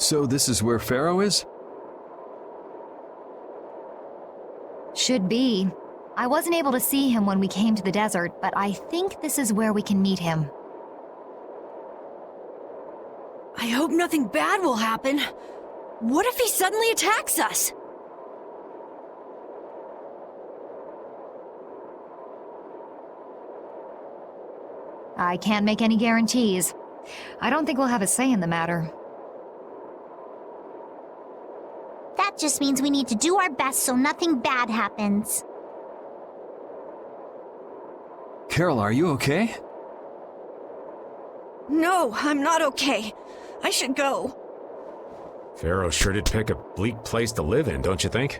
So this is where Pharaoh is? Should be. I wasn't able to see him when we came to the desert, but I think this is where we can meet him. I hope nothing bad will happen. What if he suddenly attacks us? I can't make any guarantees. I don't think we'll have a say in the matter. That just means we need to do our best so nothing bad happens. Carol, are you okay? No, I'm not okay. I should go. Pharaoh sure did pick a bleak place to live in, don't you think?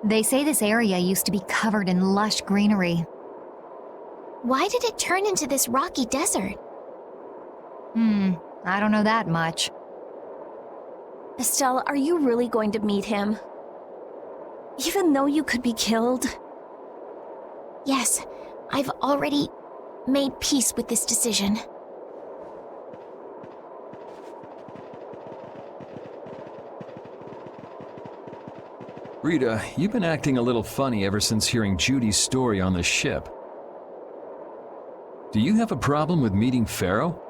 They say this area used to be covered in lush greenery. Why did it turn into this rocky desert? I don't know that much. Estelle, are you really going to meet him? Even though you could be killed? Yes, I've already made peace with this decision. Rita, you've been acting a little funny ever since hearing Judy's story on the ship. Do you have a problem with meeting Pharaoh?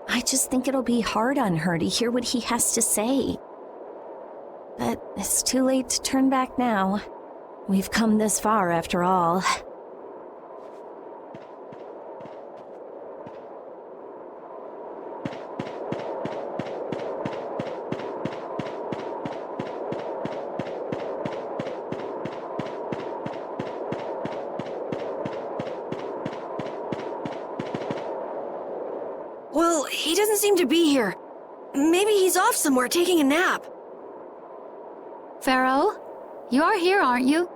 I just think it'll be hard on her to hear what he has to say. But it's too late to turn back now. We've come this far after all. Well, he doesn't seem to be here. Maybe he's off somewhere taking a nap. Pharaoh? You are here, aren't you?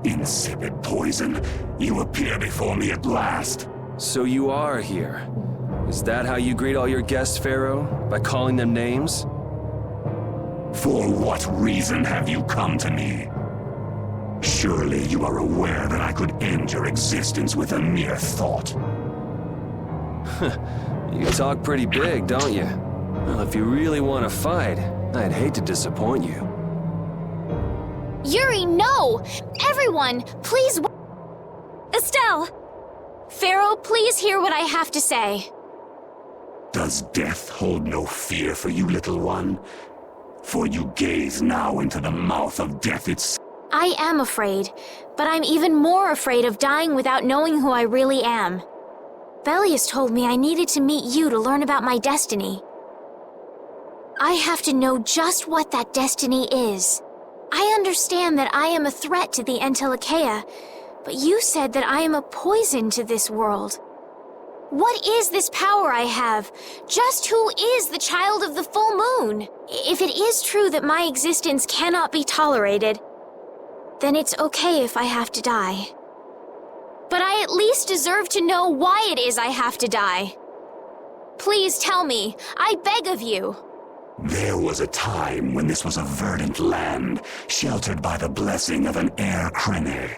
Insipid poison, you appear before me at last. So you are here. Is that how you greet all your guests, Pharaoh? By calling them names? For what reason have you come to me? Surely you are aware that I could end your existence with a mere thought. You talk pretty big, don't you? Well, if you really want to fight, I'd hate to disappoint you. Yuri, no! Everyone, please... Estelle! Pharaoh, please hear what I have to say. Does death hold no fear for you, little one? For you gaze now into the mouth of death itself. I am afraid, but I'm even more afraid of dying without knowing who I really am. Velius told me I needed to meet you to learn about my destiny. I have to know just what that destiny is. I understand that I am a threat to the Entelikeia, but you said that I am a poison to this world. What is this power I have? Just who is the child of the full moon? If it is true that my existence cannot be tolerated, then it's okay if I have to die. But I at least deserve to know why it is I have to die. Please tell me, I beg of you. There was a time when this was a verdant land, sheltered by the blessing of an air crene.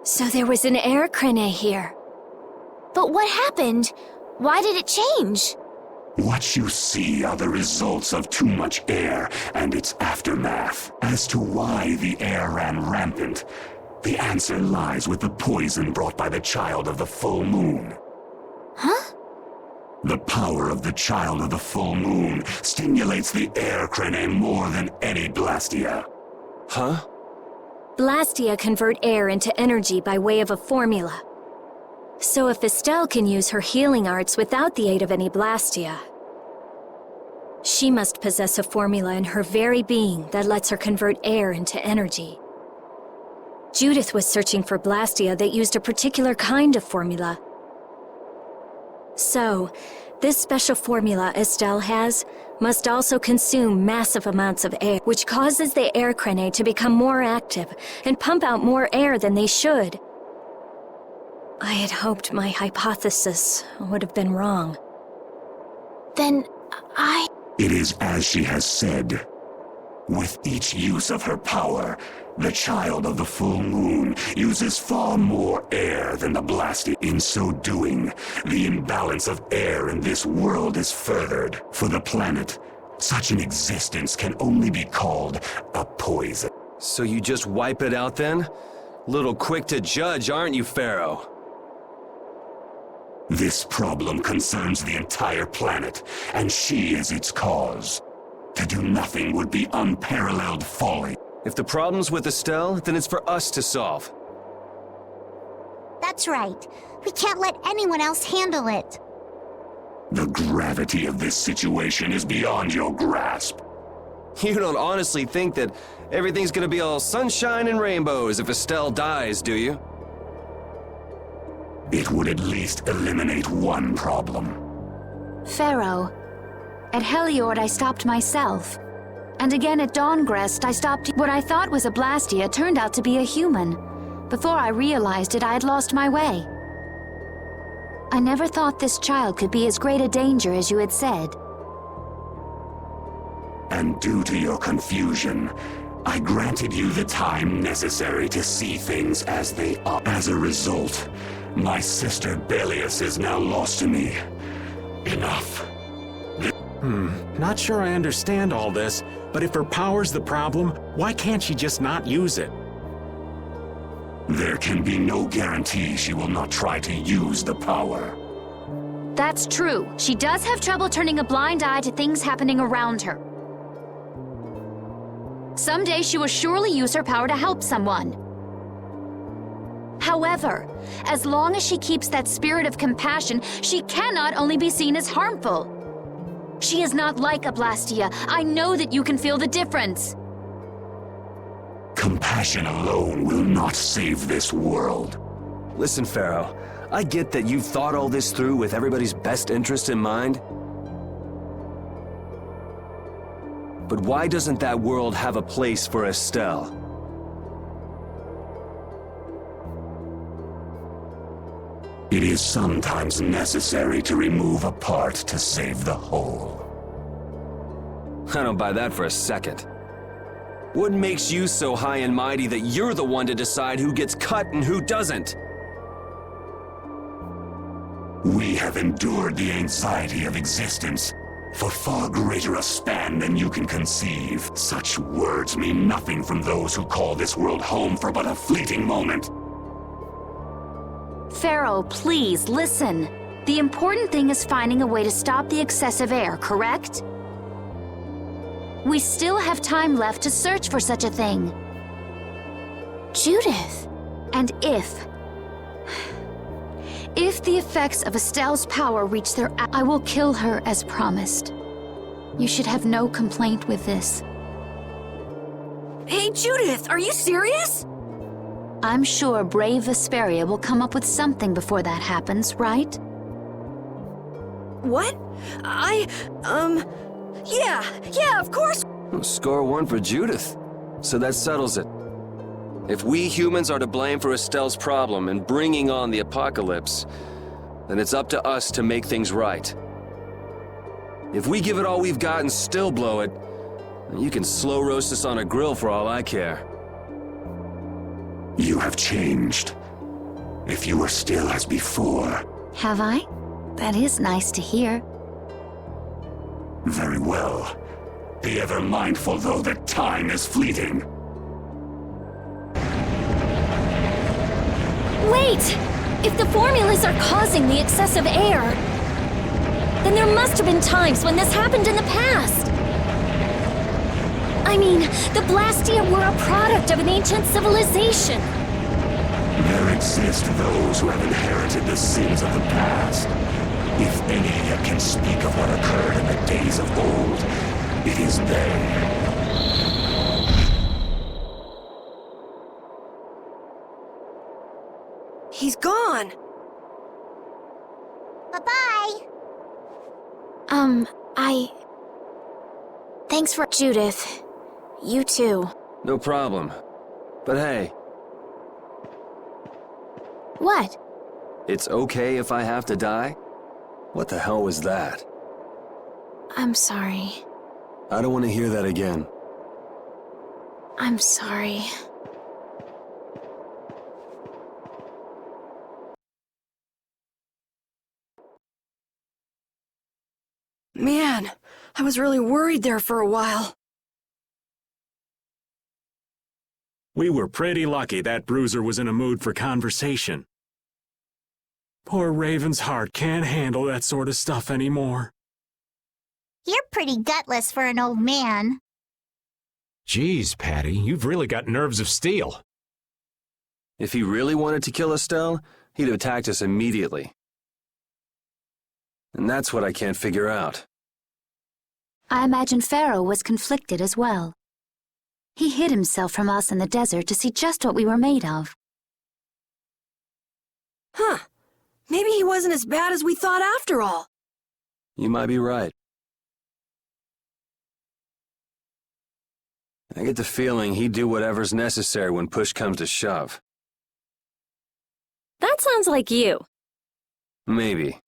So there was an air crene here. But what happened? Why did it change? What you see are the results of too much air and its aftermath. As to why the air ran rampant, the answer lies with the poison brought by the child of the full moon. Huh? The power of the child of the full moon stimulates the air crene more than any blastia. Huh? Blastia convert air into energy by way of a formula. So if Estelle can use her healing arts without the aid of any blastia, she must possess a formula in her very being that lets her convert air into energy. Judith was searching for blastia that used a particular kind of formula. So, this special formula Estelle has must also consume massive amounts of air, which causes the air crene to become more active and pump out more air than they should. I had hoped my hypothesis would have been wrong. Then It is as she has said. With each use of her power, the child of the full moon uses far more air than the Blasty. In so doing, the imbalance of air in this world is furthered. For the planet, such an existence can only be called a poison. So you just wipe it out then? Little quick to judge, aren't you, Pharaoh? This problem concerns the entire planet, and she is its cause. To do nothing would be unparalleled folly. If the problem's with Estelle, then it's for us to solve. That's right. We can't let anyone else handle it. The gravity of this situation is beyond your grasp. You don't honestly think that everything's gonna be all sunshine and rainbows if Estelle dies, do you? It would at least eliminate one problem. Pharaoh, at Heliord I stopped myself. And again at Dawngrest I stopped. What I thought was a Blastia turned out to be a human. Before I realized it, I had lost my way. I never thought this child could be as great a danger as you had said. And due to your confusion, I granted you the time necessary to see things as they are. As a result, my sister Belius is now lost to me. Enough. Not sure I understand all this, but if her power's the problem, why can't she just not use it? There can be no guarantee she will not try to use the power. That's true. She does have trouble turning a blind eye to things happening around her. Someday she will surely use her power to help someone. However, as long as she keeps that spirit of compassion, she cannot only be seen as harmful. She is not like a Blastia. I know that you can feel the difference. Compassion alone will not save this world. Listen, Pharaoh, I get that you've thought all this through with everybody's best interest in mind. But why doesn't that world have a place for Estelle? It is sometimes necessary to remove a part to save the whole. I don't buy that for a second. What makes you so high and mighty that you're the one to decide who gets cut and who doesn't? We have endured the anxiety of existence for far greater a span than you can conceive. Such words mean nothing from those who call this world home for but a fleeting moment. Pharaoh, please, listen. The important thing is finding a way to stop the excessive air, correct? We still have time left to search for such a thing. Judith. And if the effects of Estelle's power reach their I will kill her as promised. You should have no complaint with this. Hey, Judith, are you serious? I'm sure brave Vesperia will come up with something before that happens, right? What? Yeah, of course. Score one for Judith. So that settles it. If we humans are to blame for Estelle's problem and bringing on the apocalypse, then it's up to us to make things right. If we give it all we've got and still blow it, you can slow roast us on a grill for all I care. You have changed. If you were still as before. Have I? That is nice to hear. Very well. Be ever mindful, though, that time is fleeting. Wait! If the formulas are causing the excessive air, then there must have been times when this happened in the past. I mean, the Blastia were a product of an ancient civilization. There exist those who have inherited the sins of the past. If any yet can speak of what occurred in the days of old, it is they. He's gone. Bye-bye. Thanks for Judith. You too. No problem. But hey, What? it's okay if I have to die? What the hell was that? I'm sorry. I don't want to hear that again. I'm sorry. Man, I was really worried there for a while. We were pretty lucky that bruiser was in a mood for conversation. Poor Raven's heart can't handle that sort of stuff anymore. You're pretty gutless for an old man. Geez, Patty, you've really got nerves of steel. If he really wanted to kill Estelle, he'd have attacked us immediately. And that's what I can't figure out. I imagine Pharaoh was conflicted as well. He hid himself from us in the desert to see just what we were made of. Huh. Maybe he wasn't as bad as we thought after all. You might be right. I get the feeling he'd do whatever's necessary when push comes to shove. That sounds like you. Maybe.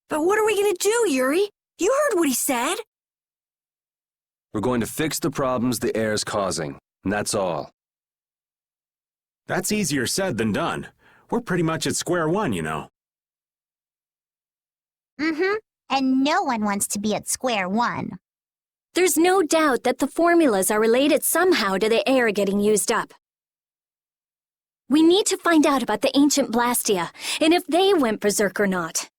But what are we gonna do, Yuri? You heard what he said. We're going to fix the problems the air's causing, and that's all. That's easier said than done. We're pretty much at square one, you know. Mm-hmm. And no one wants to be at square one. There's no doubt that the formulas are related somehow to the air getting used up. We need to find out about the ancient Blastia, and if they went berserk or not.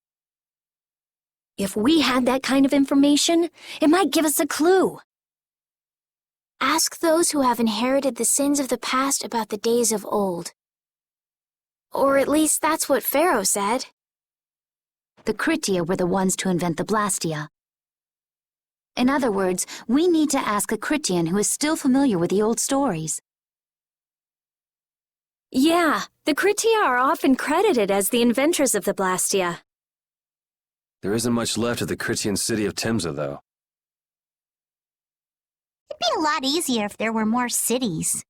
If we had that kind of information, it might give us a clue. Ask those who have inherited the sins of the past about the days of old. Or at least that's what Pharaoh said. The Kritia were the ones to invent the Blastia. In other words, we need to ask a Kritian who is still familiar with the old stories. Yeah, the Kritia are often credited as the inventors of the Blastia. There isn't much left of the Critian city of Timza, though. It'd be a lot easier if there were more cities.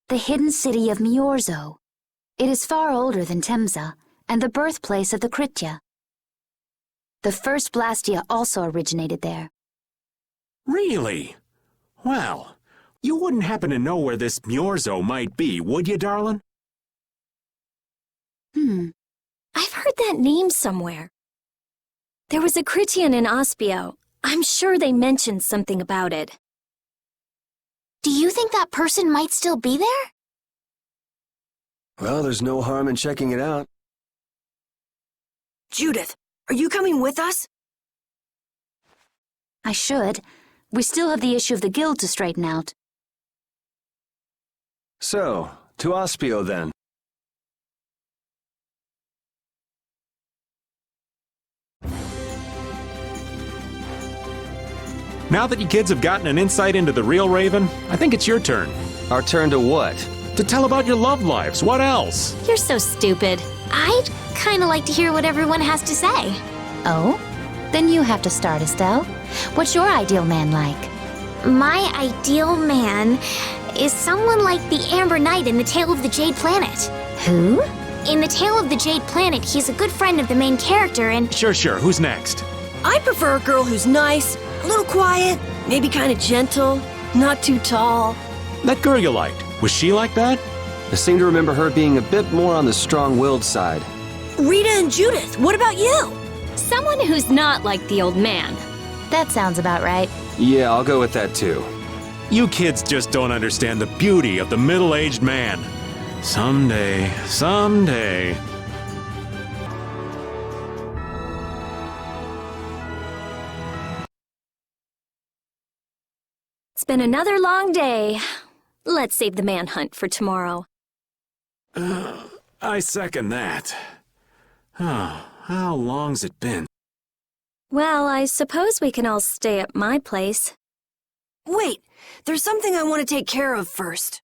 The hidden city of Miorzo. It is far older than Timza, and the birthplace of the Kritia. The first Blastia also originated there. Really? Well, you wouldn't happen to know where this Miorzo might be, would you, darling? I've heard that name somewhere. There was a Kritian in Ospio. I'm sure they mentioned something about it. Do you think that person might still be there? Well, there's no harm in checking it out. Judith, are you coming with us? I should. We still have the issue of the guild to straighten out. So, to Ospio then. Now that you kids have gotten an insight into the real Raven, I think it's your turn. Our turn to what? To tell about your love lives. What else? You're so stupid. I'd kinda like to hear what everyone has to say. Oh? Then you have to start, Estelle. What's your ideal man like? My ideal man is someone like the Amber Knight in The Tale of the Jade Planet. Who? In The Tale of the Jade Planet, he's a good friend of the main character and... Sure. Who's next? I prefer a girl who's nice, a little quiet, maybe kind of gentle, not too tall. That girl you liked. Was she like that? I seem to remember her being a bit more on the strong-willed side. Rita and Judith, what about you? Someone who's not like the old man. That sounds about right. Yeah, I'll go with that too. You kids just don't understand the beauty of the middle-aged man. Someday. It's been another long day. Let's save the manhunt for tomorrow. I second that. Oh, how long's it been? Well, I suppose we can all stay at my place. Wait, there's something I want to take care of first.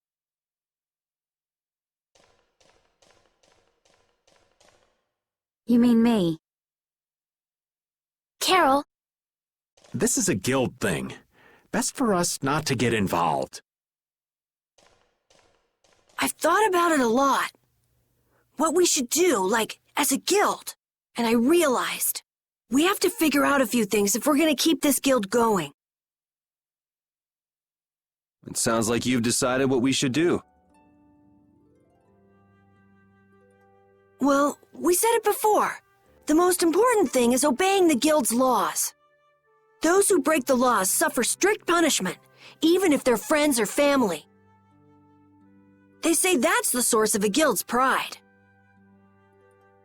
You mean me? Carol, This is a guild thing. Best for us not to get involved. I've thought about it a lot. What we should do, like, as a guild. And I realized We have to figure out a few things if we're gonna keep this guild going. It sounds like you've decided what we should do. Well, we said it before. The most important thing is obeying the guild's laws. Those who break the laws suffer strict punishment, even if they're friends or family. They say that's the source of a guild's pride.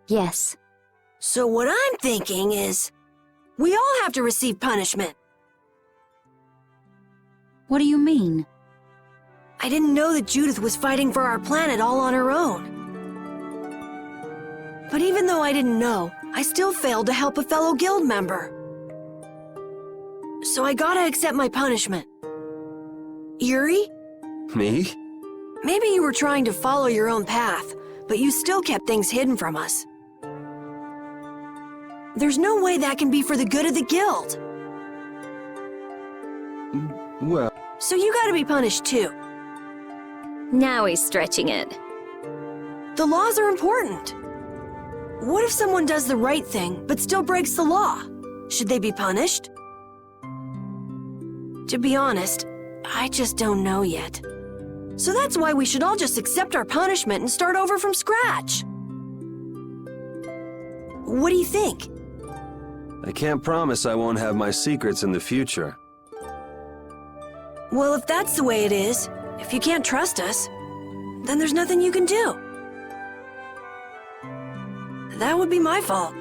Yes. So what I'm thinking is, we all have to receive punishment. What do you mean? I didn't know that Judith was fighting for our planet all on her own. But even though I didn't know, I still failed to help a fellow guild member. So I gotta accept my punishment. Yuri? Me? Maybe you were trying to follow your own path, but you still kept things hidden from us. There's no way that can be for the good of the guild. Well... So you gotta be punished too. Now he's stretching it. The laws are important. What if someone does the right thing, but still breaks the law? Should they be punished? To be honest, I just don't know yet. So that's why we should all just accept our punishment and start over from scratch. What do you think? I can't promise I won't have my secrets in the future. Well, if that's the way it is, if you can't trust us, then there's nothing you can do. That would be my fault.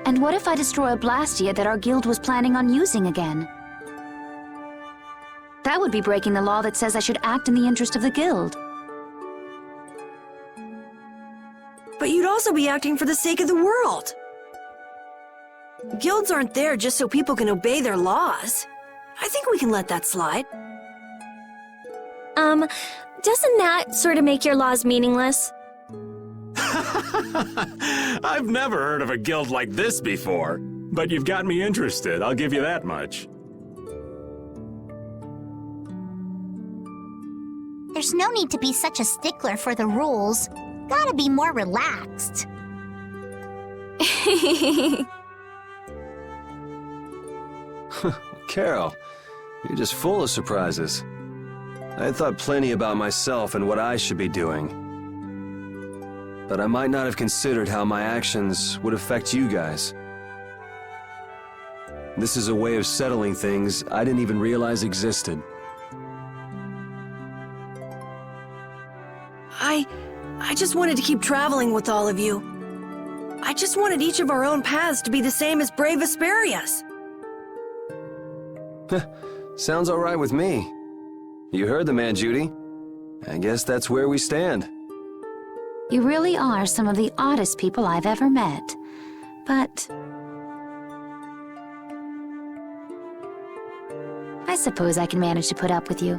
And what if I destroy a Blastia that our guild was planning on using again? That would be breaking the law that says I should act in the interest of the guild. But you'd also be acting for the sake of the world. Guilds aren't there just so people can obey their laws. I think we can let that slide. Doesn't that sort of make your laws meaningless? I've never heard of a guild like this before, but you've got me interested, I'll give you that much. There's no need to be such a stickler for the rules. Gotta be more relaxed. Carol, you're just full of surprises. I thought plenty about myself and what I should be doing. But I might not have considered how my actions would affect you guys. This is a way of settling things I didn't even realize existed. I just wanted to keep traveling with all of you. I just wanted each of our own paths to be the same as brave Vesperia's. Sounds all right with me. You heard the man, Judy. I guess that's where we stand. You really are some of the oddest people I've ever met. But I suppose I can manage to put up with you.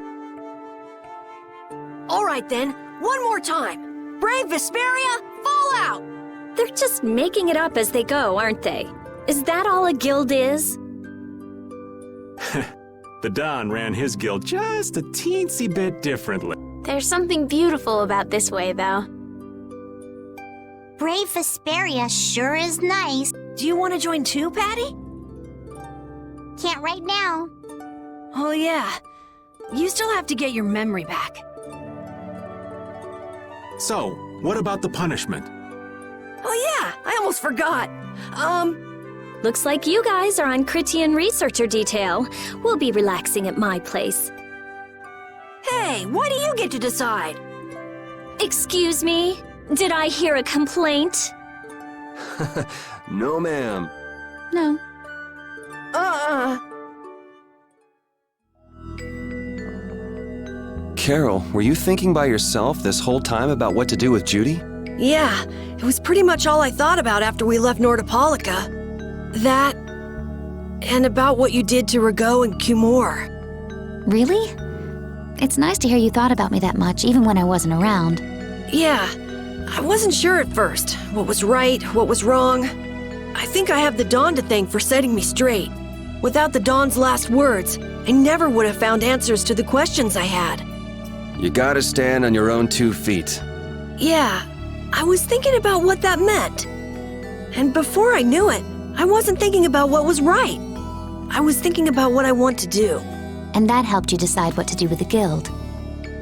All right then, one more time. Brave Vesperia, fall out! They're just making it up as they go, aren't they? Is that all a guild is? The Don ran his guild just a teensy bit differently. There's something beautiful about this way, though. Brave Vesperia sure is nice. Do you want to join too, Patty? Can't right now. Oh yeah, you still have to get your memory back. So, what about the punishment? Oh yeah, I almost forgot. Looks like you guys are on Critian researcher detail. We'll be relaxing at my place. Hey, why do you get to decide? Excuse me? Did I hear a complaint? No, ma'am. No. Carol, were you thinking by yourself this whole time about what to do with Judy? Yeah, it was pretty much all I thought about after we left Nordopolica. That, and about what you did to Rago and Cumore. Really? It's nice to hear you thought about me that much, even when I wasn't around. Yeah, I wasn't sure at first. What was right, what was wrong. I think I have the Dawn to thank for setting me straight. Without the Dawn's last words, I never would have found answers to the questions I had. You gotta stand on your own 2 feet. Yeah, I was thinking about what that meant. And before I knew it, I wasn't thinking about what was right. I was thinking about what I want to do. And that helped you decide what to do with the guild.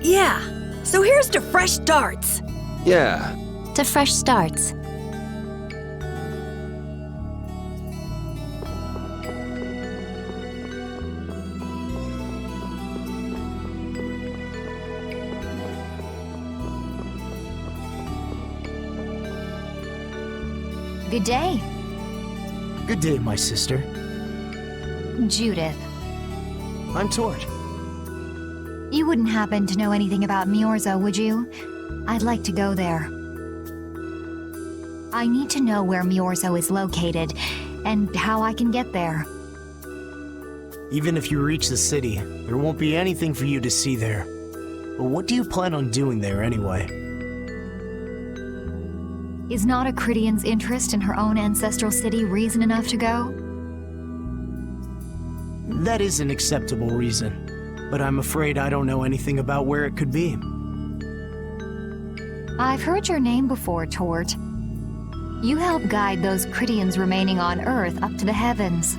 Yeah, so here's to fresh starts. Yeah. To fresh starts. Good day, Good day, my sister. Judith. I'm Tort. You wouldn't happen to know anything about Miorzo, would you? I'd like to go there. I need to know where Miorzo is located, and how I can get there. Even if you reach the city, there won't be anything for you to see there. But what do you plan on doing there anyway? Is not Acridian's interest in her own ancestral city reason enough to go? That is an acceptable reason, but I'm afraid I don't know anything about where it could be. I've heard your name before, Tort. You help guide those Cridians remaining on Earth up to the heavens.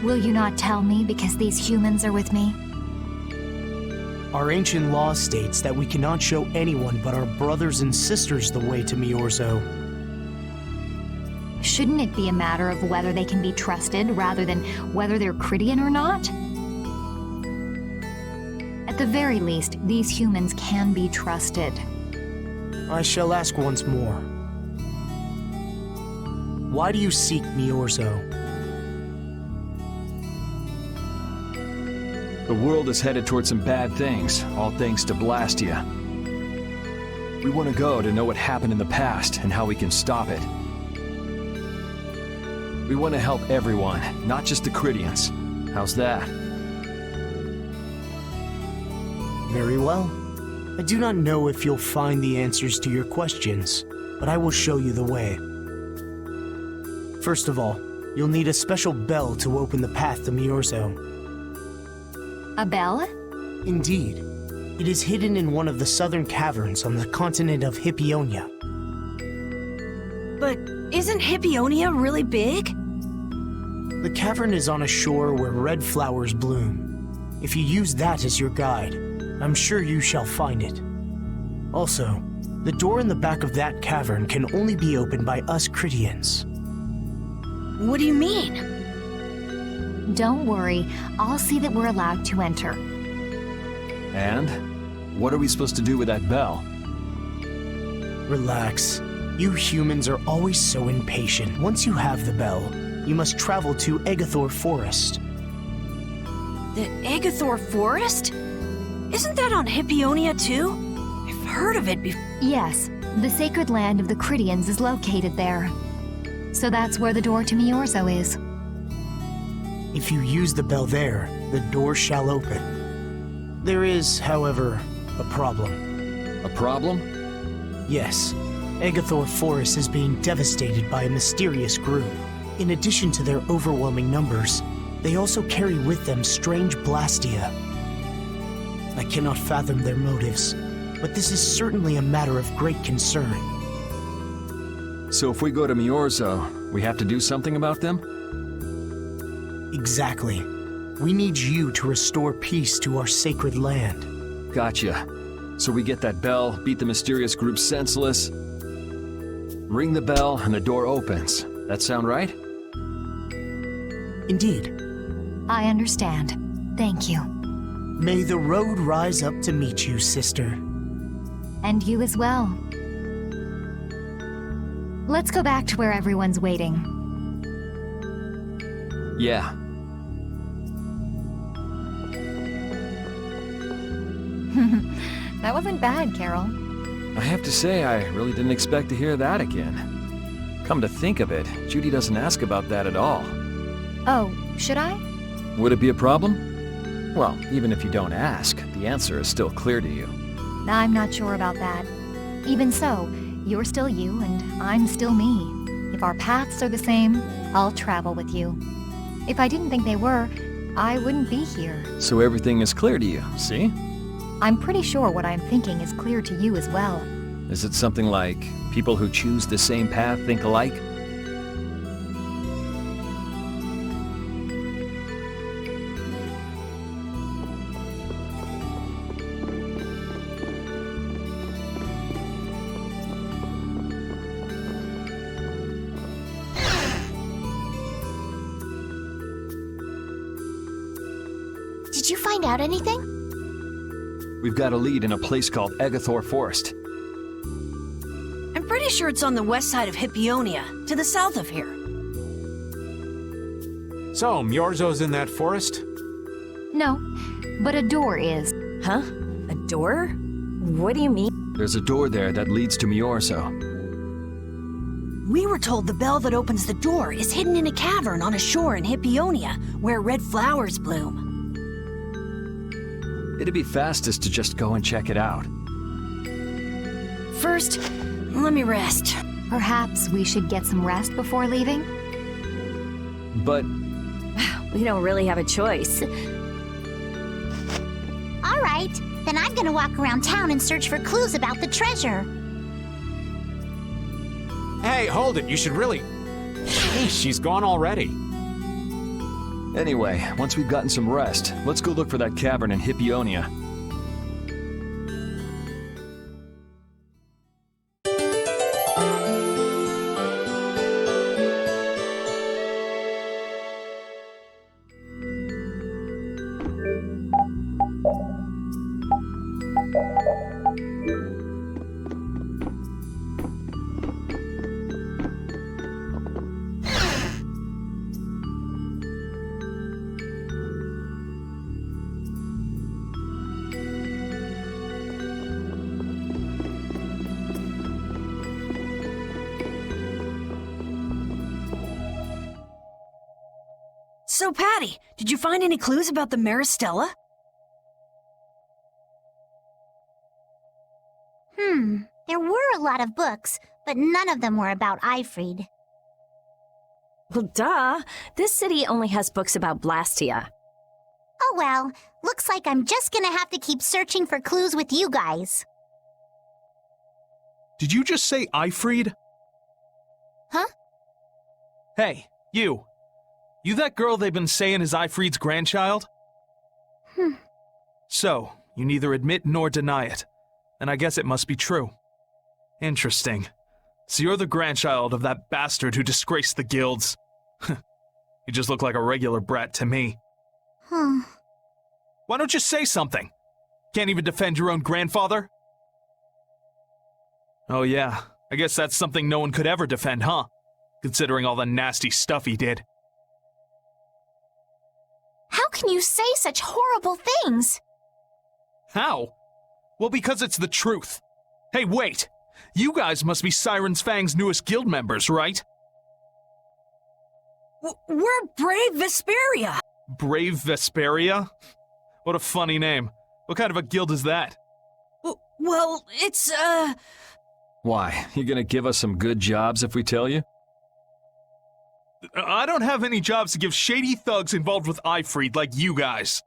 Will you not tell me because these humans are with me? Our ancient law states that we cannot show anyone but our brothers and sisters the way to Miorzo. Shouldn't it be a matter of whether they can be trusted rather than whether they're Cridian or not? At the very least, these humans can be trusted. I shall ask once more. Why do you seek Miorzo? The world is headed towards some bad things, all thanks to Blastia. We want to go to know what happened in the past and how we can stop it. We want to help everyone, not just the Cridians. How's that? Very well. I do not know if you'll find the answers to your questions, but I will show you the way. First of all, you'll need a special bell to open the path to Miorzo. A bell? Indeed. It is hidden in one of the southern caverns on the continent of Hippionia. But isn't Hippionia really big? The cavern is on a shore where red flowers bloom. If you use that as your guide, I'm sure you shall find it. Also, the door in the back of that cavern can only be opened by us Cridians. What do you mean? Don't worry, I'll see that we're allowed to enter. And? What are we supposed to do with that bell? Relax. You humans are always so impatient. Once you have the bell, you must travel to Egathor Forest. The Egathor Forest? Isn't that on Hippionia too? I've heard of it before. Yes, the sacred land of the Cridians is located there. So that's where the door to Miorzo is. If you use the bell there, the door shall open. There is, however, a problem. A problem? Yes. Egathor Forest is being devastated by a mysterious group. In addition to their overwhelming numbers, they also carry with them strange Blastia. I cannot fathom their motives, but this is certainly a matter of great concern. So if we go to Miorzo, we have to do something about them? Exactly. We need you to restore peace to our sacred land. Gotcha. So we get that bell, beat the mysterious group senseless, ring the bell, and the door opens. That sound right? Indeed. I understand. Thank you. May the road rise up to meet you, sister. And you as well. Let's go back to where everyone's waiting. Yeah. That wasn't bad, Carol. I have to say, I really didn't expect to hear that again. Come to think of it, Judy doesn't ask about that at all. Oh, should I? Would it be a problem? Well, even if you don't ask, the answer is still clear to you. I'm not sure about that. Even so, you're still you and I'm still me. If our paths are the same, I'll travel with you. If I didn't think they were, I wouldn't be here. So everything is clear to you, see? I'm pretty sure what I'm thinking is clear to you as well. Is it something like people who choose the same path think alike? Did you find out anything? We've got a lead in a place called Egathor Forest. I'm pretty sure it's on the west side of Hippionia, to the south of here. So, Myorzo's in that forest? No, but a door is. Huh? A door? What do you mean? There's a door there that leads to Myorzo. We were told the bell that opens the door is hidden in a cavern on a shore in Hippionia, where red flowers bloom. It'd be fastest to just go and check it out. First, let me rest. Perhaps we should get some rest before leaving? But We don't really have a choice. All right, then I'm gonna walk around town and search for clues about the treasure. Hey, hold it, you should really... Hey, she's gone already. anyway, once we've gotten some rest, let's go look for that cavern in Hippionia. So, Patty, did you find any clues about the Maristella? There were a lot of books, but none of them were about Eifried. Well, duh. This city only has books about Blastia. Oh well, looks like I'm just gonna have to keep searching for clues with you guys. Did you just say Eifried? Huh? Hey, you. You that girl they've been saying is Eifried's grandchild? So, you neither admit nor deny it. And I guess it must be true. Interesting. So you're the grandchild of that bastard who disgraced the guilds. You just look like a regular brat to me. Why don't you say something? Can't even defend your own grandfather? Oh yeah, I guess that's something no one could ever defend, huh? Considering all the nasty stuff he did. How can you say such horrible things? How? Well, because it's the truth. Hey, wait! You guys must be Siren's Fang's newest guild members, right? We're Brave Vesperia! Brave Vesperia? What a funny name. What kind of a guild is that? Well, it's, Why, you gonna give us some good jobs if we tell you? I don't have any jobs to give shady thugs involved with Eifried like you guys.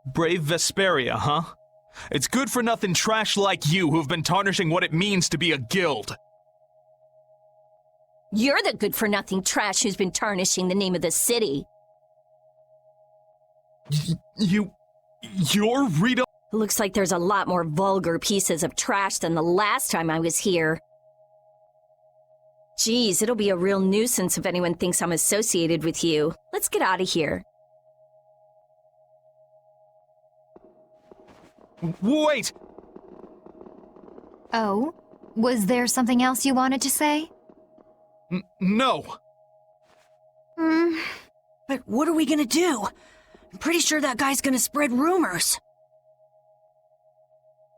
Brave Vesperia, huh? It's good-for-nothing trash like you who've been tarnishing what it means to be a guild. You're the good-for-nothing trash who's been tarnishing the name of the city. You're Rita? Looks like there's a lot more vulgar pieces of trash than the last time I was here. Geez, it'll be a real nuisance if anyone thinks I'm associated with you. Let's get out of here. Wait! Oh? Was there something else you wanted to say? No. But what are we gonna do? I'm pretty sure that guy's gonna spread rumors.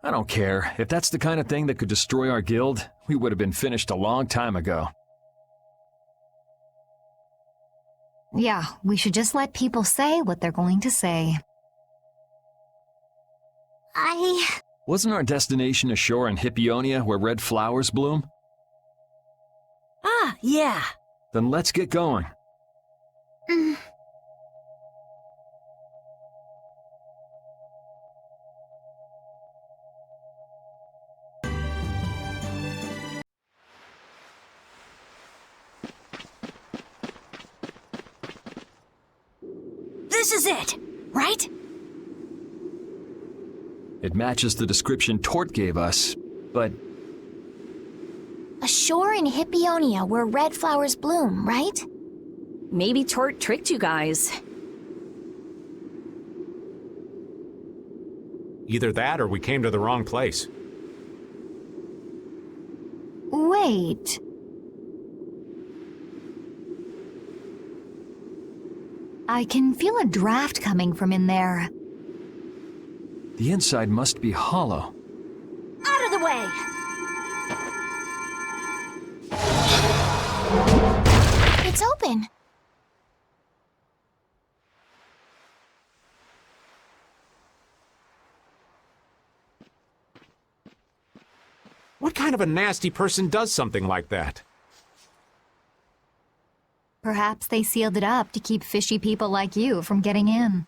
I don't care. If that's the kind of thing that could destroy our guild, we would have been finished a long time ago. Yeah, we should just let people say what they're going to say. Wasn't our destination a shore in Hippionia where red flowers bloom? Ah, yeah. Then let's get going. This is it, right? It matches the description Tort gave us, but A shore in Hippionia where red flowers bloom, right? Maybe Tort tricked you guys. Either that or we came to the wrong place. Wait. I can feel a draft coming from in there. the inside must be hollow. Out of the way! It's open. What kind of a nasty person does something like that? Perhaps they sealed it up to keep fishy people like you from getting in.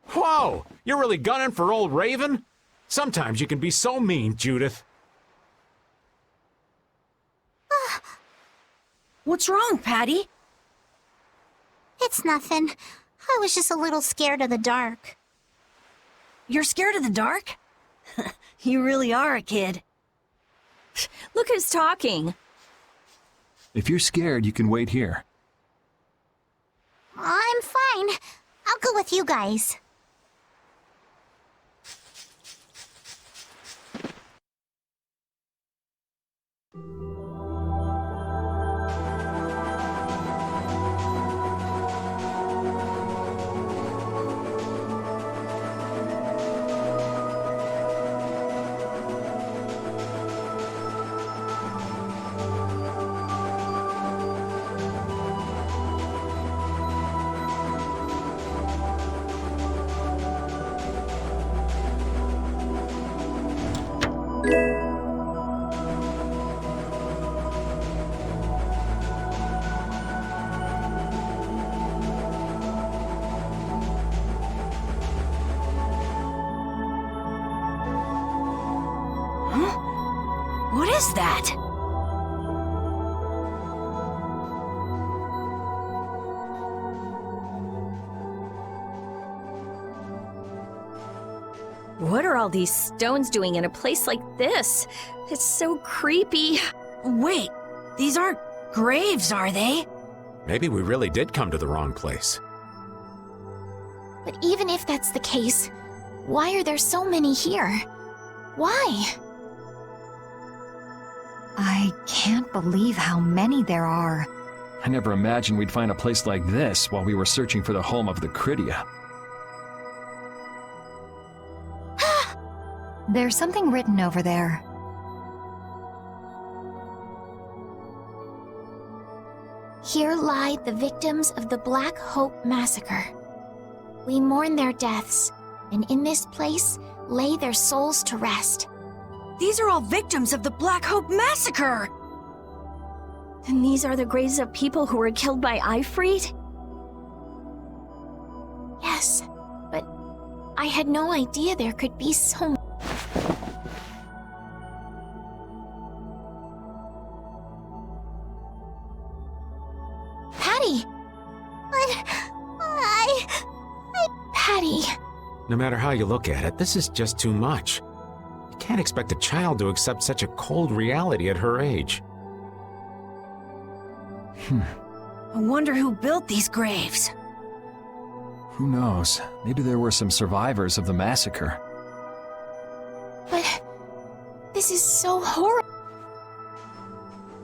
Whoa! You're really gunning for old Raven? Sometimes you can be so mean, Judith. What's wrong, Patty? It's nothing. I was just a little scared of the dark. You're scared of the dark? You really are a kid. Look who's talking. If you're scared, you can wait here. I'm fine. I'll go with you guys. What is that? What are all these stones doing in a place like this? It's so creepy. Wait, these aren't graves, are they? Maybe we really did come to the wrong place. But even if that's the case, why are there so many here? Why? I can't believe how many there are. I never imagined we'd find a place like this while we were searching for the home of the Critia. There's something written over there. Here lie the victims of the Black Hope Massacre. We mourn their deaths, and in this place lay their souls to rest. These are all victims of the Black Hope Massacre! And these are the graves of people who were killed by Ifrit? Yes, but I had no idea there could be so much. Patty! Patty! No matter how you look at it, this is just too much. You can't expect a child to accept such a cold reality at her age. I wonder who built these graves. Who knows? Maybe there were some survivors of the massacre. But this is so horrible.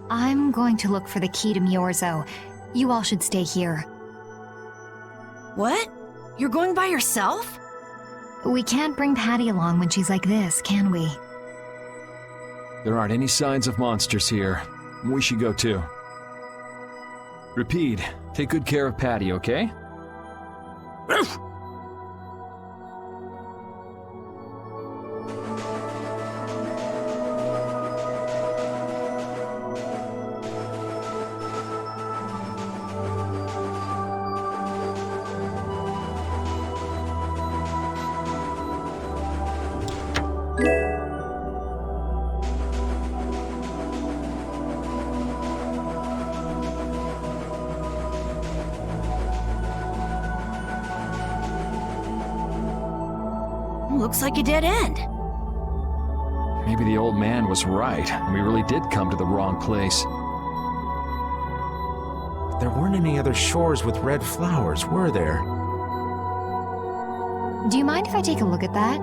I'm going to look for the key to Miorzo. You all should stay here. What? You're going by yourself? We can't bring Patty along when she's like this, can we? There aren't any signs of monsters here. We should go too. Repeat, take good care of Patty, okay? Looks like a dead end. Maybe the old man was right, and we really did come to the wrong place. There weren't any other shores with red flowers, were there? Do you mind if I take a look at that?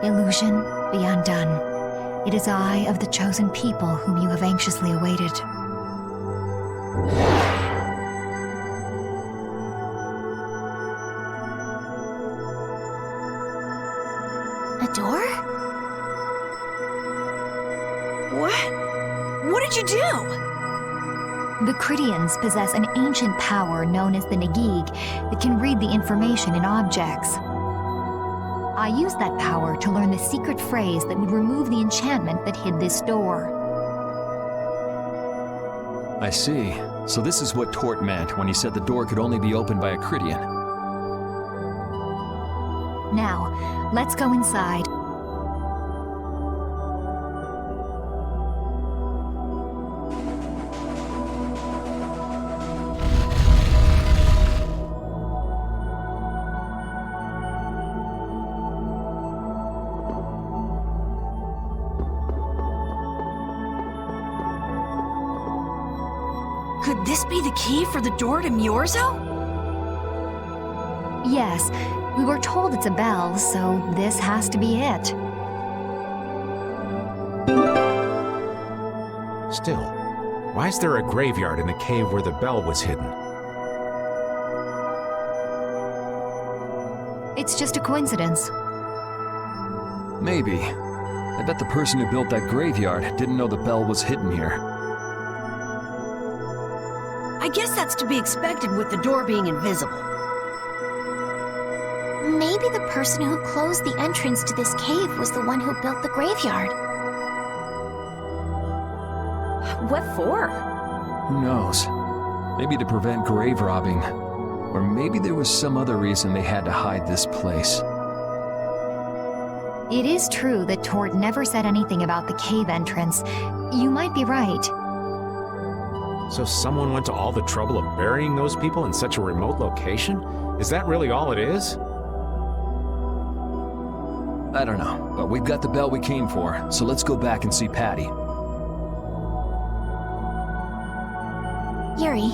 Illusion, be undone. It is I of the chosen people whom you have anxiously awaited. A door? What did you do? The Cridians possess an ancient power known as the Negig that can read the information in objects. I used that power to learn the secret phrase that would remove the enchantment that hid this door. I see. So this is what Tort meant when he said the door could only be opened by a Cridian. Now, let's go inside. Could this be the key for the door to Myorzo? Yes, we were told it's a bell, so this has to be it. Still, why is there a graveyard in the cave where the bell was hidden? It's just a coincidence. Maybe. I bet the person who built that graveyard didn't know the bell was hidden here. I guess that's to be expected with the door being invisible. Maybe the person who closed the entrance to this cave was the one who built the graveyard. What for? Who knows? Maybe to prevent grave robbing. Or maybe there was some other reason they had to hide this place. It is true that Tort never said anything about the cave entrance. You might be right. So someone went to all the trouble of burying those people in such a remote location? Is that really all it is? I don't know, but we've got the bell we came for, so let's go back and see Patty. Yuri,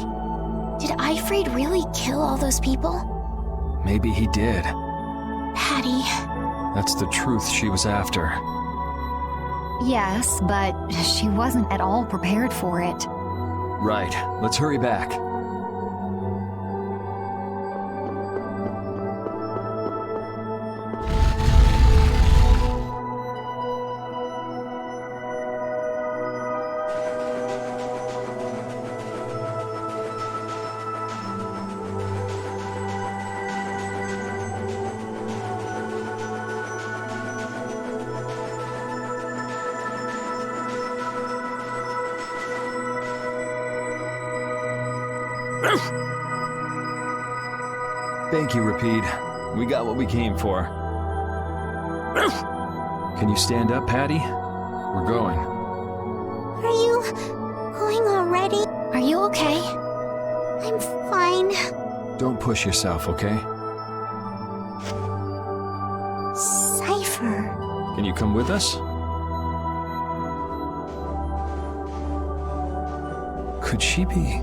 did Ifrid really kill all those people? Maybe he did. Patty. That's the truth she was after. Yes, but she wasn't at all prepared for it. Right, let's hurry back. Thank you, Rapide. We got what we came for. Can you stand up, Patty? We're going. Are you going already? Are you okay? I'm fine. Don't push yourself, okay? Cypher. Can you come with us? Could she be?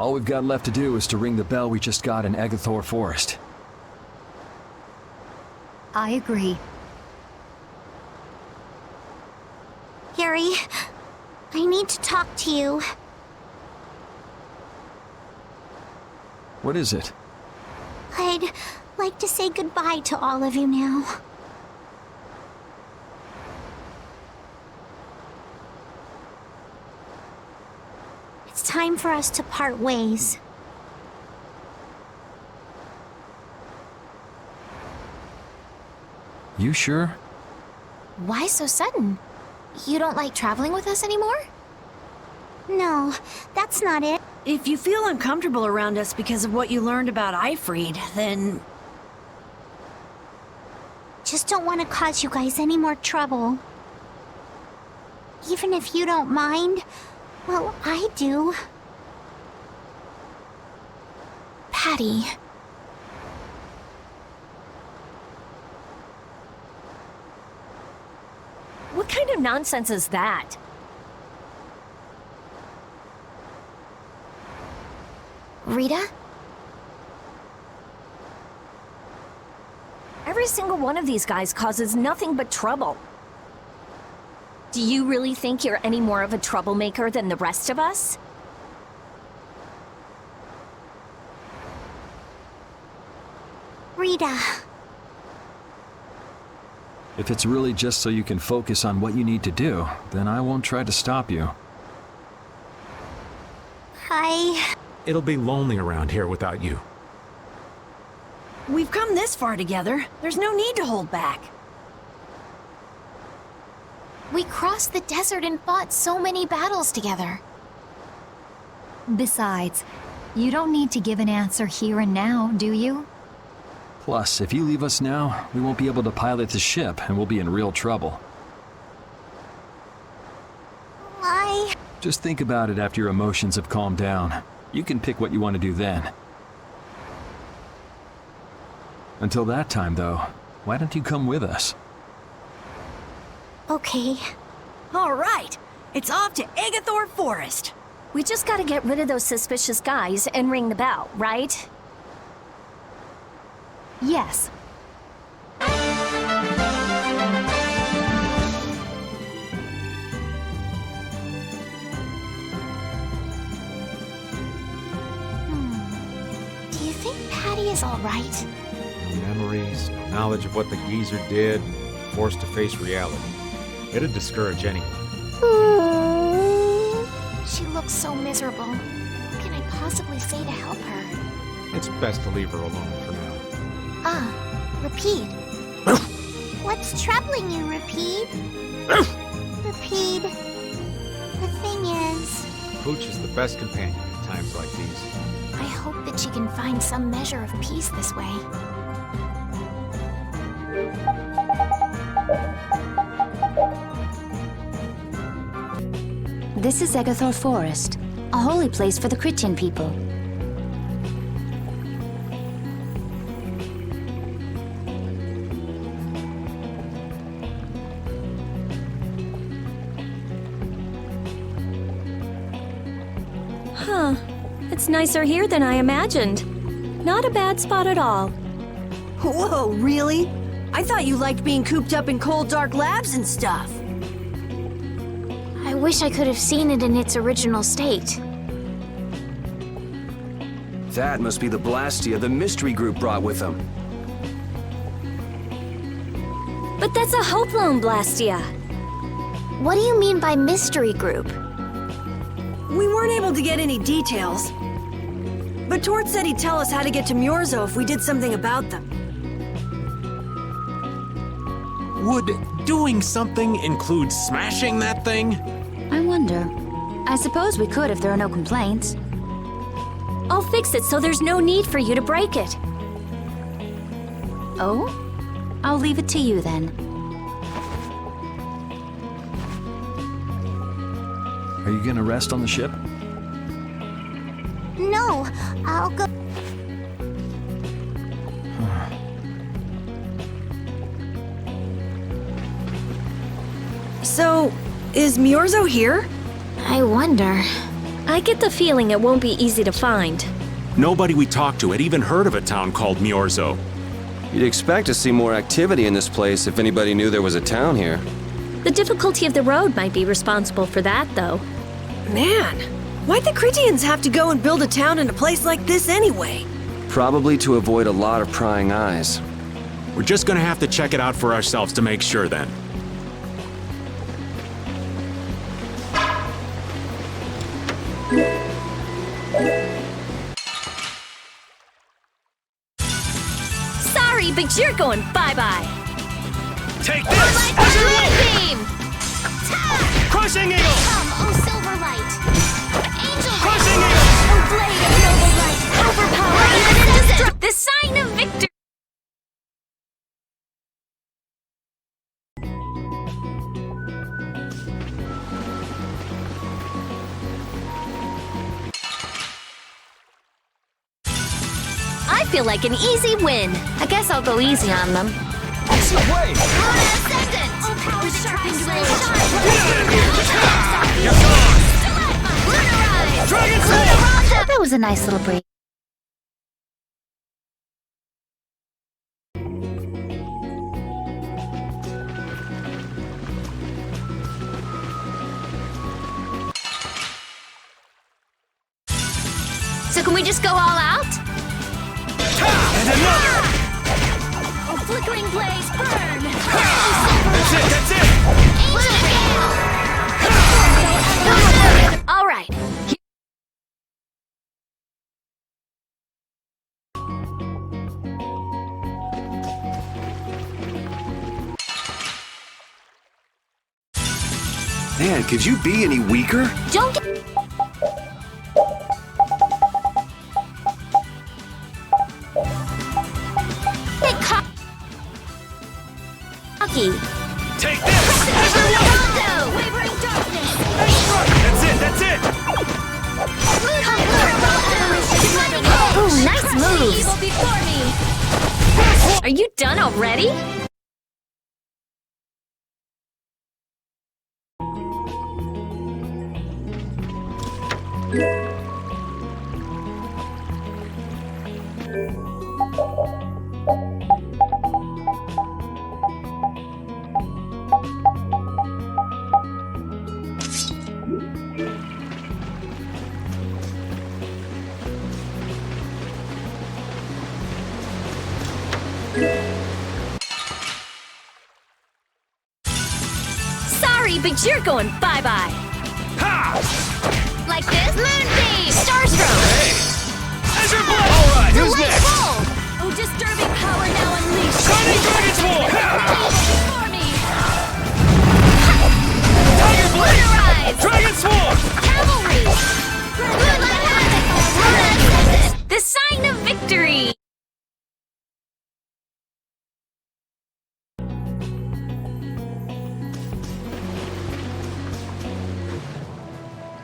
All we've got left to do is to ring the bell we just got in Egathor Forest. I agree. Yuri, I need to talk to you. What is it? I'd like to say goodbye to all of you now. It's time for us to part ways. You sure? Why so sudden? You don't like traveling with us anymore? No, that's not it. If you feel uncomfortable around us because of what you learned about Ifried, then... Just don't want to cause you guys any more trouble. Even if you don't mind, well, I do. Patty. What kind of nonsense is that? Rita? Every single one of these guys causes nothing but trouble. Do you really think you're any more of a troublemaker than the rest of us? Rita. If it's really just so you can focus on what you need to do, then I won't try to stop you. It'll be lonely around here without you. We've come this far together. There's no need to hold back. We crossed the desert and fought so many battles together. Besides, you don't need to give an answer here and now, do you? Plus, if you leave us now, we won't be able to pilot the ship and we'll be in real trouble. Just think about it after your emotions have calmed down. You can pick what you want to do then. Until that time, though, why don't you come with us? Okay. All right, it's off to Egathor Forest. We just gotta get rid of those suspicious guys and ring the bell, right? Yes. Do you think Patty is all right? No memories, no knowledge of what the geezer did, forced to face reality. It'd discourage anyone. She looks so miserable. What can I possibly say to help her? It's best to leave her alone for now. Rapide. What's troubling you, Rapide? Rapide. The thing is... Pooch is the best companion in times like these. I hope that she can find some measure of peace this way. This is Egathor Forest, a holy place for the Christian people. Huh. It's nicer here than I imagined. Not a bad spot at all. Whoa, really? I thought you liked being cooped up in cold, dark labs and stuff. I wish I could have seen it in its original state. That must be the Blastia the mystery group brought with them. But that's a Hope Loan Blastia. What do you mean by mystery group? We weren't able to get any details. But Tort said he'd tell us how to get to Myorzo if we did something about them. Would doing something include smashing that thing? I wonder. I suppose we could if there are no complaints. I'll fix it so there's no need for you to break it. Oh? I'll leave it to you then. Are you gonna rest on the ship? No, I'll go... So, is Myorzo here? I wonder. I get the feeling it won't be easy to find. Nobody we talked to had even heard of a town called Miorzo. You'd expect to see more activity in this place if anybody knew there was a town here. The difficulty of the road might be responsible for that, though. Man, why'd the Critians have to go and build a town in a place like this anyway? Probably to avoid a lot of prying eyes. We're just gonna have to check it out for ourselves to make sure then. Sorry, but you're going bye-bye. Take this! Beam! Crushing Eagle! Come, oh Silverlight! Angel Crushing Ray! Eagle! Oh Blade of Noble Light! Overpower and destruct! The sign of victory! I feel like an easy win. I guess I'll go easy on them. Exit way! Ascendant! Oh, power sharpened ray! You're gone! Lunarize! Dragon Sword! That was a nice little break. So can we just go all out? And another! Oh, flickering blaze, burn! That's it, that's it! All right. Man, could you be any weaker? Don't get... cocky. Take this! Wavering darkness! That's it, that's it! Ooh, nice moves. Evil before me! Are you done already? Sorry, but you're going bye-bye. Ha! Like this? Moonbeam! Starstroke! Hey! Azure Blade! Alright, who's Delay next? full! Oh, disturbing power now unleashed! Shining Dragon Sword! Before me! Tiger Blade! Lunarize! Dragon Sword! Cavalry! The sign of victory!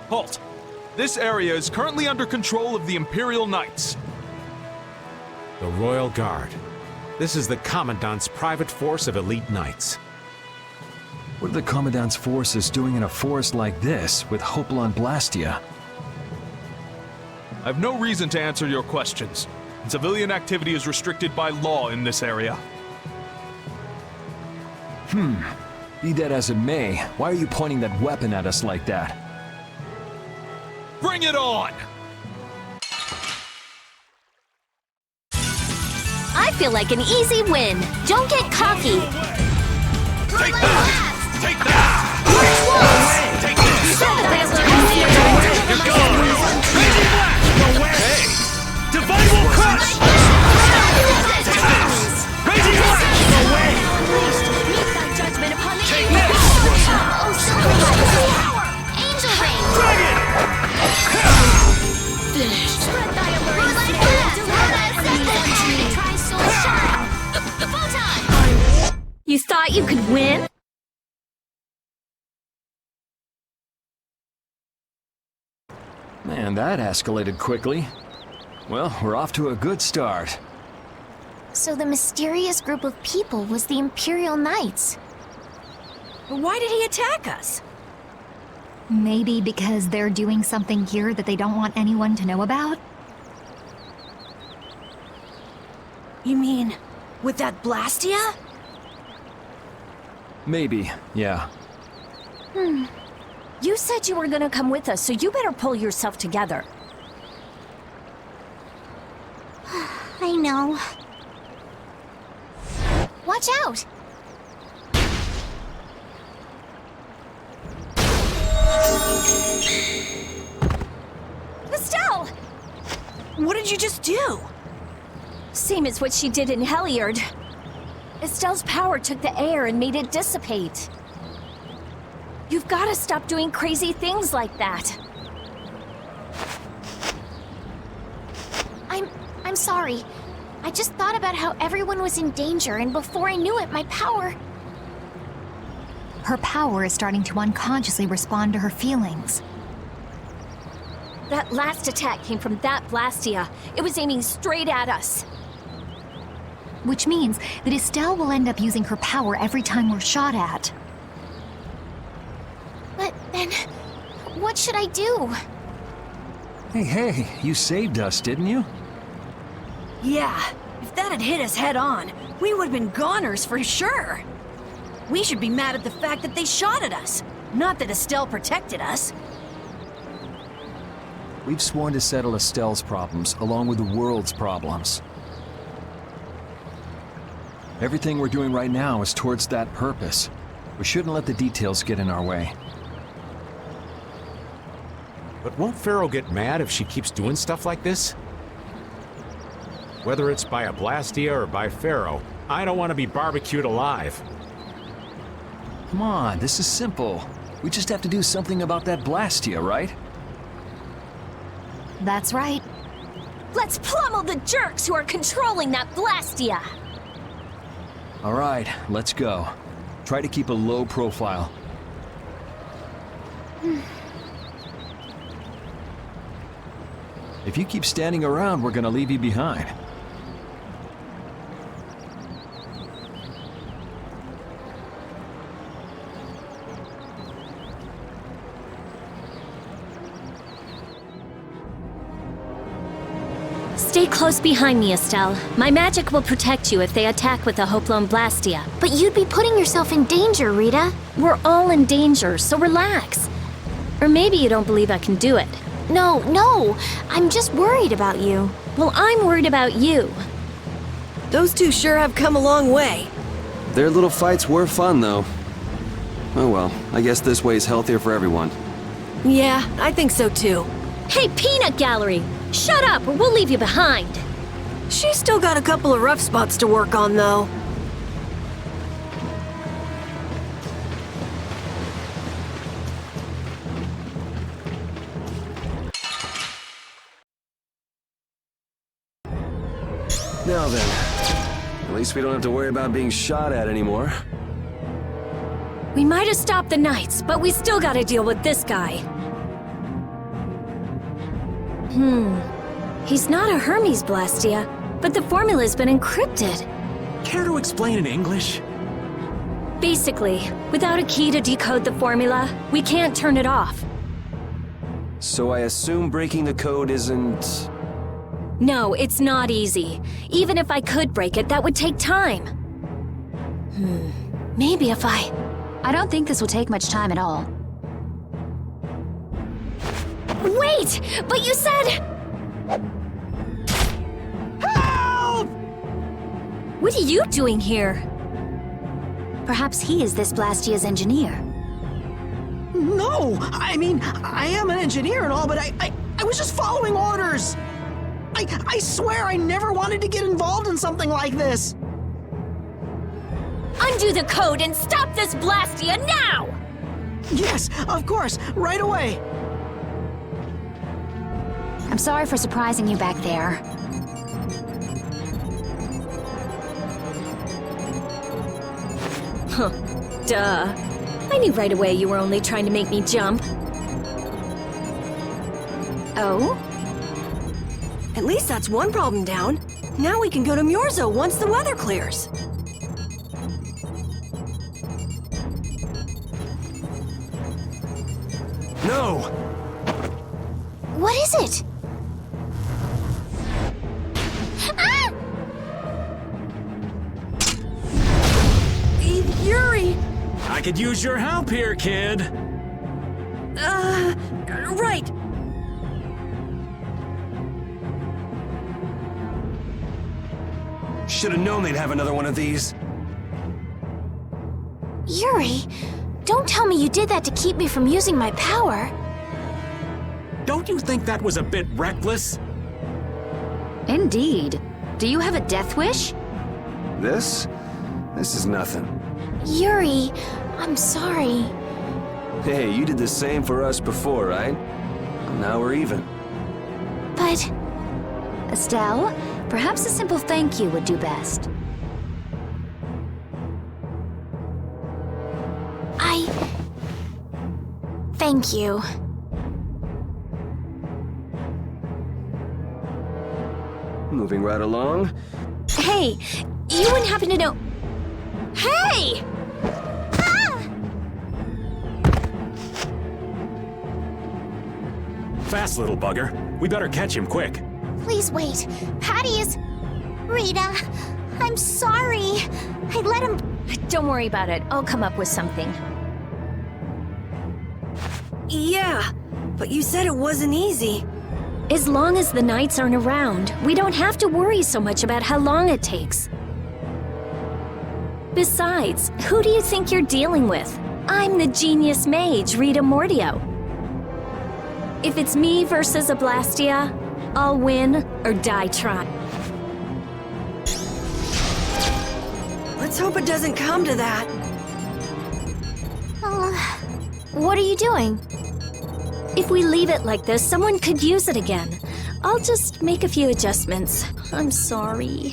Halt! This area is currently under control of the Imperial Knights. The Royal Guard. This is the Commandant's private force of elite knights. What are the Commandant's forces doing in a forest like this with Hopalon Blastia? I have no reason to answer your questions. Civilian activity is restricted by law in this area. Be that as it may, why are you pointing that weapon at us like that? Bring it on! I feel like an easy win. Don't get cocky. Take that! Take that! Take this! You're gone! Crazy Blast! No way! Hey! Divine will crush! Take this! Crazy Blast! No way! Take this! Angel Ring! Dragon! Spread thy alluring spirit! Try soul shine! Photon! You thought you could win? Man, that escalated quickly. Well, we're off to a good start. So the mysterious group of people was the Imperial Knights. Why did he attack us? Maybe because they're doing something here that they don't want anyone to know about? You mean, with that Blastia? Maybe, yeah. You said you were gonna come with us, so you better pull yourself together. I know. Watch out! Estelle! What did you just do? Same as what she did in Heliard. Estelle's power took the air and made it dissipate. You've gotta stop doing crazy things like that. I'm sorry. I just thought about how everyone was in danger, and before I knew it, my power... Her power is starting to unconsciously respond to her feelings. That last attack came from that Blastia. It was aiming straight at us. Which means that Estelle will end up using her power every time we're shot at. But then, what should I do? Hey, you saved us, didn't you? Yeah, if that had hit us head on, we would have been goners for sure. We should be mad at the fact that they shot at us, not that Estelle protected us. We've sworn to settle Estelle's problems along with the world's problems. Everything we're doing right now is towards that purpose. We shouldn't let the details get in our way. But won't Pharaoh get mad if she keeps doing stuff like this? Whether it's by a Blastia or by Pharaoh, I don't want to be barbecued alive. Come on, this is simple. We just have to do something about that Blastia, right? That's right. Let's pummel the jerks who are controlling that Blastia! All right, let's go. Try to keep a low profile. If you keep standing around, we're gonna leave you behind. Stay close behind me, Estelle. My magic will protect you if they attack with a Hoplon Blastia. But you'd be putting yourself in danger, Rita. We're all in danger, so relax. Or maybe you don't believe I can do it. No, I'm just worried about you. Well, I'm worried about you. Those two sure have come a long way. Their little fights were fun, though. Oh well, I guess this way's healthier for everyone. Yeah, I think so too. Hey, Peanut Gallery! Shut up, or we'll leave you behind. She's still got a couple of rough spots to work on, though. Now then, at least we don't have to worry about being shot at anymore. We might have stopped the Knights, but we still gotta deal with this guy. He's not a Hermes Blastia, but the formula's been encrypted. Care to explain in English? Basically, without a key to decode the formula, we can't turn it off. So I assume breaking the code isn't... No, it's not easy. Even if I could break it, that would take time. Maybe if I don't think this will take much time at all. Wait! But you said... Help! What are you doing here? Perhaps he is this Blastia's engineer. No! I mean, I am an engineer and all, but I was just following orders! I swear I never wanted to get involved in something like this! Undo the code and stop this Blastia now! Yes, of course, right away! I'm sorry for surprising you back there. Huh, duh. I knew right away you were only trying to make me jump. Oh? At least that's one problem down. Now we can go to Myorzo once the weather clears. No! What is it? Ah! Yuri! I could use your help here, kid. Right. Should have known they'd have another one of these. Yuri, don't tell me you did that to keep me from using my power. Don't you think that was a bit reckless? Indeed. Do you have a death wish? This is nothing. Yuri, I'm sorry. Hey, you did the same for us before, right? Now we're even. But Estelle, perhaps a simple thank you would do best. Thank you. Moving right along. Hey, you wouldn't happen to know... Hey! Ah! Fast, little bugger. We better catch him quick. Please wait. Patty is... Rita, I'm sorry. I let him... Don't worry about it. I'll come up with something. Yeah, but you said it wasn't easy. As long as the knights aren't around, we don't have to worry so much about how long it takes. Besides, who do you think you're dealing with? I'm the genius mage, Rita Mordio. If it's me versus a Blastia, I'll win or die trying. Let's hope it doesn't come to that. What are you doing? If we leave it like this, someone could use it again. I'll just make a few adjustments. I'm sorry.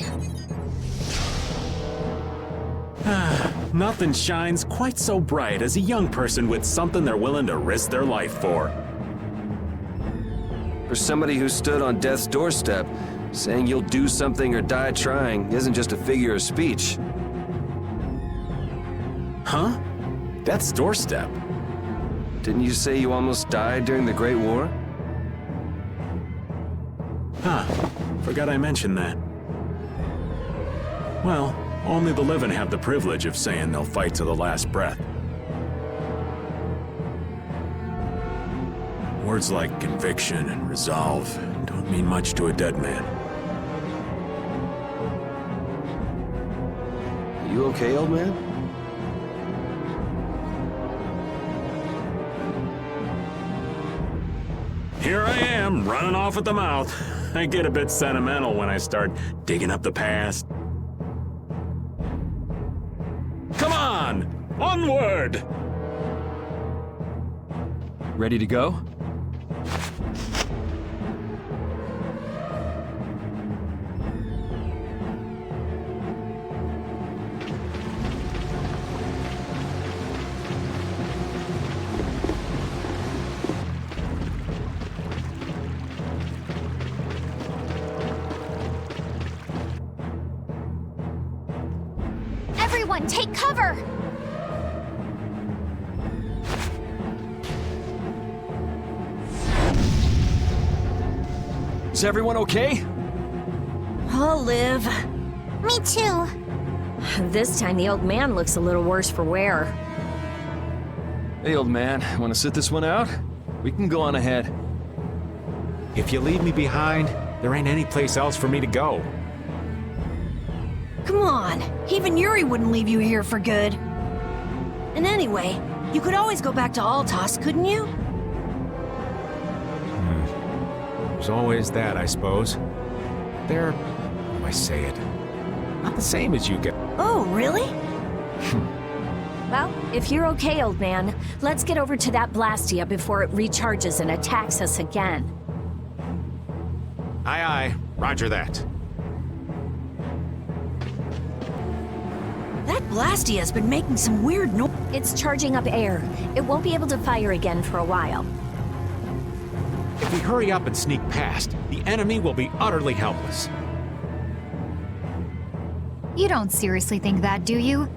Nothing shines quite so bright as a young person with something they're willing to risk their life for. For somebody who stood on death's doorstep, saying you'll do something or die trying isn't just a figure of speech. Huh? Death's doorstep? Didn't you say you almost died during the Great War? Huh. Forgot I mentioned that. Well, only the living have the privilege of saying they'll fight to the last breath. Words like conviction and resolve don't mean much to a dead man. You okay, old man? Here I am, running off at the mouth. I get a bit sentimental when I start digging up the past. Come on! Onward! Ready to go? Everyone, take cover! Is everyone okay? I'll live. Me too. This time the old man looks a little worse for wear. Hey, old man, want to sit this one out? We can go on ahead. If you leave me behind, there ain't any place else for me to go. Come on. Even Yuri wouldn't leave you here for good. And anyway, you could always go back to Altos, couldn't you? There's always that, I suppose. They're, how do I say it, not the same as you get. Oh, really? Well, if you're okay, old man, let's get over to that Blastia before it recharges and attacks us again. Aye, aye. Roger that. That Blastia's been making some weird noise. It's charging up air. It won't be able to fire again for a while. If we hurry up and sneak past, the enemy will be utterly helpless. You don't seriously think that, do you?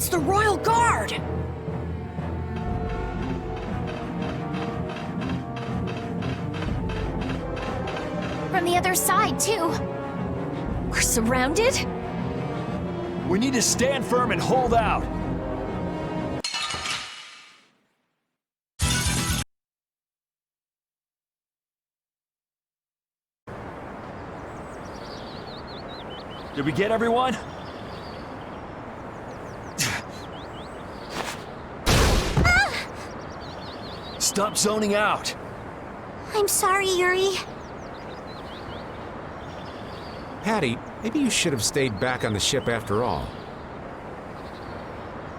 It's the Royal Guard! From the other side, too. We're surrounded? We need to stand firm and hold out. Did we get everyone? Stop zoning out. I'm sorry, Yuri. Patty, maybe you should have stayed back on the ship after all.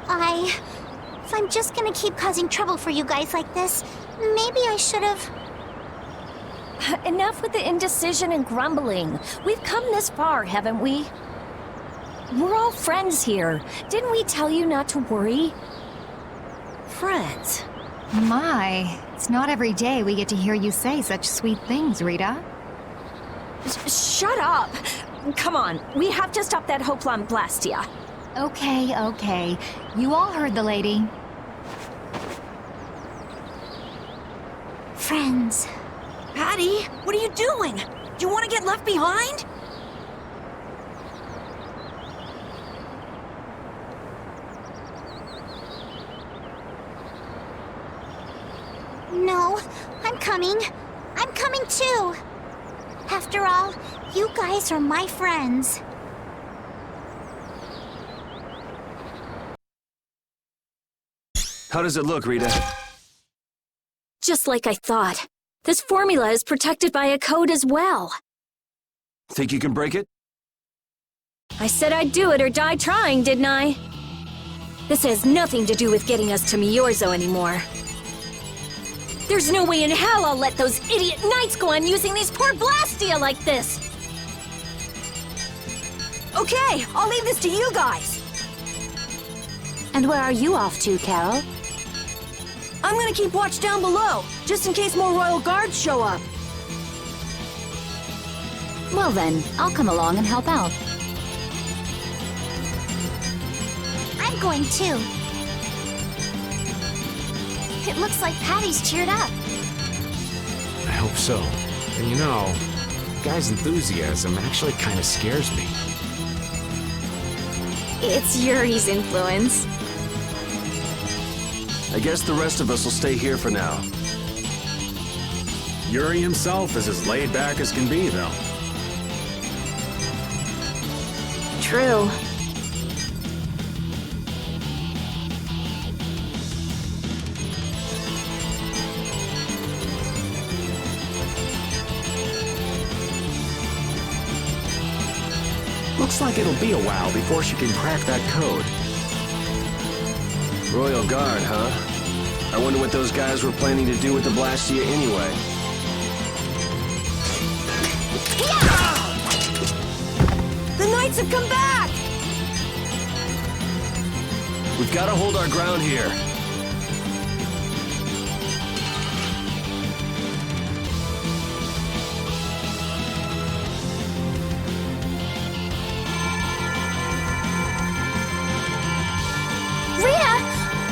If I'm just gonna keep causing trouble for you guys like this, maybe I should have... Enough with the indecision and grumbling. We've come this far, haven't we? We're all friends here. Didn't we tell you not to worry? Friends? My, it's not every day we get to hear you say such sweet things, Rita. Shut up! Come on, we have to stop that Hoplan Blastia. Okay. You all heard the lady. Friends. Patty, what are you doing? Do you want to get left behind? No, I'm coming. I'm coming too. After all, you guys are my friends. How does it look, Rita? Just like I thought. This formula is protected by a code as well. Think you can break it? I said I'd do it or die trying, didn't I? This has nothing to do with getting us to Miorzo anymore. There's no way in hell I'll let those idiot knights go on using these poor Blastia like this! Okay, I'll leave this to you guys. And where are you off to, Carol? I'm gonna keep watch down below, just in case more Royal Guards show up. Well then, I'll come along and help out. I'm going too. It looks like Patty's cheered up. I hope so. And you know, the guy's enthusiasm actually kind of scares me. It's Yuri's influence. I guess the rest of us will stay here for now. Yuri himself is as laid back as can be, though. True. Looks like it'll be a while before she can crack that code. Royal Guard, huh? I wonder what those guys were planning to do with the Blastia anyway. The Knights have come back! We've got to hold our ground here.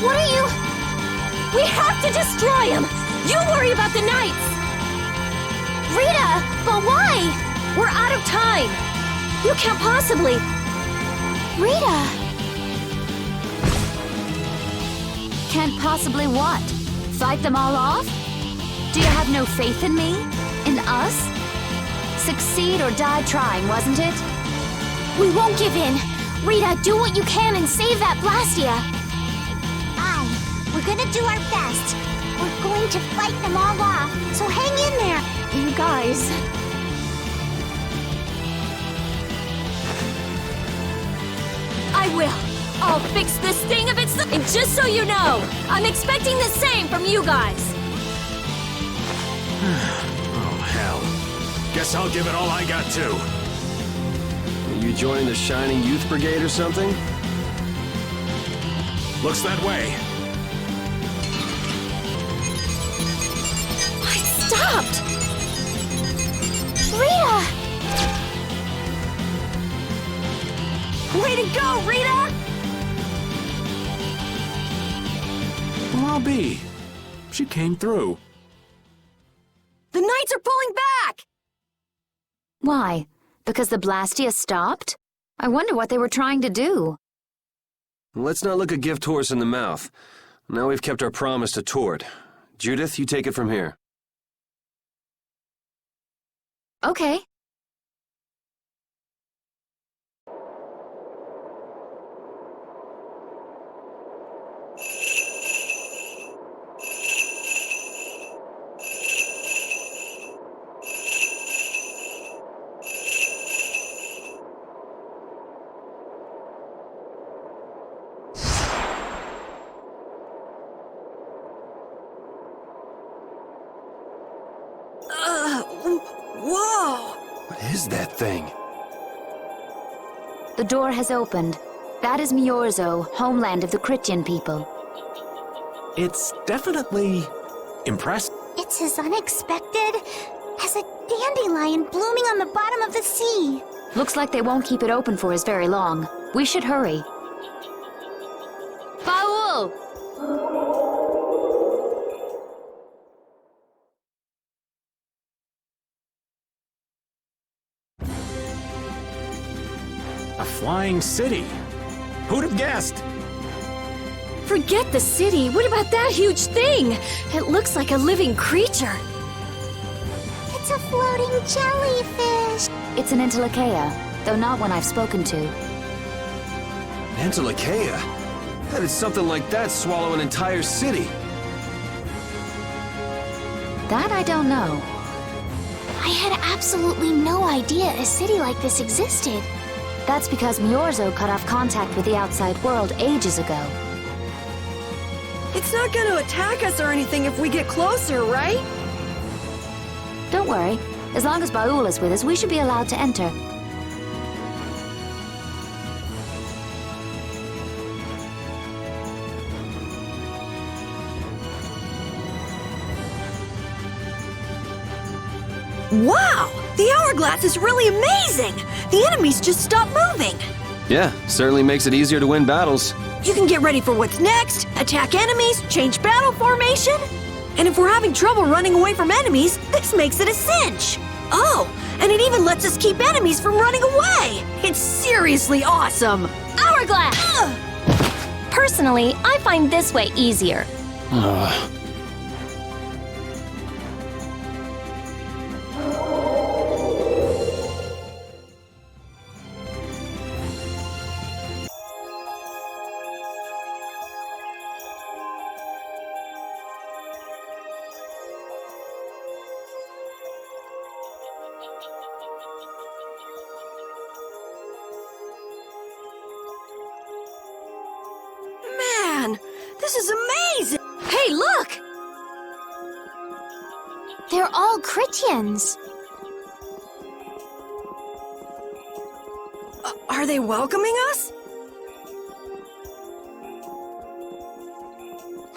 What are you... We have to destroy him! You worry about the knights! Rita, but why? We're out of time! You can't possibly... Rita! Can't possibly what? Fight them all off? Do you have no faith in me? In us? Succeed or die trying, wasn't it? We won't give in. Rita, do what you can and save that Blastia. We're gonna do our best. We're going to fight them all off, so hang in there. You guys. I will. I'll fix this thing if it's... And just so you know, I'm expecting the same from you guys. Oh, hell. Guess I'll give it all I got, too. Are you joining the Shining Youth Brigade or something? Looks that way. Stopped! Rita! Way to go, Rita! I'll be. She came through. The Knights are pulling back! Why? Because the Blastia stopped? I wonder what they were trying to do. Let's not look a gift horse in the mouth. Now we've kept our promise to Tord. Judith, you take it from here. Okay. Whoa! What is that thing? The door has opened. That is Miorzo, homeland of the Christian people. It's definitely impressive. It's as unexpected as a dandelion blooming on the bottom of the sea. Looks like they won't keep it open for us very long. We should hurry. Baul! A flying city. Who'd have guessed? Forget the city. What about that huge thing? It looks like a living creature. It's a floating jellyfish. It's an Entelekea, though not one I've spoken to. Entelekea? How did something like that swallow an entire city? That I don't know. I had absolutely no idea a city like this existed. That's because Miorzo cut off contact with the outside world ages ago. It's not gonna attack us or anything if we get closer, right? Don't worry. As long as Baul is with us, we should be allowed to enter. Wow! The hourglass is really amazing! The enemies just stop moving! Yeah, certainly makes it easier to win battles. You can get ready for what's next, attack enemies, change battle formation. And if we're having trouble running away from enemies, this makes it a cinch. Oh, and it even lets us keep enemies from running away. It's seriously awesome. Hourglass! Personally, I find this way easier. Man, this is amazing! Hey, look! They're all Christians. Are they welcoming us?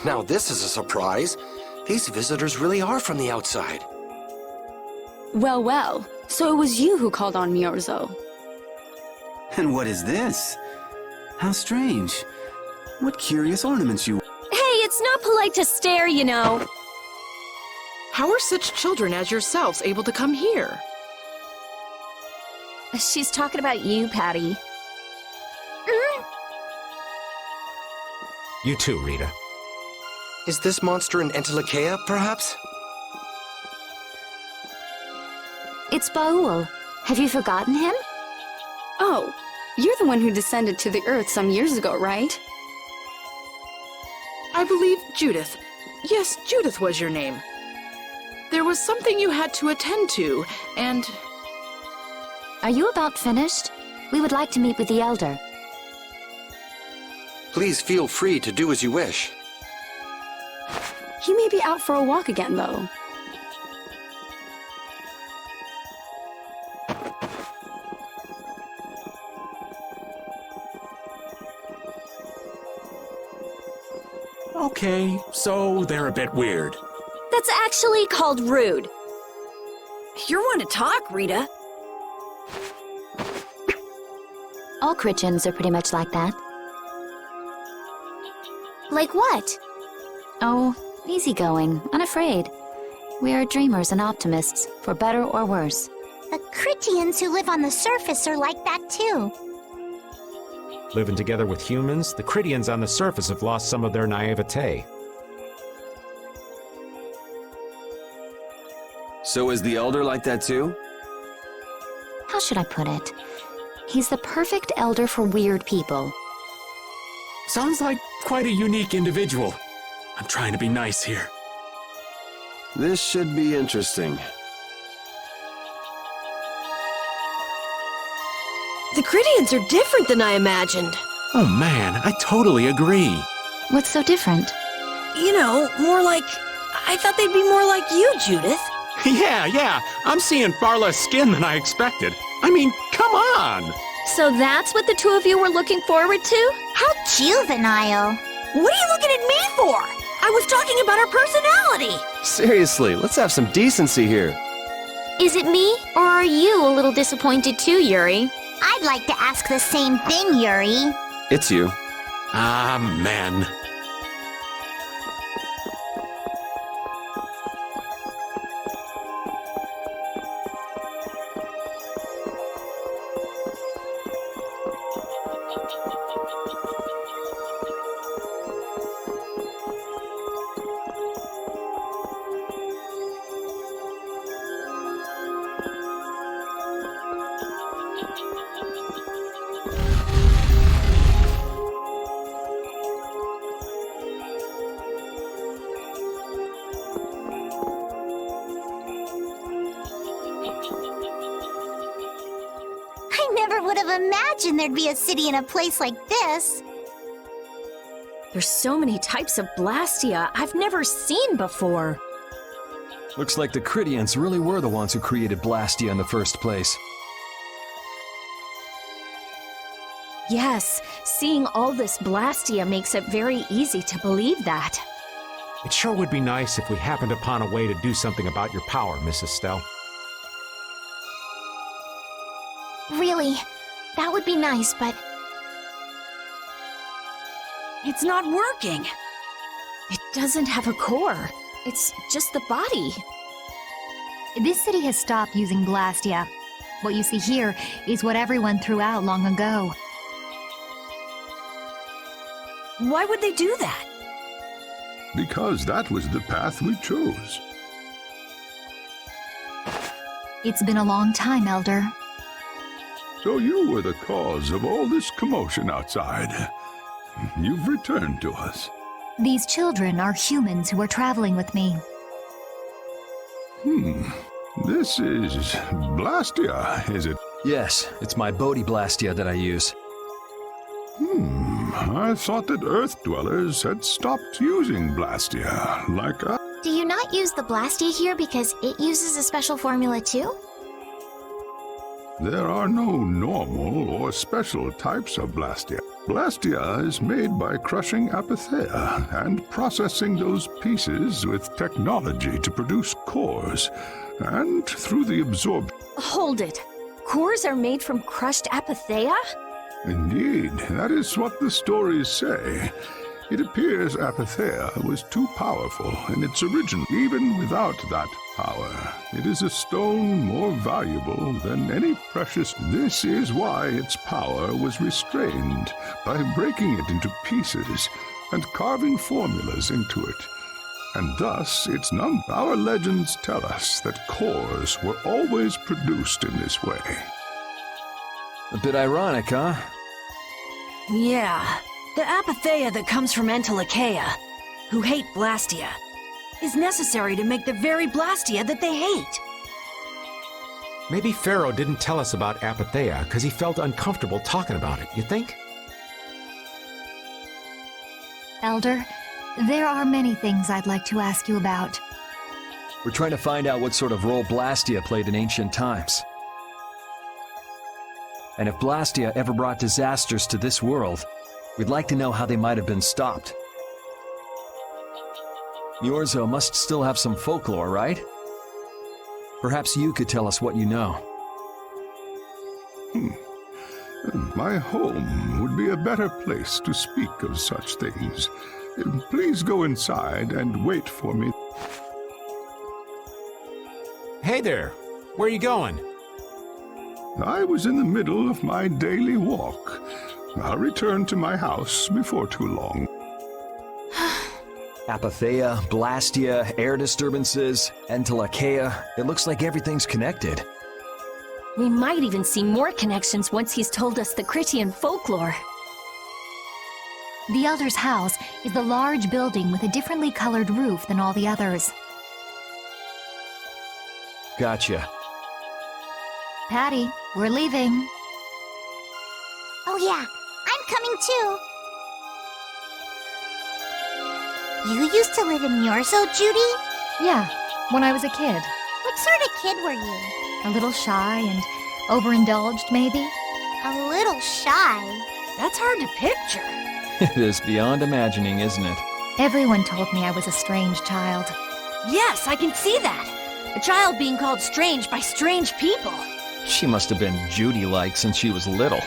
Now this is a surprise. These visitors really are from the outside. Well, well. So it was you who called on Miorzo. And what is this? How strange. What curious ornaments you... Hey, it's not polite to stare, you know. How are such children as yourselves able to come here? She's talking about you, Patty. You too, Rita. Is this monster an Entelekea, perhaps? It's Baul. Have you forgotten him? Oh, you're the one who descended to the Earth some years ago, right? I believe Judith. Yes, Judith was your name. There was something you had to attend to, and... Are you about finished? We would like to meet with the Elder. Please feel free to do as you wish. He may be out for a walk again, though. Okay, so they're a bit weird. That's actually called rude. You're one to talk, Rita. All Christians are pretty much like that. Like what? Oh, easygoing, unafraid. We are dreamers and optimists, for better or worse. The Critians who live on the surface are like that too. Living together with humans, the Critians on the surface have lost some of their naivete. So is the Elder like that too? How should I put it? He's the perfect elder for weird people. Sounds like quite a unique individual. I'm trying to be nice here. This should be interesting. The Critians are different than I imagined. Oh man, I totally agree. What's so different? You know, more like... I thought they'd be more like you, Judith. Yeah, I'm seeing far less skin than I expected. I mean, come on! So that's what the two of you were looking forward to? How juvenile. What are you looking at me for? I was talking about her personality. Seriously, let's have some decency here. Is it me, or are you a little disappointed too, Yuri? I'd like to ask the same thing, Yuri. It's you. Ah, man. I never would have imagined there'd be a city in a place like this. There's so many types of Blastia I've never seen before. Looks like the Critians really were the ones who created Blastia in the first place. Yes, seeing all this Blastia makes it very easy to believe that. It sure would be nice if we happened upon a way to do something about your power, Mrs. Stell. Really, that would be nice, but... It's not working. It doesn't have a core. It's just the body. This city has stopped using Blastia. What you see here is what everyone threw out long ago. Why would they do that? Because that was the path we chose. It's been a long time, Elder. So you were the cause of all this commotion outside. You've returned to us. These children are humans who are traveling with me. This is Blastia, is it? Yes, it's my Bodhi Blastia that I use. I thought that Earth dwellers had stopped using Blastia, like us. Do you not use the Blastia here because it uses a special formula too? There are no normal or special types of Blastia. Blastia is made by crushing Apatheia and processing those pieces with technology to produce cores, and through the absorption. Hold it. Cores are made from crushed Apatheia? Indeed, that is what the stories say. It appears Apatheia was too powerful in its origin. Even without that power, it is a stone more valuable than any precious. This is why its power was restrained, by breaking it into pieces and carving formulas into it. And thus its number. Our legends tell us that cores were always produced in this way. A bit ironic, huh? Yeah. The Apatheia that comes from Entelecheia, who hate Blastia, is necessary to make the very Blastia that they hate. Maybe Pharaoh didn't tell us about Apatheia because he felt uncomfortable talking about it, you think? Elder, there are many things I'd like to ask you about. We're trying to find out what sort of role Blastia played in ancient times. And if Blastia ever brought disasters to this world, we'd like to know how they might have been stopped. Miorzo must still have some folklore, right? Perhaps you could tell us what you know. My home would be a better place to speak of such things. Please go inside and wait for me. Hey there, where are you going? I was in the middle of my daily walk. I'll return to my house before too long. Apatheia, Blastia, air disturbances, Entelachea. It looks like everything's connected. We might even see more connections once he's told us the Critian folklore. The Elder's house is the large building with a differently colored roof than all the others. Gotcha. Patty, we're leaving. Oh yeah, I'm coming too. You used to live in Myorzo, Judy? Yeah, when I was a kid. What sort of kid were you? A little shy and overindulged, maybe? A little shy? That's hard to picture. It is beyond imagining, isn't it? Everyone told me I was a strange child. Yes, I can see that. A child being called strange by strange people. She must have been Judy-like since she was little.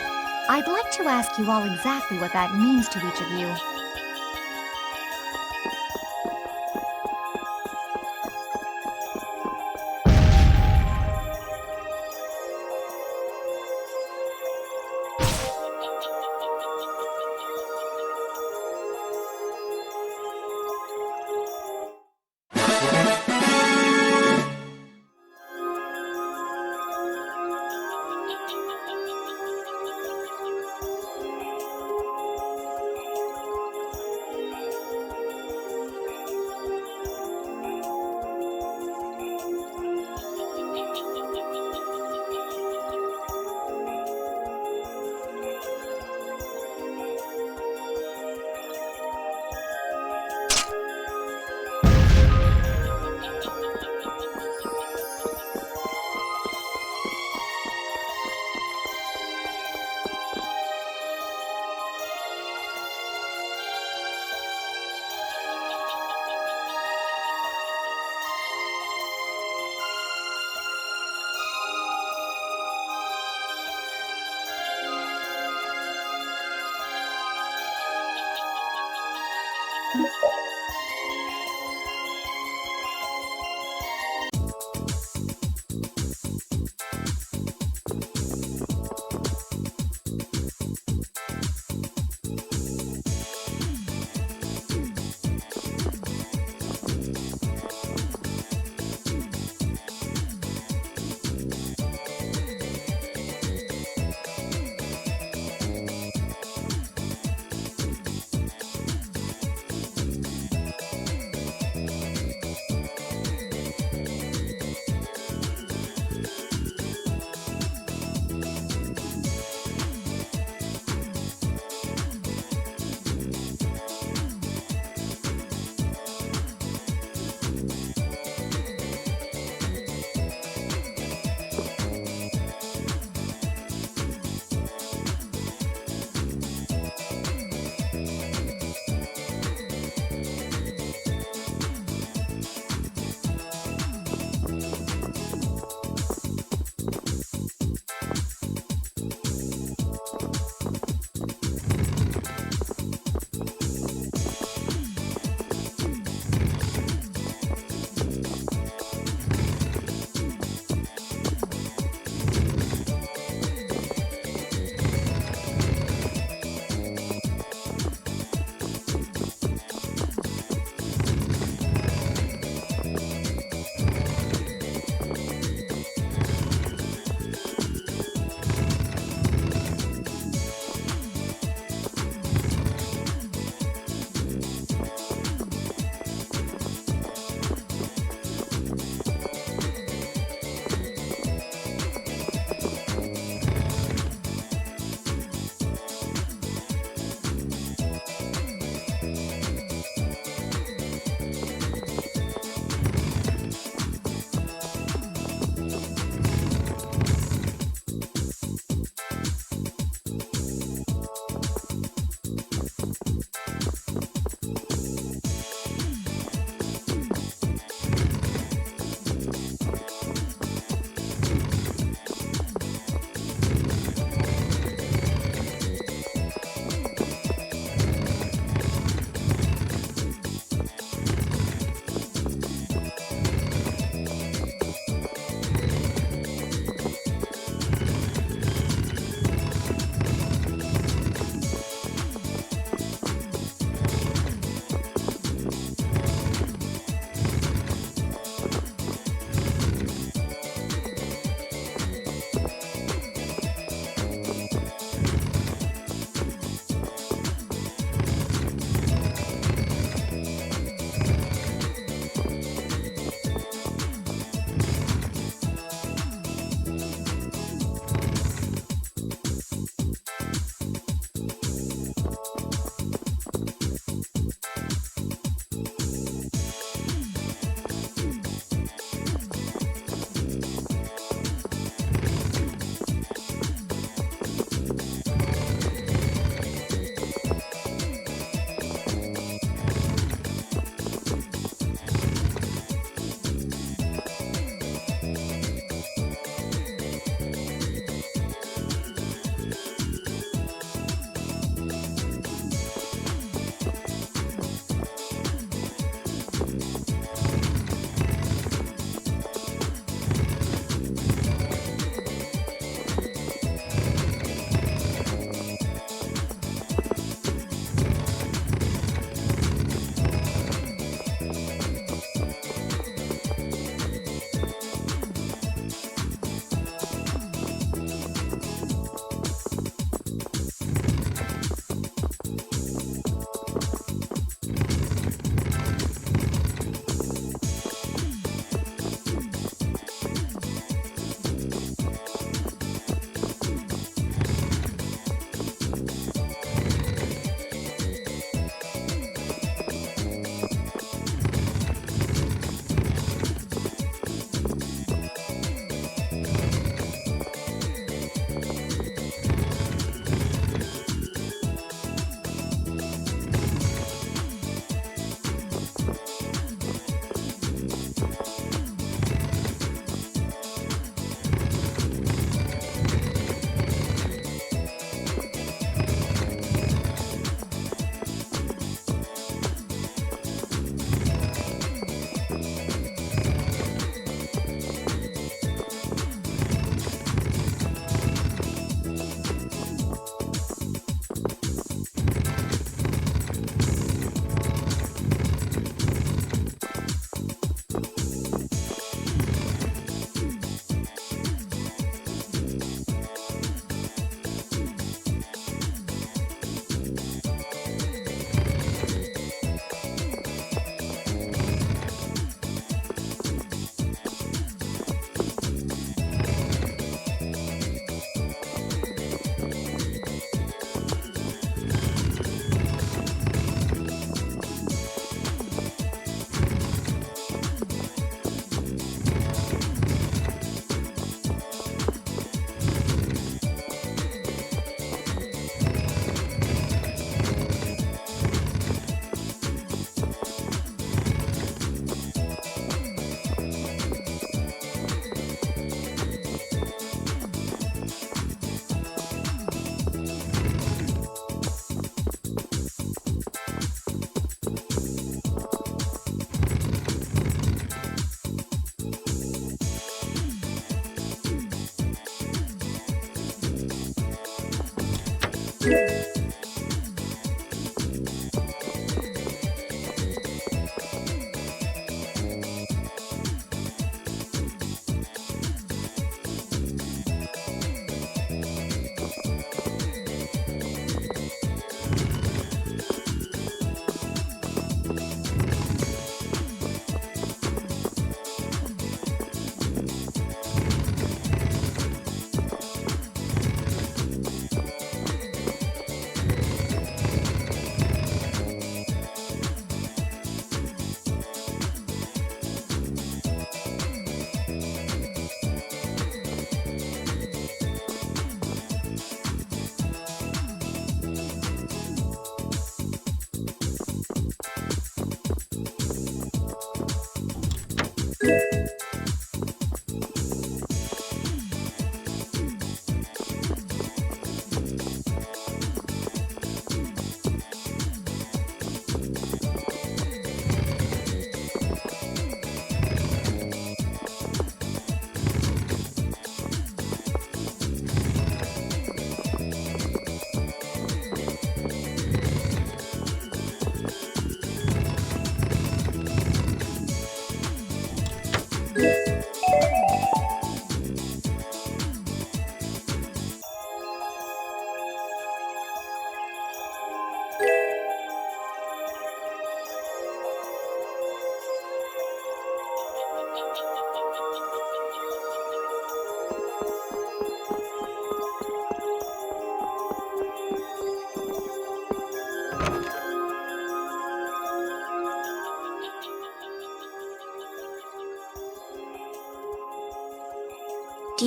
I'd like to ask you all exactly what that means to each of you.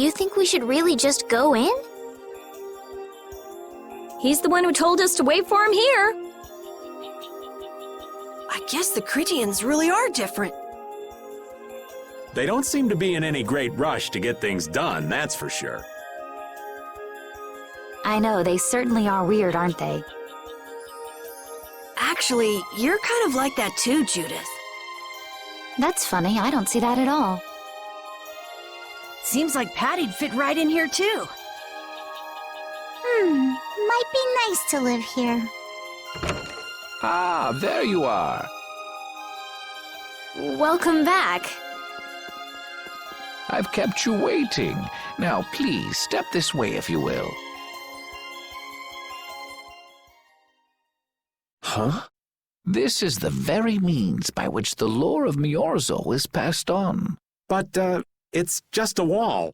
you think we should really just go in? He's the one who told us to wait for him here. I guess the Critians really are different. They don't seem to be in any great rush to get things done, that's for sure. I know, they certainly are weird, aren't they? Actually, you're kind of like that too, Judith. That's funny, I don't see that at all. Seems like Patty'd fit right in here too. Might be nice to live here. Ah, there you are. Welcome back. I've kept you waiting. Now, please, step this way if you will. Huh? This is the very means by which the lore of Miorzo is passed on. But, it's just a wall.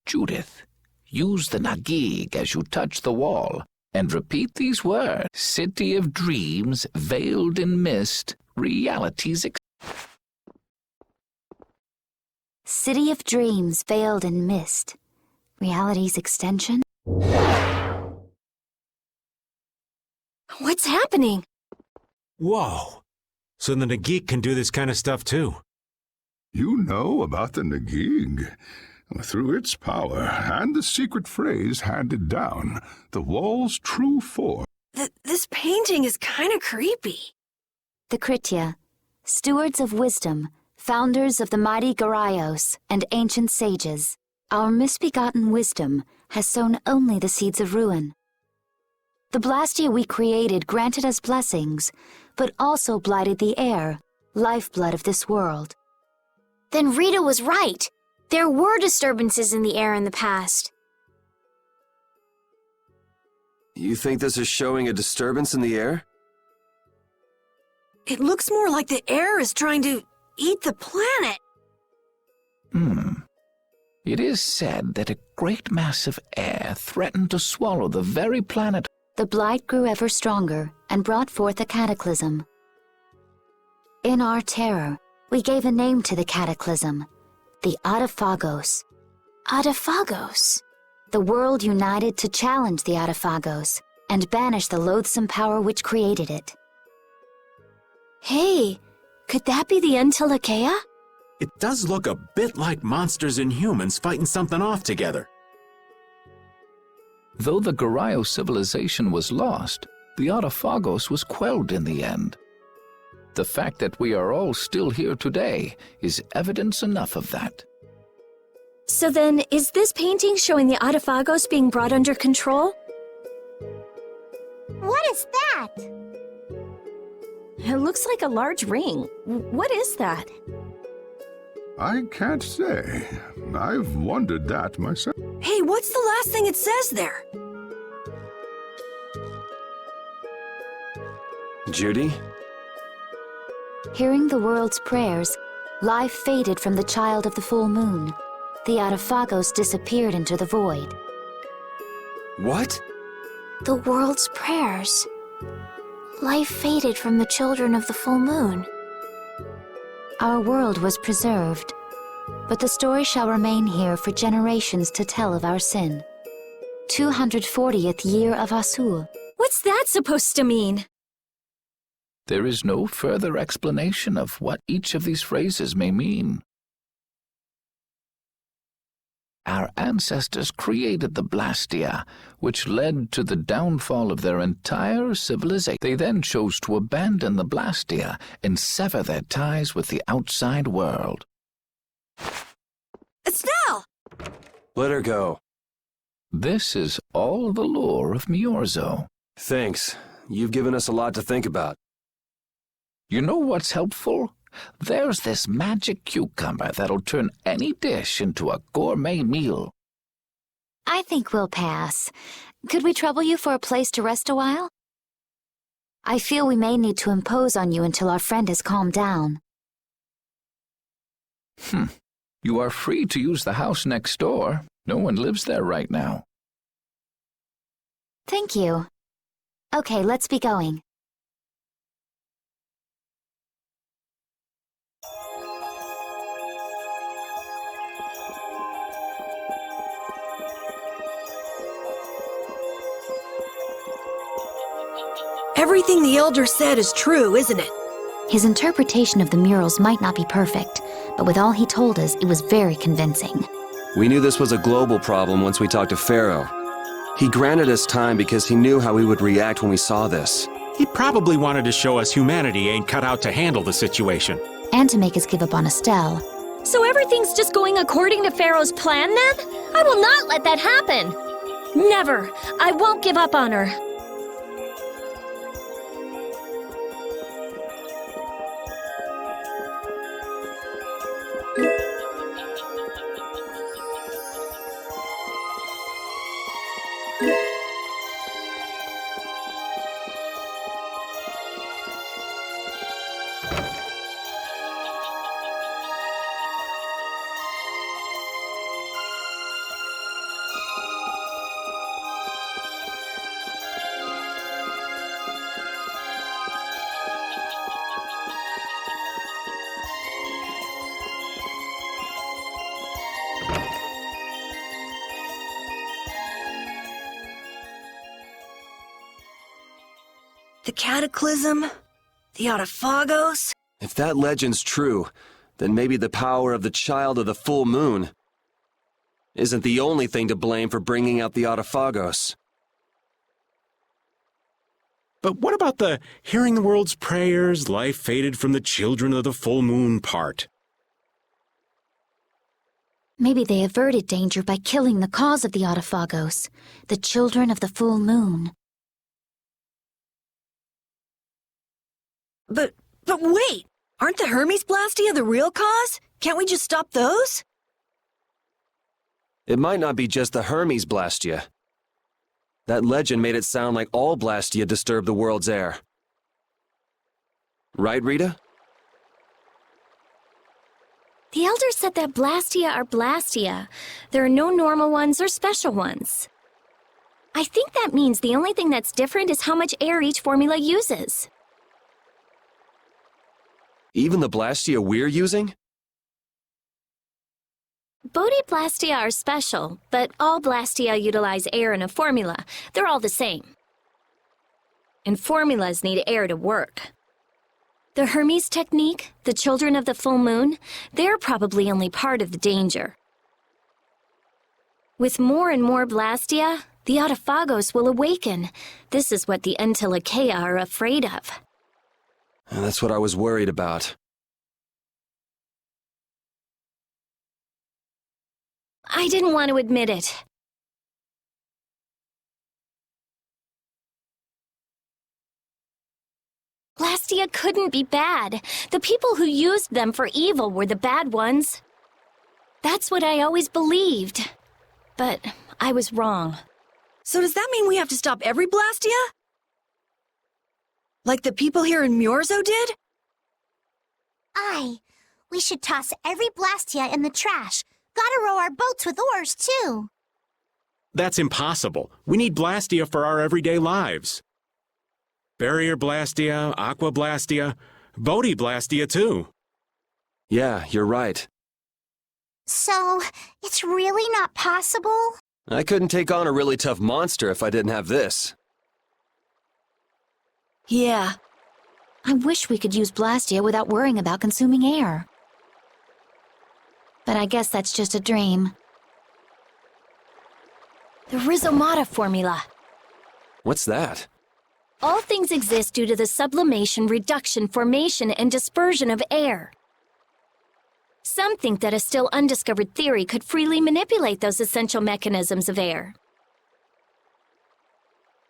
Judith, use the Nagig as you touch the wall, and repeat these words. City of dreams, veiled in mist, realities City of dreams veiled in mist. Reality's extension? What's happening? Whoa. So the Nagik can do this kind of stuff too. You know about the Nagig. Through its power and the secret phrase handed down, the wall's true form. This painting is kind of creepy. The Kritya, stewards of wisdom, founders of the mighty Garaios and ancient sages, our misbegotten wisdom has sown only the seeds of ruin. The Blastia we created granted us blessings, but also blighted the air, lifeblood of this world. Then Rita was right. There were disturbances in the air in the past. You think this is showing a disturbance in the air? It looks more like the air is trying to eat the planet. It is said that a great mass of air threatened to swallow the very planet. The blight grew ever stronger and brought forth a cataclysm. In our terror, we gave a name to the cataclysm, the Adaphagos. Adaphagos? The world united to challenge the Adaphagos and banish the loathsome power which created it. Hey, could that be the Entelekea? It does look a bit like monsters and humans fighting something off together. Though the Garayo civilization was lost, the Adaphagos was quelled in the end. The fact that we are all still here today is evidence enough of that. So then, is this painting showing the Adaphagos being brought under control? What is that? It looks like a large ring. What is that? I can't say. I've wondered that myself. Hey, what's the last thing it says there? Judy? Hearing the world's prayers, life faded from the child of the full moon. The Adaphagos disappeared into the void. What? The world's prayers. Life faded from the children of the full moon. Our world was preserved, but the story shall remain here for generations to tell of our sin. 240th year of Asul. What's that supposed to mean? There is no further explanation of what each of these phrases may mean. Our ancestors created the Blastia, which led to the downfall of their entire civilization. They then chose to abandon the Blastia and sever their ties with the outside world. Estelle! Let her go. This is all the lore of Miorzo. Thanks. You've given us a lot to think about. You know what's helpful? There's this magic cucumber that'll turn any dish into a gourmet meal. I think we'll pass. Could we trouble you for a place to rest a while? I feel we may need to impose on you until our friend has calmed down. You are free to use the house next door. No one lives there right now. Thank you. Okay, let's be going. Everything the Elder said is true, isn't it? His interpretation of the murals might not be perfect, but with all he told us, it was very convincing. We knew this was a global problem once we talked to Pharaoh. He granted us time because he knew how we would react when we saw this. He probably wanted to show us humanity ain't cut out to handle the situation. And to make us give up on Estelle. So everything's just going according to Pharaoh's plan then? I will not let that happen! Never! I won't give up on her. The Cataclysm? The Autophagos? If that legend's true, then maybe the power of the Child of the Full Moon isn't the only thing to blame for bringing out the Autophagos. But what about the hearing the world's prayers, life faded from the children of the full moon part? Maybe they averted danger by killing the cause of the Autophagos, the children of the full moon. But wait! Aren't the Hermes Blastia the real cause? Can't we just stop those? It might not be just the Hermes Blastia. That legend made it sound like all Blastia disturb the world's air. Right, Rita? The Elder said that Blastia are Blastia. There are no normal ones or special ones. I think that means the only thing that's different is how much air each formula uses. Even the Blastia we're using? Blastia are special, but all Blastia utilize air in a formula. They're all the same. And formulas need air to work. The Hermes technique, the children of the full moon, they're probably only part of the danger. With more and more Blastia, the Autophagos will awaken. This is what the Entelekea are afraid of. That's what I was worried about. I didn't want to admit it. Blastia couldn't be bad. The people who used them for evil were the bad ones. That's what I always believed. But I was wrong. So does that mean we have to stop every Blastia? Like the people here in Myorzo did? Aye. We should toss every Blastia in the trash. Gotta row our boats with oars, too. That's impossible. We need Blastia for our everyday lives. Barrier Blastia, Aqua Blastia, Bodhi Blastia too. Yeah, you're right. So, it's really not possible? I couldn't take on a really tough monster if I didn't have this. Yeah. I wish we could use Blastia without worrying about consuming air. But I guess that's just a dream. The Rhizomata formula. What's that? All things exist due to the sublimation, reduction, formation, and dispersion of air. Some think that a still undiscovered theory could freely manipulate those essential mechanisms of air.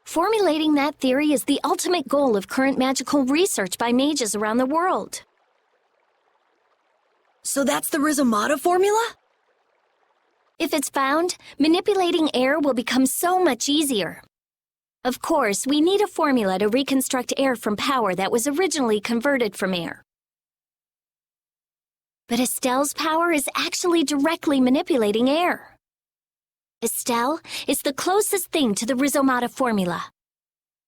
Formulating that theory is the ultimate goal of current magical research by mages around the world. So that's the Rhizomata formula? If it's found, manipulating air will become so much easier. Of course, we need a formula to reconstruct air from power that was originally converted from air. But Estelle's power is actually directly manipulating air. Estelle is the closest thing to the Rhizomata formula.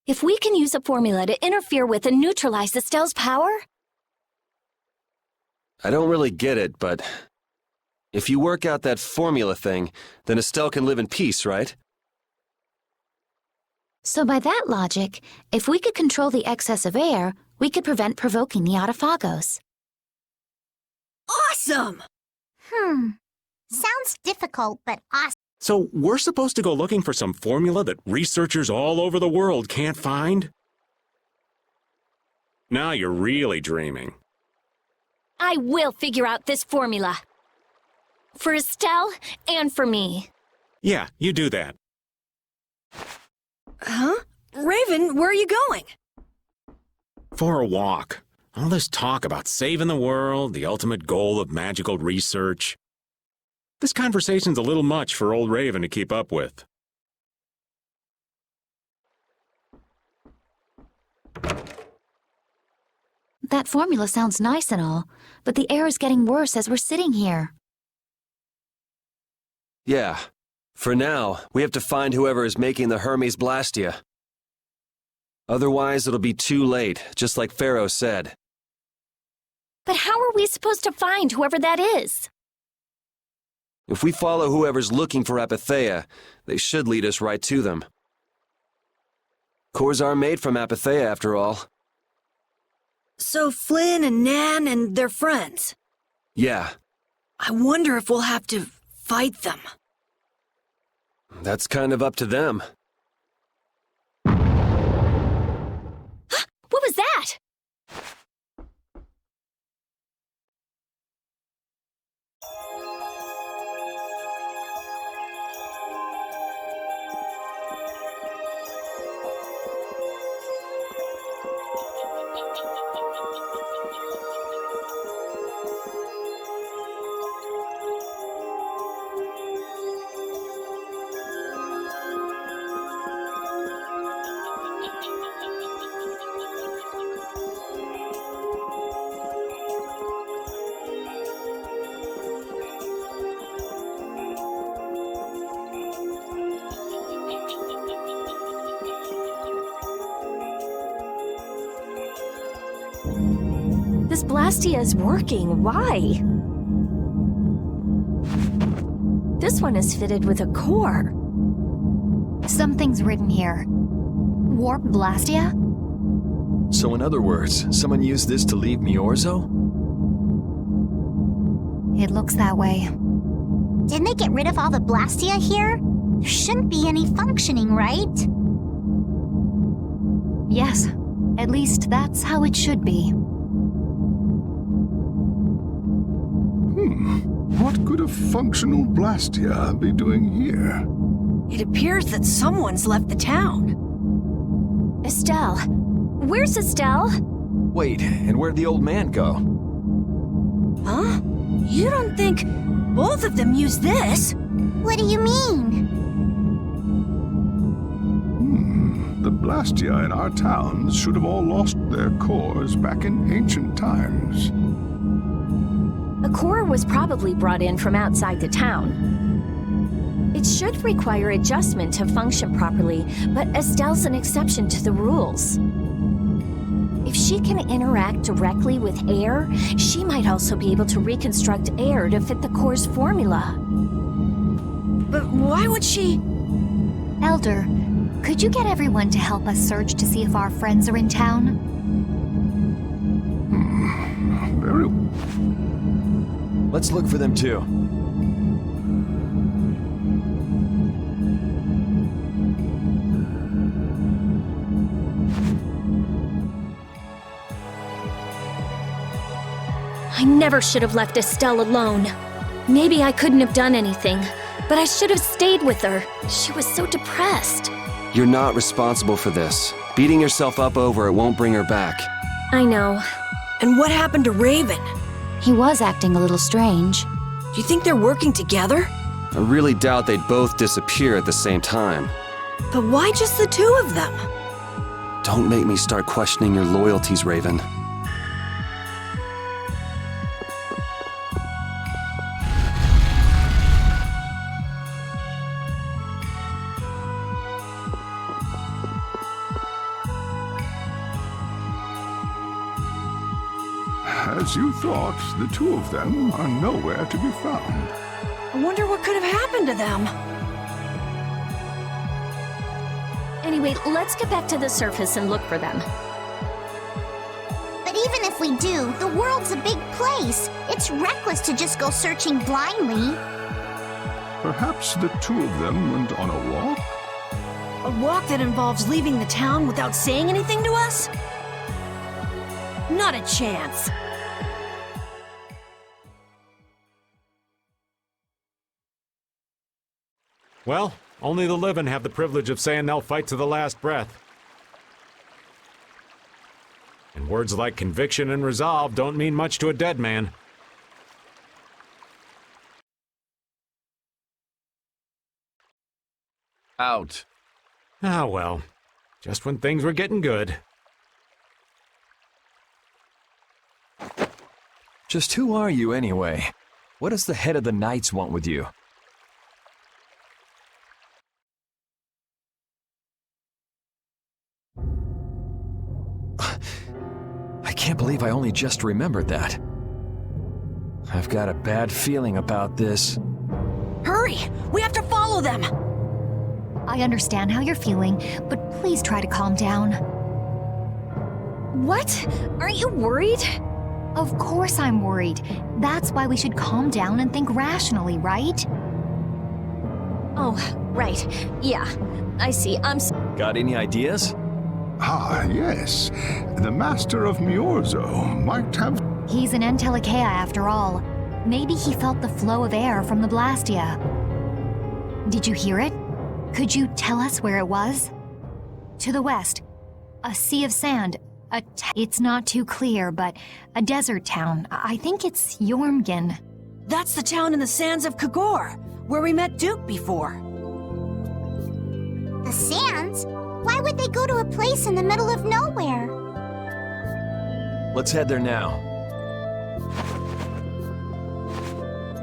If we can use a formula to interfere with and neutralize Estelle's power... I don't really get it, but if you work out that formula thing, then Estelle can live in peace, right? So by that logic, if we could control the excess of air, we could prevent provoking the Autophagos. Awesome! Sounds difficult, but awesome. So we're supposed to go looking for some formula that researchers all over the world can't find? Now you're really dreaming. I will figure out this formula. For Estelle and for me. Yeah, you do that. Huh? Raven, where are you going? For a walk. All this talk about saving the world, the ultimate goal of magical research. This conversation's a little much for old Raven to keep up with. That formula sounds nice and all, but the air is getting worse as we're sitting here. Yeah. For now, we have to find whoever is making the Hermes Blastia. Otherwise, it'll be too late, just like Pharaoh said. But how are we supposed to find whoever that is? If we follow whoever's looking for Apatheia, they should lead us right to them. Cores are made from Apatheia, after all. So Flynn and Nan and their friends. Yeah. I wonder if we'll have to fight them. That's kind of up to them. What was that? This Blastia is working. Why? This one is fitted with a core. Something's written here. Warp Blastia? So in other words, someone used this to leave Miorzo? It looks that way. Didn't they get rid of all the Blastia here? There shouldn't be any functioning, right? Yes. At least that's how it should be. What could a functional Blastia be doing here? It appears that someone's left the town. Estelle. Where's Estelle? Wait, and where'd the old man go? Huh? You don't think both of them used this? What do you mean? The Blastia in our towns should have all lost their cores back in ancient times. A core was probably brought in from outside the town. It should require adjustment to function properly, but Estelle's an exception to the rules. If she can interact directly with air, she might also be able to reconstruct air to fit the core's formula. But why would she... Elder, could you get everyone to help us search to see if our friends are in town? Very... Let's look for them too. I never should have left Estelle alone. Maybe I couldn't have done anything, but I should have stayed with her. She was so depressed. You're not responsible for this. Beating yourself up over it won't bring her back. I know. And what happened to Raven? He was acting a little strange. Do you think they're working together? I really doubt they'd both disappear at the same time. But why just the two of them? Don't make me start questioning your loyalties, Raven. As you thought, the two of them are nowhere to be found. I wonder what could have happened to them. Anyway, let's get back to the surface and look for them. But even if we do, the world's a big place. It's reckless to just go searching blindly. Perhaps the two of them went on a walk? A walk that involves leaving the town without saying anything to us? Not a chance. Well, only the living have the privilege of saying they'll fight to the last breath. And words like conviction and resolve don't mean much to a dead man. Out. Ah, well. Just when things were getting good. Just who are you anyway? What does the head of the Knights want with you? I can't believe I only just remembered that. I've got a bad feeling about this. Hurry! We have to follow them! I understand how you're feeling, but please try to calm down. What? Aren't you worried? Of course I'm worried. That's why we should calm down and think rationally, right? Oh, right. Yeah, I see. Got any ideas? Ah, yes. The Master of Miorzo might have... He's an Entelekea after all. Maybe he felt the flow of air from the Blastia. Did you hear it? Could you tell us where it was? To the west. A sea of sand. It's not too clear, but a desert town. I think it's Jormungand. That's the town in the sands of Kagor, where we met Duke before. The sands? Why would they go to a place in the middle of nowhere? Let's head there now.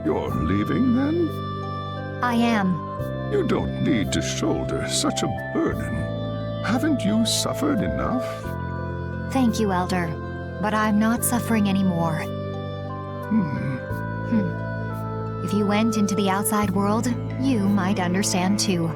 You're leaving, then? I am. You don't need to shoulder such a burden. Haven't you suffered enough? Thank you, Elder. But I'm not suffering anymore. If you went into the outside world, you might understand too.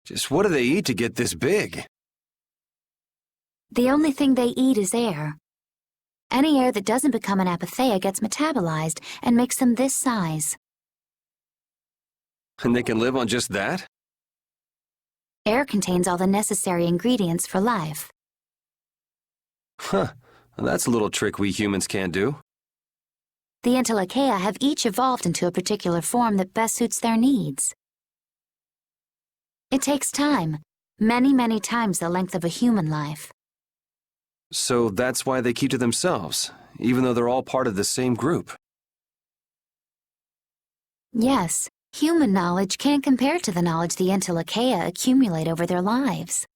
Just what do they eat to get this big? The only thing they eat is air. Any air that doesn't become an apatheia gets metabolized and makes them this size. And they can live on just that? Air contains all the necessary ingredients for life. Huh. Well, that's a little trick we humans can't do. The Entelekea have each evolved into a particular form that best suits their needs. It takes time, many, many times the length of a human life. So that's why they keep to themselves, even though they're all part of the same group. Yes, human knowledge can't compare to the knowledge the Entelekea accumulate over their lives.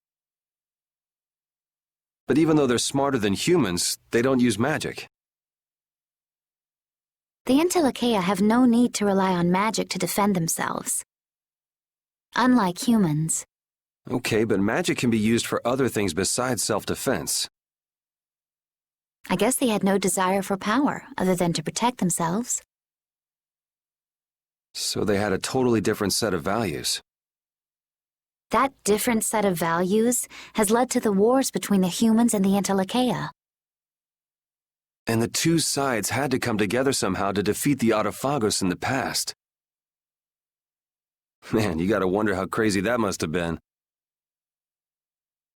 But even though they're smarter than humans, they don't use magic. The Entelekea have no need to rely on magic to defend themselves. Unlike humans. Okay, but magic can be used for other things besides self-defense. I guess they had no desire for power other than to protect themselves. So they had a totally different set of values. That different set of values has led to the wars between the humans and the Entelekea. And the two sides had to come together somehow to defeat the Autophagos in the past. Man, you gotta wonder how crazy that must have been.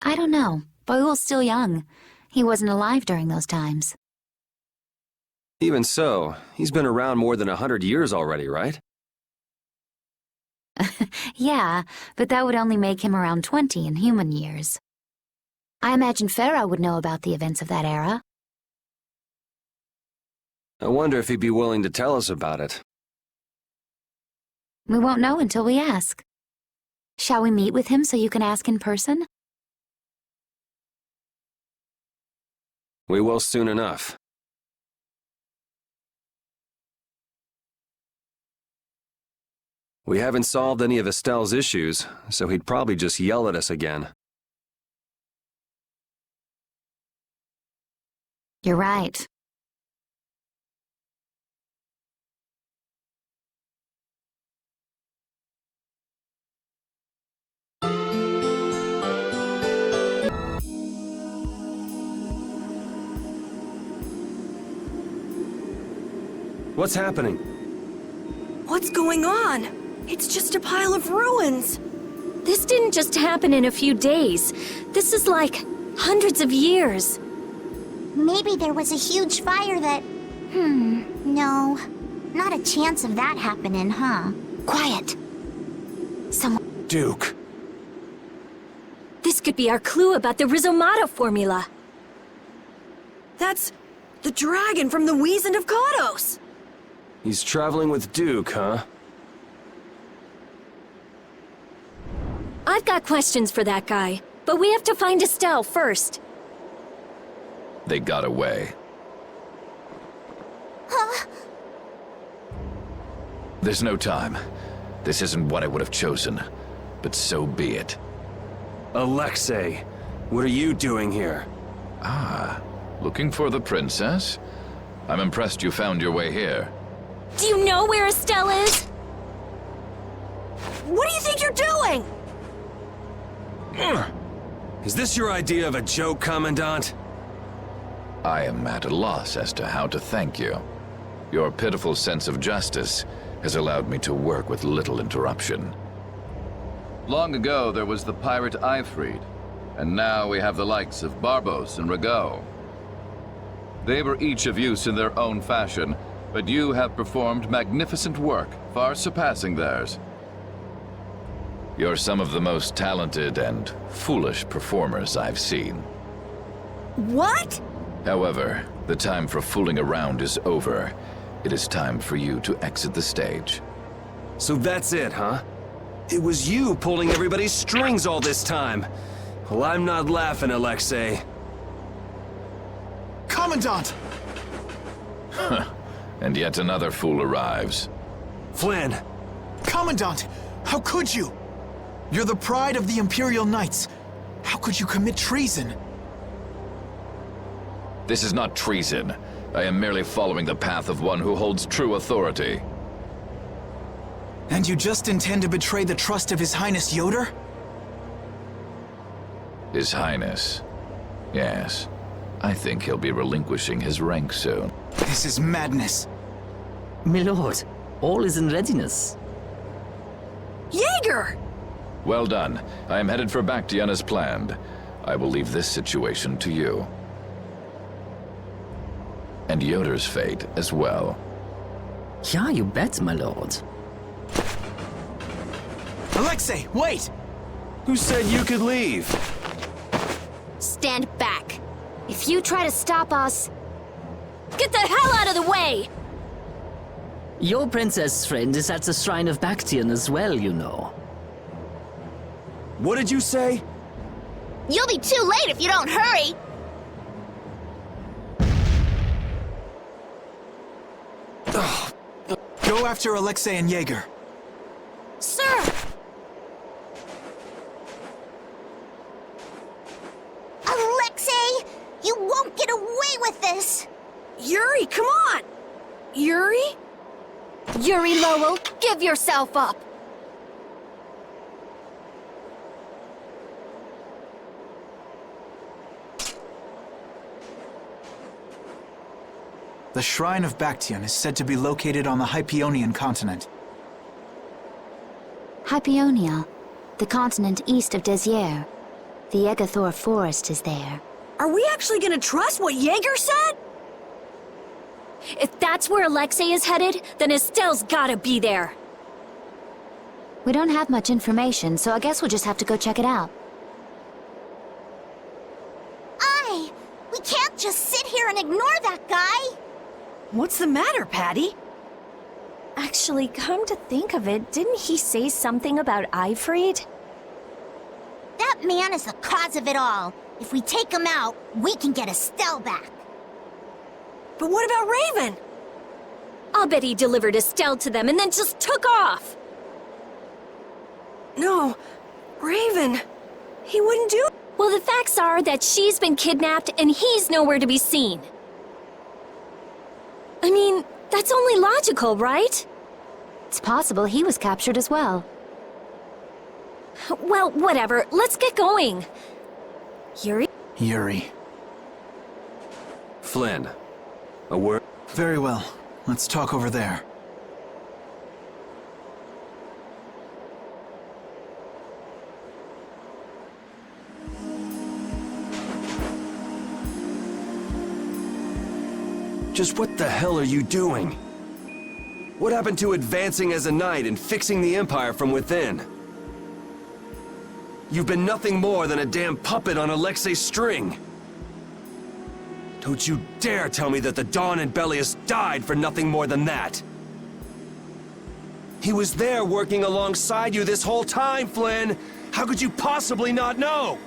I don't know. Boyul's still young. He wasn't alive during those times. Even so, he's been around more than 100 years already, right? Yeah, but that would only make him around 20 in human years. I imagine Farah would know about the events of that era. I wonder if he'd be willing to tell us about it. We won't know until we ask. Shall we meet with him so you can ask in person? We will soon enough. We haven't solved any of Estelle's issues, so he'd probably just yell at us again. You're right. What's happening? What's going on? It's just a pile of ruins. This didn't just happen in a few days. This is like hundreds of years. Maybe there was a huge fire that... no. Not a chance of that happening, huh? Quiet. Someone... Duke. This could be our clue about the Rizomata formula. That's the dragon from the Wizened of Kados. He's traveling with Duke, huh? I've got questions for that guy, but we have to find Estelle first. They got away. Huh? There's no time. This isn't what I would have chosen, but so be it. Alexei, what are you doing here? Ah, looking for the princess? I'm impressed you found your way here. Do you know where Estelle is? What do you think you're doing? Is this your idea of a joke, Commandant? I am at a loss as to how to thank you. Your pitiful sense of justice has allowed me to work with little interruption. Long ago, there was the pirate Ifrid, and now we have the likes of Barbos and Rago. They were each of use in their own fashion, but you have performed magnificent work, far surpassing theirs. You're some of the most talented and foolish performers I've seen. What? However, the time for fooling around is over. It is time for you to exit the stage. So that's it, huh? It was you pulling everybody's strings all this time. Well, I'm not laughing, Alexei. Commandant! And yet another fool arrives. Flynn! Commandant! How could you? You're the pride of the Imperial Knights. How could you commit treason? This is not treason. I am merely following the path of one who holds true authority. And you just intend to betray the trust of His Highness Yoder? His Highness. Yes. I think he'll be relinquishing his rank soon. This is madness. Milord, all is in readiness. Jaeger! Well done. I am headed for Bactian as planned. I will leave this situation to you. And Yoder's fate as well. Yeah, you bet, my lord. Alexei, wait! Who said you could leave? Stand back. If you try to stop us, get the hell out of the way! Your princess friend is at the Shrine of Bactian as well, you know. What did you say? You'll be too late if you don't hurry! Go after Alexei and Jaeger. Sir! Alexei! You won't get away with this! Yuri, come on! Yuri? Yuri Lowell, give yourself up! The Shrine of Bactian is said to be located on the Hypeonian continent. Hypionia, the continent east of Desier. The Egathor forest is there. Are we actually gonna trust what Jaeger said? If that's where Alexei is headed, then Estelle's gotta be there. We don't have much information, so I guess we'll just have to go check it out. We can't just sit here and ignore that guy! What's the matter, Patty? Actually, come to think of it, didn't he say something about Eifried? That man is the cause of it all. If we take him out, we can get Estelle back. But what about Raven? I'll bet he delivered Estelle to them and then just took off! No, Raven. He wouldn't do it. Well, the facts are that she's been kidnapped and he's nowhere to be seen. I mean, that's only logical, right? It's possible he was captured as well. Well, whatever. Let's get going. Yuri? Yuri. Flynn, a word? Very well. Let's talk over there. Just what the hell are you doing? What happened to advancing as a knight and fixing the Empire from within? You've been nothing more than a damn puppet on Alexei's string. Don't you dare tell me that the Dawn and Belius died for nothing more than that. He was there working alongside you this whole time, Flynn! How could you possibly not know?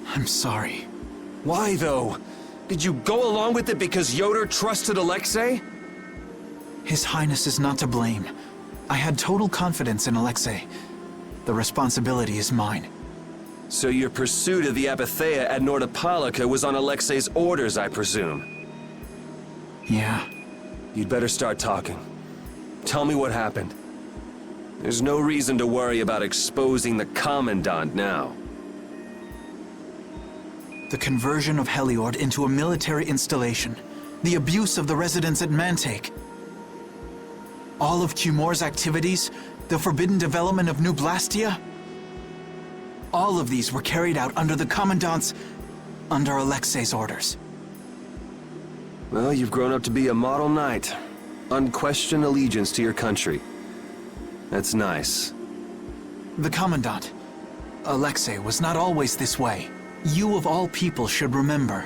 I'm sorry. Why, though? Did you go along with it because Yoder trusted Alexei? His Highness is not to blame. I had total confidence in Alexei. The responsibility is mine. So your pursuit of the Apatheia at Nordopolica was on Alexei's orders, I presume? Yeah. You'd better start talking. Tell me what happened. There's no reason to worry about exposing the Commandant now. The conversion of Heliord into a military installation. The abuse of the residents at Mantake. All of Cumor's activities. The forbidden development of New Blastia. All of these were carried out under the Commandant's... under Alexei's orders. Well, you've grown up to be a model knight. Unquestioned allegiance to your country. That's nice. The Commandant, Alexei, was not always this way. You of all people should remember.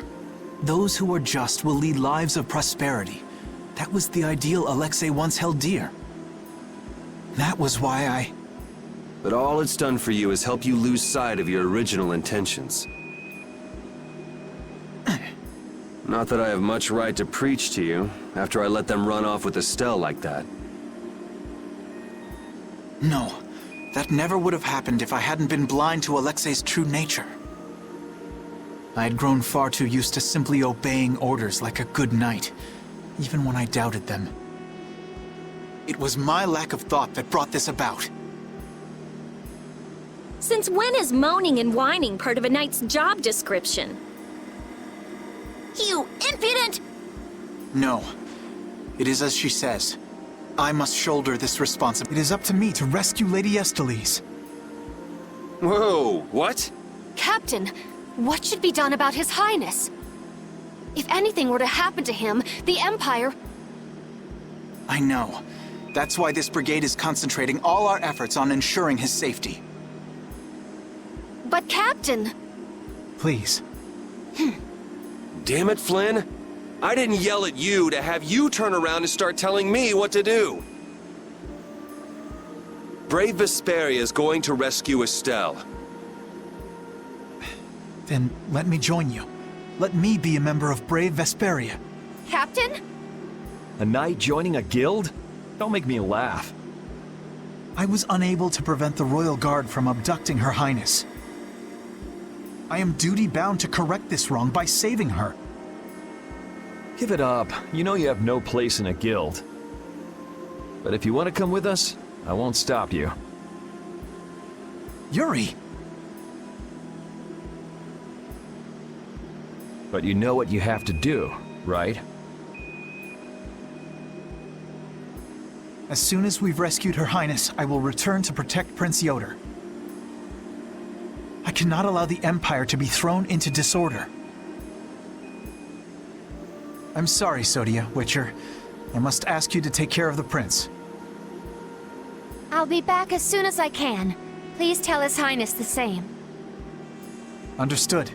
Those who are just will lead lives of prosperity. That was the ideal Alexei once held dear. That was why I... But all it's done for you is help you lose sight of your original intentions. Not that I have much right to preach to you, after I let them run off with Estelle like that. No, that never would have happened if I hadn't been blind to Alexei's true nature. I had grown far too used to simply obeying orders like a good knight, even when I doubted them. It was my lack of thought that brought this about. Since when is moaning and whining part of a knight's job description? You impudent! No. It is as she says. I must shoulder this responsibility. It is up to me to rescue Lady Estellise. Whoa, what? Captain, what should be done about His Highness? If anything were to happen to him, the Empire... I know. That's why this brigade is concentrating all our efforts on ensuring his safety. But Captain... Please. Damn it, Flynn. I didn't yell at you to have you turn around and start telling me what to do. Brave Vesperia is going to rescue Estelle. Then let me join you. Let me be a member of Brave Vesperia. Captain? A knight joining a guild? Don't make me laugh. I was unable to prevent the Royal Guard from abducting Her Highness. I am duty-bound to correct this wrong by saving her. Give it up. You know you have no place in a guild. But if you want to come with us, I won't stop you. Yuri! But you know what you have to do, right? As soon as we've rescued Her Highness, I will return to protect Prince Yoder. I cannot allow the Empire to be thrown into disorder. I'm sorry, Sodia, Witcher. I must ask you to take care of the prince. I'll be back as soon as I can. Please tell His Highness the same. Understood.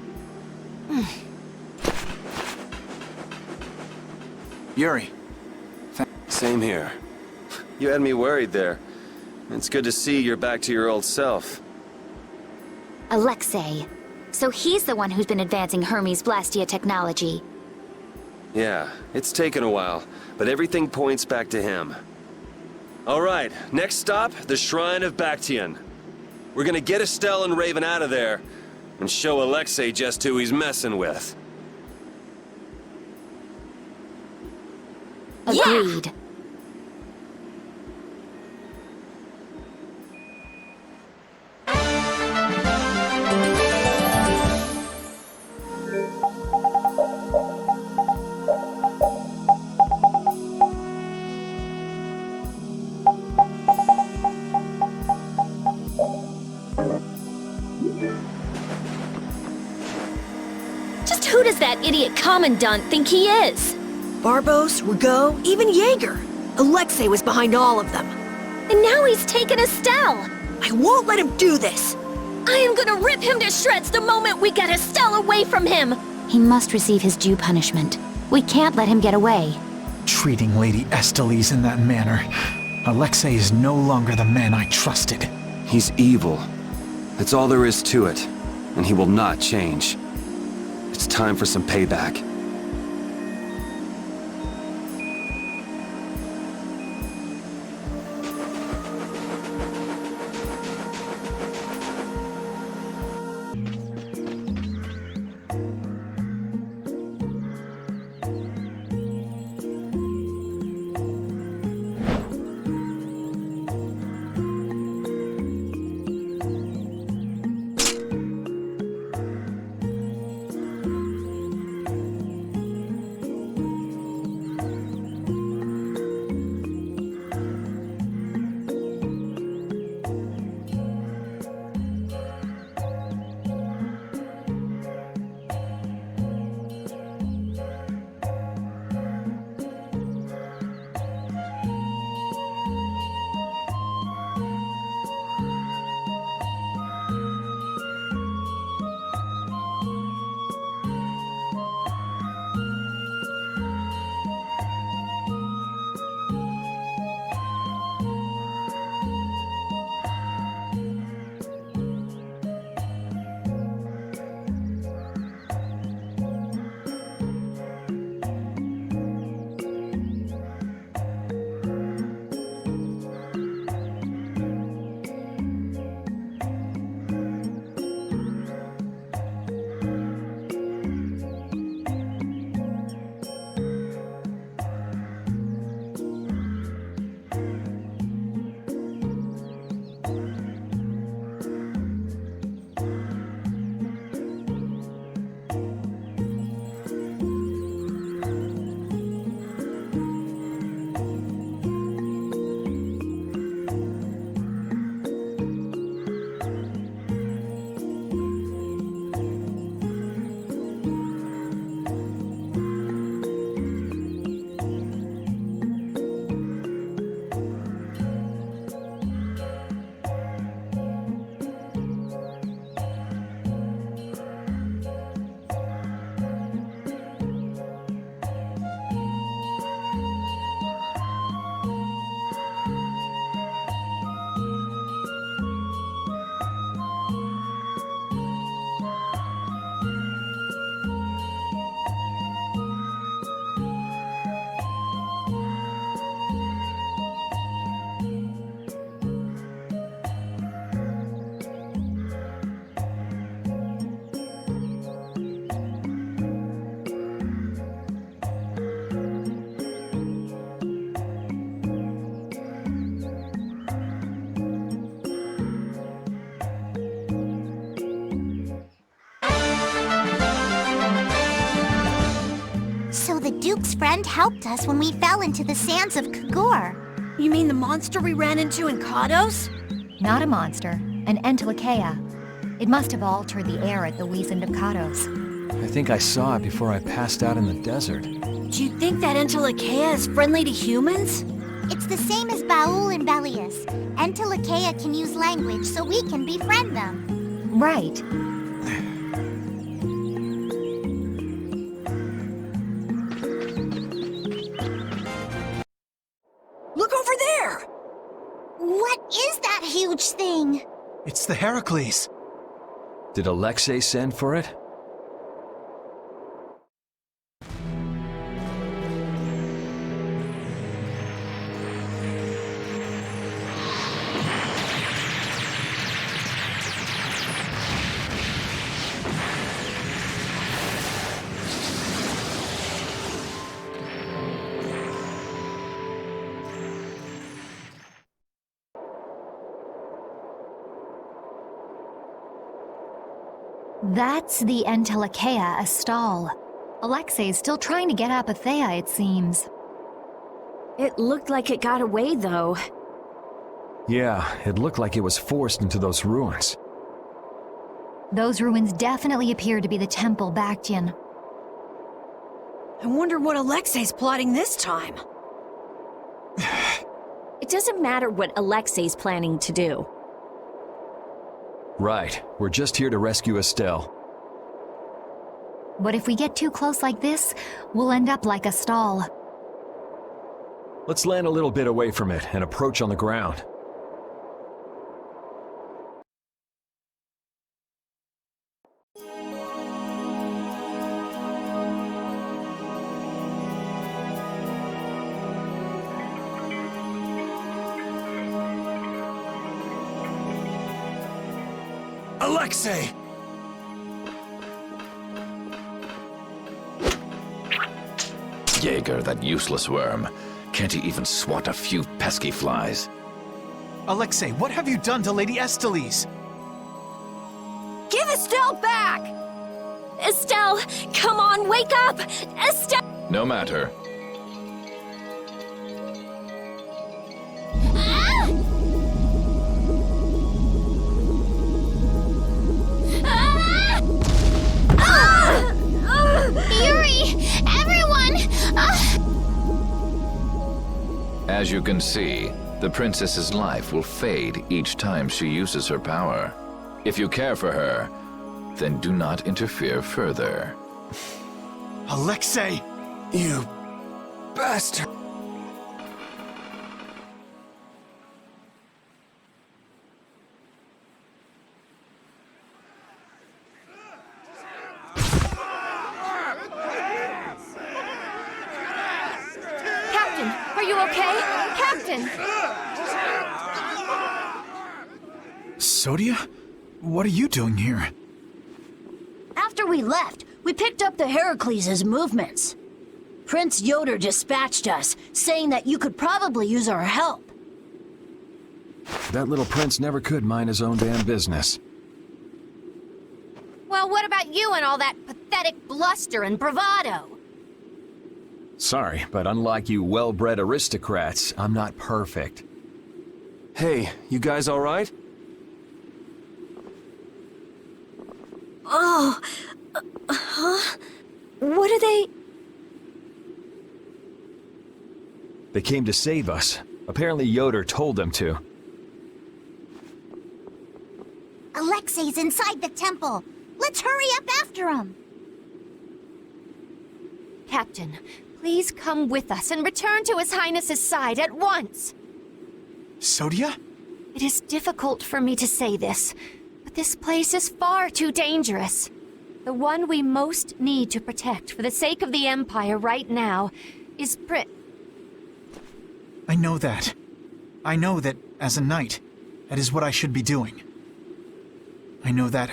Yuri. Same here. You had me worried there. It's good to see you're back to your old self. Alexei. So he's the one who's been advancing Hermes Blastia technology. Yeah, it's taken a while, but everything points back to him. Alright, next stop, the Shrine of Bactian. We're gonna get Estelle and Raven out of there, and show Alexei just who he's messing with. Agreed. Just who does that idiot Commandant think he is? Barbos, Rigaud, even Jaeger. Alexei was behind all of them. And now he's taken Estelle! I won't let him do this! I am gonna rip him to shreds the moment we get Estelle away from him! He must receive his due punishment. We can't let him get away. Treating Lady Estellise in that manner. Alexei is no longer the man I trusted. He's evil. That's all there is to it, and he will not change. It's time for some payback. So the Duke's friend helped us when we fell into the sands of Kagor. You mean the monster we ran into in Kados? Not a monster, an Entelekea. It must have altered the air at the west end of Kados. I think I saw it before I passed out in the desert. Do you think that Entelekea is friendly to humans? It's the same as Baul and Belius. Entelekea can use language, so we can befriend them. Right. Look over there! What is that huge thing? It's the Heracles. Did Alexei send for it? That's the Entelekea Astal. Alexei's still trying to get Apathea, it seems. It looked like it got away, though. Yeah, it looked like it was forced into those ruins. Those ruins definitely appear to be the Temple Bactian. I wonder what Alexei's plotting this time. It doesn't matter what Alexei's planning to do. Right, we're just here to rescue Estelle. But if we get too close like this, we'll end up like Astal. Let's land a little bit away from it and approach on the ground. Alexei! Jaeger, that useless worm. Can't he even swat a few pesky flies? Alexei, what have you done to Lady Esteles? Give Estelle back! Estelle, come on, wake up! Estelle! No matter. Yuri! Everyone! As you can see, the princess's life will fade each time she uses her power. If you care for her, then do not interfere further. Alexei! You bastard! Captain, are you okay? Captain! Sodia? What are you doing here? After we left, we picked up the Heracles' movements. Prince Yoder dispatched us, saying that you could probably use our help. That little prince never could mind his own damn business. Well, what about you and all that pathetic bluster and bravado? Sorry, but unlike you well-bred aristocrats, I'm not perfect. Hey, you guys all right? Oh, huh? What are they? They came to save us. Apparently Yoder told them to. Alexei's inside the temple. Let's hurry up after him. Captain, please come with us and return to His Highness's side at once. Sodia? It is difficult for me to say this, but this place is far too dangerous. The one we most need to protect for the sake of the Empire right now is I know that. I know that, as a knight, that is what I should be doing. I know that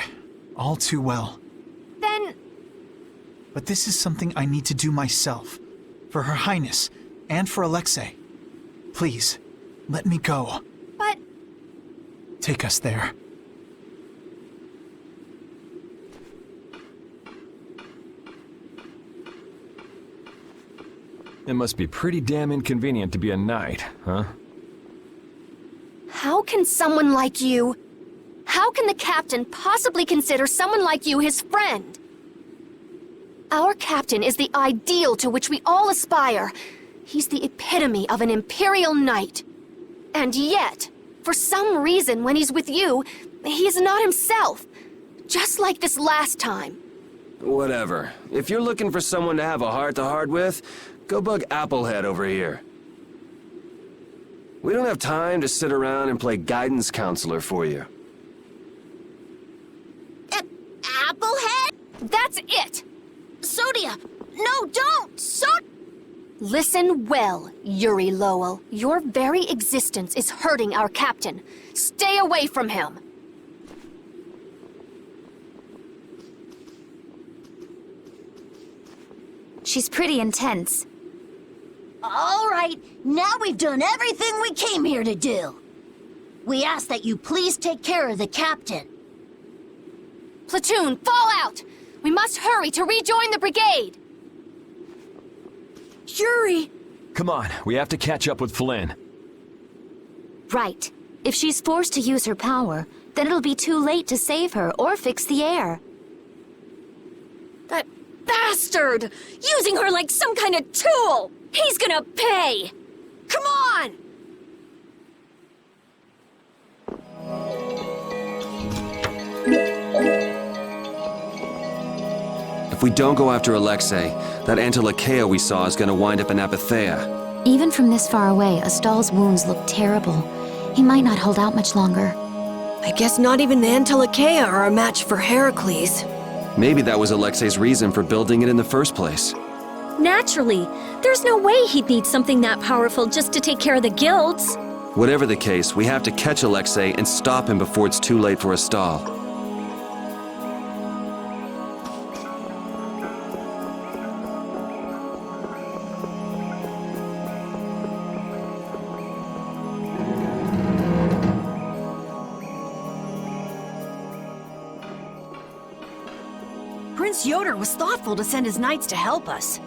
all too well. Then... But this is something I need to do myself. For Her Highness, and for Alexei. Please, let me go. But... Take us there. It must be pretty damn inconvenient to be a knight, huh? How can someone like you... How can the captain possibly consider someone like you his friend? Our captain is the ideal to which we all aspire. He's the epitome of an Imperial knight. And yet, for some reason when he's with you, he's not himself. Just like this last time. Whatever. If you're looking for someone to have a heart-to-heart with, go bug Applehead over here. We don't have time to sit around and play guidance counselor for you. Applehead? That's it! Sodia! No, don't! Listen well, Yuri Lowell. Your very existence is hurting our captain. Stay away from him! She's pretty intense. All right, now we've done everything we came here to do. We ask that you please take care of the captain. Platoon, fall out! We must hurry to rejoin the brigade! Yuri! Come on, we have to catch up with Flynn. Right. If she's forced to use her power, then it'll be too late to save her or fix the air. That bastard! Using her like some kind of tool! He's gonna pay! Come on! If we don't go after Alexei, that Antilakea we saw is gonna wind up in Apatheia. Even from this far away, Astal's wounds look terrible. He might not hold out much longer. I guess not even the Antilakea are a match for Heracles. Maybe that was Alexei's reason for building it in the first place. Naturally. There's no way he'd need something that powerful just to take care of the guilds. Whatever the case, we have to catch Alexei and stop him before it's too late for Astal. Prince Yoder was thoughtful to send his knights to help us.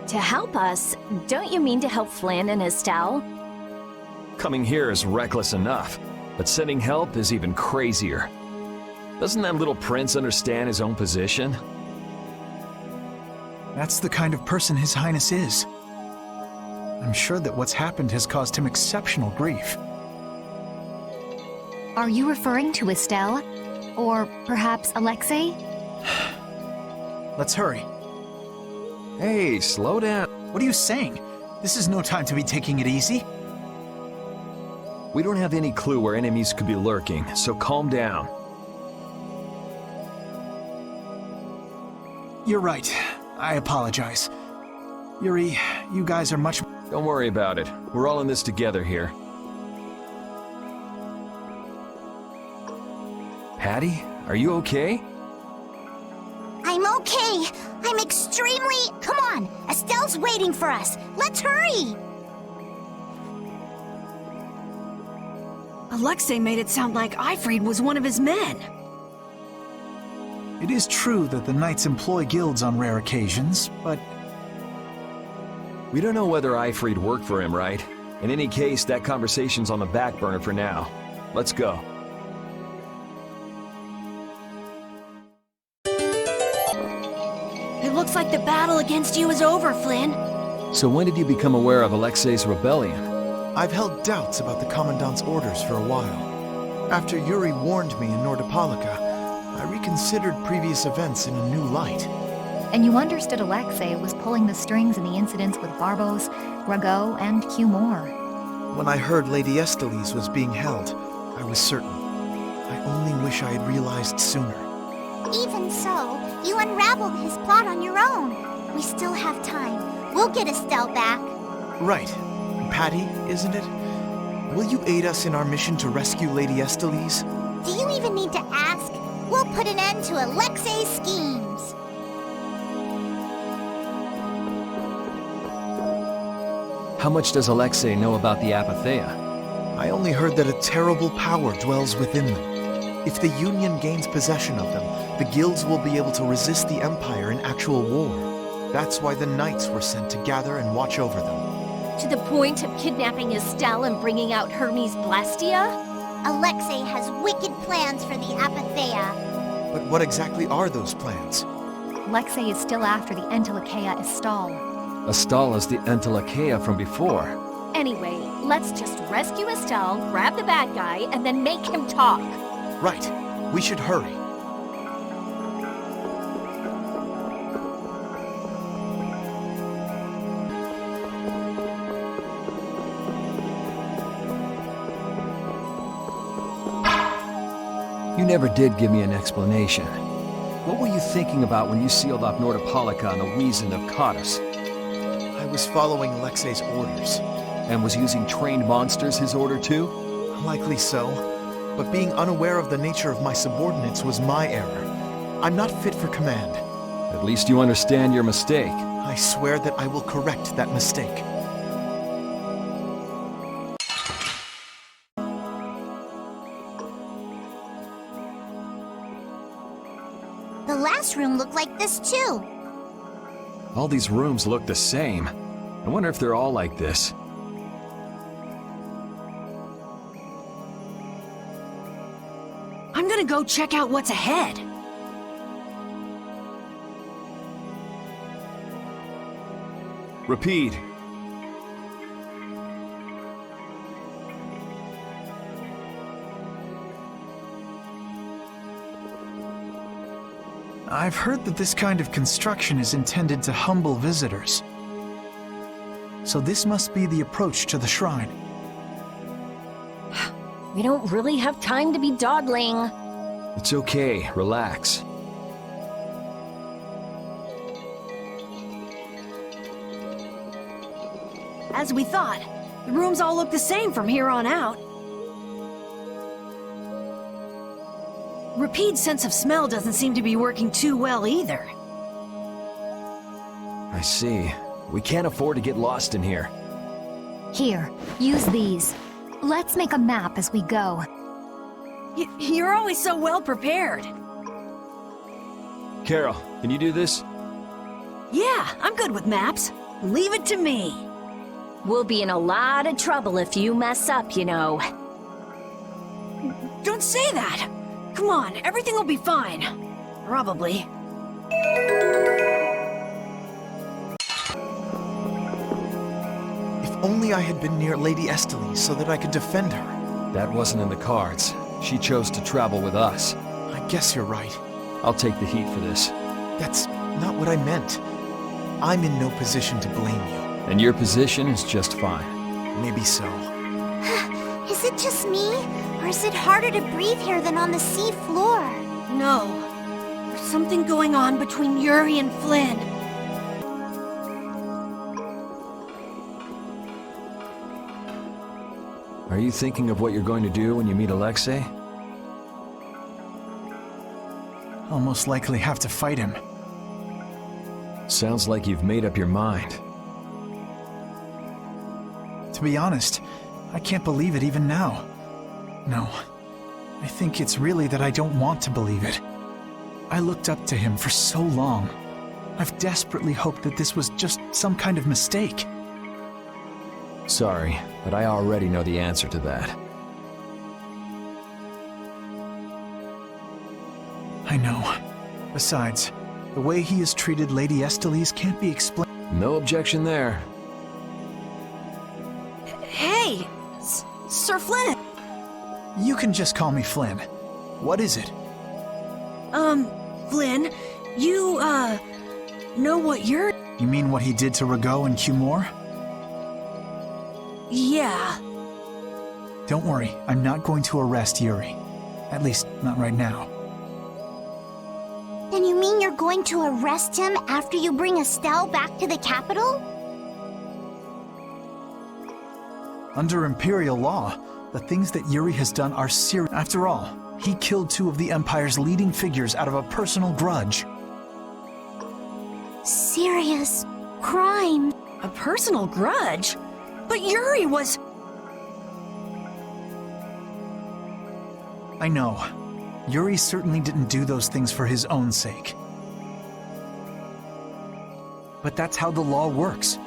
To help us? Don't you mean to help Flynn and Astal? Coming here is reckless enough, but sending help is even crazier. Doesn't that little prince understand his own position? That's the kind of person His Highness is. I'm sure that what's happened has caused him exceptional grief. Are you referring to Estelle? Or perhaps Alexei? Let's hurry. Hey, slow down. What are you saying? This is no time to be taking it easy. We don't have any clue where enemies could be lurking, so calm down. You're right. I apologize. Yuri, you guys are much... Don't worry about it. We're all in this together here. Hattie, are you okay? I'm okay. I'm extremely... Come on, Estelle's waiting for us. Let's hurry! Alexei made it sound like Ifrid was one of his men. It is true that the knights employ guilds on rare occasions, but... We don't know whether Ifrid worked for him, right? In any case, that conversation's on the back burner for now. Let's go. It looks like the battle against you is over, Flynn. So when did you become aware of Alexei's rebellion? I've held doubts about the Commandant's orders for a while. After Yuri warned me in Nordopolica, I reconsidered previous events in a new light. And you understood Alexei was pulling the strings in the incidents with Barbos, Rago, and Cumor. When I heard Lady Estellise was being held, I was certain. I only wish I had realized sooner. Even so, you unraveled his plot on your own. We still have time. We'll get Estelle back. Right. Patty, isn't it? Will you aid us in our mission to rescue Lady Estellise? Do you even need to ask? We'll put an end to Alexei's schemes. How much does Alexei know about the Apatheia? I only heard that a terrible power dwells within them. If the Union gains possession of them, the guilds will be able to resist the Empire in actual war. That's why the knights were sent to gather and watch over them. To the point of kidnapping Estelle and bringing out Hermes Blastia? Alexei has wicked plans for the Apatheia. But what exactly are those plans? Alexei is still after the Entelecheia Estelle. Estelle is the Entelecheia from before. Anyway, let's just rescue Estelle, grab the bad guy, and then make him talk. Right. We should hurry. You never did give me an explanation. What were you thinking about when you sealed off Nordopolica on the Wiesen of Cottus? I was following Alexei's orders. And was using trained monsters his order too? Likely so. But being unaware of the nature of my subordinates was my error. I'm not fit for command. At least you understand your mistake. I swear that I will correct that mistake. The last room looked like this too. All these rooms look the same. I wonder if they're all like this. I'm gonna go check out what's ahead. Repeat. I've heard that this kind of construction is intended to humble visitors. So this must be the approach to the shrine. We don't really have time to be dawdling. It's okay, relax. As we thought, the rooms all look the same from here on out. Rapid's sense of smell doesn't seem to be working too well either. I see. We can't afford to get lost in here. Here, use these. Let's make a map as we go. You're always so well prepared. Carol, can you do this? Yeah, I'm good with maps. Leave it to me. We'll be in a lot of trouble if you mess up, you know. Don't say that. Come on, everything will be fine. Probably. If only I had been near Lady Estelle so that I could defend her. That wasn't in the cards. She chose to travel with us. I guess you're right. I'll take the heat for this. That's not what I meant. I'm in no position to blame you. And your position is just fine. Maybe so. Is it just me? Or is it harder to breathe here than on the sea floor? No. There's something going on between Yuri and Flynn. Are you thinking of what you're going to do when you meet Alexei? I'll most likely have to fight him. Sounds like you've made up your mind. To be honest, I can't believe it even now. No, I think it's really that I don't want to believe it. I looked up to him for so long. I've desperately hoped that this was just some kind of mistake. Sorry, but I already know the answer to that. I know. Besides, the way he has treated Lady Estelle can't be explained. No objection there. Hey! Sir Flynn! You can just call me Flynn. What is it? Flynn, you, know what you're... You mean what he did to Rago and Cumore? Yeah. Don't worry, I'm not going to arrest Yuri. At least, not right now. Then you mean you're going to arrest him after you bring Estelle back to the capital? Under Imperial law, the things that Yuri has done are serious. After all, he killed two of the Empire's leading figures out of a personal grudge. Serious crime. A personal grudge? But Yuri was... I know. Yuri certainly didn't do those things for his own sake. But that's how the law works.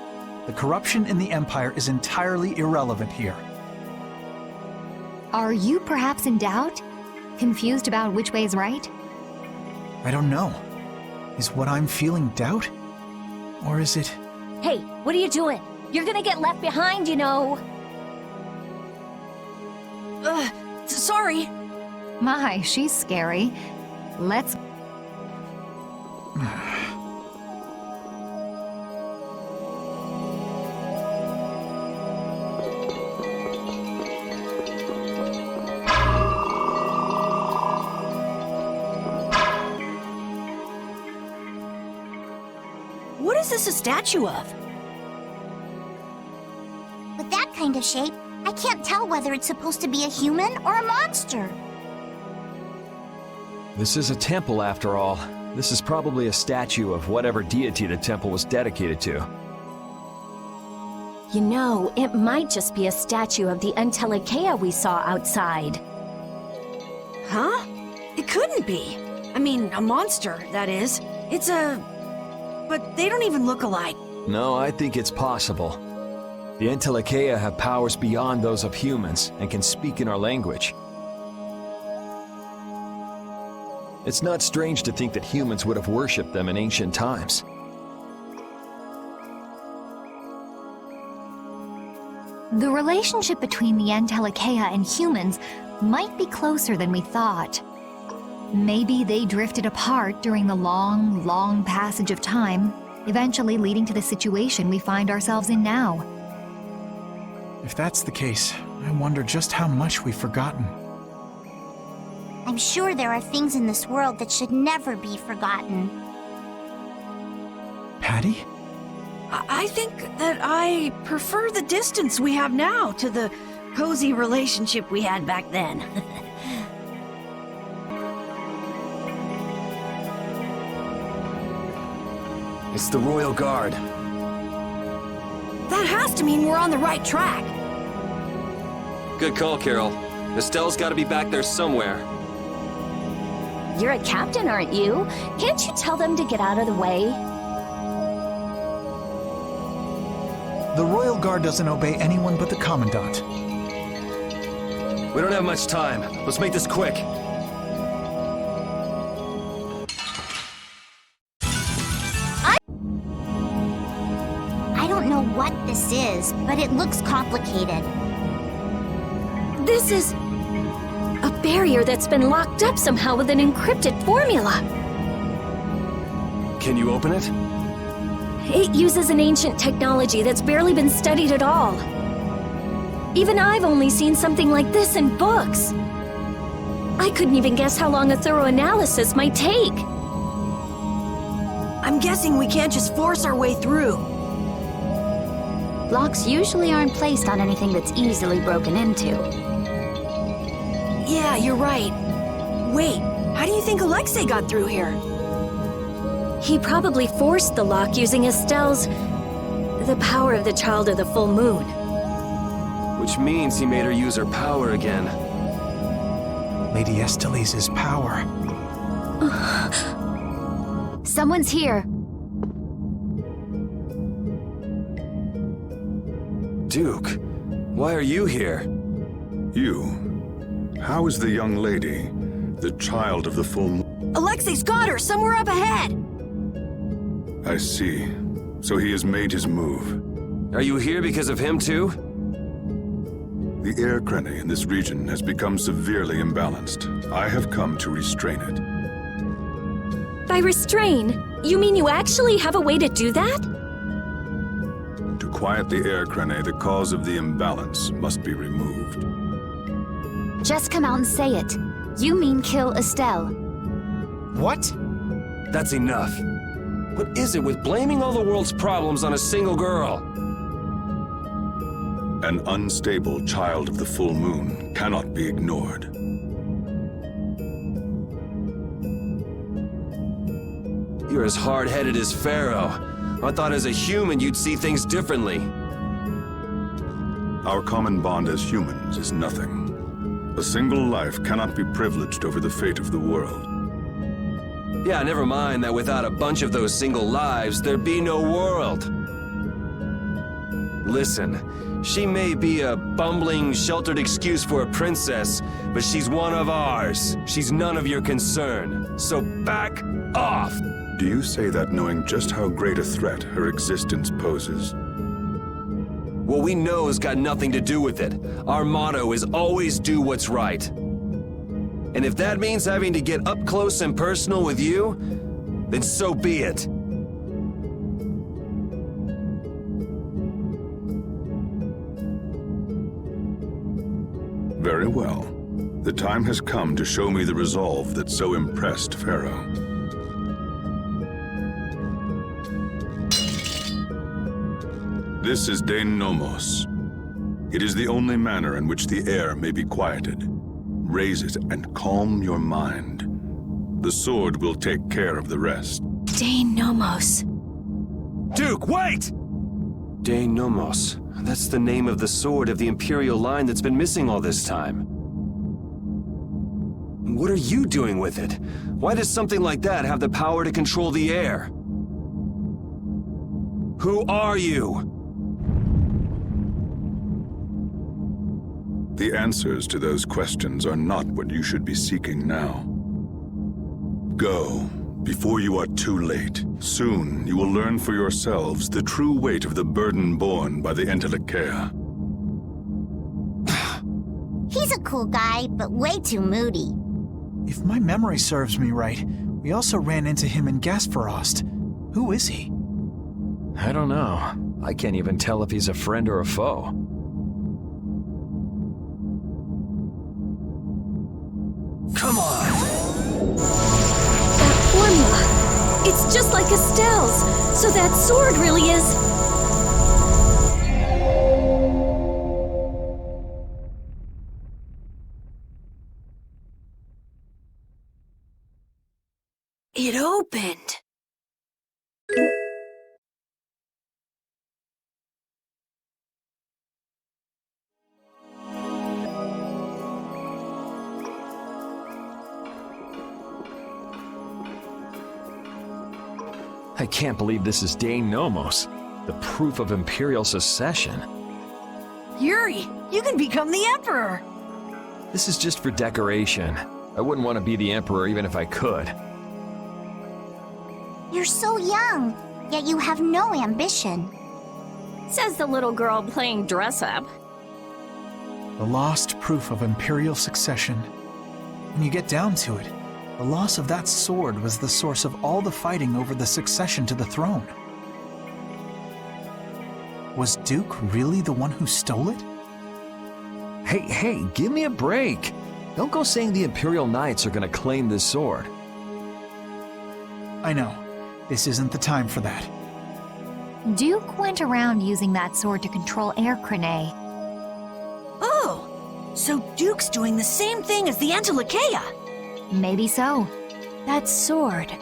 The corruption in the Empire is entirely irrelevant here. Are you perhaps in doubt? Confused about which way is right? I don't know. Is what I'm feeling doubt? Or is it... Hey, what are you doing? You're gonna get left behind, you know. Sorry. My, she's scary. Let's... What is this a statue of? With that kind of shape, I can't tell whether it's supposed to be a human or a monster. This is a temple after all. This is probably a statue of whatever deity the temple was dedicated to. You know, it might just be a statue of the Untelekea we saw outside. Huh? It couldn't be. I mean, a monster, that is. It's a... But they don't even look alike. No, I think it's possible. The Entelekea have powers beyond those of humans and can speak in our language. It's not strange to think that humans would have worshipped them in ancient times. The relationship between the Entelekea and humans might be closer than we thought. Maybe they drifted apart during the long, long passage of time, eventually leading to the situation we find ourselves in now. If that's the case, I wonder just how much we've forgotten. I'm sure there are things in this world that should never be forgotten. Patty? I think that I prefer the distance we have now to the cozy relationship we had back then. It's the Royal Guard. That has to mean we're on the right track. Good call, Carol. Estelle's got to be back there somewhere. You're a captain, aren't you? Can't you tell them to get out of the way? The Royal Guard doesn't obey anyone but the Commandant. We don't have much time. Let's make this quick. I don't know what this is, but it looks complicated. This is... a barrier that's been locked up somehow with an encrypted formula. Can you open it? It uses an ancient technology that's barely been studied at all. Even I've only seen something like this in books. I couldn't even guess how long a thorough analysis might take. I'm guessing we can't just force our way through. Locks usually aren't placed on anything that's easily broken into. Yeah, you're right. Wait, how do you think Alexei got through here? He probably forced the lock using Estelle's... the power of the Child of the Full Moon. Which means he made her use her power again. Lady Estelise's power. Someone's here. Duke, why are you here? You? How is the young lady, the Child of the Full Moon? Alexei's got her somewhere up ahead! I see. So he has made his move. Are you here because of him too? The air crenny in this region has become severely imbalanced. I have come to restrain it. By restrain, you mean you actually have a way to do that? To quiet the air crenny, the cause of the imbalance must be removed. Just come out and say it. You mean kill Estelle. What? That's enough. What is it with blaming all the world's problems on a single girl? An unstable Child of the Full Moon cannot be ignored. You're as hard-headed as Pharaoh. I thought as a human you'd see things differently. Our common bond as humans is nothing. A single life cannot be privileged over the fate of the world. Yeah, never mind that without a bunch of those single lives, there'd be no world. Listen, she may be a bumbling, sheltered excuse for a princess, but she's one of ours. She's none of your concern. So back off! Do you say that knowing just how great a threat her existence poses? What we know has got nothing to do with it. Our motto is always do what's right. And if that means having to get up close and personal with you, then so be it. Very well. The time has come to show me the resolve that so impressed Pharaoh. This is Dane Nomos. It is the only manner in which the air may be quieted. Raise it and calm your mind. The sword will take care of the rest. Dane Nomos. Duke, wait! Dane Nomos. That's the name of the sword of the Imperial line that's been missing all this time. What are you doing with it? Why does something like that have the power to control the air? Who are you? The answers to those questions are not what you should be seeking now. Go, before you are too late. Soon you will learn for yourselves the true weight of the burden borne by the Entelekea. He's a cool guy, but way too moody. If my memory serves me right, we also ran into him in Gasparost. Who is he? I don't know. I can't even tell if he's a friend or a foe. Come on! That formula! It's just like Estelle's! So that sword really is... It opened. I can't believe this is Dane Nomos, the proof of Imperial secession. Yuri, you can become the Emperor! This is just for decoration. I wouldn't want to be the Emperor even if I could. You're so young, yet you have no ambition. Says the little girl playing dress-up. The lost proof of Imperial succession. When you get down to it, the loss of that sword was the source of all the fighting over the succession to the throne. Was Duke really the one who stole it? Hey, give me a break. Don't go saying the Imperial Knights are gonna claim this sword. I know. This isn't the time for that. Duke went around using that sword to control Air Crane. Oh, so Duke's doing the same thing as the Entelekea. Maybe so. That sword,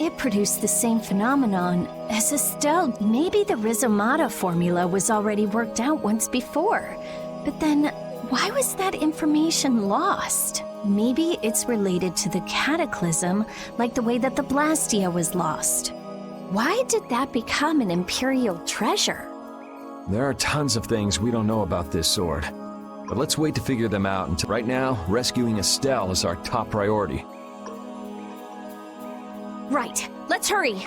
it produced the same phenomenon as Estelle. Maybe the Rizomata formula was already worked out once before. But then, why was that information lost? Maybe it's related to the Cataclysm, like the way that the Blastia was lost. Why did that become an Imperial treasure? There are tons of things we don't know about this sword. But let's wait to figure them out until right now, rescuing Estelle is our top priority. Right, let's hurry!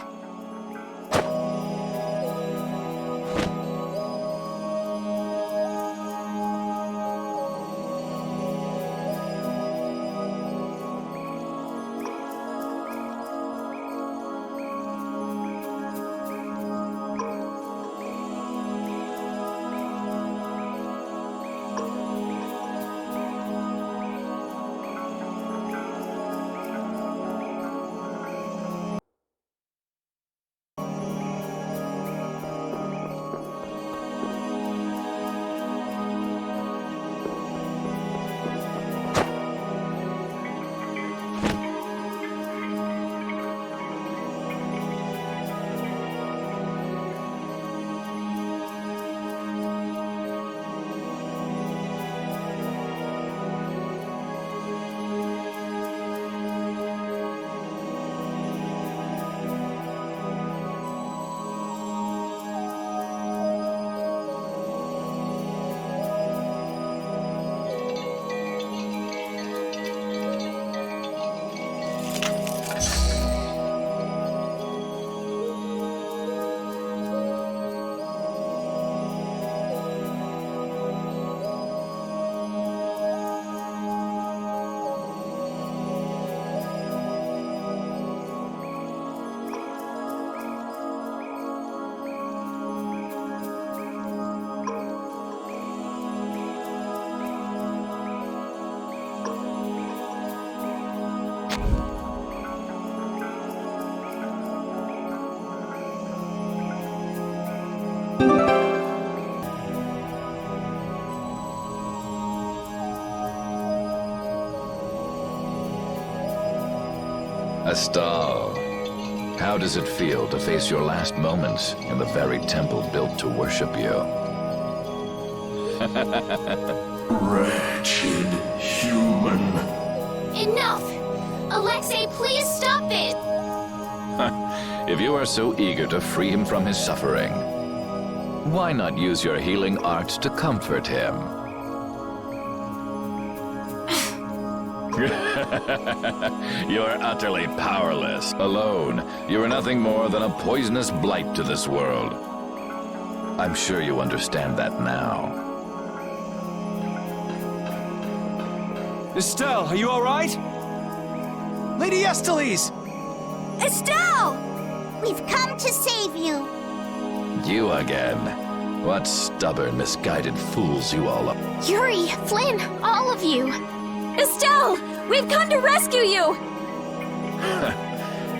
Estal, how does it feel to face your last moments in the very temple built to worship you? Wretched human. Enough! Alexei, please stop it! If you are so eager to free him from his suffering, why not use your healing arts to comfort him? You're utterly powerless. Alone, you are nothing more than a poisonous blight to this world. I'm sure you understand that now. Estelle, are you all right? Lady Estellise! Estelle! We've come to save you. You again. What stubborn, misguided fools you all are. Yuri, Flynn, all of you! Estelle! We've come to rescue you!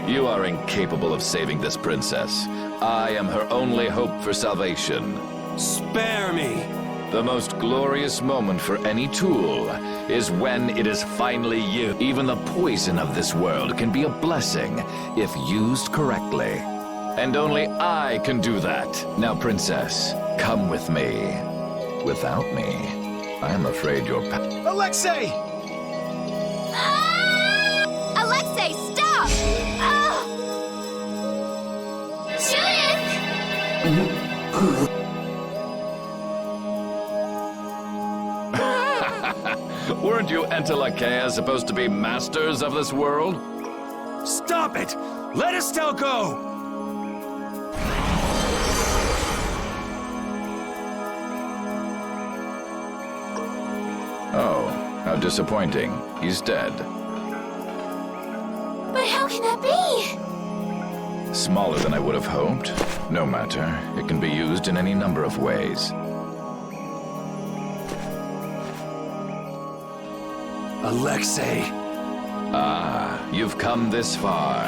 You are incapable of saving this princess. I am her only hope for salvation. Spare me! The most glorious moment for any tool is when it is finally used. Even the poison of this world can be a blessing if used correctly. And only I can do that. Now, princess, come with me. Without me, I am afraid your Alexei! Alexei, stop! Judith! Weren't you Entelakea supposed to be masters of this world? Stop it! Let Estelle go! Oh, how disappointing. He's dead. But how can that be? Smaller than I would have hoped. No matter. It can be used in any number of ways. Alexei. Ah, you've come this far.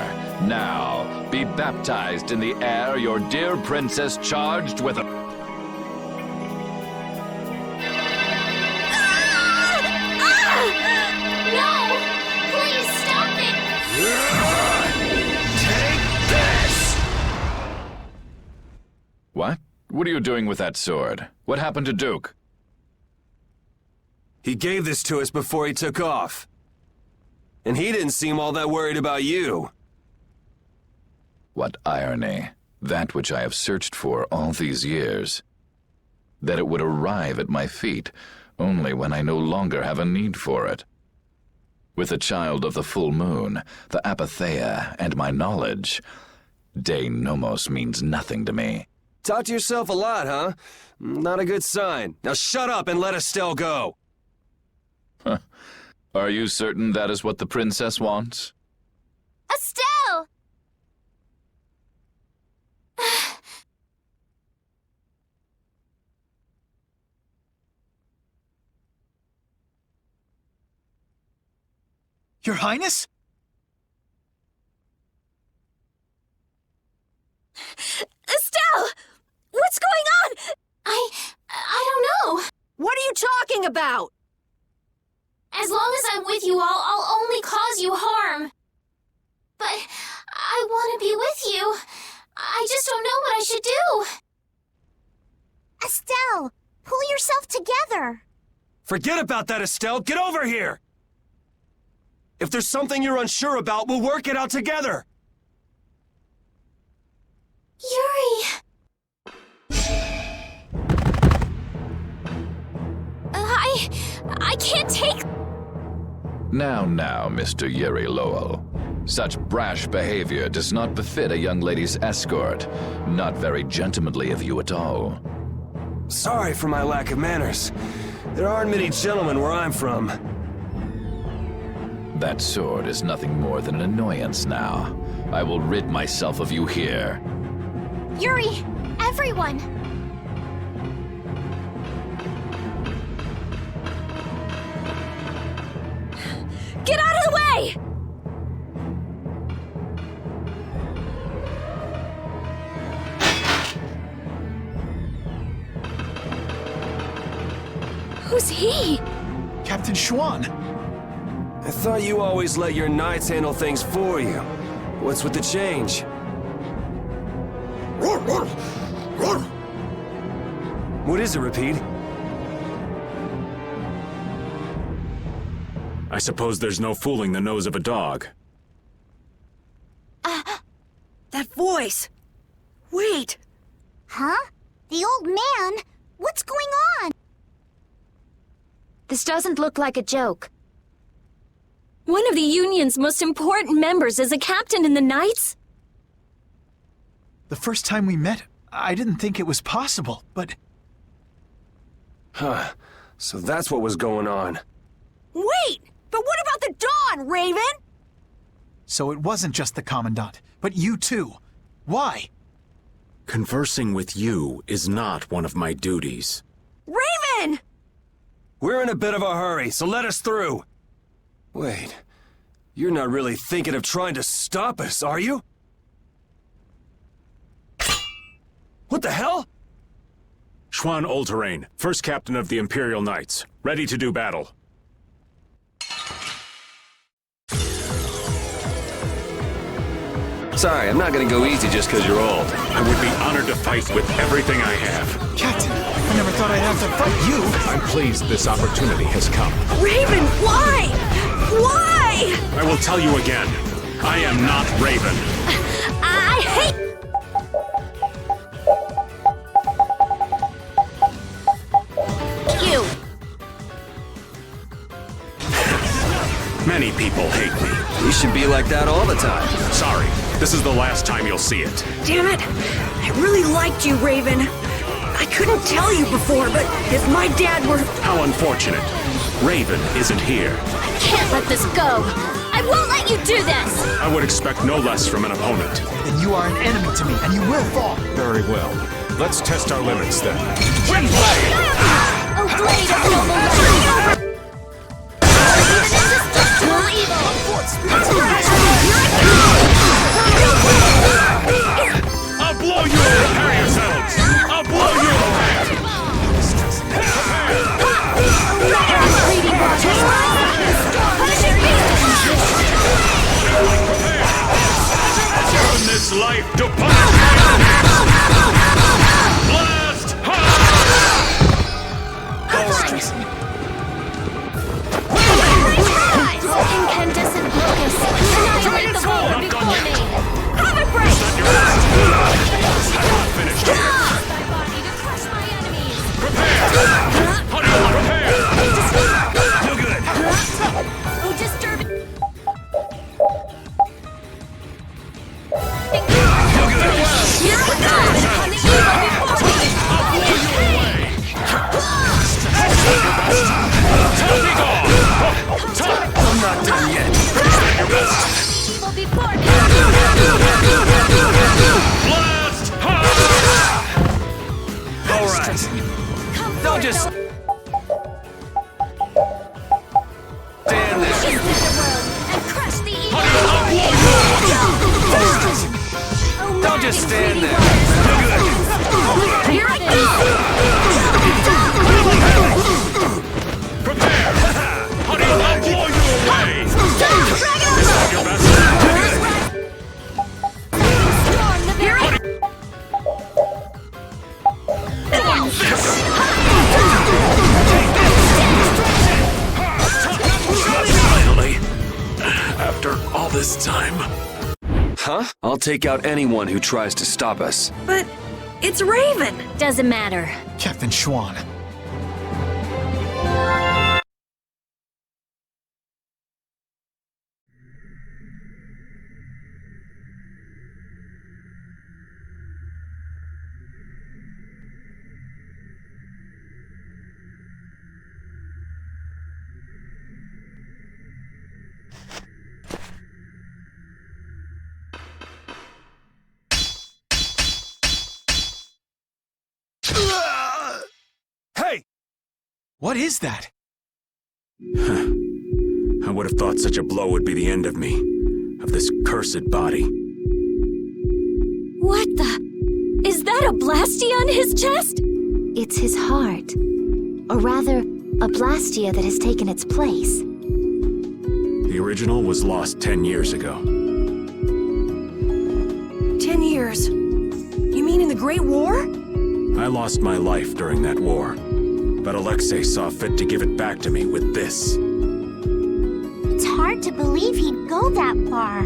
Now, be baptized in the air your dear princess charged with a... No! Please stop it! Take this! What? What are you doing with that sword? What happened to Duke? He gave this to us before he took off. And he didn't seem all that worried about you. What irony. That which I have searched for all these years. That it would arrive at my feet only when I no longer have a need for it. With the child of the full moon, the apatheia, and my knowledge, De Nomos means nothing to me. Talk to yourself a lot, huh? Not a good sign. Now shut up and let Estelle go. Are you certain that is what the princess wants? Estelle! Your Highness? Estelle! What's going on? I don't know. What are you talking about? As long as I'm with you all, I'll only cause you harm. But I want to be with you. I just don't know what I should do. Estelle, pull yourself together. Forget about that, Estelle. Get over here! If there's something you're unsure about, we'll work it out together. Yuri! I can't take... Now, Mr. Yuri Lowell. Such brash behavior does not befit a young lady's escort. Not very gentlemanly of you at all. Sorry for my lack of manners. There aren't many gentlemen where I'm from. That sword is nothing more than an annoyance now. I will rid myself of you here. Yuri! Everyone! Get out of the way! Who's he? Captain Schwan. I thought you always let your knights handle things for you. What's with the change? What is it, Repeat? I suppose there's no fooling the nose of a dog. That voice! Wait! Huh? The old man? What's going on? This doesn't look like a joke. One of the Union's most important members is a captain in the Knights? The first time we met, I didn't think it was possible, but... Huh. So that's what was going on. Wait! But what about the Dawn, Raven? So it wasn't just the Commandant, but you too. Why? Conversing with you is not one of my duties. Raven! We're in a bit of a hurry, so let us through. Wait, you're not really thinking of trying to stop us, are you? What the hell? Schwan Olterain, first captain of the Imperial Knights, ready to do battle. Sorry, I'm not gonna go easy just because you're old. I would be honored to fight with everything I have. Captain, I never thought I'd have to fight you. I'm pleased this opportunity has come. Raven, why? Why? I will tell you again. I am not Raven. I hate... you! Many people hate me. You should be like that all the time. Sorry, this is the last time you'll see it. Damn it! I really liked you, Raven. I couldn't tell you before, but if my dad were... How unfortunate. Raven isn't here. I can't let this go! I won't let you do this! I would expect no less from an opponent. Then you are an enemy to me, and you will fall. Very well. Let's test our limits then. Wind blade! Oh, blade of noble light! Indestructible evil! I'll blow you! Prepare yourselves! I'll blow you away! Turn this life to punishment! Blast! Incandescent locus! Annihilate the war before me! Have it break! I'm not finished here. Thy body to crush my enemies! Prepare! No good! Oh, disturbing! No good! Here we go! On the evil before me! I'll blow you away! I'm not done yet. Your best! Evil before me! Blast! All right. Don't just stand there. Just the world and crush the evil! Don't just stand there. Here I go! Prepare! Honey, I'll blow you away! Your best! Storm the very... Finally, after all this time. Huh? I'll take out anyone who tries to stop us. But it's Raven. Doesn't matter. Captain Schwan. Hey! What is that? I would have thought such a blow would be the end of me, of this cursed body. What the... Is that a Blastia on his chest? It's his heart. Or rather, a Blastia that has taken its place. The original was lost 10 years ago. years. You mean in the Great War? I lost my life during that war, but Alexei saw fit to give it back to me with this. It's hard to believe he'd go that far.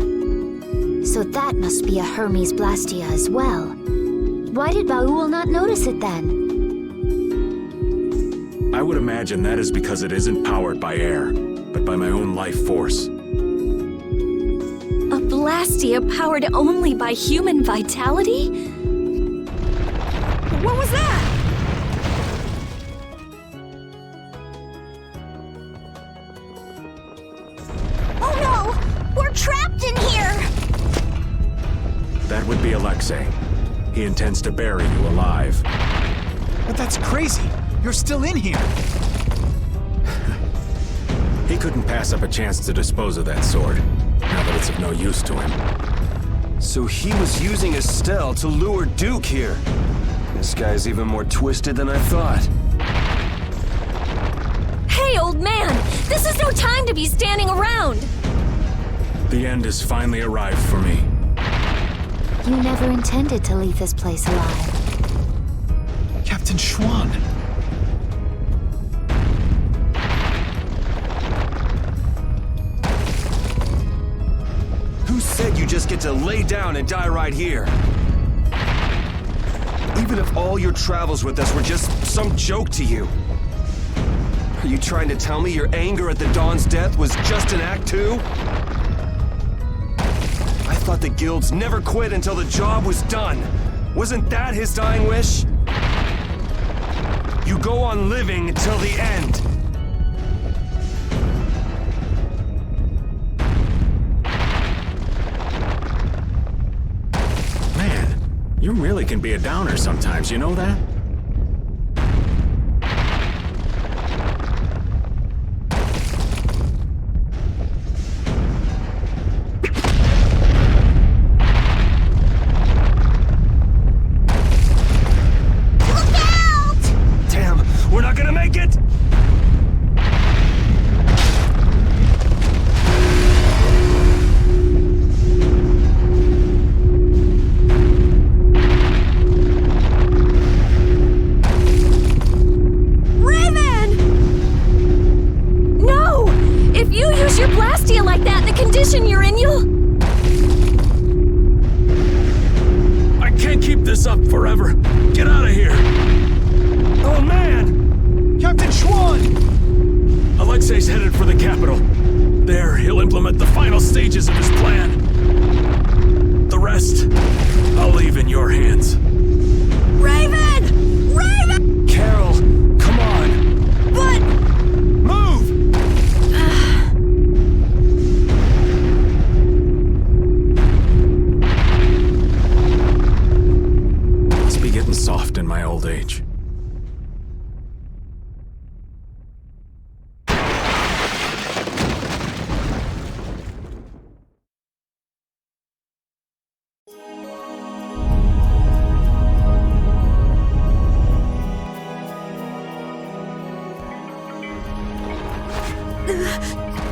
So that must be a Hermes Blastia as well. Why did Baul not notice it then? I would imagine that is because it isn't powered by air, but by my own life force. A Blastia powered only by human vitality? What was that? Oh no! We're trapped in here! That would be Alexei. He intends to bury you alive. But that's crazy! You're still in here! He couldn't pass up a chance to dispose of that sword, now that it's of no use to him. So he was using Estelle to lure Duke here. This guy's even more twisted than I thought. Hey, old man! This is no time to be standing around! The end has finally arrived for me. You never intended to leave this place alive. Captain Schwan! Who said you just get to lay down and die right here? Even if all your travels with us were just some joke to you. Are you trying to tell me your anger at the Dawn's death was just an act too? I thought the guilds never quit until the job was done. Wasn't that his dying wish? You go on living until the end. Man, you really can be a downer sometimes, you know that?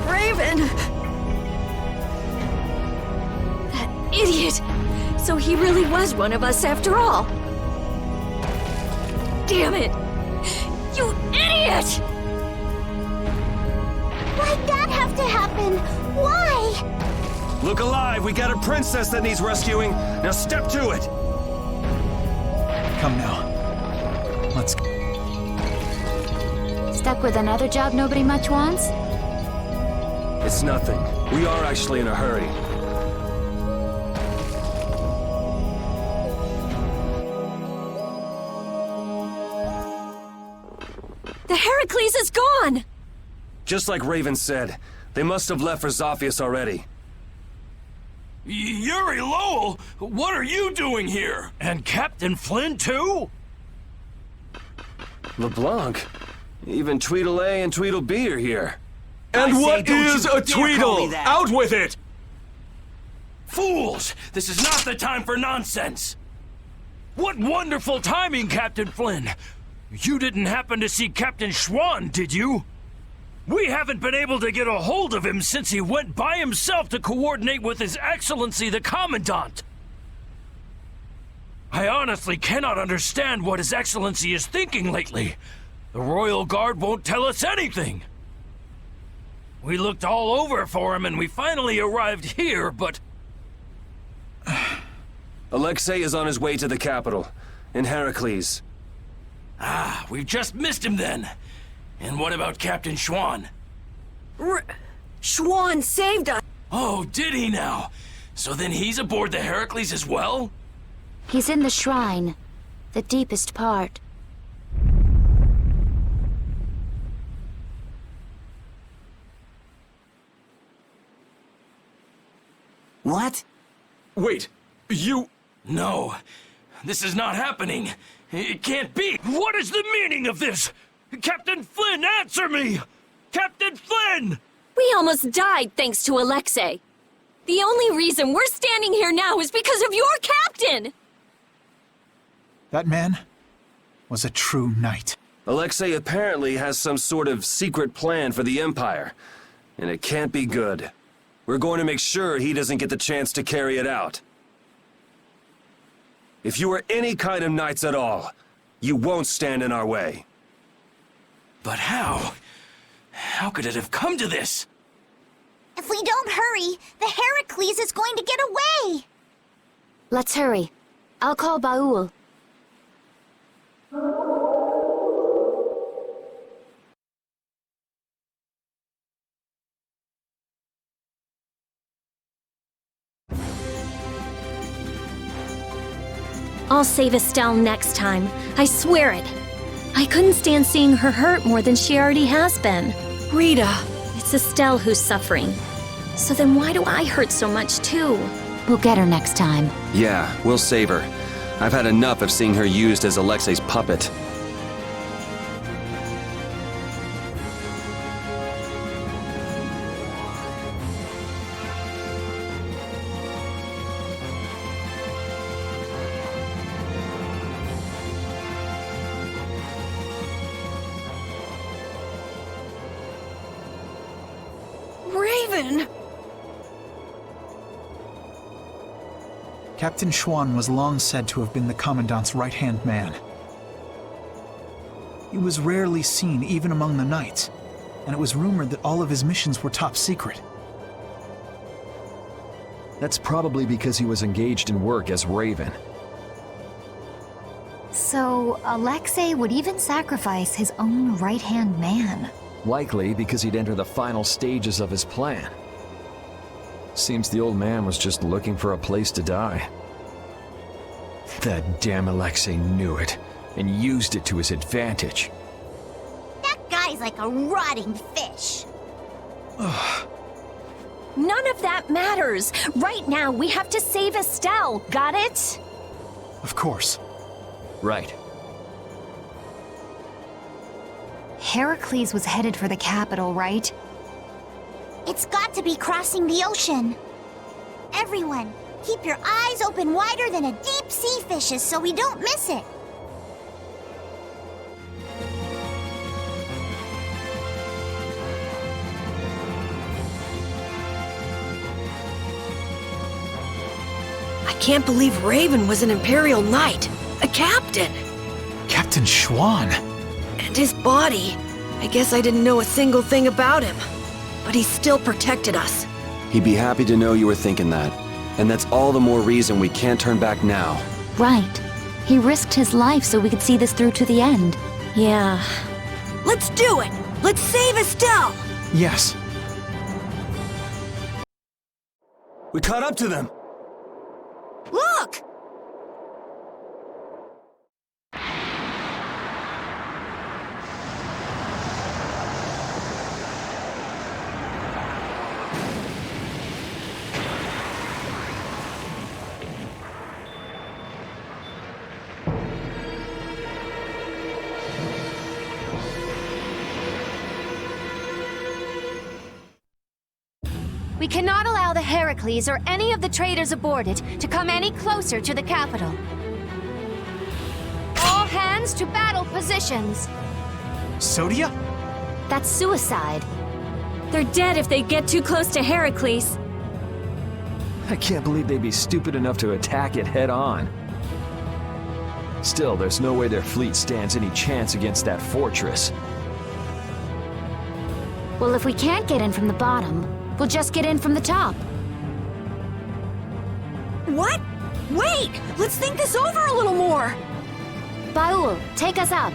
Raven! That idiot! So he really was one of us after all! Damn it! You idiot! Why'd that have to happen? Why? Look alive! We got a princess that needs rescuing! Now step to it! Come now. Let's go. Stuck with another job nobody much wants? It's nothing. We are actually in a hurry. The Heracles is gone! Just like Raven said, they must have left for Zophius already. Yuri Lowell, what are you doing here? And Captain Flynn too? LeBlanc? Even Tweedle A and Tweedle B are here. And what is a Tweedle? Out with it! Fools! This is not the time for nonsense! What wonderful timing, Captain Flynn! You didn't happen to see Captain Schwan, did you? We haven't been able to get a hold of him since he went by himself to coordinate with His Excellency the Commandant. I honestly cannot understand what His Excellency is thinking lately. The Royal Guard won't tell us anything. We looked all over for him and we finally arrived here, but... Alexei is on his way to the capital, in Heracles. Ah, we've just missed him then. And what about Captain Schwan? Schwan saved us! Oh, did he now? So then he's aboard the Heracles as well? He's in the shrine, the deepest part. What? Wait, you... No, this is not happening. It can't be. What is the meaning of this? Captain Flynn, answer me! Captain Flynn! We almost died thanks to Alexei. The only reason we're standing here now is because of your captain! That man was a true knight. Alexei apparently has some sort of secret plan for the Empire, and it can't be good. We're going to make sure he doesn't get the chance to carry it out. If you are any kind of knights at all, you won't stand in our way. But how? How could it have come to this? If we don't hurry, the Heracles is going to get away! Let's hurry. I'll call Baul. I'll save Estelle next time. I swear it. I couldn't stand seeing her hurt more than she already has been. Rita! It's Estelle who's suffering. So then why do I hurt so much too? We'll get her next time. Yeah, we'll save her. I've had enough of seeing her used as Alexei's puppet. Raven! Captain Schwan was long said to have been the Commandant's right-hand man. He was rarely seen even among the knights, and it was rumored that all of his missions were top secret. That's probably because he was engaged in work as Raven. So, Alexei would even sacrifice his own right-hand man. Likely because he'd enter the final stages of his plan. Seems the old man was just looking for a place to die. That damn Alexei knew it, and used it to his advantage. That guy's like a rotting fish. None of that matters. Right now, we have to save Estelle. Got it? Of course. Right. Heracles was headed for the capital, right? It's got to be crossing the ocean. Everyone, keep your eyes open wider than a deep sea fish's so we don't miss it. I can't believe Raven was an Imperial Knight. A captain. Captain Schwan. And his body. I guess I didn't know a single thing about him. But he still protected us. He'd be happy to know you were thinking that. And that's all the more reason we can't turn back now. Right. He risked his life so we could see this through to the end. Yeah. Let's do it! Let's save Estelle! Yes. We caught up to them! Look! We cannot allow the Heracles or any of the traders aboard it to come any closer to the capital. All hands to battle positions. Sodia? That's suicide. They're dead if they get too close to Heracles. I can't believe they'd be stupid enough to attack it head on. Still, there's no way their fleet stands any chance against that fortress. Well, if we can't get in from the bottom, we'll just get in from the top. What? Wait! Let's think this over a little more! Baul, take us up.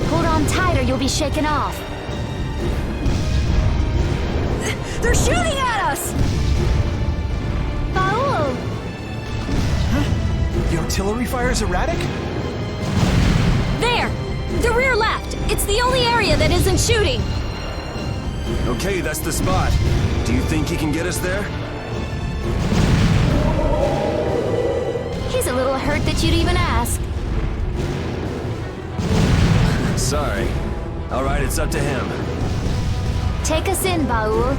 Hold on tight or you'll be shaken off. They're shooting at us! Baul! The artillery fire is erratic? There! The rear left! It's the only area that isn't shooting! Okay, that's the spot. Do you think he can get us there? He's a little hurt that you'd even ask. Sorry. All right, it's up to him. Take us in, Baul.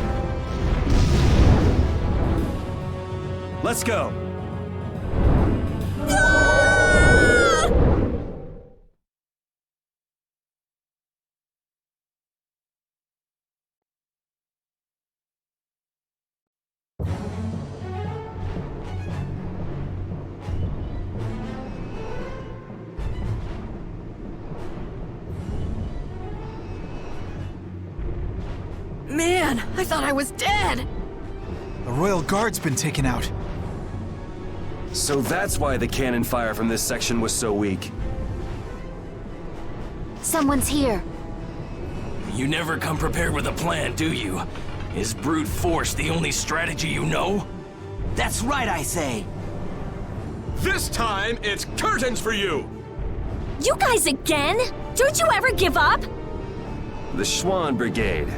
Let's go. Man, I thought I was dead! The Royal Guard's been taken out. So that's why the cannon fire from this section was so weak. Someone's here. You never come prepared with a plan, do you? Is brute force the only strategy you know? That's right, I say. This time, it's curtains for you! You guys again? Don't you ever give up? The Schwann Brigade.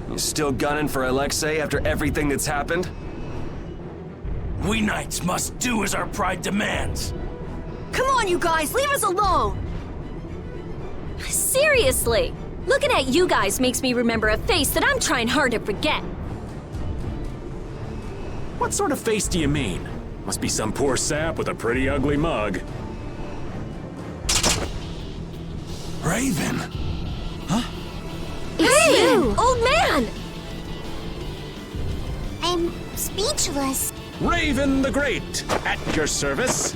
You still gunning for Alexei after everything that's happened? We knights must do as our pride demands. Come on, you guys, leave us alone! Seriously! Looking at you guys makes me remember a face that I'm trying hard to forget. What sort of face do you mean? Must be some poor sap with a pretty ugly mug. Raven! Hey! Old man! I'm speechless. Raven the Great, at your service.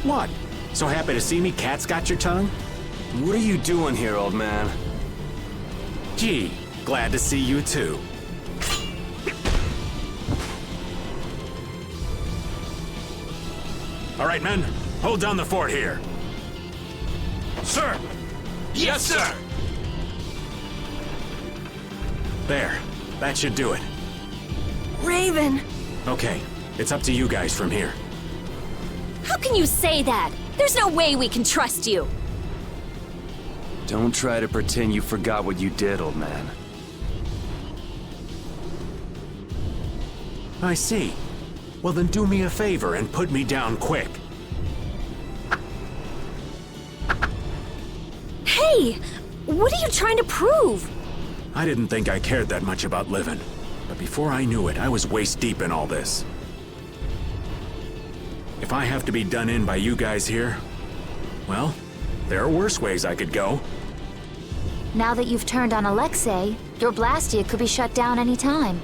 What? So happy to see me, cat's got your tongue? What are you doing here, old man? Gee, glad to see you too. All right, men, hold down the fort here. Sir! Yes, sir! There, that should do it. Raven! Okay, it's up to you guys from here. How can you say that? There's no way we can trust you. Don't try to pretend you forgot what you did, old man. I see. Well, then do me a favor and put me down quick. Hey! What are you trying to prove? I didn't think I cared that much about living. But before I knew it, I was waist deep in all this. If I have to be done in by you guys here, well, there are worse ways I could go. Now that you've turned on Alexei, your Blastia could be shut down any time.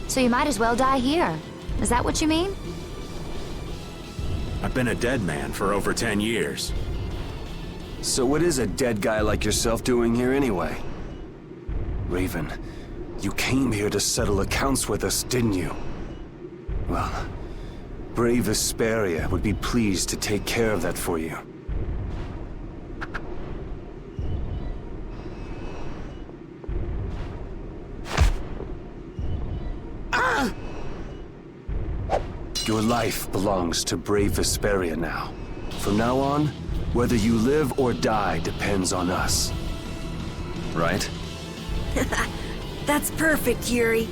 So you might as well die here. Is that what you mean? I've been a dead man for over 10 years. So what is a dead guy like yourself doing here anyway? Raven, you came here to settle accounts with us, didn't you? Well, brave Vesperia would be pleased to take care of that for you. Your life belongs to brave Vesperia now. From now on, whether you live or die depends on us. Right? That's perfect, Yuri.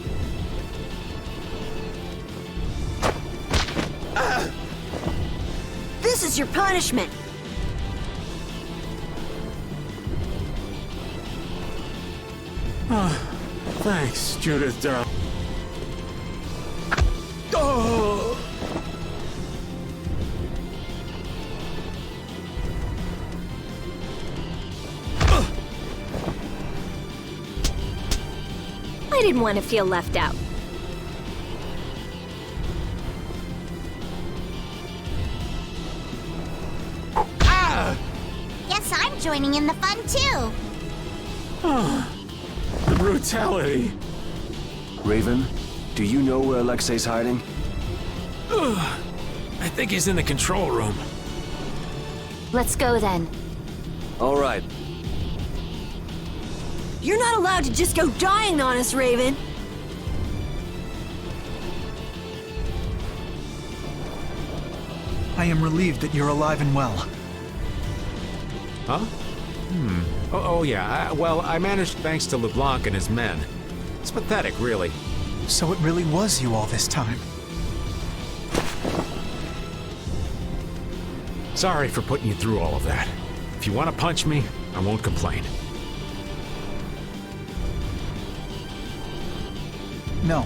This is your punishment. Oh, thanks, Judith, darling. Oh! I didn't want to feel left out. joining in the fun too. The brutality. Raven, do you know where Alexei's hiding? I think he's in the control room. Let's go then. All right. You're not allowed to just go dying on us, Raven. I am relieved that you're alive and well. Huh? Oh yeah. Well, I managed thanks to LeBlanc and his men. It's pathetic, really. So it really was you all this time. Sorry for putting you through all of that. If you want to punch me, I won't complain. No.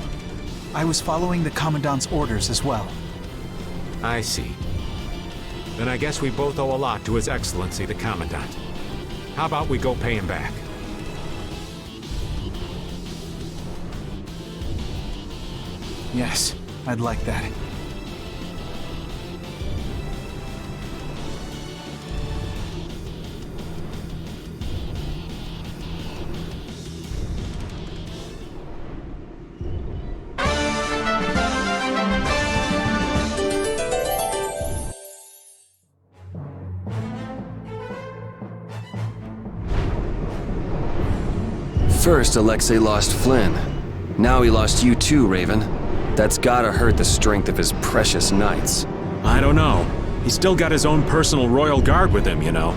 I was following the Commandant's orders as well. I see. Then I guess we both owe a lot to His Excellency, the Commandant. How about we go pay him back? Yes, I'd like that. First, Alexei lost Flynn. Now he lost you too, Raven. That's gotta hurt the strength of his precious knights. I don't know. He's still got his own personal royal guard with him, you know.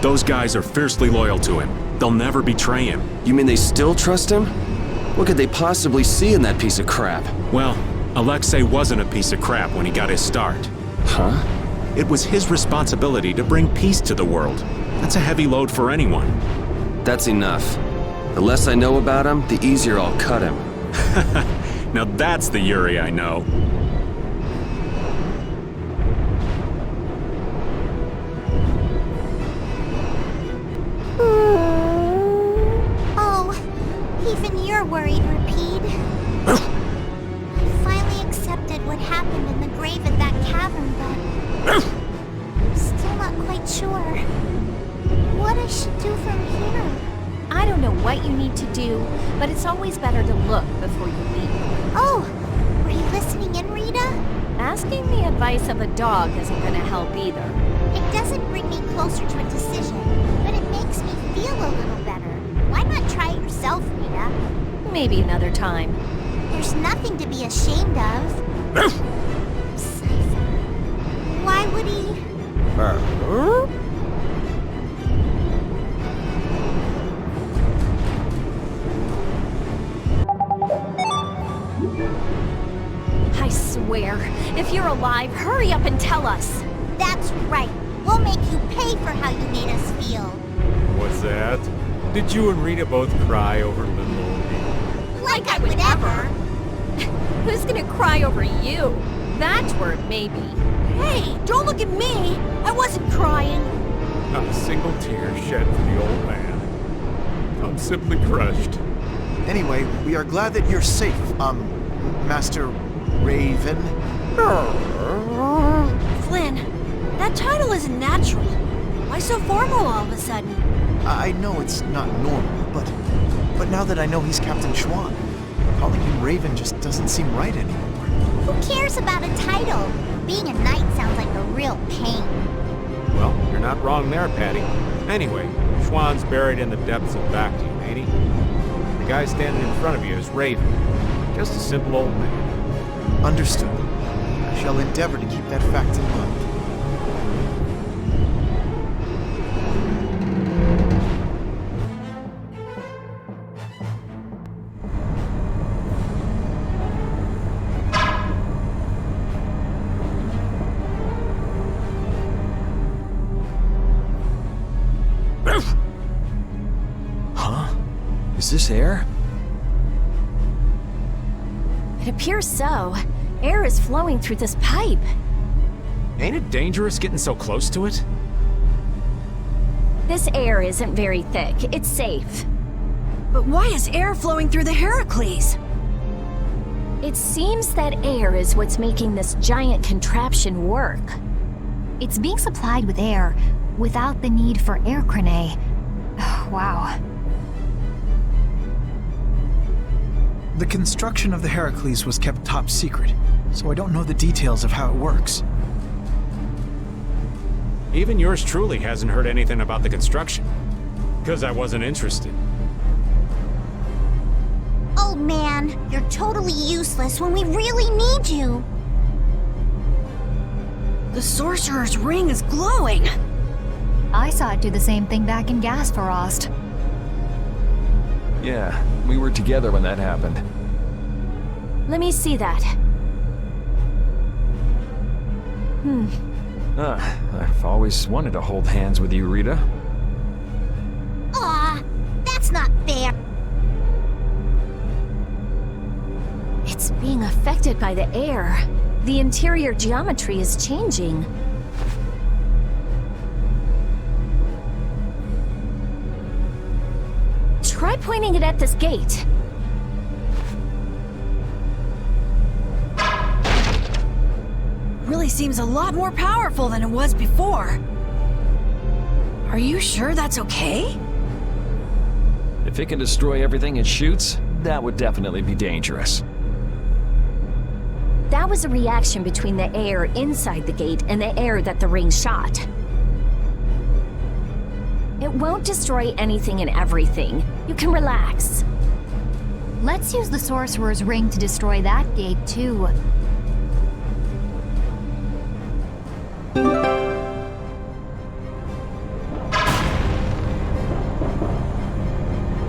Those guys are fiercely loyal to him. They'll never betray him. You mean they still trust him? What could they possibly see in that piece of crap? Well, Alexei wasn't a piece of crap when he got his start. Huh? It was his responsibility to bring peace to the world. That's a heavy load for anyone. That's enough. The less I know about him, the easier I'll cut him. Now that's the Yuri I know. Oh, even you're worried, Rapide. I finally accepted what happened in the grave at that cavern, but I'm still not quite sure what I should do from here. I don't know what you need to do, but it's always better to look before you leap. Oh, were you listening in, Rita? Asking the advice of a dog isn't gonna help either. It doesn't bring me closer to a decision, but it makes me feel a little better. Why not try it yourself, Rita? Maybe another time. There's nothing to be ashamed of. Cypher. Why would he... I swear, if you're alive, hurry up and tell us. That's right. We'll make you pay for how you made us feel. What's that? Did you and Rita both cry over little old me? Like I would ever. Who's gonna cry over you? That word, maybe. Hey, don't look at me! I wasn't crying. Not a single tear shed for the old man. I'm simply crushed. Anyway, we are glad that you're safe, Master Raven. Flynn, that title isn't natural. Why so formal all of a sudden? I know it's not normal, but now that I know he's Captain Schwan, calling him Raven just doesn't seem right anymore. Who cares about a title? Being a knight sounds like a real pain. Well, you're not wrong there, Patty. Anyway, Schwan's buried in the depths of Bactium, ain't he? The guy standing in front of you is Raven. Just a simple old man. Understood. I shall endeavor to keep that fact in mind. Huh? Is this air? It appears so. Air is flowing through this pipe. Ain't it dangerous getting so close to it? This air isn't very thick. It's safe. But why is air flowing through the Heracles? It seems that air is what's making this giant contraption work. It's being supplied with air, without the need for air crane. Wow. The construction of the Heracles was kept top secret, so I don't know the details of how it works. Even yours truly hasn't heard anything about the construction. Because I wasn't interested. Oh man, you're totally useless when we really need you. The Sorcerer's Ring is glowing. I saw it do the same thing back in Gasparost. Yeah, we were together when that happened. Let me see that. I've always wanted to hold hands with you, Rita. Aw, that's not fair. It's being affected by the air. The interior geometry is changing. Try pointing it at this gate. Really seems a lot more powerful than it was before. Are you sure that's okay? If it can destroy everything it shoots, that would definitely be dangerous. That was a reaction between the air inside the gate and the air that the ring shot. It won't destroy anything and everything. You can relax. Let's use the Sorcerer's Ring to destroy that gate, too.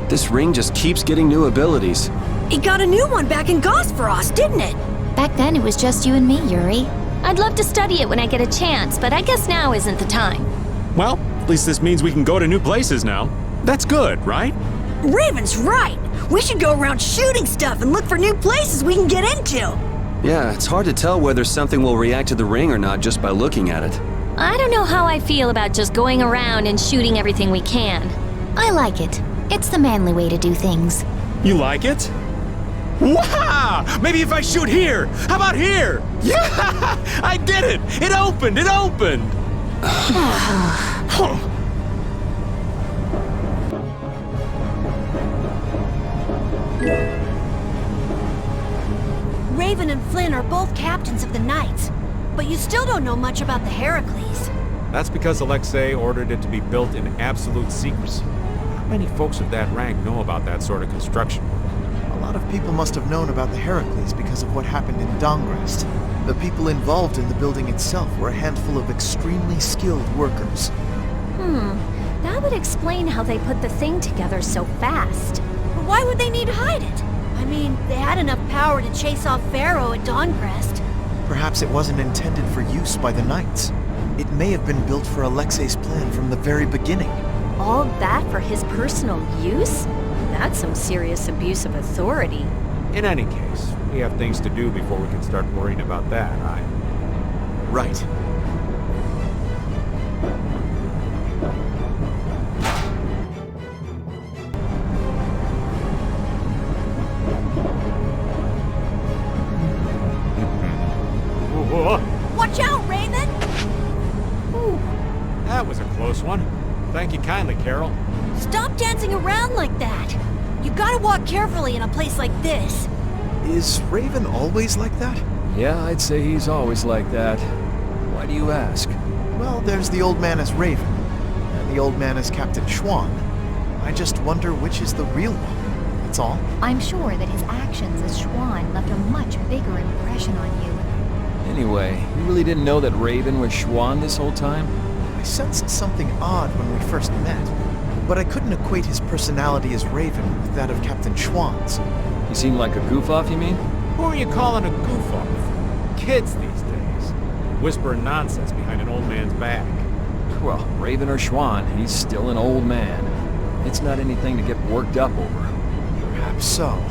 This ring just keeps getting new abilities. It got a new one back in Gasparost, didn't it? Back then, it was just you and me, Yuri. I'd love to study it when I get a chance, but I guess now isn't the time. Well, at least this means we can go to new places now. That's good, right? Raven's right. We should go around shooting stuff and look for new places we can get into. Yeah, it's hard to tell whether something will react to the ring or not just by looking at it. I don't know how I feel about just going around and shooting everything we can. I like it. It's the manly way to do things. You like it? Wow! Maybe if I shoot here! How about here? Yeah! I did it! It opened! It opened! Raven and Flynn are both captains of the Knights, but you still don't know much about the Heracles. That's because Alexei ordered it to be built in absolute secrecy. How many folks of that rank know about that sort of construction? A lot of people must have known about the Heracles because of what happened in Dongrest. The people involved in the building itself were a handful of extremely skilled workers. That would explain how they put the thing together so fast. But why would they need to hide it? I mean, they had enough power to chase off Pharaoh at Dongrest. Perhaps it wasn't intended for use by the Knights. It may have been built for Alexei's plan from the very beginning. All that for his personal use? That's some serious abuse of authority. In any case, we have things to do before we can start worrying about that, right? Right. Watch out, Raven! Ooh, that was a close one. Thank you kindly, Carol. Stop dancing around like that. You gotta walk carefully in a place like this. Is Raven always like that? Yeah, I'd say he's always like that. Why do you ask? Well, there's the old man as Raven, and the old man as Captain Schwan. I just wonder which is the real one, that's all. I'm sure that his actions as Schwan left a much bigger impression on you. Anyway, you really didn't know that Raven was Schwan this whole time? I sensed something odd when we first met, but I couldn't equate his personality as Raven with that of Captain Schwan's. He seemed like a goof-off, you mean? Who are you calling a goof-off? Kids these days. Whispering nonsense behind an old man's back. Well, Raven or Schwan, he's still an old man. It's not anything to get worked up over. Perhaps so.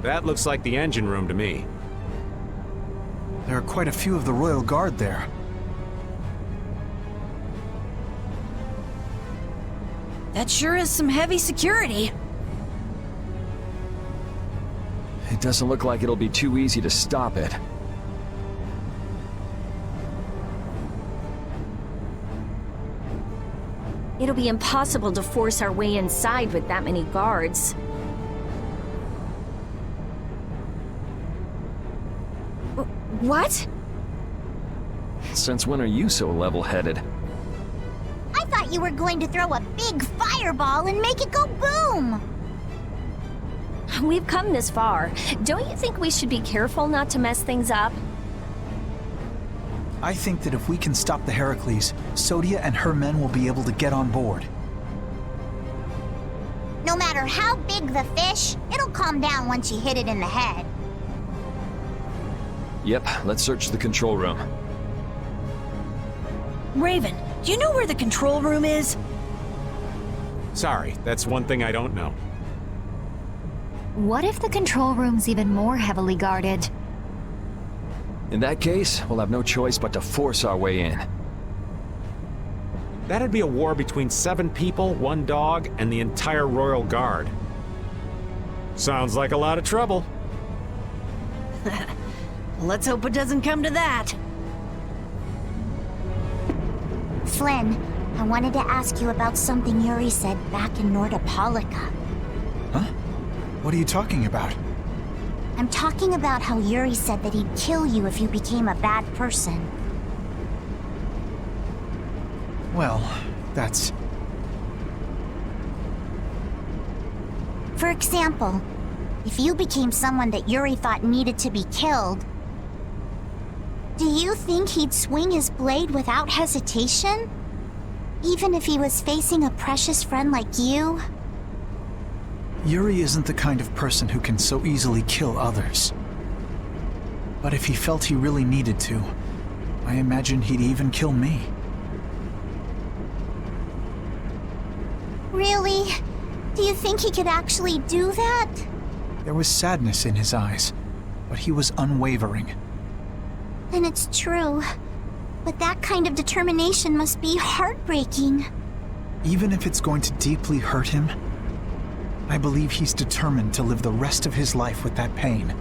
That looks like the engine room to me. There are quite a few of the Royal Guard there. That sure is some heavy security. It doesn't look like it'll be too easy to stop it. It'll be impossible to force our way inside with that many guards. What? Since when are you so level-headed? I thought you were going to throw a big fireball and make it go boom! We've come this far. Don't you think we should be careful not to mess things up? I think that if we can stop the Heracles, Sodia and her men will be able to get on board. No matter how big the fish, it'll calm down once you hit it in the head. Yep, let's search the control room. Raven, do you know where the control room is? Sorry, that's one thing I don't know. What if the control room's even more heavily guarded? In that case, we'll have no choice but to force our way in. That'd be a war between 7 people, 1 dog, and the entire Royal Guard. Sounds like a lot of trouble. Let's hope it doesn't come to that. Flynn, I wanted to ask you about something Yuri said back in Nordopolica. Huh? What are you talking about? I'm talking about how Yuri said that he'd kill you if you became a bad person. Well, that's... For example, if you became someone that Yuri thought needed to be killed, do you think he'd swing his blade without hesitation? Even if he was facing a precious friend like you? Yuri isn't the kind of person who can so easily kill others. But if he felt he really needed to, I imagine he'd even kill me. Really? Do you think he could actually do that? There was sadness in his eyes, but he was unwavering. And it's true. But that kind of determination must be heartbreaking. Even if it's going to deeply hurt him, I believe he's determined to live the rest of his life with that pain.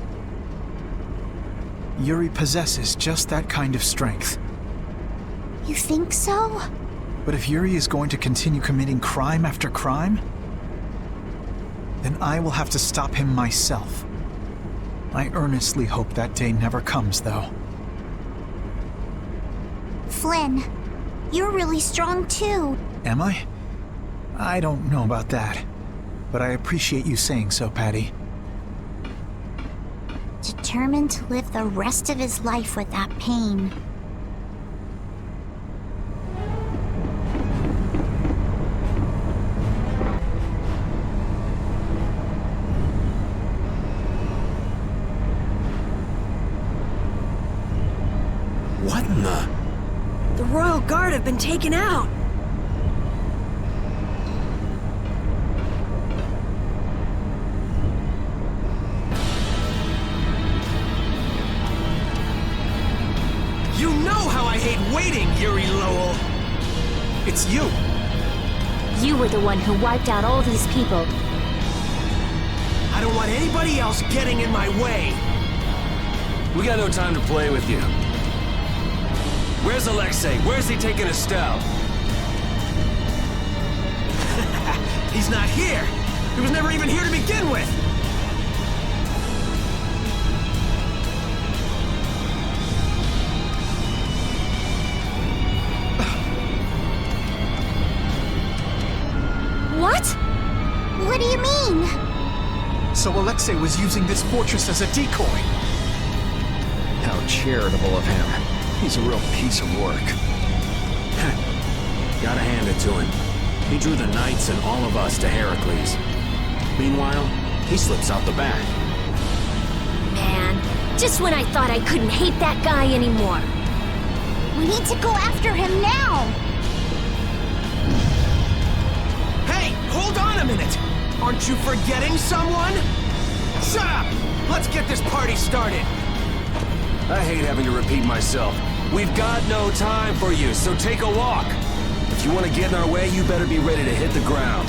Yuri possesses just that kind of strength. You think so? But if Yuri is going to continue committing crime after crime, then I will have to stop him myself. I earnestly hope that day never comes, though. Flynn, you're really strong too. Am I? I don't know about that. But I appreciate you saying so, Patty. Determined to live the rest of his life with that pain. What in the... The Royal Guard have been taken out. You know how I hate waiting, Yuri Lowell! It's you! You were the one who wiped out all these people. I don't want anybody else getting in my way! We got no time to play with you. Where's Alexei? Where's he taking Estelle? He's not here! He was never even here to begin with! What? What do you mean? So Alexei was using this fortress as a decoy. How charitable of him. He's a real piece of work. Gotta hand it to him. He drew the knights and all of us to Heracles. Meanwhile, he slips out the back. Man, just when I thought I couldn't hate that guy anymore. We need to go after him now! Hey, hold on a minute! Aren't you forgetting someone? Shut up! Let's get this party started! I hate having to repeat myself. We've got no time for you, so take a walk. If you want to get in our way, you better be ready to hit the ground.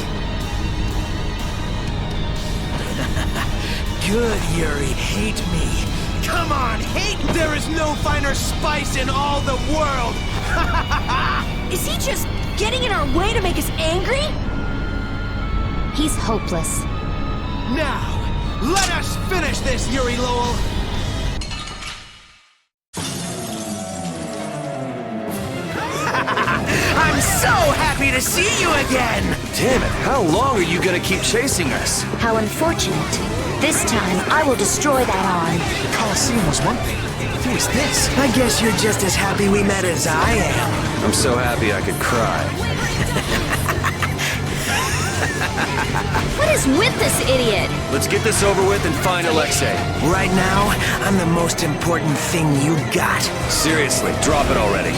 Good, Yuri. Hate me. Come on, hate! There is no finer spice in all the world! Is he just getting in our way to make us angry? He's hopeless. Now, let us finish this, Yuri Lowell! I'm so happy to see you again! Damn it, how long are you gonna keep chasing us? How unfortunate. This time, I will destroy that arm. The Colosseum was one thing. Who is this? I guess you're just as happy we met as I am. I'm so happy I could cry. What is with this idiot? Let's get this over with and find Alexei. Right now, I'm the most important thing you got. Seriously, drop it already.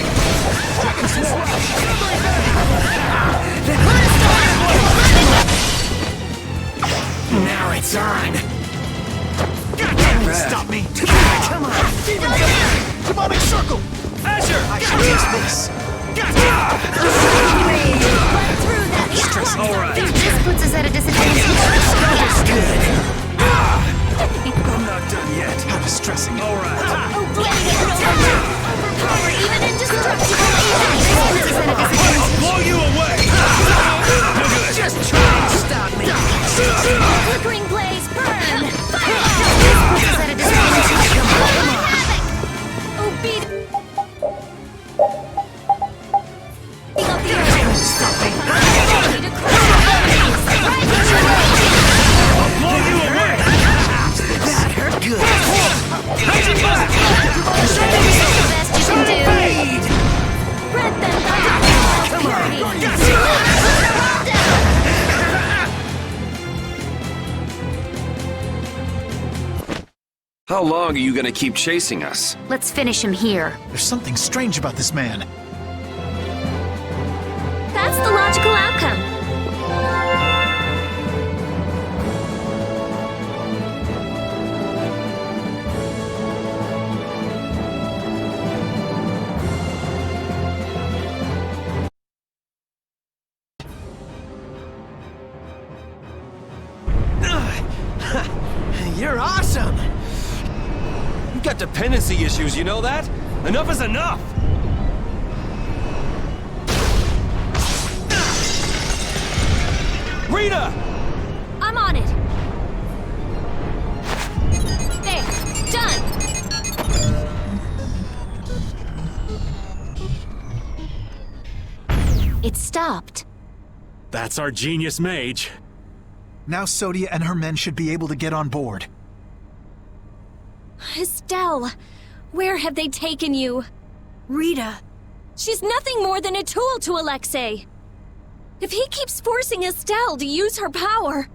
Now it's on. Stop me! Come on! Demonic circle! Azure! I should use this. Stress. All right. This puts us at a disadvantage. That's good. I'm not done yet. How distressing. All right. Overpower even indestructible agents! I'll blow you away! Just try and stop me. Flickering blaze, burn! Fire! This puts us at a disadvantage. Oh, beat! Stop me. I'll blow you away! That hurt good. How's your back? Red them Come on. How long are you gonna keep chasing us? Let's finish him here. There's something strange about this man. That's the logical outcome. You're awesome! You've got dependency issues, you know that? Enough is enough! Rita! I'm on it. There. Done. It stopped. That's our genius mage. Now Sodia and her men should be able to get on board. Estelle, where have they taken you? Rita. She's nothing more than a tool to Alexei. If he keeps forcing Estelle to use her power,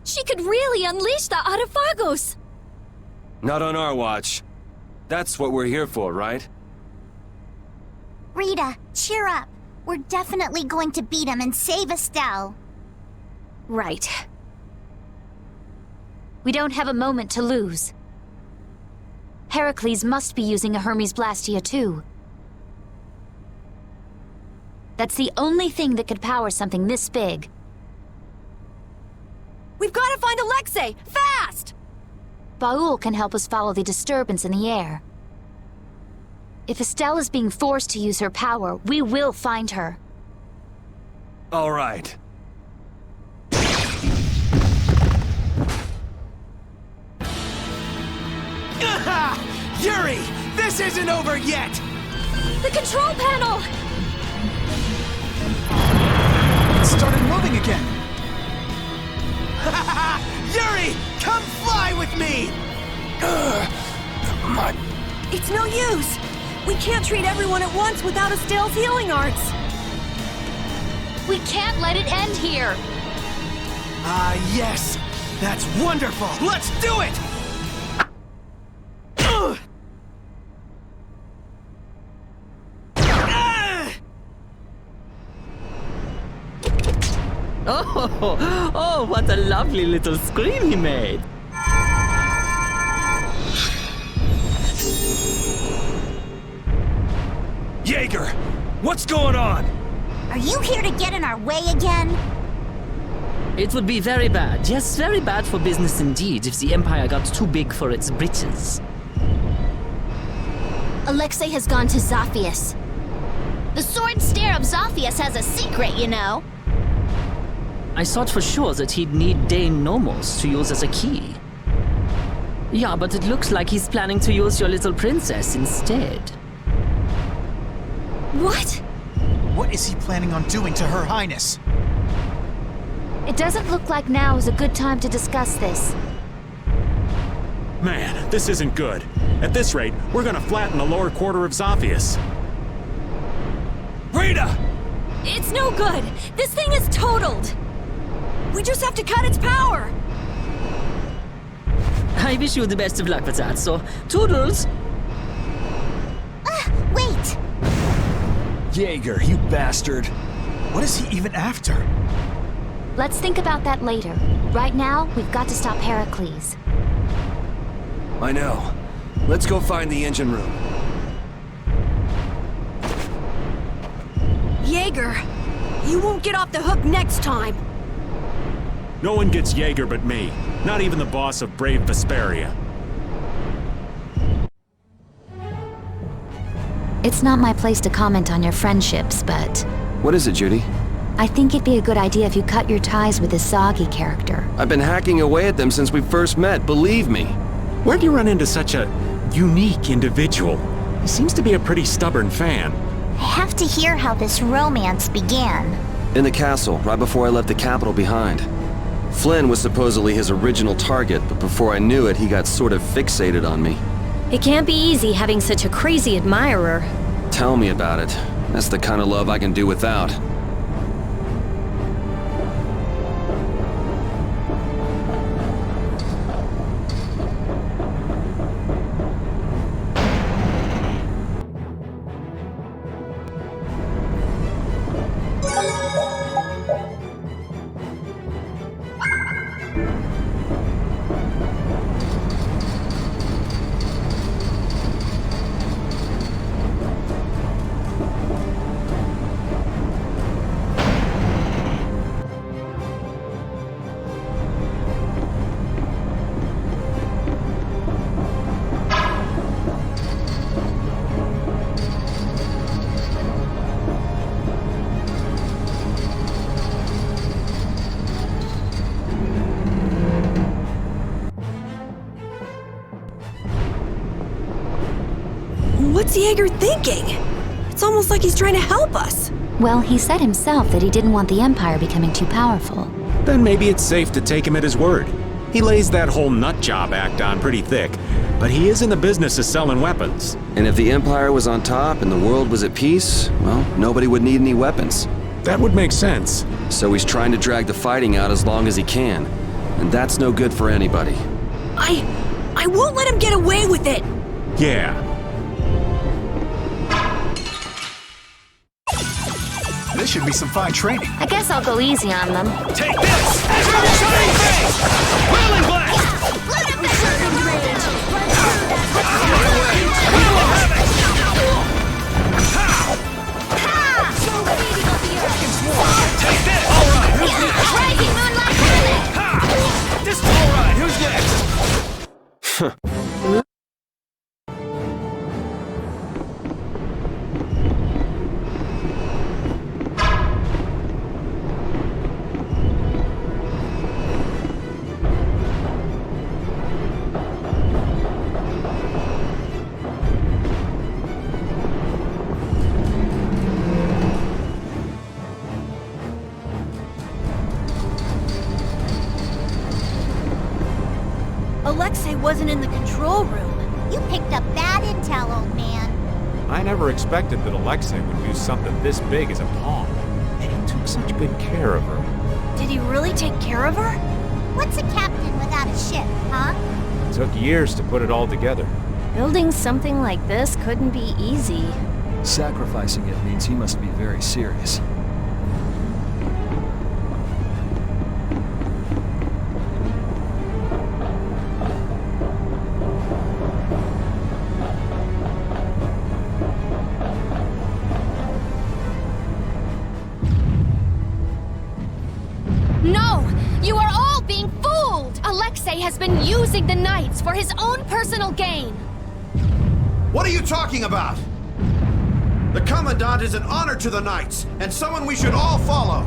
she could really unleash the Autophagos. Not on our watch. That's what we're here for, right? Rita, cheer up. We're definitely going to beat him and save Estelle. Right. We don't have a moment to lose. Heracles must be using a Hermes Blastia too. That's the only thing that could power something this big. We've got to find Alexei! Fast! Baul can help us follow the disturbance in the air. If Estelle is being forced to use her power, we will find her. All right. Yuri, this isn't over yet! The control panel! It started moving again. Yuri, come fly with me! It's no use! We can't treat everyone at once without Estelle's healing arts! We can't let it end here! Ah, yes! That's wonderful! Let's do it! Oh, what a lovely little screen he made. Jaeger, what's going on? Are you here to get in our way again? It would be very bad, yes, very bad for business indeed, if the Empire got too big for its britches. Alexei has gone to Zophius. The sword stare of Zophius has a secret, you know. I thought for sure that he'd need Dane Nomos to use as a key. Yeah, but it looks like he's planning to use your little princess instead. What? What is he planning on doing to Her Highness? It doesn't look like now is a good time to discuss this. Man, this isn't good. At this rate, we're gonna flatten the lower quarter of Zophius. Rita! It's no good! This thing is totaled! We just have to cut its power! I wish you the best of luck with that, so toodles! Wait! Jaeger, you bastard! What is he even after? Let's think about that later. Right now, we've got to stop Heracles. I know. Let's go find the engine room. Jaeger, you won't get off the hook next time. No one gets Jaeger but me. Not even the boss of brave Vesperia. It's not my place to comment on your friendships, but What is it, Judy? I think it'd be a good idea if you cut your ties with this Zoggy character. I've been hacking away at them since we first met, believe me. Where'd you run into such a unique individual? He seems to be a pretty stubborn fan. I have to hear how this romance began. In the castle, right before I left the capital behind. Flynn was supposedly his original target, but before I knew it, he got sort of fixated on me. It can't be easy having such a crazy admirer. Tell me about it. That's the kind of love I can do without. What's Jaeger thinking? It's almost like he's trying to help us. Well, he said himself that he didn't want the Empire becoming too powerful. Then maybe it's safe to take him at his word. He lays that whole nut job act on pretty thick, but he is in the business of selling weapons. And if the Empire was on top and the world was at peace, well, nobody would need any weapons. That would make sense. So he's trying to drag the fighting out as long as he can. And that's no good for anybody. I won't let him get away with it! Yeah. This should be some fine training. I guess I'll go easy on them. Take this! Shining face! Whirling blast! Take this! Alright, who's next? Rising moonlight panic! Ha! This alright, who's next? Alexei wasn't in the control room. You picked up bad intel, old man. I never expected that Alexei would use something this big as a pawn. And he took such good care of her. Did he really take care of her? What's a captain without a ship, huh? It took years to put it all together. Building something like this couldn't be easy. Sacrificing it means he must be very serious. has been using the Knights for his own personal gain. What are you talking about? The Commandant is an honor to the Knights, and someone we should all follow.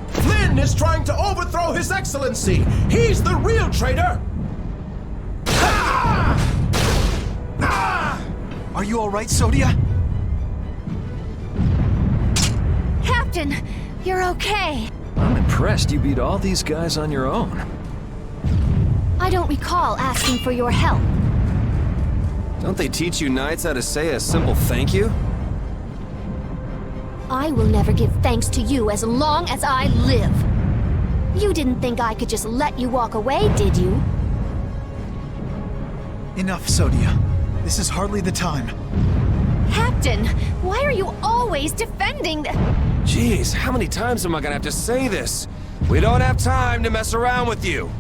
Flynn is trying to overthrow His Excellency. He's the real traitor. Are you all right, Sodia? Captain, you're okay. I'm impressed you beat all these guys on your own. I don't recall asking for your help. Don't they teach you Knights how to say a simple thank you? I will never give thanks to you as long as I live. You didn't think I could just let you walk away, did you? Enough, Sodia. This is hardly the time. Captain, why are you always defending the... Jeez, how many times am I gonna have to say this? We don't have time to mess around with you.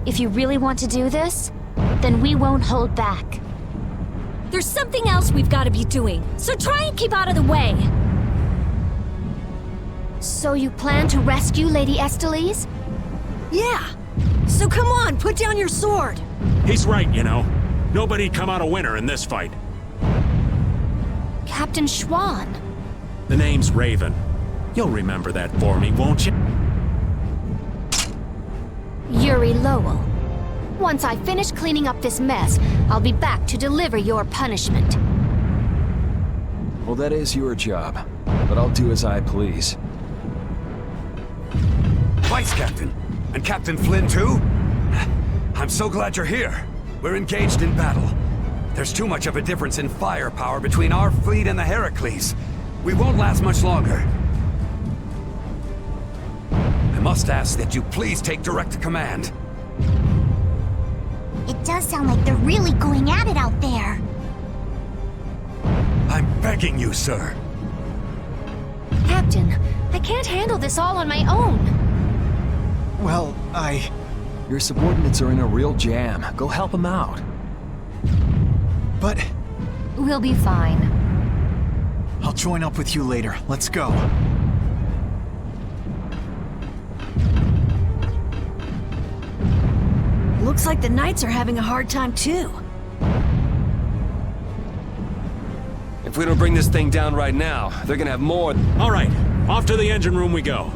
If you really want to do this, then we won't hold back. There's something else we've got to be doing, so try and keep out of the way. So you plan to rescue Lady Estellise? Yeah. So come on, put down your sword. He's right, you know. Nobody'd come out a winner in this fight. Captain Schwan. The name's Raven. You'll remember that for me, won't you? Yuri Lowell. Once I finish cleaning up this mess, I'll be back to deliver your punishment. Well, that is your job, but I'll do as I please. Vice Captain, and Captain Flynn too? I'm so glad you're here. We're engaged in battle. There's too much of a difference in firepower between our fleet and the Heracles. We won't last much longer. I must ask that you please take direct command. It does sound like they're really going at it out there. I'm begging you, sir. Captain, I can't handle this all on my own. Well, Your subordinates are in a real jam. Go help them out. But... We'll be fine. I'll join up with you later. Let's go. Looks like the Knights are having a hard time too. If we don't bring this thing down right now, they're gonna have more. All right, off to the engine room we go.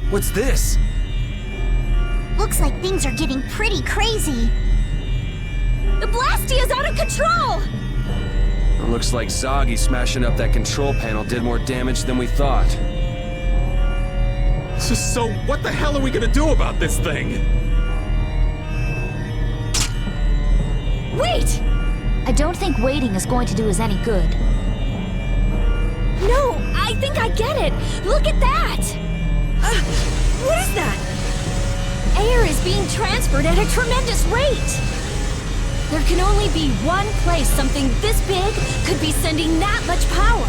What's this? Looks like things are getting pretty crazy. The Blastia's out of control! It looks like Zagi smashing up that control panel did more damage than we thought. So what the hell are we gonna do about this thing? Wait! I don't think waiting is going to do us any good. No, I think I get it! Look at that! What is that? Air is being transferred at a tremendous rate! There can only be one place something this big could be sending that much power.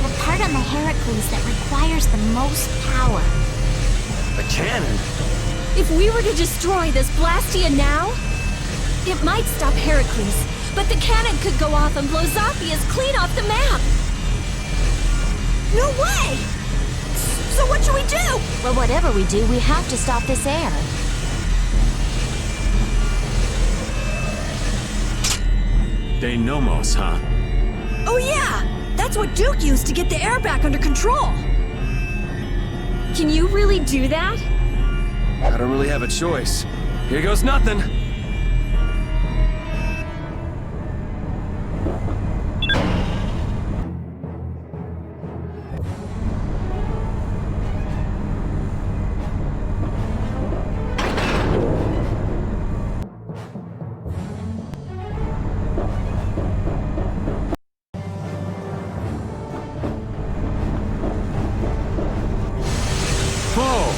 The part on the Heracles that requires the most power. The cannon? If we were to destroy this Blastia now, it might stop Heracles, but the cannon could go off and blow Zafias clean off the map! No way! So what should we do? Well, whatever we do, we have to stop this air. De Nomos, huh? Oh yeah! That's what Duke used to get the air back under control! Can you really do that? I don't really have a choice. Here goes nothing.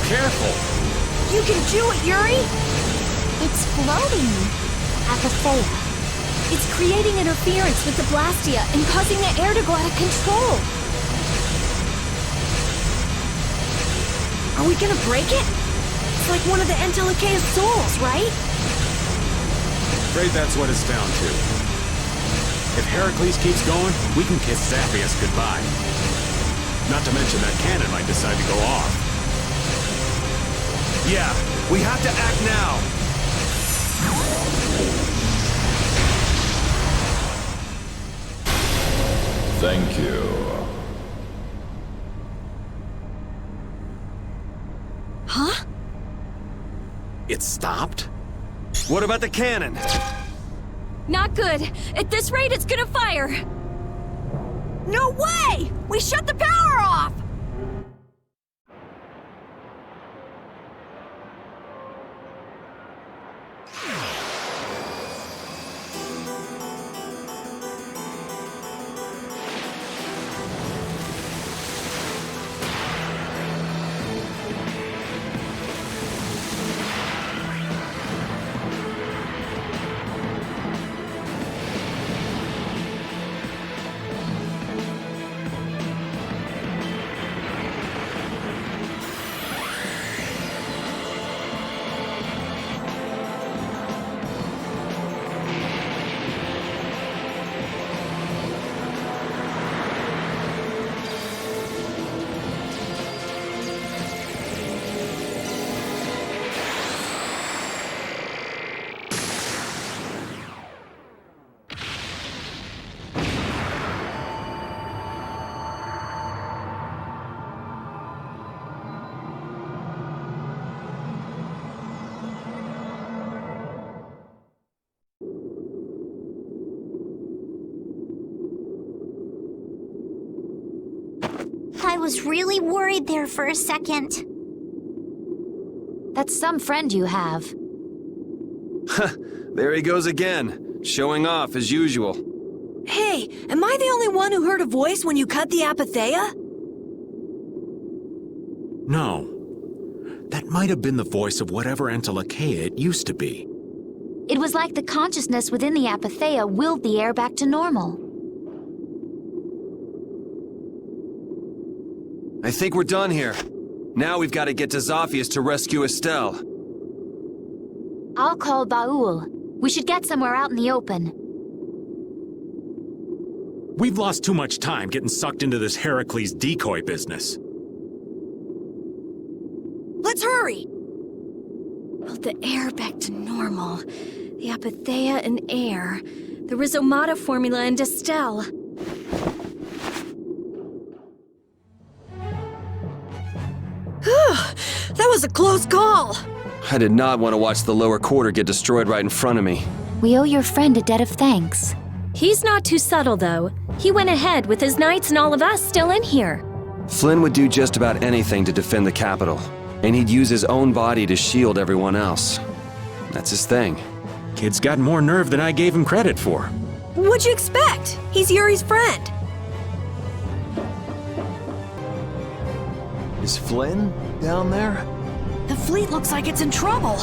Careful! You can do it, Yuri! It's floating. Apatheia. It's creating interference with the Blastia and causing the air to go out of control. Are we gonna break it? It's like one of the Entelechea's souls, right? Afraid that's what it's down to. If Heracles keeps going, we can kiss Zappius goodbye. Not to mention that cannon might decide to go off. Yeah, we have to act now. Thank you. Huh? It stopped? What about the cannon? Not good. At this rate, it's gonna fire. No way! We shut the power off! I was really worried there for a second. That's some friend you have. There he goes again, showing off as usual. Hey, am I the only one who heard a voice when you cut the apatheia? No. That might have been the voice of whatever Entelecheia it used to be. It was like the consciousness within the apatheia willed the air back to normal. I think we're done here. Now we've got to get to Zaphius to rescue Estelle. I'll call Baul. We should get somewhere out in the open. We've lost too much time getting sucked into this Heracles decoy business. Let's hurry! Well, the air back to normal. The apatheia and air. The rhizomata formula and Estelle. That was a close call! I did not want to watch the lower quarter get destroyed right in front of me. We owe your friend a debt of thanks. He's not too subtle, though. He went ahead with his knights and all of us still in here. Flynn would do just about anything to defend the capital, and he'd use his own body to shield everyone else. That's his thing. Kid's got more nerve than I gave him credit for. What'd you expect? He's Yuri's friend. Is Flynn down there? The fleet looks like it's in trouble.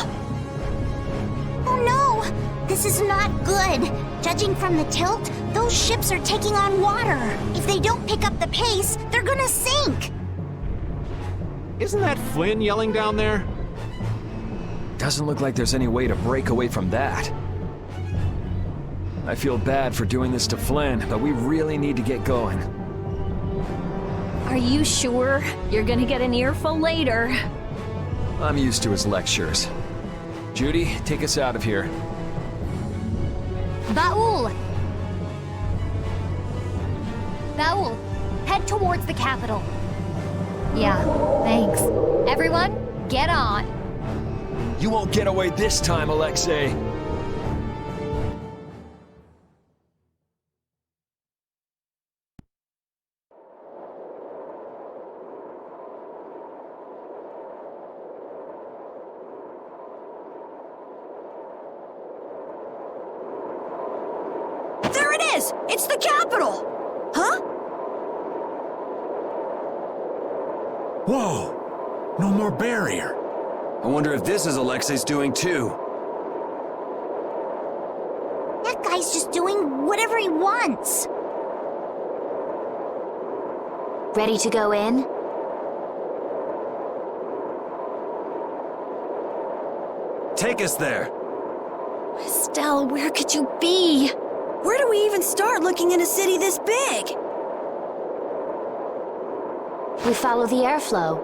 Oh no! This is not good. Judging from the tilt, those ships are taking on water. If they don't pick up the pace, they're gonna sink. Isn't that Flynn yelling down there? Doesn't look like there's any way to break away from that. I feel bad for doing this to Flynn, but we really need to get going. Are you sure? You're gonna get an earful later. I'm used to his lectures. Judy, take us out of here. Baul! Baul, head towards the capital. Yeah, thanks. Everyone, get on. You won't get away this time, Alexei. There it is! It's the capital! Huh? Whoa! No more barrier. I wonder if this is Alexei's doing too. That guy's just doing whatever he wants. Ready to go in? Take us there. Estelle, where could you be? Where do we even start looking in a city this big? We follow the airflow.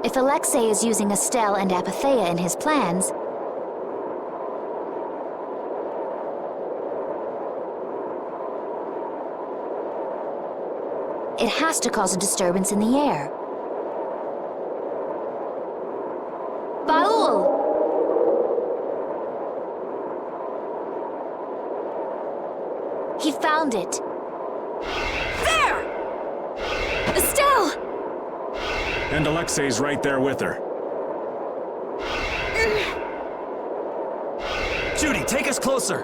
If Alexei is using Estelle and Apatheia in his plans, it has to cause a disturbance in the air. Baul! He found it. There! Estelle! And Alexei's right there with her. Judy, take us closer.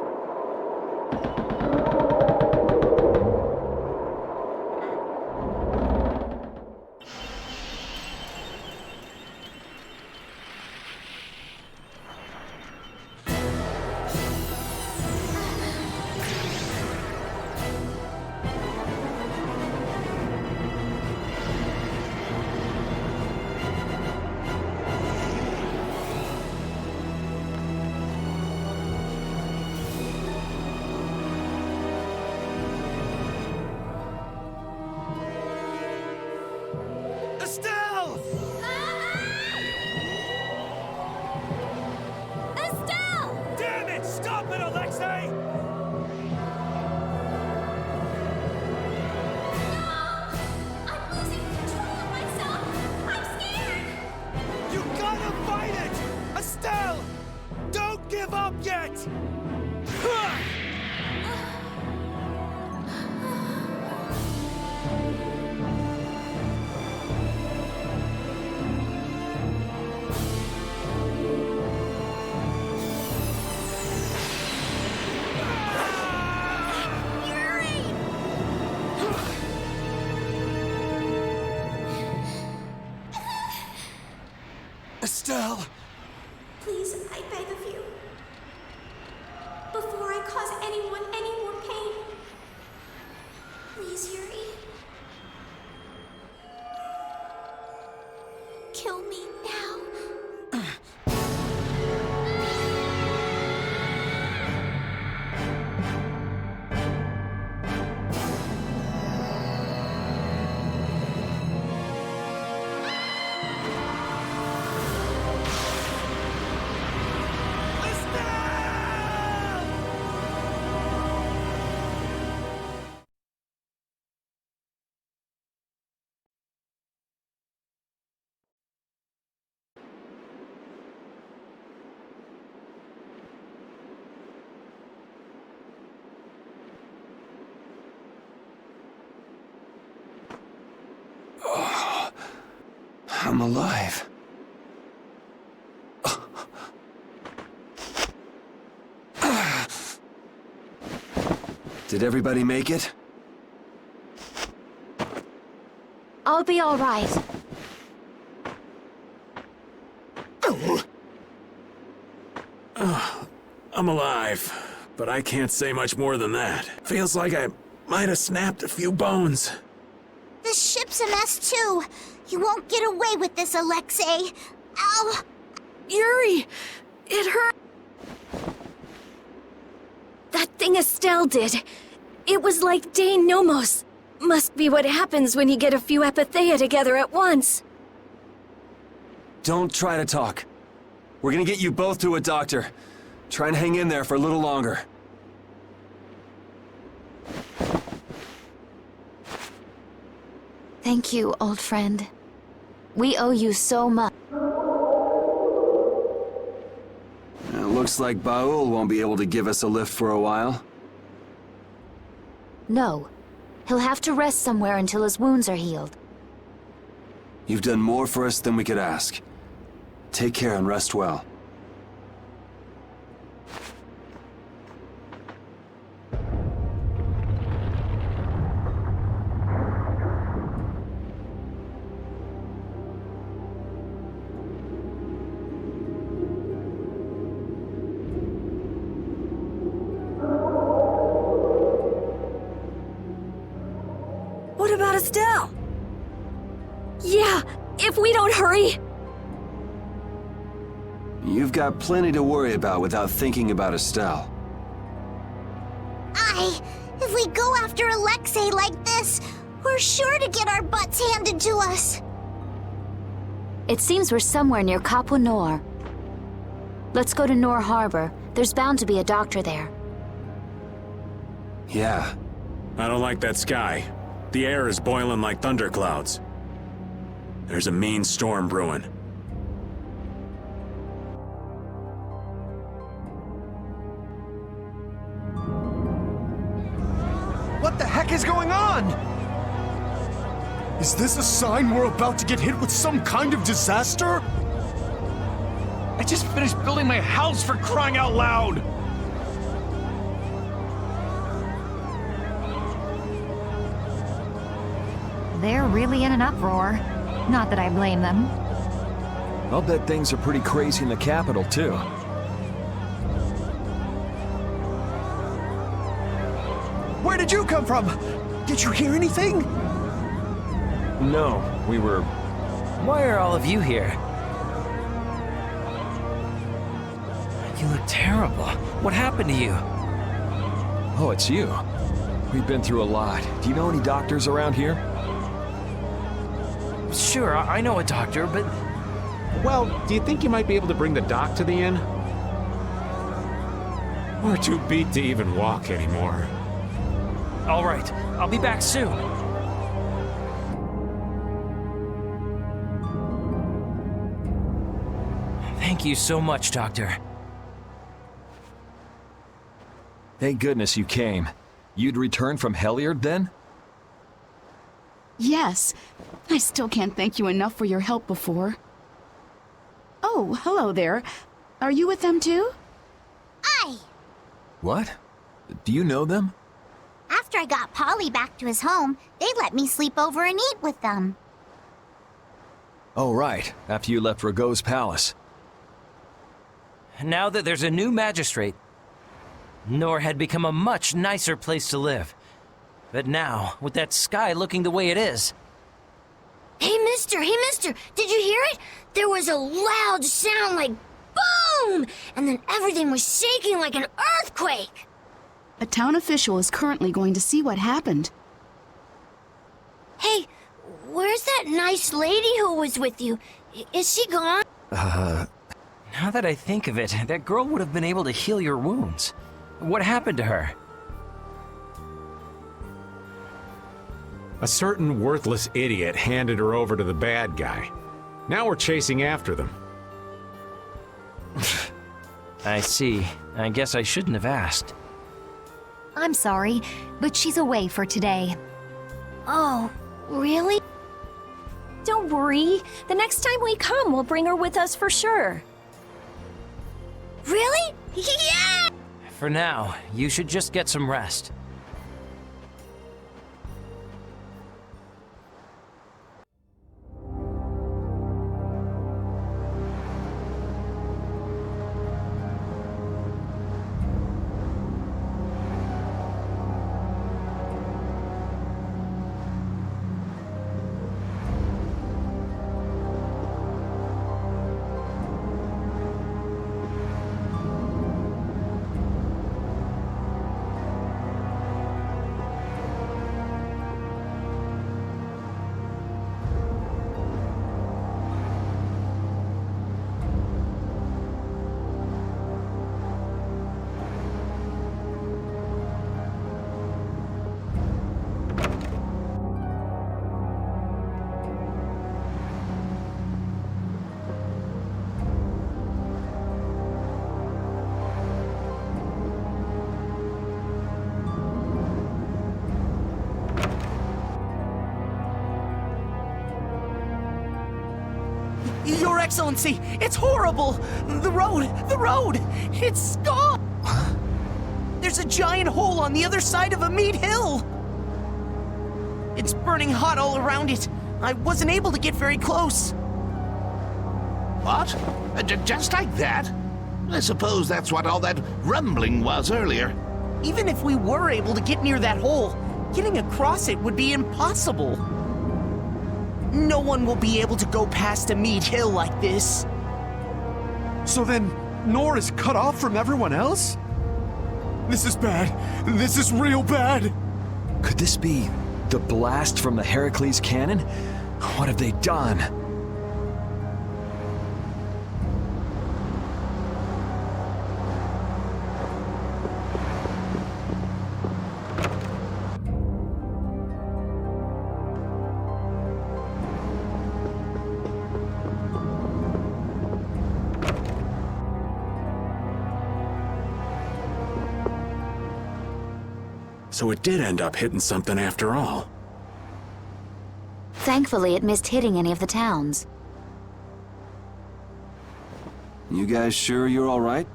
Estelle! Estelle! Damn it! Stop it, Alexei! I'm losing control of myself! I'm scared! You gotta fight it! Estelle! Don't give up yet! Estelle! Please, I beg of you. Before I cause anyone any more pain. Please, Yuri. Kill me now. I'm alive. Did everybody make it? I'll be all right. I'm alive, but I can't say much more than that. Feels like I might have snapped a few bones. The ship's a mess too. You won't get away with this, Alexei. Ow! Yuri! It hurt! That thing Estelle did. It was like Dane Nomos. Must be what happens when you get a few Apatheia together at once. Don't try to talk. We're gonna get you both to a doctor. Try and hang in there for a little longer. Thank you, old friend. We owe you so much. It looks like Baul won't be able to give us a lift for a while. No. He'll have to rest somewhere until his wounds are healed. You've done more for us than we could ask. Take care and rest well. What about Estelle? Yeah, if we don't hurry... You've got plenty to worry about without thinking about Estelle. If we go after Alexei like this, we're sure to get our butts handed to us. It seems we're somewhere near Capo Nor. Let's go to Nor Harbor. There's bound to be a doctor there. Yeah. I don't like that sky. The air is boiling like thunderclouds. There's a mean storm brewing. What the heck is going on? Is this a sign we're about to get hit with some kind of disaster? I just finished building my house, for crying out loud! They're really in an uproar. Not that I blame them. I'll bet things are pretty crazy in the capital, too. Where did you come from? Did you hear anything? No, we were... Why are all of you here? You look terrible. What happened to you? Oh, it's you. We've been through a lot. Do you know any doctors around here? Sure, I know a doctor, but... Well, do you think you might be able to bring the doc to the inn? We're too beat to even walk anymore. All right, I'll be back soon. Thank you so much, Doctor. Thank goodness you came. You'd returned from Heliard then? Yes. I still can't thank you enough for your help before. Oh, hello there. Are you with them too? Aye. What? Do you know them? After I got Polly back to his home, they let me sleep over and eat with them. Oh, right. After you left Rago's palace. Now that there's a new magistrate, Nor had become a much nicer place to live. But now, with that sky looking the way it is... Hey, mister, did you hear it? There was a loud sound like boom! And then everything was shaking like an earthquake! A town official is currently going to see what happened. Hey, where's that nice lady who was with you? Is she gone? Now that I think of it, that girl would have been able to heal your wounds. What happened to her? A certain worthless idiot handed her over to the bad guy. Now we're chasing after them. I see. I guess I shouldn't have asked. I'm sorry, but she's away for today. Oh, really? Don't worry. The next time we come, we'll bring her with us for sure. Really? Yeah! For now, you should just get some rest. Your Excellency, it's horrible! The road! It's gone! There's a giant hole on the other side of a meat hill! It's burning hot all around it. I wasn't able to get very close. What? Just like that? I suppose that's what all that rumbling was earlier. Even if we were able to get near that hole, getting across it would be impossible. No one will be able to go past a meat hill like this. So then, Nor is cut off from everyone else? This is bad. This is real bad. Could this be the blast from the Heracles cannon? What have they done? So it did end up hitting something after all. Thankfully, it missed hitting any of the towns. You guys sure you're all right?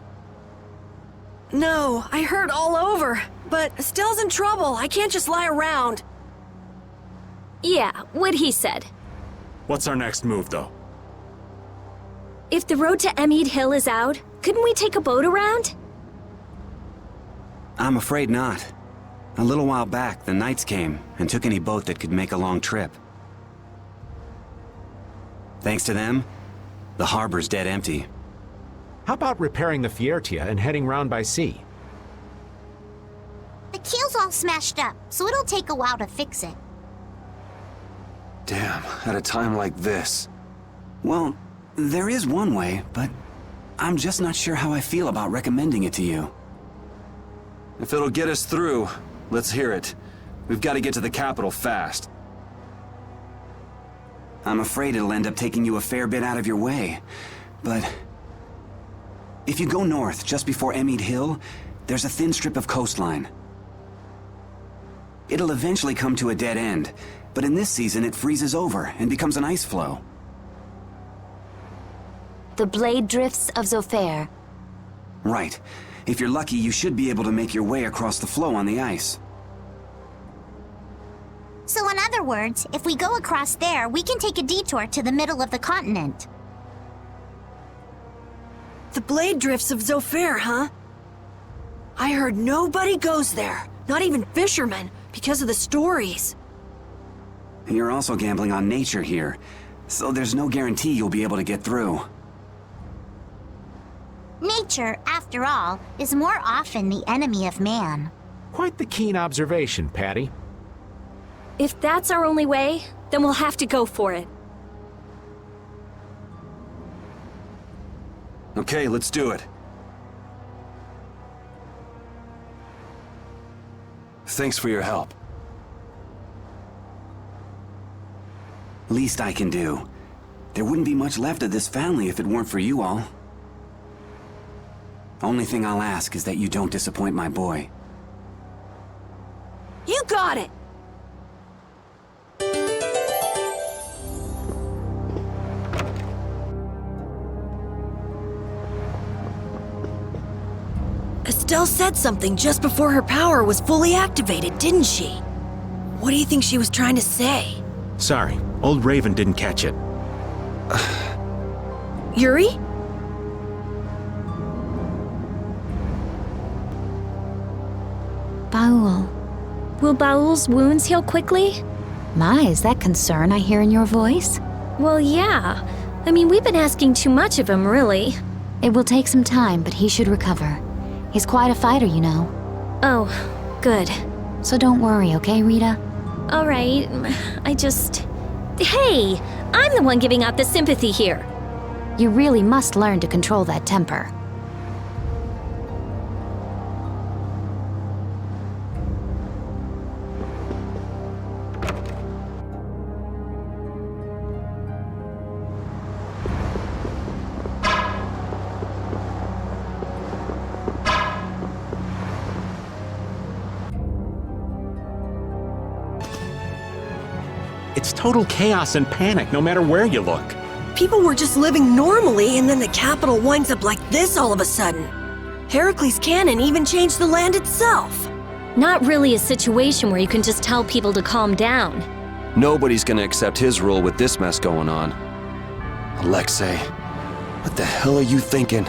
No, I hurt all over. But Estelle's in trouble. I can't just lie around. Yeah, what he said. What's our next move, though? If the road to Emmead Hill is out, couldn't we take a boat around? I'm afraid not. A little while back, the Knights came and took any boat that could make a long trip. Thanks to them, the harbor's dead empty. How about repairing the Fiertia and heading round by sea? The keel's all smashed up, so it'll take a while to fix it. Damn, at a time like this. Well, there is one way, but I'm just not sure how I feel about recommending it to you. If it'll get us through, let's hear it. We've got to get to the capital fast. I'm afraid it'll end up taking you a fair bit out of your way, but if you go north just before Emmead Hill, there's a thin strip of coastline. It'll eventually come to a dead end, but in this season it freezes over and becomes an ice flow. The blade drifts of Zophair. Right. If you're lucky, you should be able to make your way across the flow on the ice. So in other words, if we go across there, we can take a detour to the middle of the continent. The blade drifts of Zophair, huh? I heard nobody goes there, not even fishermen, because of the stories. You're also gambling on nature here, so there's no guarantee you'll be able to get through. Nature, after all, is more often the enemy of man. Quite the keen observation, Patty. If that's our only way, then we'll have to go for it. Okay, let's do it. Thanks for your help. Least I can do. There wouldn't be much left of this family if it weren't for you all. Only thing I'll ask is that you don't disappoint my boy. You got it! Estelle said something just before her power was fully activated, didn't she? What do you think she was trying to say? Sorry, old Raven didn't catch it. Yuri? Baul. Will Baul's wounds heal quickly? My, is that concern I hear in your voice? Well, yeah. I mean, we've been asking too much of him, really. It will take some time, but he should recover. He's quite a fighter, you know. Oh, good. So don't worry, okay, Rita? All right, Hey! I'm the one giving out the sympathy here. You really must learn to control that temper. It's total chaos and panic no matter where you look. People were just living normally, and then the capital winds up like this all of a sudden. Heracles Cannon even changed the land itself. Not really a situation where you can just tell people to calm down. Nobody's gonna accept his rule with this mess going on. Alexei, what the hell are you thinking?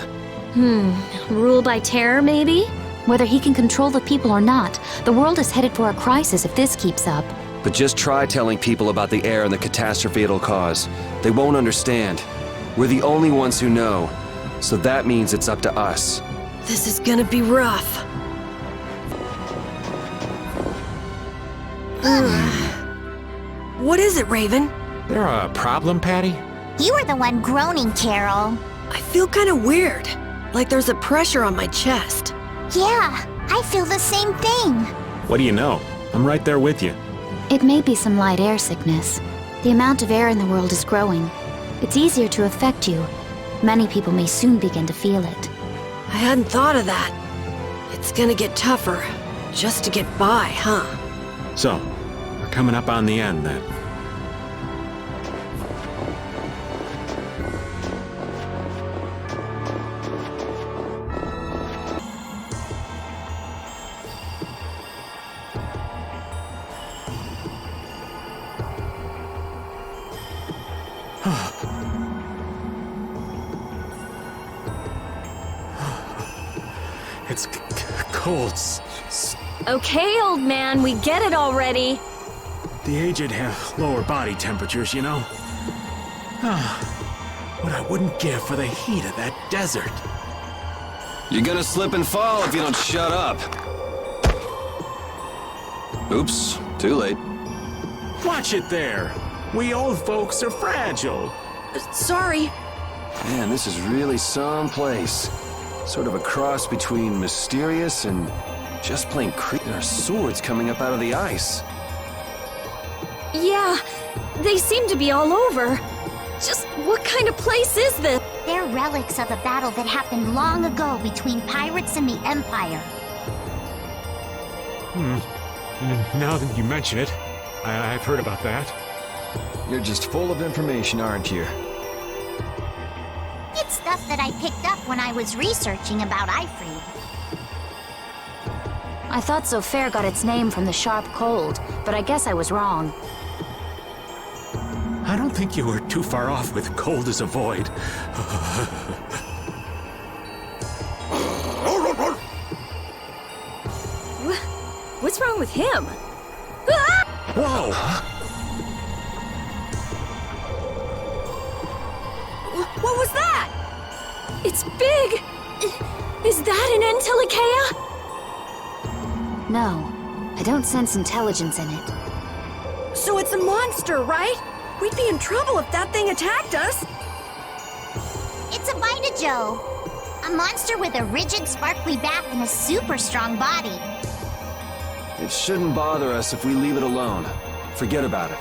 Rule by terror, maybe? Whether he can control the people or not, the world is headed for a crisis if this keeps up. But just try telling people about the air and the catastrophe it'll cause. They won't understand. We're the only ones who know. So that means it's up to us. This is gonna be rough. What is it, Raven? There a problem, Patty? You were the one groaning, Carol. I feel kind of weird. Like there's a pressure on my chest. Yeah, I feel the same thing. What do you know? I'm right there with you. It may be some light air sickness. The amount of air in the world is growing. It's easier to affect you. Many people may soon begin to feel it. I hadn't thought of that. It's gonna get tougher just to get by, huh? So, we're coming up on the end then. It's cold. Okay, old man, we get it already. The aged have lower body temperatures, you know? What I wouldn't give for the heat of that desert. You're gonna slip and fall if you don't shut up. Oops, too late. Watch it there. We old folks are fragile. Sorry. Man, this is really someplace. Sort of a cross between mysterious and just plain creepy. There are swords coming up out of the ice. Yeah, they seem to be all over. Just what kind of place is this? They're relics of a battle that happened long ago between pirates and the Empire. Now that you mention it, I've heard about that. You're just full of information, aren't you? It's stuff that I picked up when I was researching about Ifrid. I thought so fair got its name from the sharp cold, but I guess I was wrong. I don't think you were too far off with cold as a void. What's wrong with him? Whoa! What was that? It's big! Is that an Entelecea? No, I don't sense intelligence in it. So it's a monster, right? We'd be in trouble if that thing attacked us. It's a Vitajo. A monster with a rigid, sparkly back and a super strong body. It shouldn't bother us if we leave it alone. Forget about it.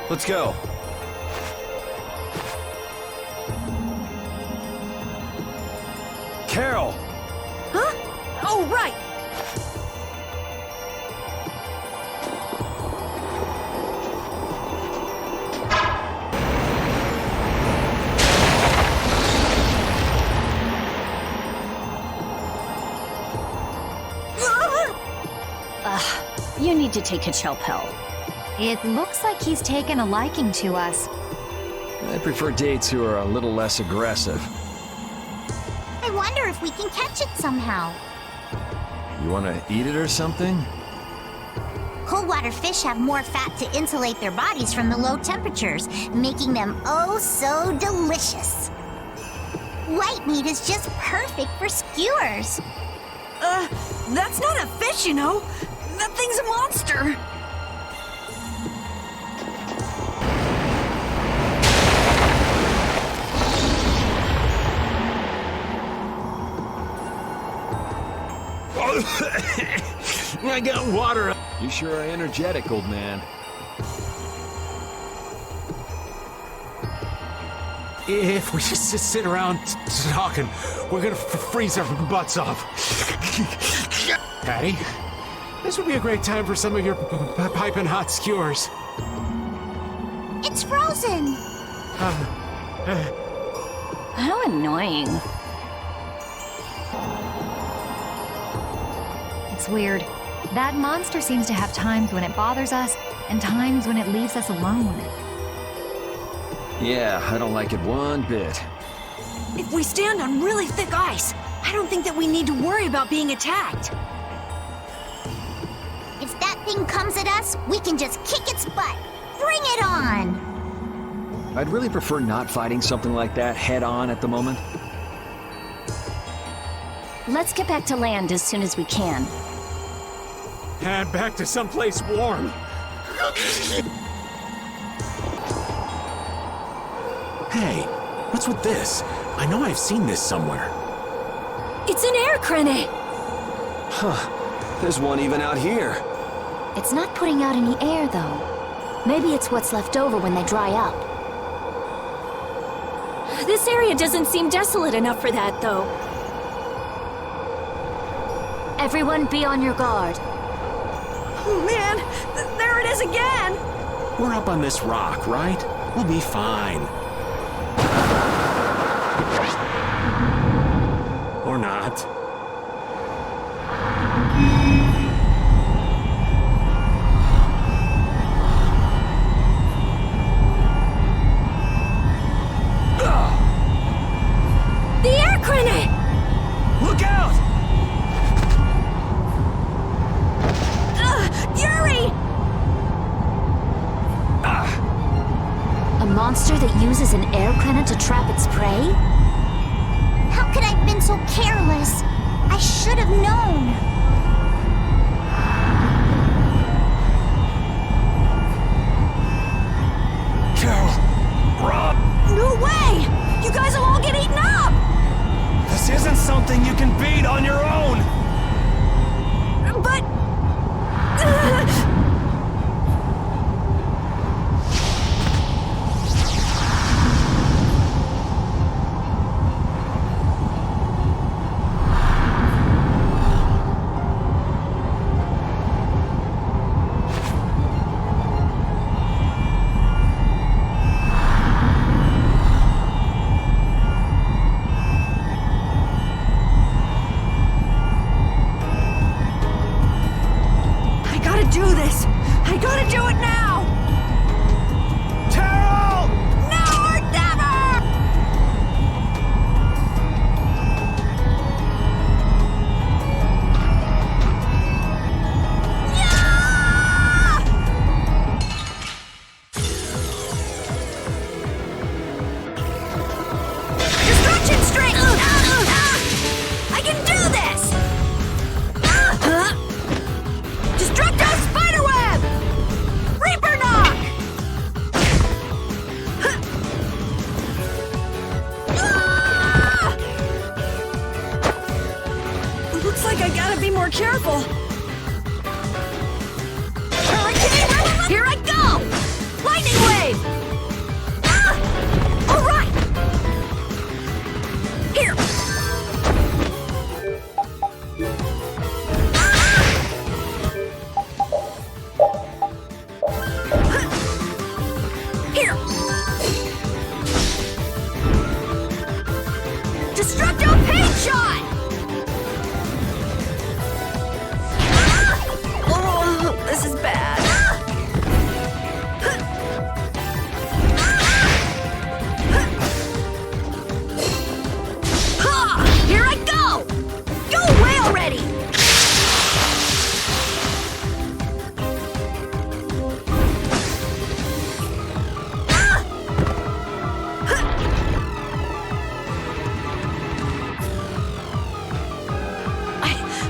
Let's go. Carol! Huh? Oh, right. You need to take a chill pill. It looks like he's taken a liking to us. I prefer dates who are a little less aggressive. I wonder if we can catch it somehow. You want to eat it or something? Cold water fish have more fat to insulate their bodies from the low temperatures, making them oh so delicious. White meat is just perfect for skewers. That's not a fish, you know. That thing's a monster. I got water. You sure are energetic, old man. If we just sit around talking, we're gonna freeze our butts off. Patty, this would be a great time for some of your piping hot skewers. It's frozen. How annoying. It's weird. That monster seems to have times when it bothers us and times when it leaves us alone. Yeah, I don't like it one bit. If we stand on really thick ice, I don't think that we need to worry about being attacked. If that thing comes at us, we can just kick its butt. Bring it on! I'd really prefer not fighting something like that head on at the moment. Let's get back to land as soon as we can. And back to someplace warm. Hey, what's with this? I know I've seen this somewhere. It's an air crane! Huh. There's one even out here. It's not putting out any air, though. Maybe it's what's left over when they dry up. This area doesn't seem desolate enough for that, though. Everyone be on your guard. Oh man, there it is again! We're up on this rock, right? We'll be fine. Or not. The air crane! Look out! Yuri! A monster that uses an air crane to trap its prey? How could I have been so careless? I should have known. Carol! Rob! No way! You guys will all get eaten up! This isn't something you can beat on your own! But... do this! I gotta do it now! Carol! Now or never! Destruction string! I can do this! Destructo spiderweb! Reaper knock! Looks like I gotta be more careful. Hurricane! Here I go! Lightning wave! All right! Here! Here! Destructo paint shot! Oh, this is bad. Here I go! Go away already!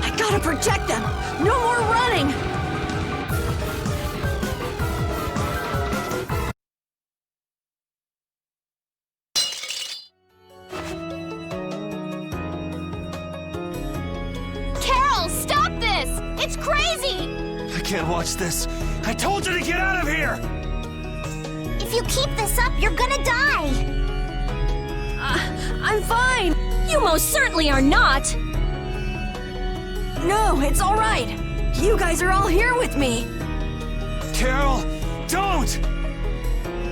I gotta protect them! No more running! Carol, stop this! It's crazy! I can't watch this. I told you to get out of here! If you keep this up, you're gonna die. I'm fine! You most certainly are not! No, it's all right. You guys are all here with me. Carol, don't!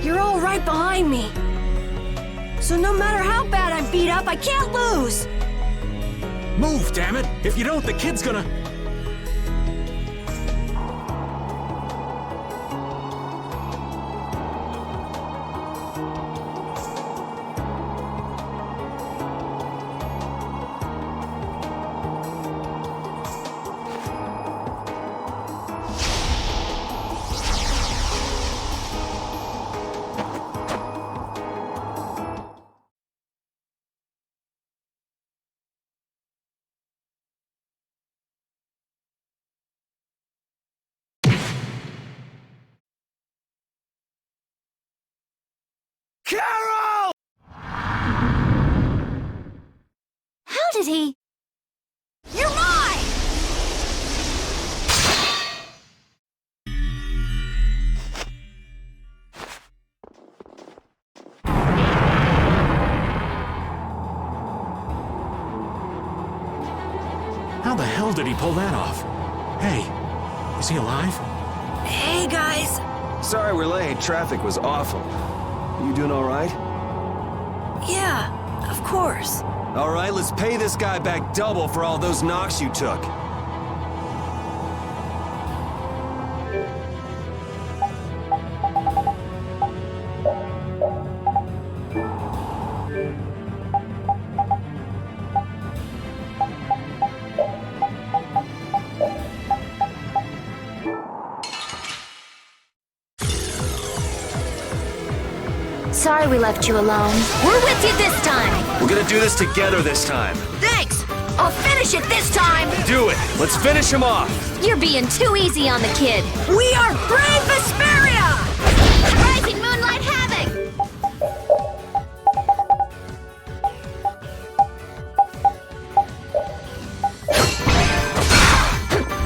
You're all right behind me. So no matter how bad I'm beat up, I can't lose. Move, damn it! If you don't, the kid's gonna... Carol! How did he? You're mine! How the hell did he pull that off? Hey, is he alive? Hey, guys. Sorry we're late. Traffic was awful. You doing all right? Yeah, of course. All right, let's pay this guy back double for all those knocks you took. Sorry we left you alone. We're with you this time! We're gonna do this together this time. Thanks! I'll finish it this time! Do it! Let's finish him off! You're being too easy on the kid. We are brave Vesperia! Rising Moonlight Havoc!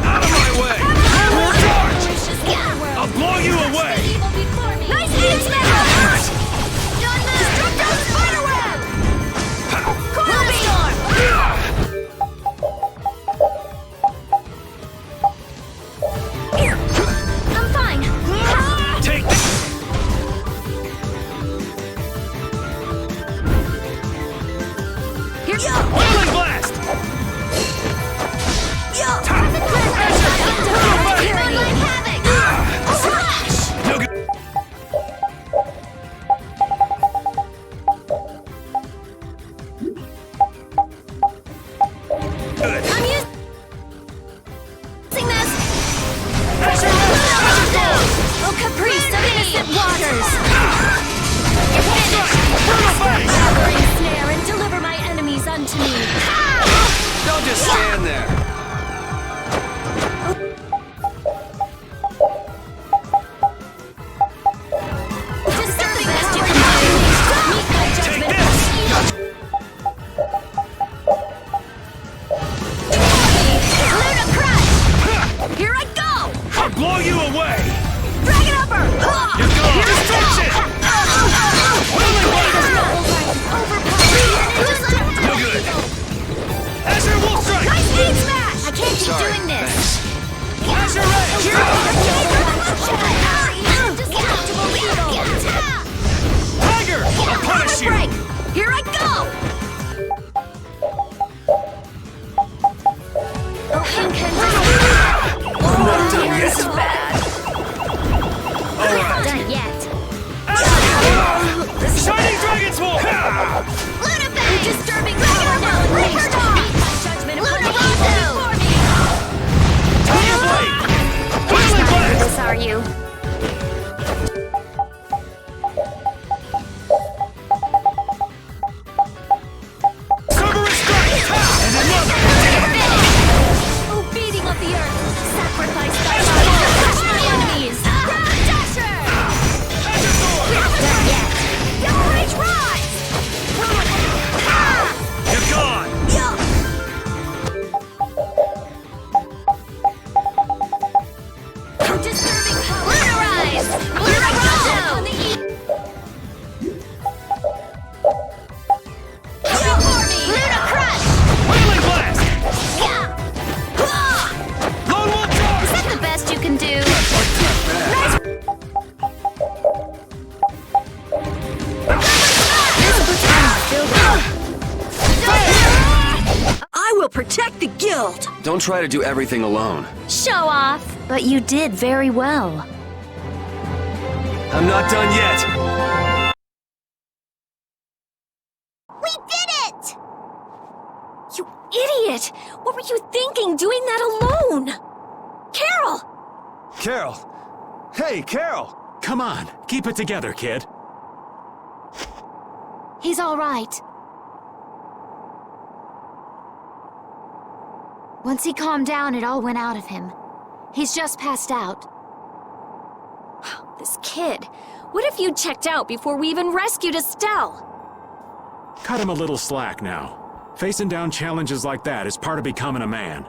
Out of my way! More charge! I'll blow you away! Nice hit, Smash! Destructo Spiderweb! Coil Storm! Here! I'm fine! Take this! Here you go! Boiling Blast! Yo! Moonlight Havoc! Slash! No good. Good. I'm using this! Pressure! Oh, caprice of innocent waters! Brutal face! Gathering snare and deliver my enemies unto me. Don't just stand there. Disturbing best you can do. Meet my Take judgment. this! Ludicrous! Here I go! I'll blow you away! Dragon Upper! You're gone! Destruction! Boiling Blast! No good! Azure Wolf Strike! Nice Speed Smash! I can't keep Sorry, doing this. thanks. Azure Edge! Indestructible beetle. Tiger! I'll punish you! Break! Here I go! Oh, incandescent. This is bad. Not done yet. Shining Dragon's Wolf! Ludicrous! Disturbing Dragon power now Upper! unleashed. Reaper Dog! Meet my judgment upon the evil before me. Tiger Blade! Boiling Not for Blast! this, are you? Cerberus Strike! And another! Oh, beating of the earth. Sacrifice thy body to crush my enemies. Dasher! Azure Sword! Not done yet. Double Rage Rise! You're gone! Disturbing power. Lunarize! Here I go. Lunarize! On the eve. Ludicrous! Boiling Blast! Lone Wolf Charge! Is that the best you can do? This baton's still going. I will protect the guild. Don't try to do everything alone. Show off. But you did very well. I'm not done yet. We did it! You idiot! What were you thinking doing that alone? Carol! Carol! Hey, Carol! Come on, keep it together, kid. He's all right. Once he calmed down, it all went out of him. He's just passed out. This kid. What if you checked out before we even rescued Estelle? Cut him a little slack now. Facing down challenges like that is part of becoming a man.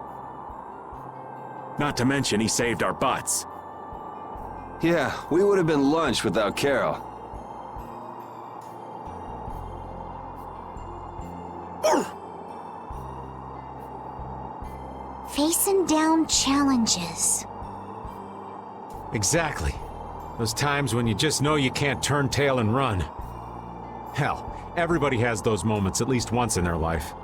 Not to mention he saved our butts. Yeah, we would have been lunch without Carol. Facing down challenges. Exactly. Those times when you just know you can't turn tail and run. Hell, everybody has those moments at least once in their life.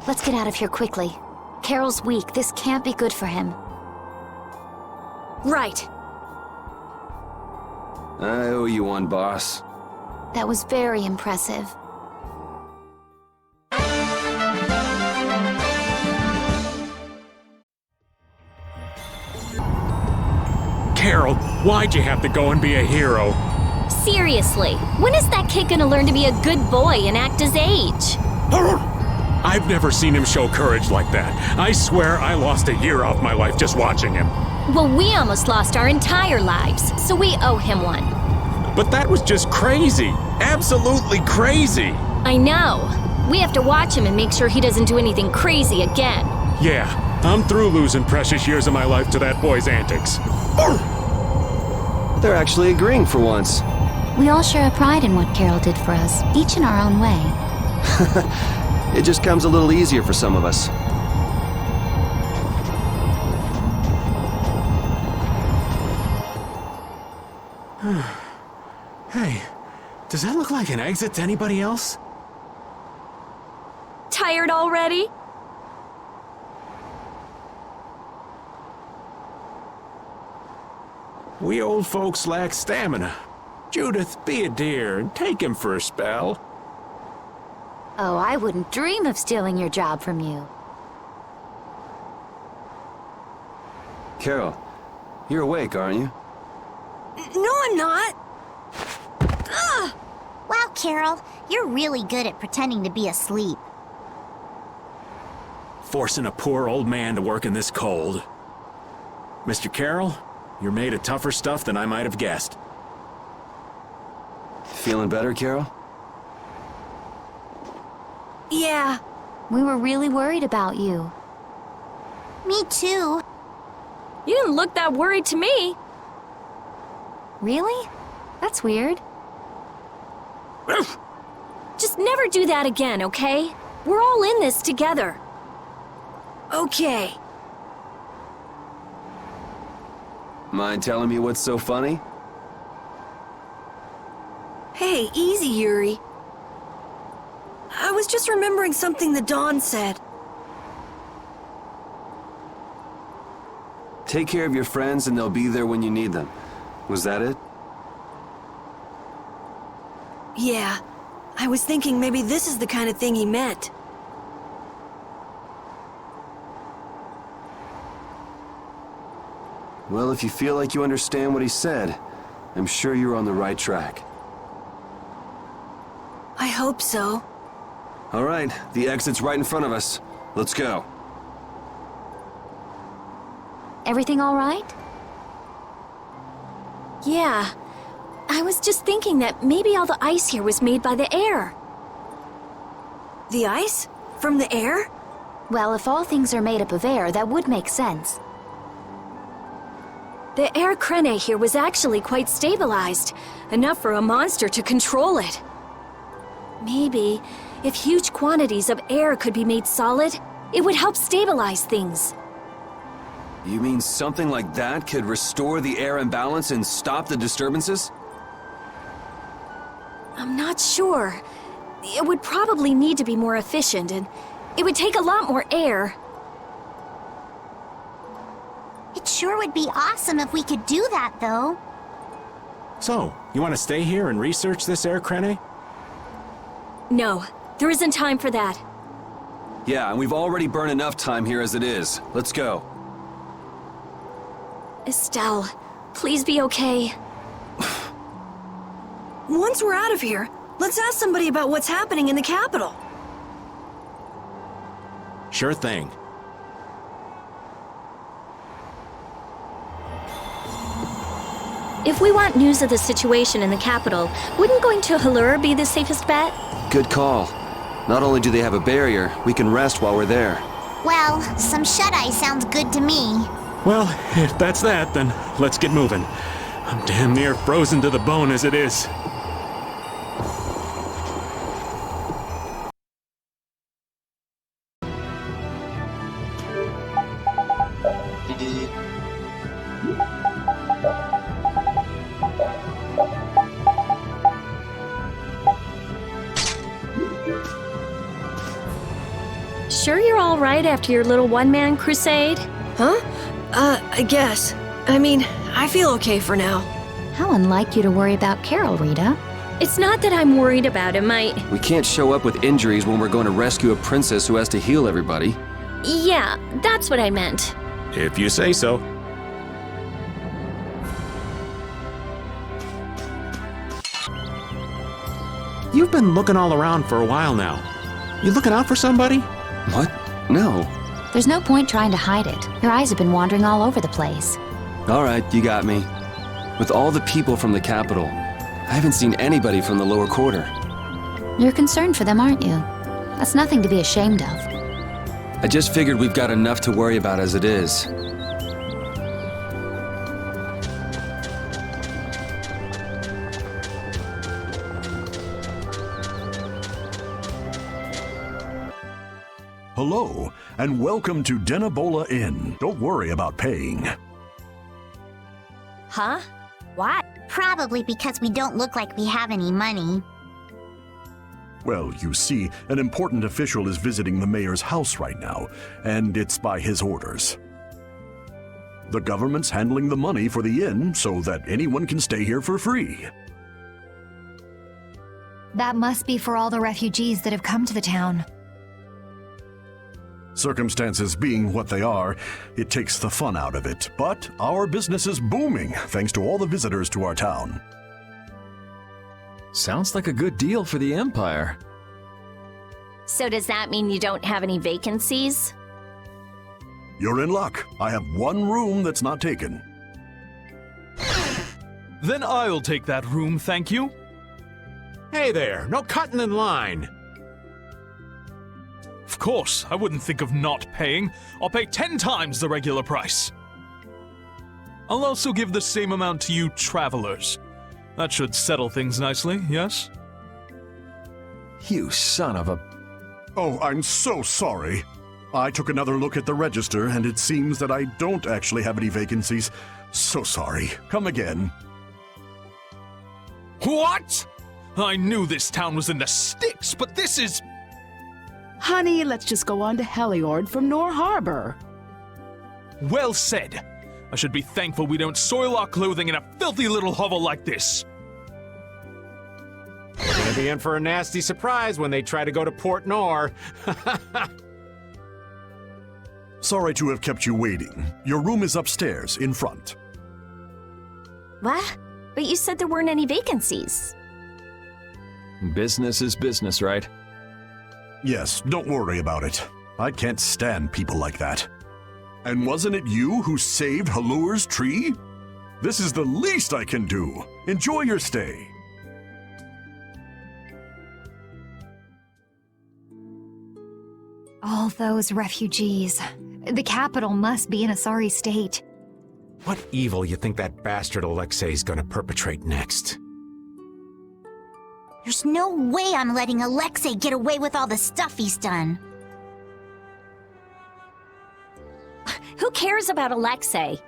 Let's get out of here quickly. Carol's weak. This can't be good for him. Right. I owe you one, boss. That was very impressive. Carol, why'd you have to go and be a hero? Seriously, when is that kid gonna learn to be a good boy and act his age? I've never seen him show courage like that. I swear I lost a year off my life just watching him. Well, we almost lost our entire lives, so we owe him one. But that was just crazy. Absolutely crazy. I know. We have to watch him and make sure he doesn't do anything crazy again. Yeah, I'm through losing precious years of my life to that boy's antics. They're actually agreeing for once. We all share a pride in what Carol did for us, each in our own way. It just comes a little easier for some of us. Hey, does that look like an exit to anybody else? Tired already? We old folks lack stamina. Judith, be a dear and take him for a spell. Oh, I wouldn't dream of stealing your job from you. Carol, you're awake, aren't you? No, I'm not. Ugh. Wow, Carol, you're really good at pretending to be asleep. Forcing a poor old man to work in this cold. Mr. Carroll, you're made of tougher stuff than I might have guessed. Feeling better, Carol? Yeah. We were really worried about you. Me too. You didn't look that worried to me. Really? That's weird. Just never do that again, okay? We're all in this together. Okay. Mind telling me what's so funny? Hey, easy, Yuri. I was just remembering something the Dawn said. Take care of your friends and they'll be there when you need them. Was that it? Yeah. I was thinking maybe this is the kind of thing he meant. Well, if you feel like you understand what he said, I'm sure you're on the right track. I hope so. All right, the exit's right in front of us. Let's go. Everything all right? Yeah. I was just thinking that maybe all the ice here was made by the air. The ice? From the air? Well, if all things are made up of air, that would make sense. The air crene here was actually quite stabilized, enough for a monster to control it. Maybe, if huge quantities of air could be made solid, it would help stabilize things. You mean something like that could restore the air imbalance and stop the disturbances? I'm not sure. It would probably need to be more efficient, and it would take a lot more air. It sure would be awesome if we could do that, though. So, you want to stay here and research this air crene? No, there isn't time for that. Yeah, and we've already burned enough time here as it is. Let's go. Estelle, please be okay. Once we're out of here, let's ask somebody about what's happening in the capital. Sure thing. If we want news of the situation in the capital, wouldn't going to Halur be the safest bet? Good call. Not only do they have a barrier, we can rest while we're there. Well, some shut-eye sounds good to me. Well, if that's that, then let's get moving. I'm damn near frozen to the bone as it is. Sure you're all right after your little one-man crusade? Huh? I guess. I mean, I feel okay for now. How unlike you to worry about Carol, Rita. It's not that I'm worried about him, We can't show up with injuries when we're going to rescue a princess who has to heal everybody. Yeah, that's what I meant. If you say so. You've been looking all around for a while now. You looking out for somebody? What? No. There's no point trying to hide it. Your eyes have been wandering all over the place. All right, you got me. With all the people from the capital, I haven't seen anybody from the lower quarter. You're concerned for them, aren't you? That's nothing to be ashamed of. I just figured we've got enough to worry about as it is. Hello, and welcome to Denabola Inn. Don't worry about paying. Huh? What? Probably because we don't look like we have any money. Well, you see, an important official is visiting the mayor's house right now, and it's by his orders. The government's handling the money for the inn so that anyone can stay here for free. That must be for all the refugees that have come to the town. Circumstances being what they are, it takes the fun out of it. But our business is booming thanks to all the visitors to our town. Sounds like a good deal for the Empire. So does that mean you don't have any vacancies? You're in luck. I have one room that's not taken. Then I'll take that room, thank you. Hey there, no cutting in line. Of course, I wouldn't think of not paying. I'll pay 10 times the regular price. I'll also give the same amount to you travelers. That should settle things nicely, yes? You son of a... Oh, I'm so sorry. I took another look at the register, and it seems that I don't actually have any vacancies. So sorry. Come again. What? I knew this town was in the sticks, but this is... Honey, let's just go on to Heliord from Nor Harbor. Well said. I should be thankful we don't soil our clothing in a filthy little hovel like this. We're gonna be in for a nasty surprise when they try to go to Port Nor. Sorry to have kept you waiting. Your room is upstairs, in front. What? But you said there weren't any vacancies. Business is business, right? Yes, don't worry about it. I can't stand people like that. And wasn't it you who saved Halur's tree? This is the least I can do. Enjoy your stay. All those refugees. The capital must be in a sorry state. What evil you think that bastard Alexei's gonna perpetrate next? There's no way I'm letting Alexei get away with all the stuff he's done. Who cares about Alexei?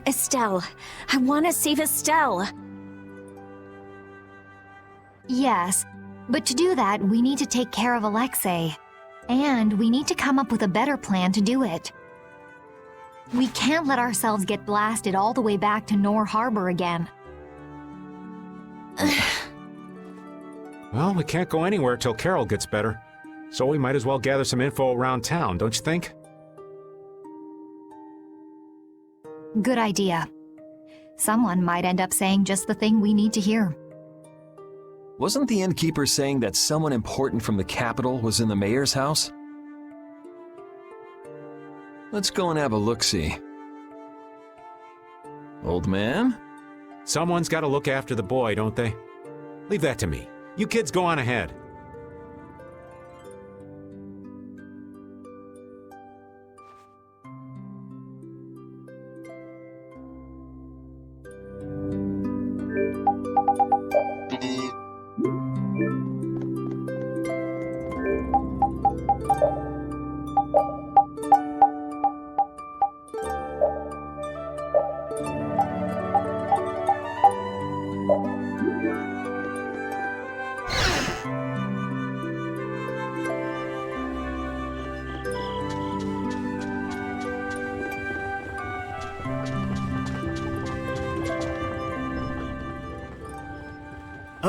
Estelle. I want to save Estelle. Yes, but to do that, we need to take care of Alexei. And we need to come up with a better plan to do it. We can't let ourselves get blasted all the way back to Nor Harbor again. Well, we can't go anywhere till Carol gets better. So we might as well gather some info around town, don't you think? Good idea. Someone might end up saying just the thing we need to hear. Wasn't the innkeeper saying that someone important from the capital was in the mayor's house? Let's go and have a look-see. Old man? Someone's got to look after the boy, don't they? Leave that to me. You kids go on ahead.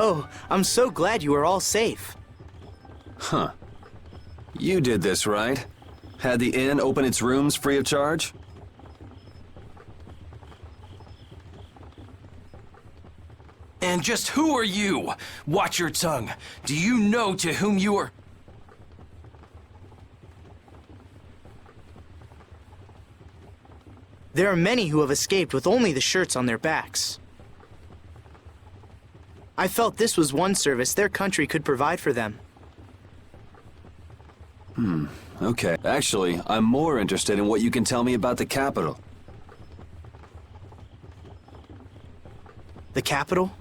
Oh, I'm so glad you are all safe. Huh. You did this, right? Had the inn open its rooms free of charge? And just who are you? Watch your tongue. Do you know to whom you are... There are many who have escaped with only the shirts on their backs. I felt this was one service their country could provide for them. Okay. Actually, I'm more interested in what you can tell me about the capital. The capital?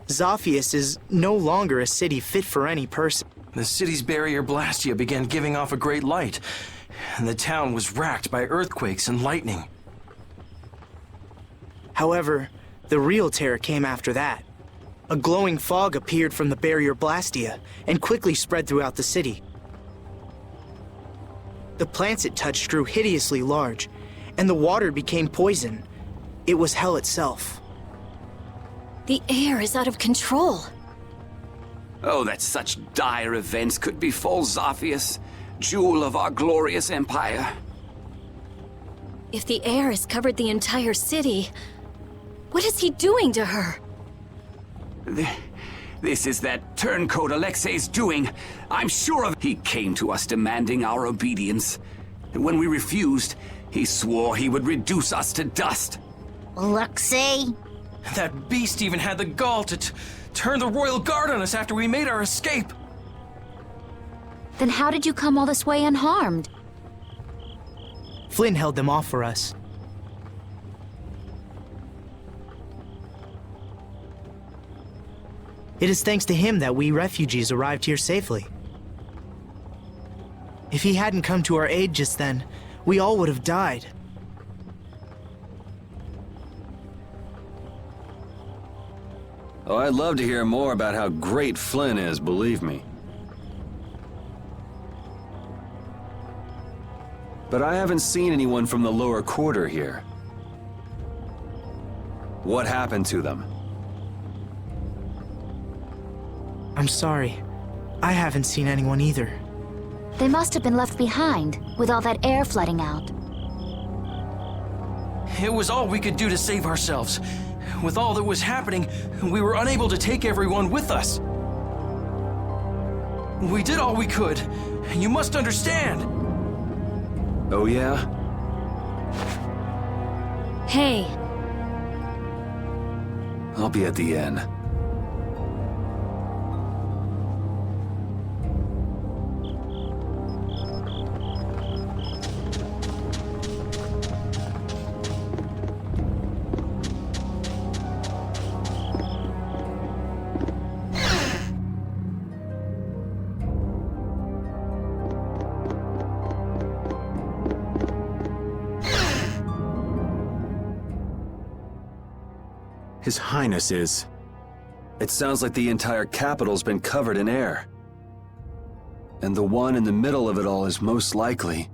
Zaphius is no longer a city fit for any person. The city's barrier Blastia began giving off a great light, and the town was racked by earthquakes and lightning. However, the real terror came after that. A glowing fog appeared from the barrier Blastia and quickly spread throughout the city. The plants it touched grew hideously large, and the water became poison. It was hell itself. The air is out of control. Oh, that such dire events could befall Zaphius, jewel of our glorious empire. If the air has covered the entire city, what is he doing to her? This is that turncoat Alexei's doing. I'm sure of it. He came to us demanding our obedience. And when we refused, he swore he would reduce us to dust. Alexei? That beast even had the gall to turn the royal guard on us after we made our escape. Then how did you come all this way unharmed? Flynn held them off for us. It is thanks to him that we refugees arrived here safely. If he hadn't come to our aid just then, we all would have died. Oh, I'd love to hear more about how great Flynn is, believe me. But I haven't seen anyone from the lower quarter here. What happened to them? I'm sorry. I haven't seen anyone either. They must have been left behind, with all that air flooding out. It was all we could do to save ourselves. With all that was happening, we were unable to take everyone with us. We did all we could. You must understand. Oh, yeah? Hey. I'll be at the inn. His Highness is... It sounds like the entire capital's been covered in air. And the one in the middle of it all is most likely...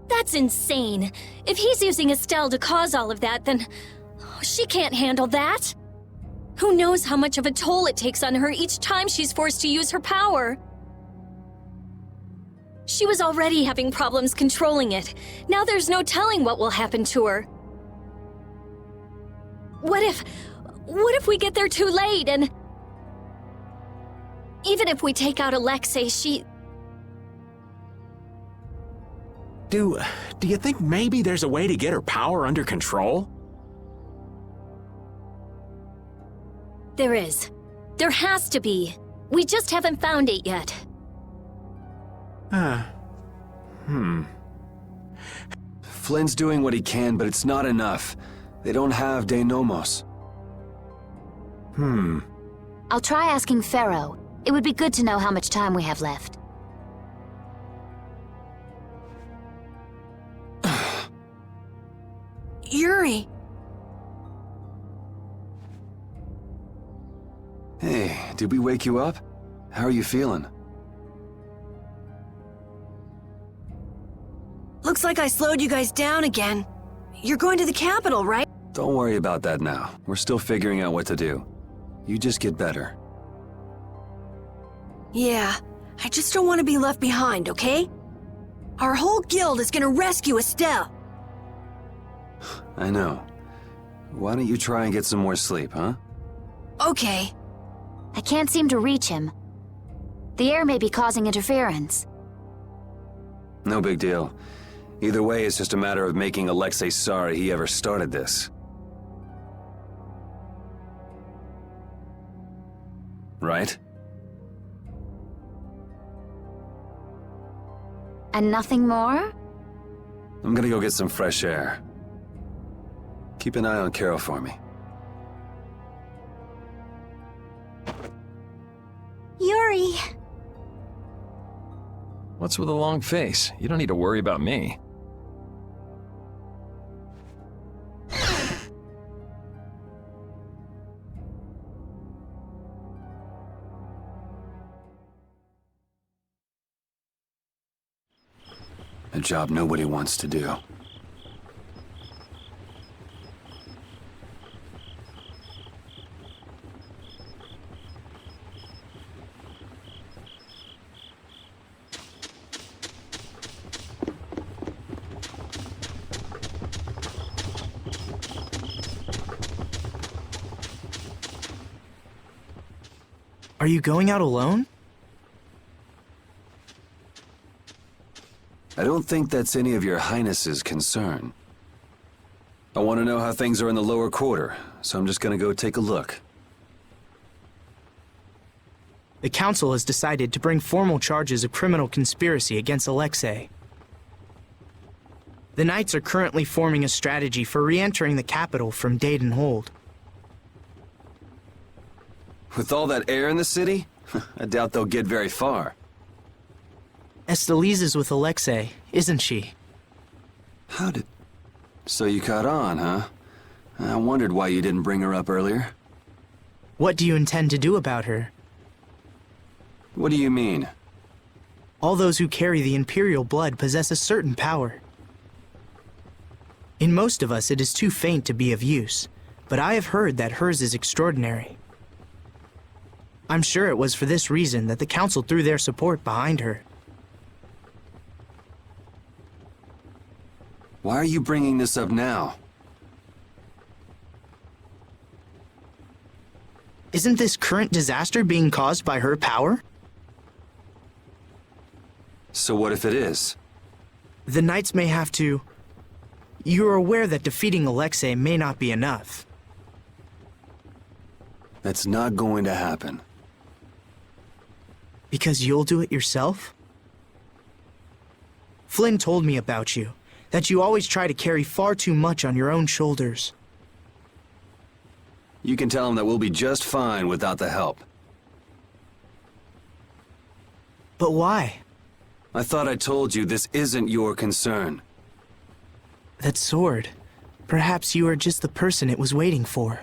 That's insane. If he's using Estelle to cause all of that, then... she can't handle that. Who knows how much of a toll it takes on her each time she's forced to use her power. She was already having problems controlling it. Now there's no telling what will happen to her. What if we get there too late and... Even if we take out Alexei, Do you think maybe there's a way to get her power under control? There is. There has to be. We just haven't found it yet. Flynn's doing what he can, but it's not enough. They don't have de nomos. I'll try asking Pharaoh. It would be good to know how much time we have left. Yuri! Hey, did we wake you up? How are you feeling? Looks like I slowed you guys down again. You're going to the capital, right? Don't worry about that now. We're still figuring out what to do. You just get better. Yeah, I just don't want to be left behind, okay? Our whole guild is gonna rescue Estelle. I know. Why don't you try and get some more sleep, huh? Okay. I can't seem to reach him. The air may be causing interference. No big deal. Either way, it's just a matter of making Alexei sorry he ever started this. Right? And nothing more? I'm gonna go get some fresh air. Keep an eye on Carol for me. Yuri! What's with a long face? You don't need to worry about me. A job nobody wants to do. Are you going out alone? I don't think that's any of your Highness's concern. I want to know how things are in the lower quarter, so I'm just gonna go take a look. The Council has decided to bring formal charges of criminal conspiracy against Alexei. The Knights are currently forming a strategy for re-entering the capital from Dayton Hold. With all that air in the city, I doubt they'll get very far. Estelise is with Alexei, isn't she? How did... So you caught on, huh? I wondered why you didn't bring her up earlier. What do you intend to do about her? What do you mean? All those who carry the Imperial blood possess a certain power. In most of us, it is too faint to be of use, but I have heard that hers is extraordinary. I'm sure it was for this reason that the Council threw their support behind her. Why are you bringing this up now? Isn't this current disaster being caused by her power? So what if it is? The Knights may have to... You're aware that defeating Alexei may not be enough. That's not going to happen. Because you'll do it yourself? Flynn told me about you, that you always try to carry far too much on your own shoulders. You can tell him that we'll be just fine without the help. But why? I thought I told you this isn't your concern. That sword. Perhaps you are just the person it was waiting for.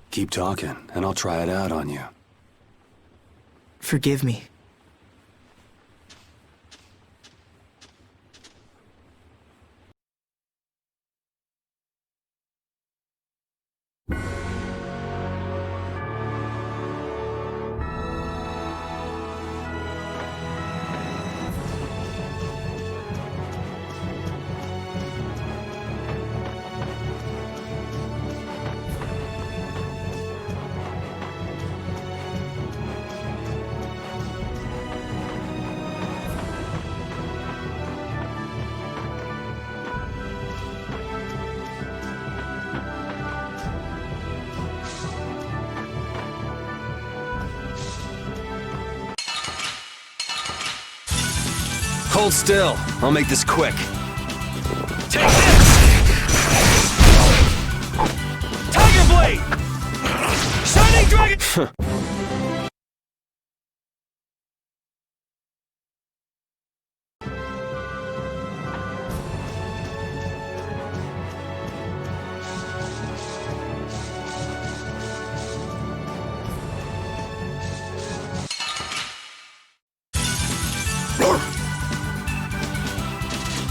Keep talking, and I'll try it out on you. Forgive me. Hold still. I'll make this quick. Take this! Tiger Blade! Shining Dragon!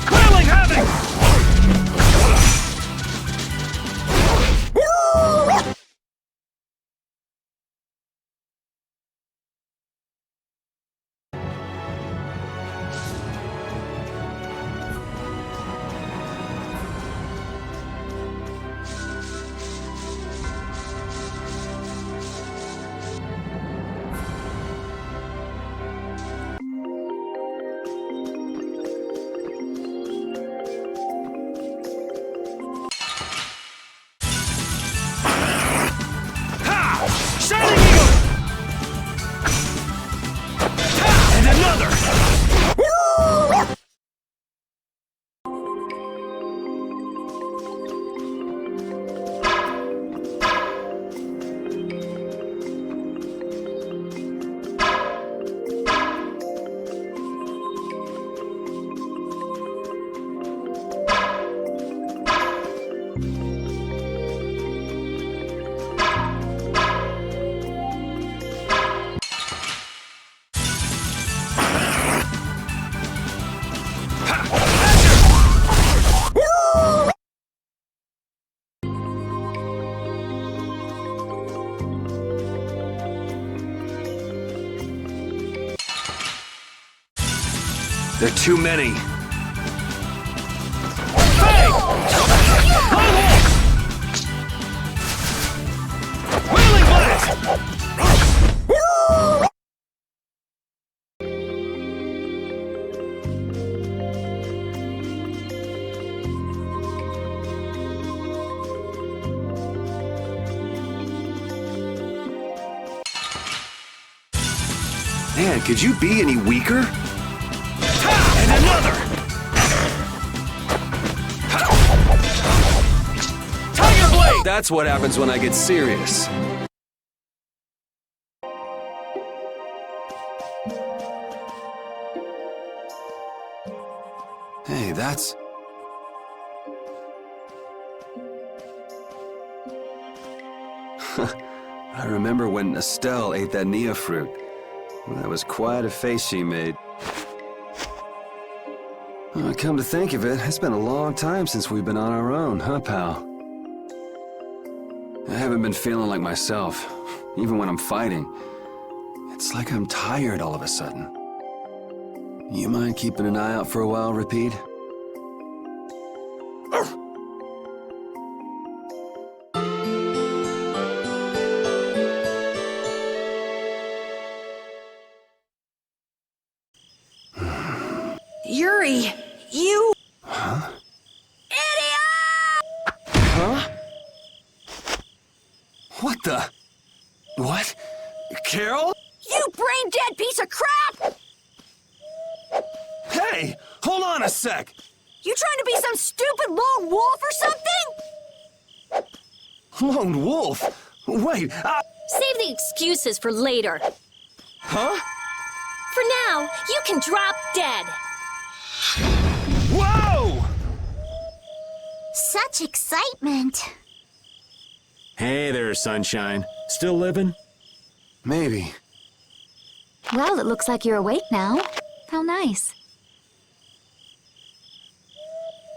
Quelling Havoc! Shining Eagle! And another! There are too many. Fray! Wheeling Blast! Man, could you be any weaker? And another! Tiger Blade! That's what happens when I get serious. Hey, that's... I remember when Estelle ate that Nia fruit. Well, that was quite a face she made. Come to think of it, it's been a long time since we've been on our own, huh, pal? I haven't been feeling like myself, even when I'm fighting. It's like I'm tired all of a sudden. You mind keeping an eye out for a while, Repeat? Yuri, you... Huh? Idiot! Huh? What the... What? Carol? You brain-dead piece of crap! Hey! Hold on a sec! You trying to be some stupid lone wolf or something? Lone wolf? Wait, Save the excuses for later. Huh? For now, you can drop dead. Whoa! Such excitement. Hey there, Sunshine. Still living? Maybe. Well, it looks like you're awake now. How nice.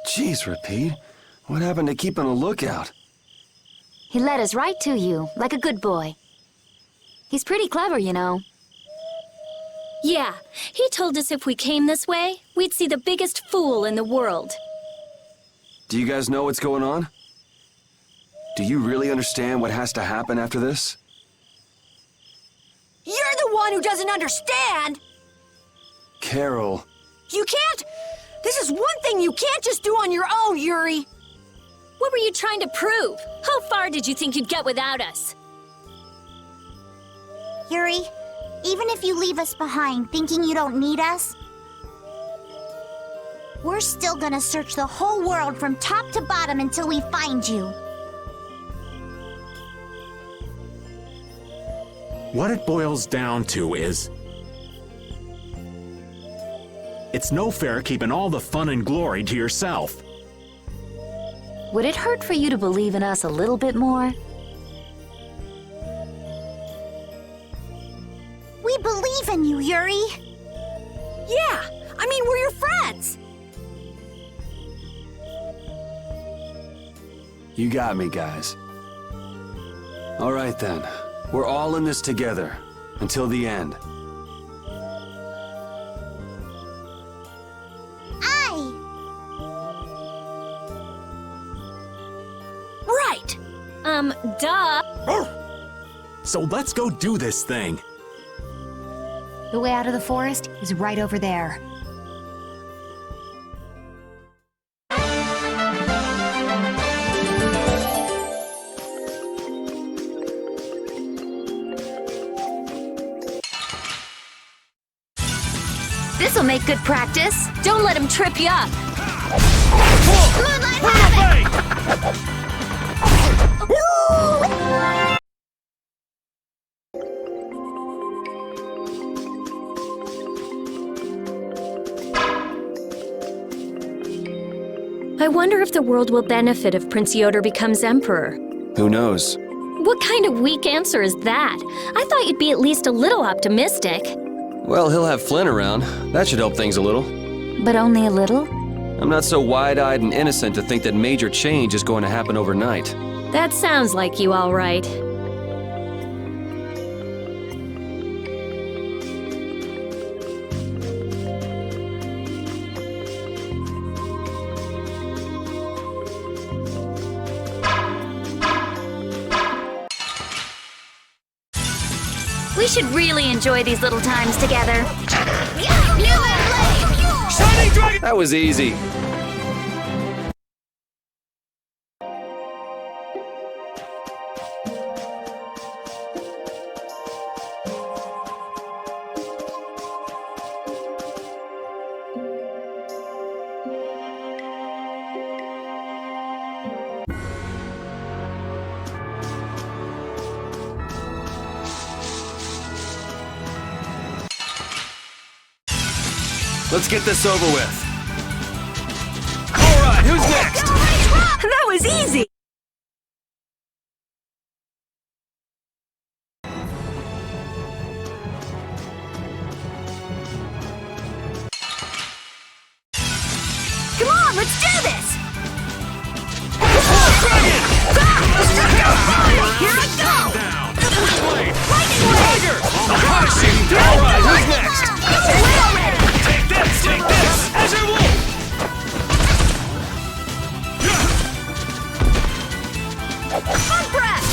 Jeez, Repeat. What happened to keeping a lookout? He led us right to you, like a good boy. He's pretty clever, you know. Yeah, he told us if we came this way, we'd see the biggest fool in the world. Do you guys know what's going on? Do you really understand what has to happen after this? You're the one who doesn't understand! Carol. You can't... This is one thing you can't just do on your own, Yuri! What were you trying to prove? How far did you think you'd get without us? Yuri, even if you leave us behind thinking you don't need us, We're still gonna search the whole world from top to bottom until we find you. What it boils down to is... it's no fair keeping all the fun and glory to yourself. Would it hurt for you to believe in us a little bit more? We believe in you, Yuri. Yeah, I mean, we're your friends. You got me, guys. All right then. We're all in this together. Until the end. Right! Duh! So let's go do this thing. The way out of the forest is right over there. This'll make good practice. Don't let him trip you up. I wonder if the world will benefit if Prince Yoder becomes emperor. Who knows? What kind of weak answer is that? I thought you'd be at least a little optimistic. Well, he'll have Flynn around. That should help things a little. But only a little? I'm not so wide-eyed and innocent to think that major change is going to happen overnight. That sounds like you, all right. We should really enjoy these little times together. That was easy. Let's get this over with. All right, who's next? That was easy! Come on, let's do this! Here I go! Lightning Tiger! All right, who's next? Take this! As a wolf! On breath!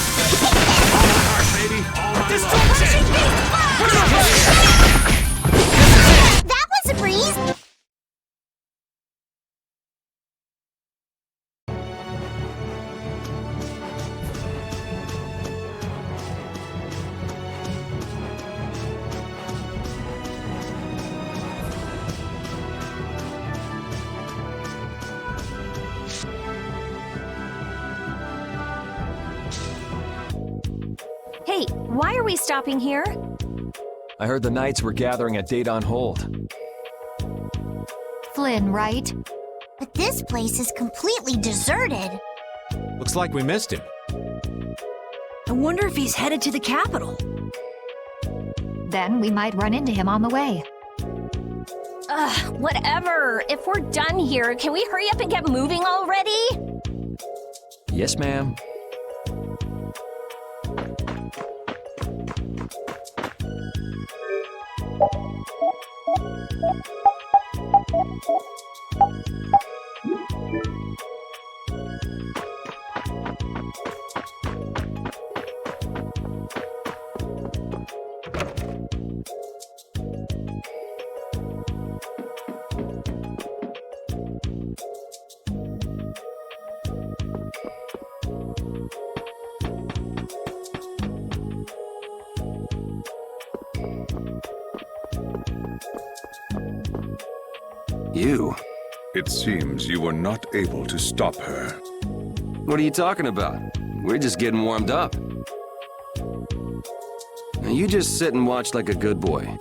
Destruction! That was a breeze! Hey, why are we stopping here? I heard the Knights were gathering at Date on Hold. Flynn, right? But this place is completely deserted. Looks like we missed him. I wonder if he's headed to the capital. Then we might run into him on the way. Ugh, whatever. If we're done here, can we hurry up and get moving already? Yes, ma'am. You? It seems you were not able to stop her. What are you talking about? We're just getting warmed up. Now you just sit and watch like a good boy.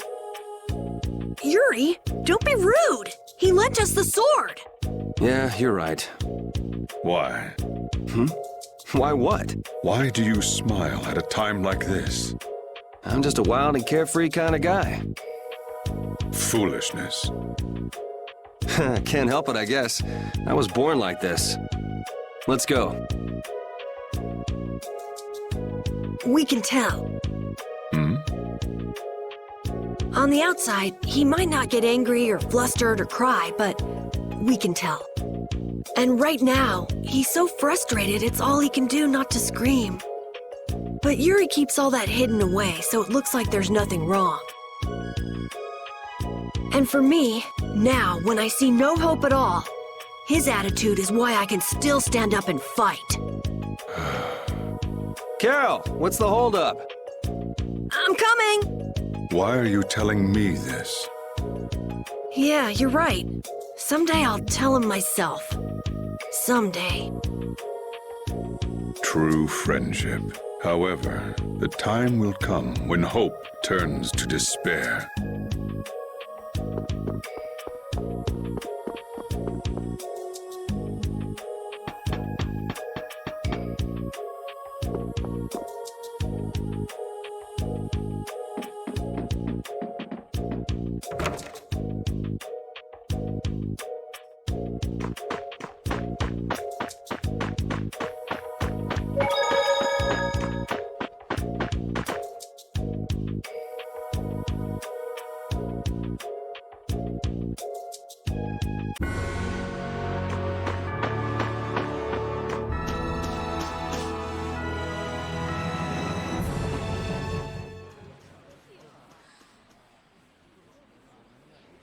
Yuri, don't be rude. He lent us the sword. Yeah, you're right. Why? Why what? Why do you smile at a time like this? I'm just a wild and carefree kind of guy. Foolishness. Can't help it, I guess. I was born like this. Let's go. We can tell. On the outside, he might not get angry or flustered or cry, but we can tell. And right now, he's so frustrated it's all he can do not to scream. But Yuri keeps all that hidden away, so it looks like there's nothing wrong. And for me, now, when I see no hope at all, his attitude is why I can still stand up and fight. Carol, what's the holdup? I'm coming! Why are you telling me this? Yeah, you're right. Someday I'll tell him myself. Someday. True friendship. However, the time will come when hope turns to despair.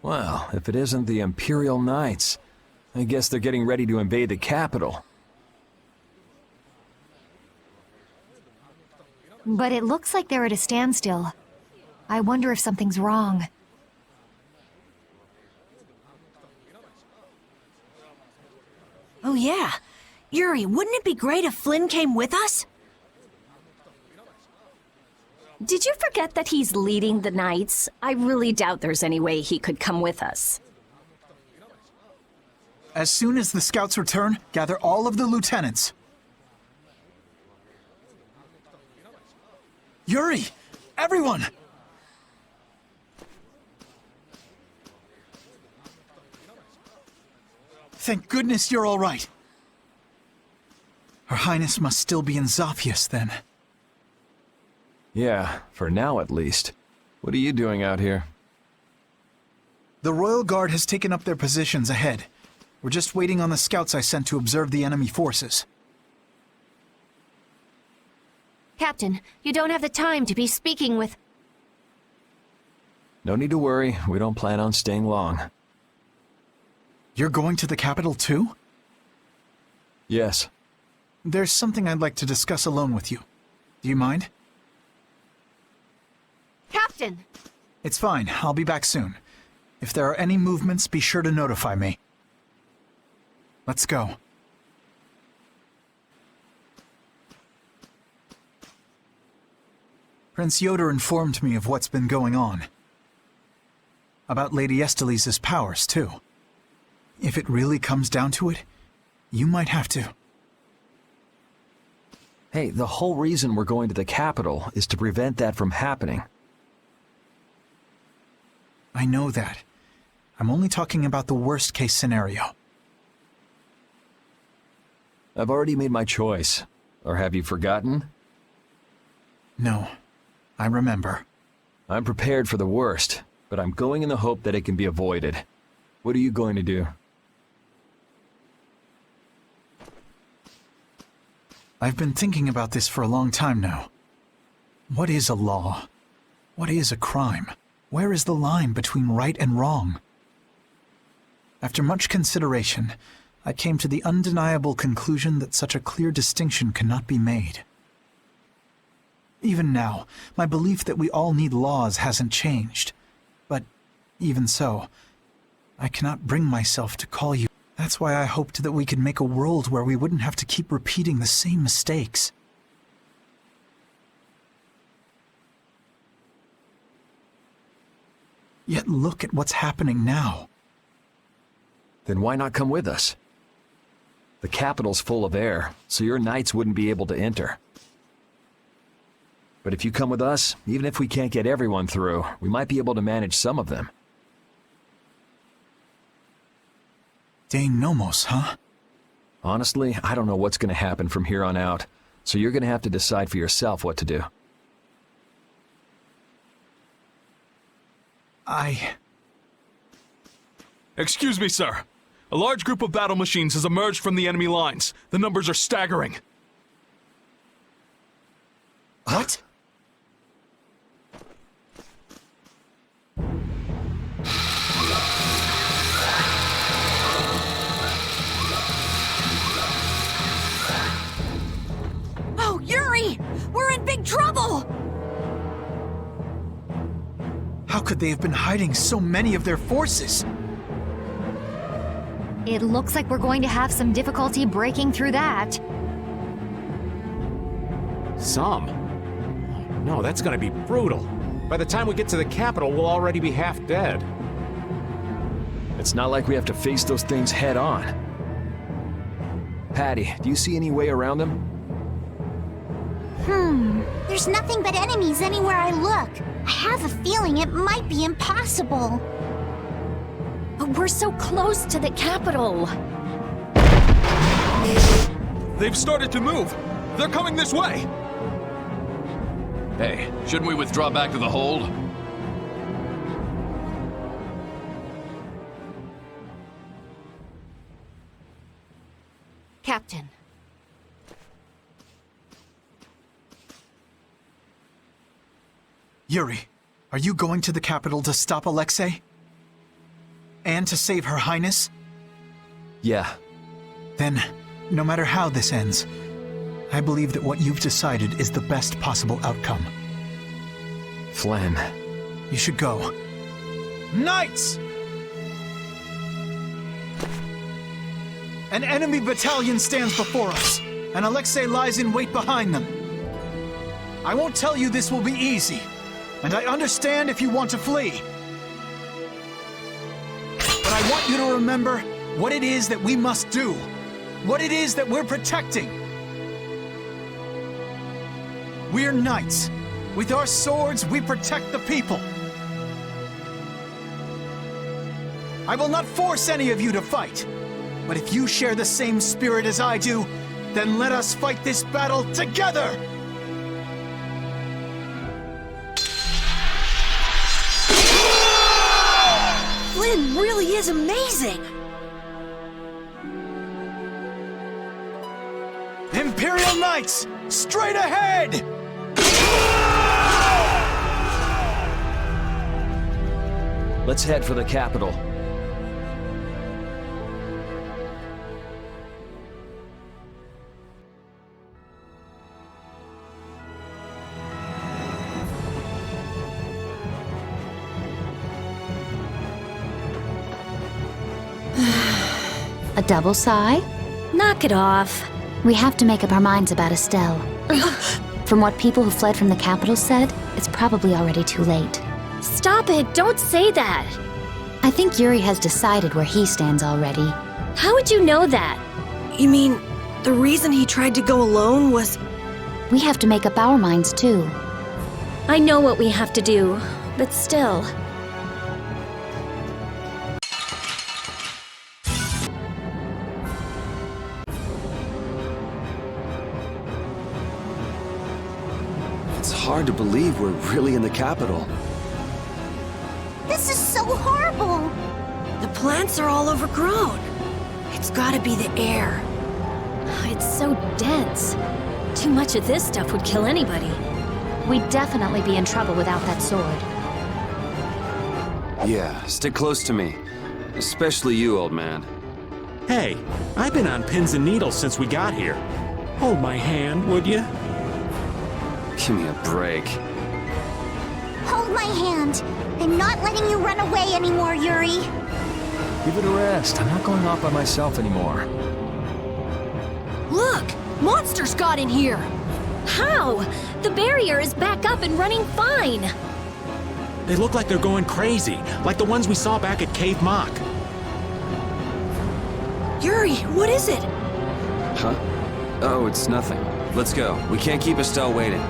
Well, if it isn't the Imperial Knights, I guess they're getting ready to invade the capital. But it looks like they're at a standstill. I wonder if something's wrong. Oh yeah. Yuri, wouldn't it be great if Flynn came with us? Did you forget that he's leading the Knights? I really doubt there's any way he could come with us. As soon as the scouts return, gather all of the lieutenants. Yuri! Everyone! Thank goodness you're all right. Her Highness must still be in Zophius, then. Yeah, for now at least. What are you doing out here? The Royal Guard has taken up their positions ahead. We're just waiting on the scouts I sent to observe the enemy forces. Captain, you don't have the time to be speaking with... No need to worry, we don't plan on staying long. You're going to the capital too? Yes. There's something I'd like to discuss alone with you. Do you mind? Captain! It's fine, I'll be back soon. If there are any movements, be sure to notify me. Let's go. Prince Yoder informed me of what's been going on. About Lady Estelise's powers, too. If it really comes down to it, you might have to. Hey, the whole reason we're going to the capital is to prevent that from happening. I know that. I'm only talking about the worst-case scenario. I've already made my choice. Or have you forgotten? No. I remember. I'm prepared for the worst, but I'm going in the hope that it can be avoided. What are you going to do? I've been thinking about this for a long time now. What is a law? What is a crime? Where is the line between right and wrong? After much consideration, I came to the undeniable conclusion that such a clear distinction cannot be made. Even now, my belief that we all need laws hasn't changed. But even so, I cannot bring myself to call you. That's why I hoped that we could make a world where we wouldn't have to keep repeating the same mistakes. Yet look at what's happening now. Then why not come with us? The capital's full of air, so your knights wouldn't be able to enter. But if you come with us, even if we can't get everyone through, we might be able to manage some of them. Dane Nomos, huh? Honestly, I don't know what's going to happen from here on out, so you're going to have to decide for yourself what to do. Excuse me, sir. A large group of battle machines has emerged from the enemy lines. The numbers are staggering. What? Oh, Yuri! We're in big trouble! How could they have been hiding so many of their forces? It looks like we're going to have some difficulty breaking through that. Some? No, that's gonna be brutal. By the time we get to the capital, we'll already be half dead. It's not like we have to face those things head on. Patty, do you see any way around them? There's nothing but enemies anywhere I look. I have a feeling it might be impossible. But we're so close to the capital. They've started to move. They're coming this way. Hey, shouldn't we withdraw back to the hold? Captain. Yuri, are you going to the capital to stop Alexei? And to save Her Highness? Yeah. Then, no matter how this ends, I believe that what you've decided is the best possible outcome. Flynn. You should go. Knights! An enemy battalion stands before us, and Alexei lies in wait behind them. I won't tell you this will be easy, and I understand if you want to flee. But I want you to remember what it is that we must do, what it is that we're protecting. We're knights. With our swords, we protect the people. I will not force any of you to fight, but if you share the same spirit as I do, then let us fight this battle together! Flynn really is amazing! Imperial Knights, straight ahead! Let's head for the capital. A double sigh? Knock it off. We have to make up our minds about Estelle. From what people who fled from the capital said, it's probably already too late. Stop it, don't say that. I think Yuri has decided where he stands already. How would you know that? You mean, the reason he tried to go alone was... We have to make up our minds too. I know what we have to do, but still. It's hard to believe we're really in the capital. This is so horrible! The plants are all overgrown. It's gotta be the air. It's so dense. Too much of this stuff would kill anybody. We'd definitely be in trouble without that sword. Yeah, stick close to me. Especially you, old man. Hey, I've been on pins and needles since we got here. Hold my hand, would you? Give me a break. Hold my hand. I'm not letting you run away anymore, Yuri. Give it a rest. I'm not going off by myself anymore. Look! Monsters got in here! How? The barrier is back up and running fine. They look like they're going crazy, like the ones we saw back at Cave Mock. Yuri, what is it? Huh? Oh, it's nothing. Let's go. We can't keep Estelle waiting.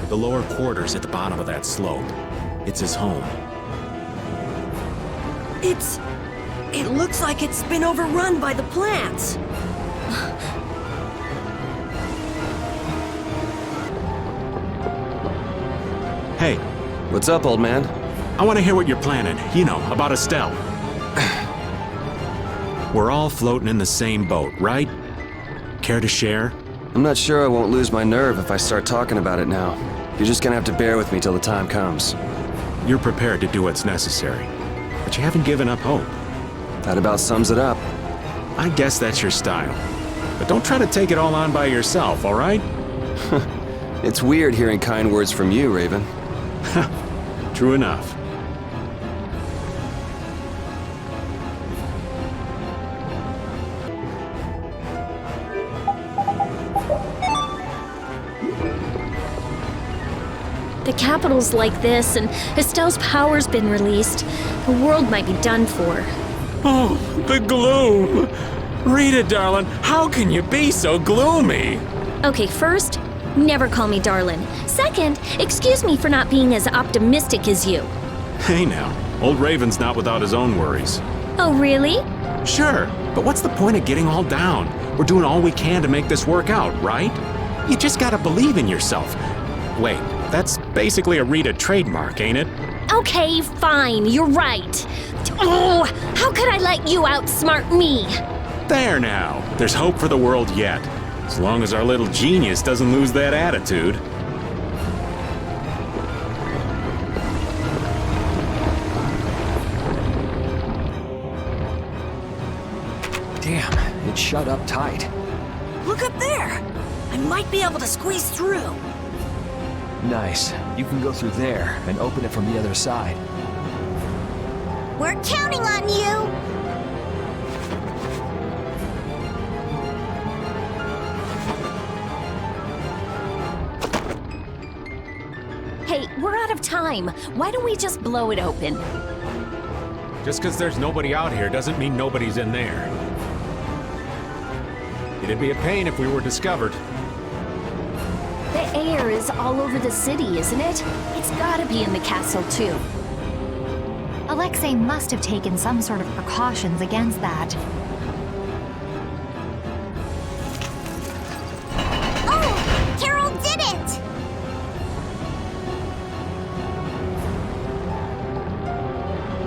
The lower quarters at the bottom of that slope. It's his home. It looks like it's been overrun by the plants. Hey. What's up, old man? I want to hear what you're planning. You know, about Estelle. We're all floating in the same boat, right? Care to share? I'm not sure I won't lose my nerve if I start talking about it now. You're just gonna have to bear with me till the time comes. You're prepared to do what's necessary, but you haven't given up hope. That about sums it up. I guess that's your style. But don't try to take it all on by yourself, all right? It's weird hearing kind words from you, Raven. True enough. The capital's like this, and Estelle's power's been released. The world might be done for. Oh, the gloom! Rita, darling, how can you be so gloomy? Okay, first, never call me darling. Second, excuse me for not being as optimistic as you. Hey now, old Raven's not without his own worries. Oh, really? Sure, but what's the point of getting all down? We're doing all we can to make this work out, right? You just gotta believe in yourself. Wait, that's basically a Rita trademark, ain't it? Okay, fine, you're right. Oh, how could I let you outsmart me? There now, there's hope for the world yet. As long as our little genius doesn't lose that attitude. Damn, it shut up tight. Look up there! I might be able to squeeze through. Nice. You can go through there and open it from the other side. We're counting on you! Hey, we're out of time. Why don't we just blow it open? Just because there's nobody out here doesn't mean nobody's in there. It'd be a pain if we were discovered. The air is all over the city, isn't it? It's gotta be in the castle, too. Alexei must have taken some sort of precautions against that. Oh! Carol did it!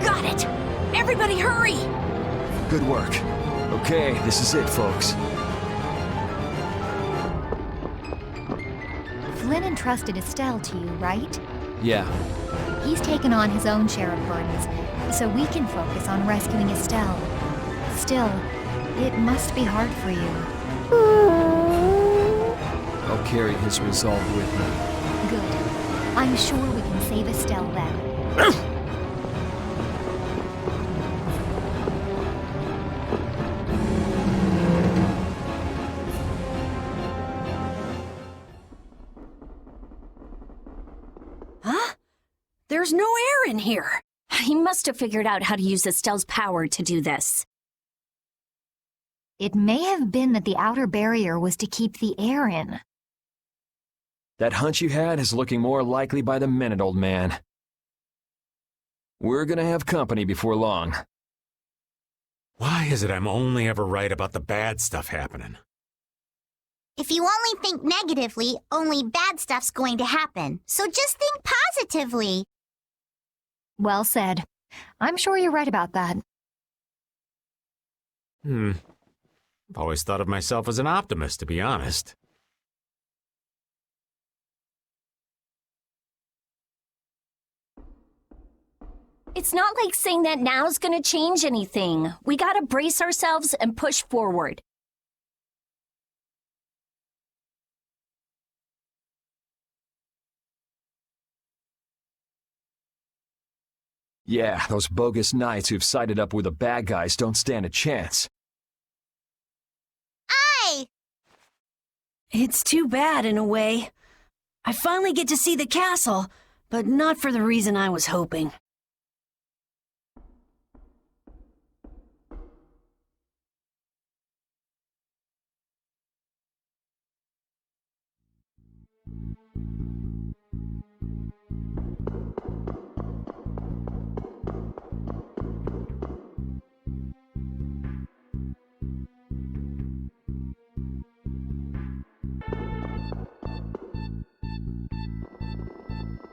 Got it! Everybody hurry! Good work. Okay, this is it, folks. Flynn entrusted Estelle to you, right? Yeah. He's taken on his own share of burdens, so we can focus on rescuing Estelle. Still, it must be hard for you. I'll carry his resolve with me. Good. I'm sure we can save Estelle then. There's no air in here. He must have figured out how to use Estelle's power to do this. It may have been that the outer barrier was to keep the air in. That hunch you had is looking more likely by the minute, old man. We're gonna have company before long. Why is it I'm only ever right about the bad stuff happening? If you only think negatively, only bad stuff's going to happen. So just think positively. Well said. I'm sure you're right about that. I've always thought of myself as an optimist, to be honest. It's not like saying that now's gonna change anything. We gotta brace ourselves and push forward. Yeah, those bogus knights who've sided up with the bad guys don't stand a chance. Aye! It's too bad in a way. I finally get to see the castle, but not for the reason I was hoping.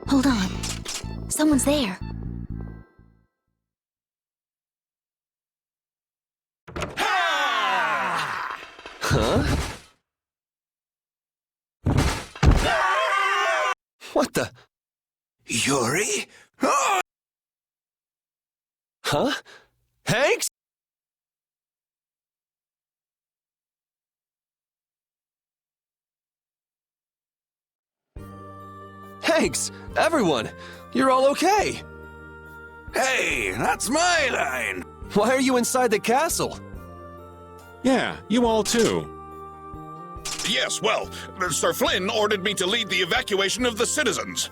Hold on. Someone's there. Huh? What the? Yuri? Huh? Hanks? Hanks! Everyone! You're all okay! Hey, that's my line! Why are you inside the castle? Yeah, you all too. Yes, well, Sir Flynn ordered me to lead the evacuation of the citizens.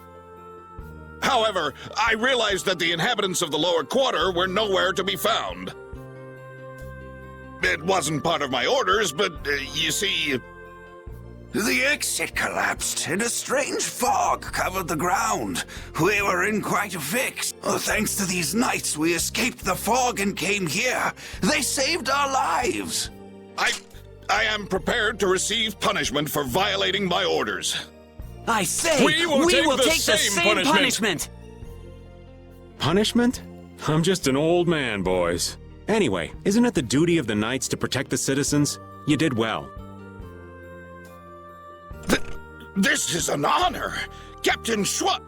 However, I realized that the inhabitants of the lower quarter were nowhere to be found. It wasn't part of my orders, but you see... The exit collapsed, and a strange fog covered the ground. We were in quite a fix. Oh, thanks to these knights, we escaped the fog and came here. They saved our lives. I am prepared to receive punishment for violating my orders. I say, we will take the same punishment! Punishment? I'm just an old man, boys. Anyway, isn't it the duty of the knights to protect the citizens? You did well. This is an honor! Captain Schwa...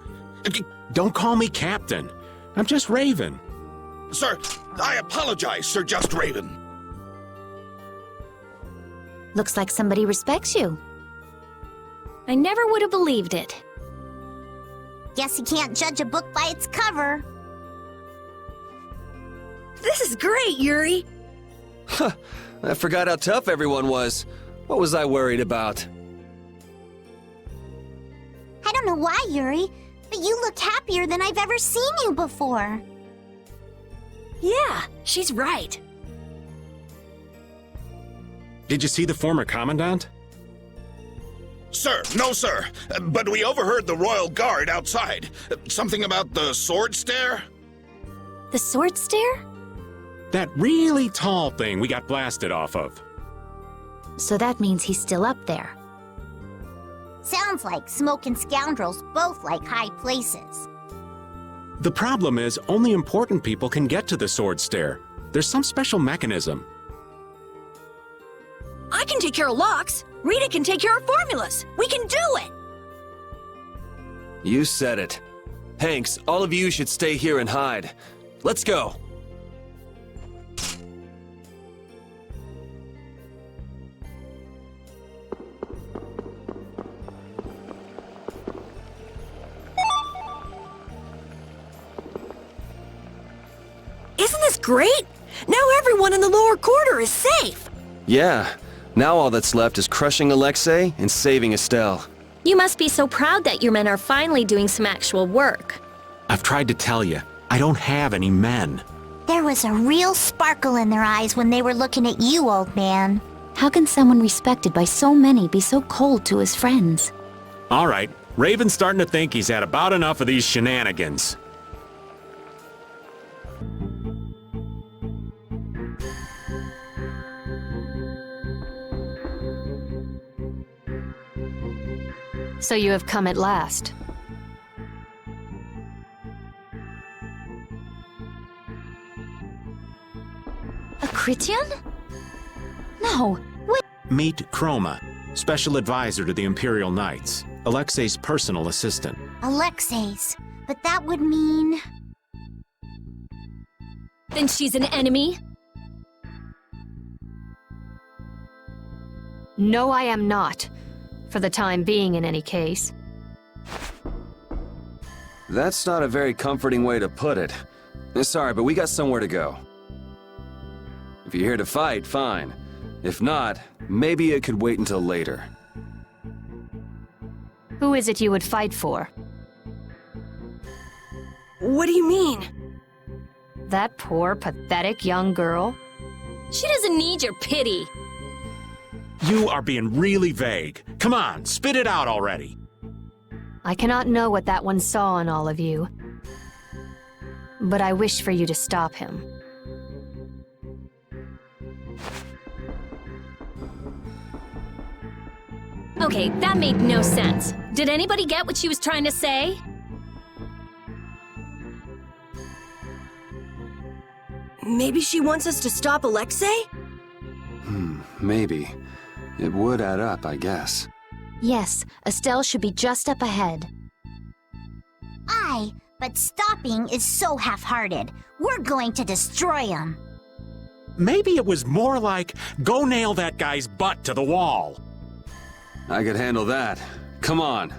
Don't call me Captain. I'm just Raven. Sir, I apologize, Sir Just Raven. Looks like somebody respects you. I never would have believed it. Guess you can't judge a book by its cover. This is great, Yuri! Huh. I forgot how tough everyone was. What was I worried about? I don't know why, Yuri, but you look happier than I've ever seen you before. Yeah, she's right. Did you see the former commandant? Sir, no sir, but we overheard the royal guard outside. Something about the sword stair? The sword stair? That really tall thing we got blasted off of. So that means he's still up there. Sounds like Smoke and Scoundrels both like high places. The problem is, only important people can get to the sword stair. There's some special mechanism. I can take care of locks. Rita can take care of formulas. We can do it! You said it. Hanks, all of you should stay here and hide. Let's go. Isn't this great? Now everyone in the lower quarter is safe! Yeah. Now all that's left is crushing Alexei and saving Estelle. You must be so proud that your men are finally doing some actual work. I've tried to tell you, I don't have any men. There was a real sparkle in their eyes when they were looking at you, old man. How can someone respected by so many be so cold to his friends? All right, Raven's starting to think he's had about enough of these shenanigans. So you have come at last. A Critian? No, wait. Meet Chroma, special advisor to the Imperial Knights, Alexei's personal assistant. Alexei's, but that would mean... Then she's an enemy? No, I am not. For the time being, in any case. That's not a very comforting way to put it. Sorry, but we got somewhere to go. If you're here to fight, fine. If not, maybe it could wait until later. Who is it you would fight for? What do you mean? That poor, pathetic young girl? She doesn't need your pity. You are being really vague. Come on, spit it out already. I cannot know what that one saw in all of you. But I wish for you to stop him. Okay, that made no sense. Did anybody get what she was trying to say? Maybe she wants us to stop Alexei? Maybe. It would add up, I guess. Yes, Estelle should be just up ahead. Aye, but stopping is so half-hearted. We're going to destroy him. Maybe it was more like, go nail that guy's butt to the wall. I could handle that. Come on.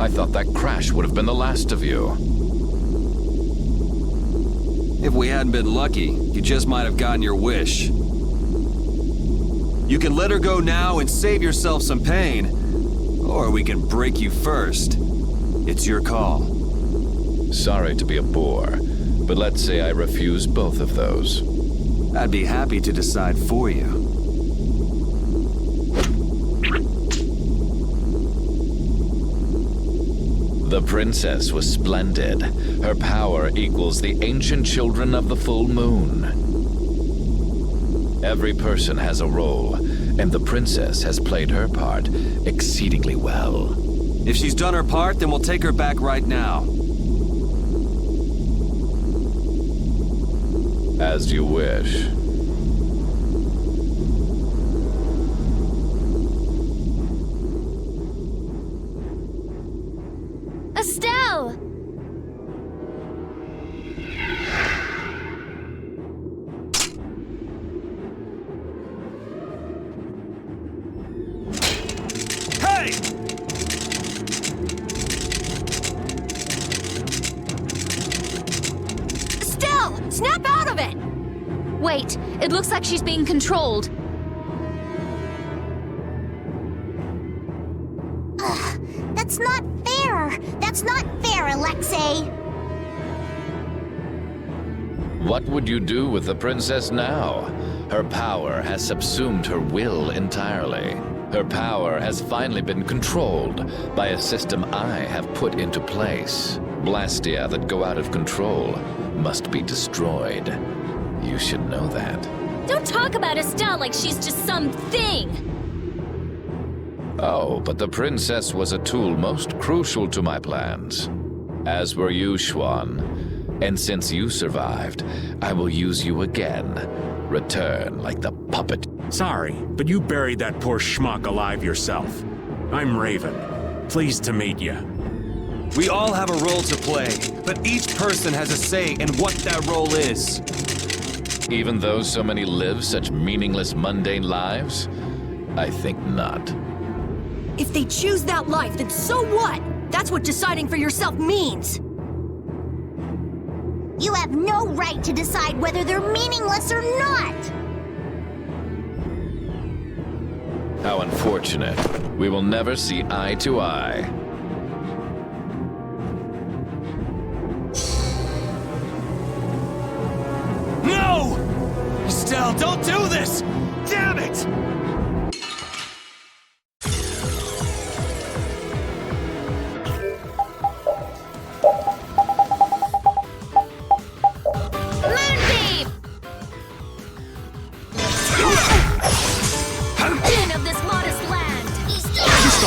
I thought that crash would have been the last of you. If we hadn't been lucky, you just might have gotten your wish. You can let her go now and save yourself some pain, or we can break you first. It's your call. Sorry to be a bore, but let's say I refuse both of those. I'd be happy to decide for you. The princess was splendid. Her power equals the ancient children of the full moon. Every person has a role, and the princess has played her part exceedingly well. If she's done her part, then we'll take her back right now. As you wish. Estelle! Hey! Estelle! Snap out of it! Wait, it looks like she's being controlled. That's not fair! That's not fair, Alexei! What would you do with the princess now? Her power has subsumed her will entirely. Her power has finally been controlled by a system I have put into place. Blastia that go out of control must be destroyed. You should know that. Don't talk about Estelle like she's just some thing! Oh, but the princess was a tool most crucial to my plans. As were you, Schwan. And since you survived, I will use you again. Return like the puppet. Sorry, but you buried that poor schmuck alive yourself. I'm Raven. Pleased to meet you. We all have a role to play, but each person has a say in what that role is. Even though so many live such meaningless, mundane lives? I think not. If they choose that life, then so what? That's what deciding for yourself means. You have no right to decide whether they're meaningless or not! How unfortunate. We will never see eye to eye. No! Estelle, don't do this! Damn it!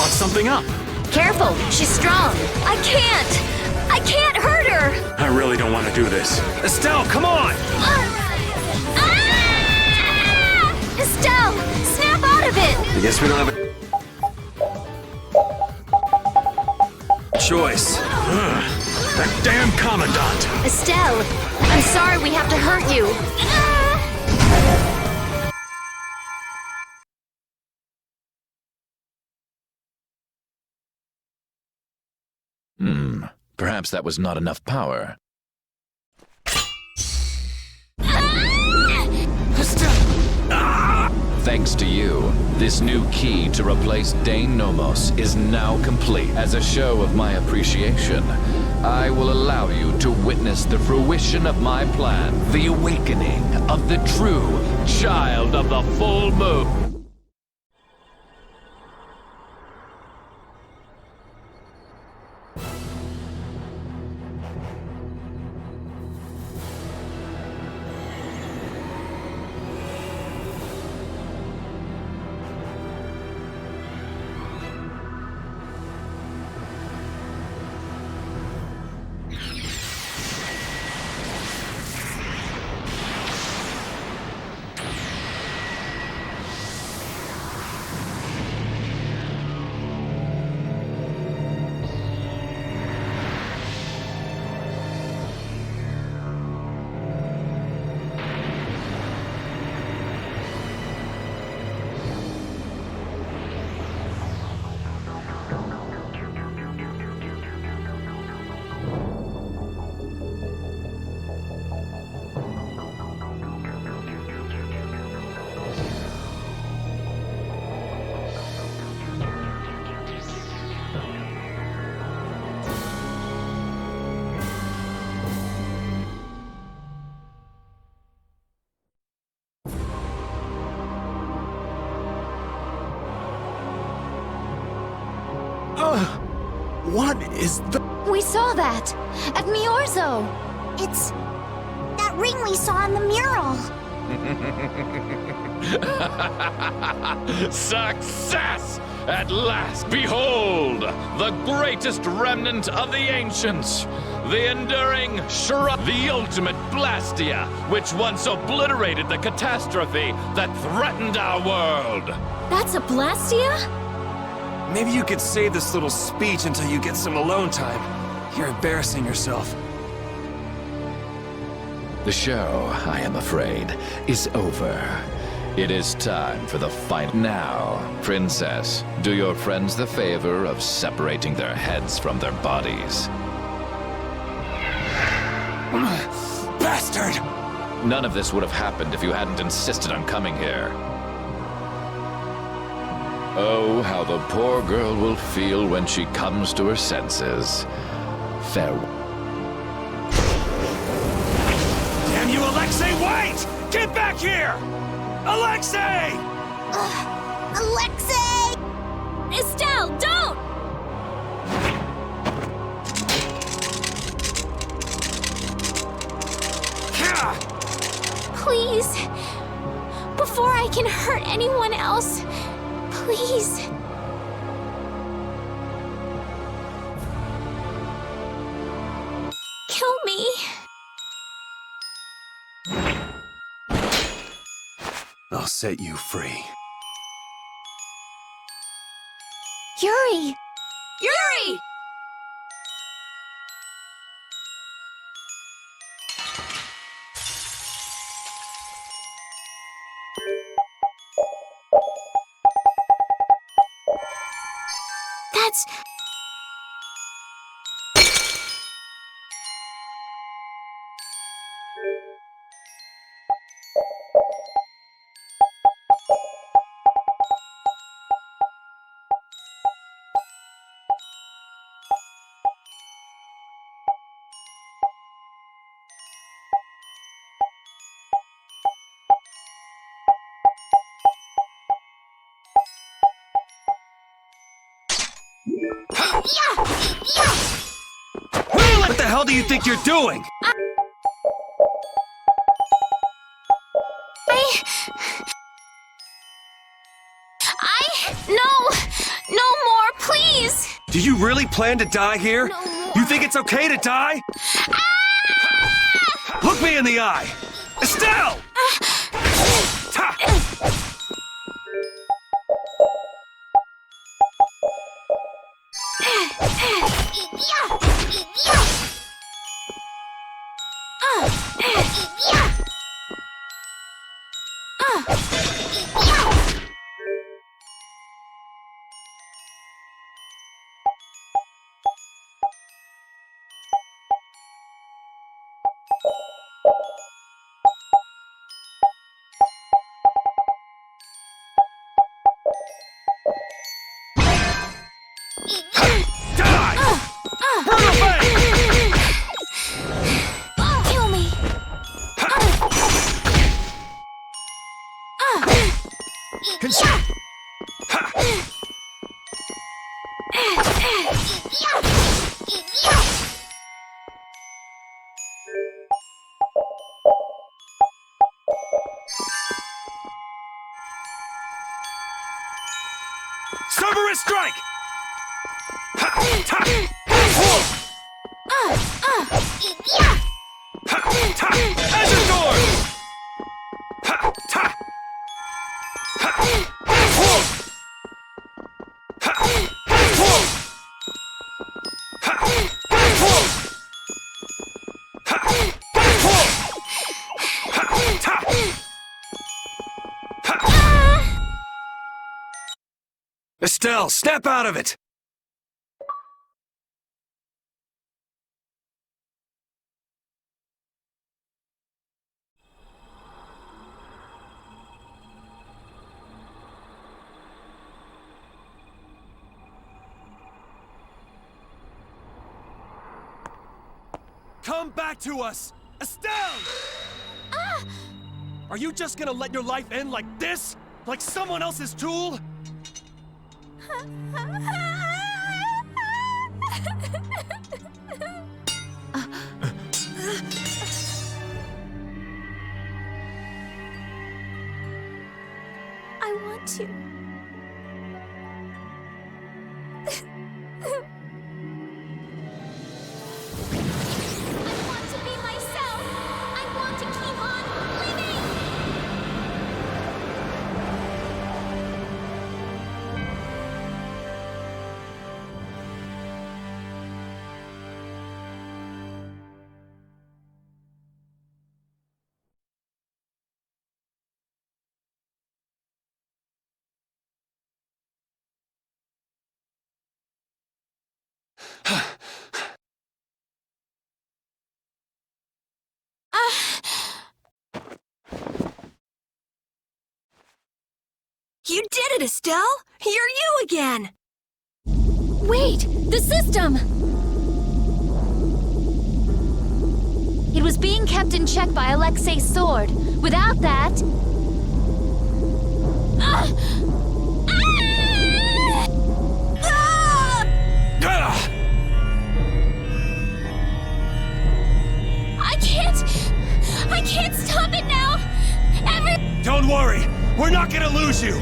Something up. Careful, she's strong. I can't hurt her! I really don't want to do this. Estelle, come on! Estelle, snap out of it! I guess we don't have a choice. That damn commandant! Estelle, I'm sorry we have to hurt you. Perhaps that was not enough power. Thanks to you, this new key to replace Dane Nomos is now complete. As a show of my appreciation, I will allow you to witness the fruition of my plan, the awakening of the true child of the full moon. What is the... We saw that! At Miorzo! It's that ring we saw in the mural. Success! At last, behold, the greatest remnant of the ancients, the enduring shrub, the ultimate Blastia, which once obliterated the catastrophe that threatened our world. That's a Blastia? Maybe you could save this little speech until you get some alone time. You're embarrassing yourself. The show, I am afraid, is over. It is time for the final. Now, Princess, do your friends the favor of separating their heads from their bodies. Bastard! None of this would have happened if you hadn't insisted on coming here. Oh, how the poor girl will feel when she comes to her senses. Farewell. Damn you, Alexei, wait! Get back here! Alexei! Alexei! Estelle, don't! Please. Before I can hurt anyone else, please. Kill me. I'll set you free. Yuri! Yuri! That's... What the hell do you think you're doing? No more, please! Do you really plan to die here? No more. You think it's okay to die? Look me in the eye! Estelle! Kill me! Cerberus strike! Estelle, snap out of it! Come back to us! Estelle! Are you just gonna let your life end like this? Like someone else's tool? to. I want to be myself. I want to keep on living. You did it, Estelle! You're you again! Wait! The system! It was being kept in check by Alexei's sword. Without that... I can't stop it now! Don't worry! We're not gonna lose you!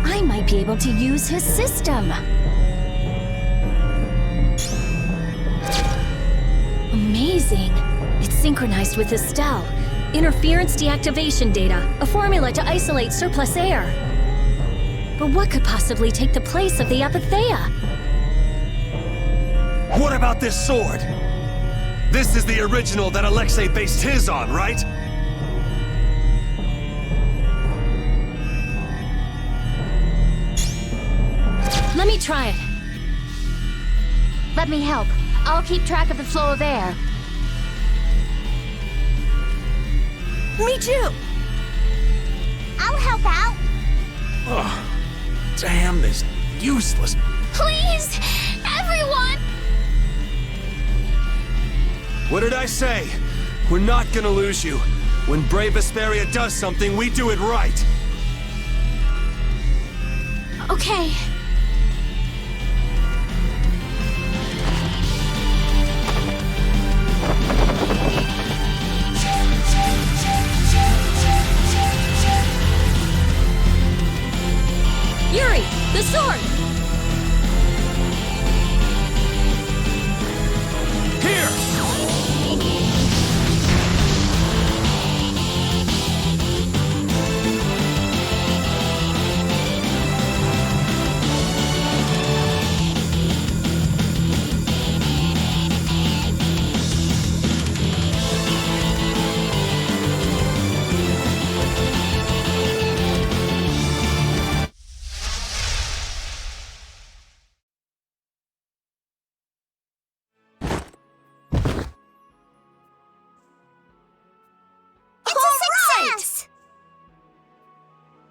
I might be able to use his system. Amazing. It's synchronized with Estelle. Interference deactivation data. A formula to isolate surplus air. But what could possibly take the place of the apatheia? What about this sword? This is the original that Alexei based his on, right? Let me try it. Let me help. I'll keep track of the flow of air. Me too! I'll help out. Oh, damn this useless. Please! Everyone! What did I say? We're not gonna lose you. When Brave Vesperia does something, we do it right. Okay. Yuri, the sword! Here!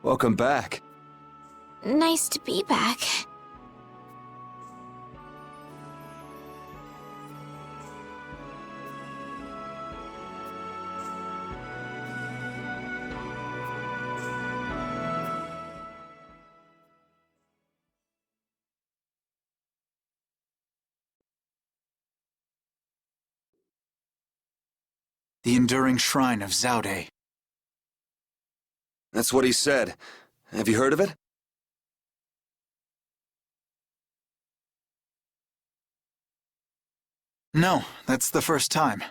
Welcome back. Nice to be back. The enduring shrine of Zaude. That's what he said. Have you heard of it? No, that's the first time.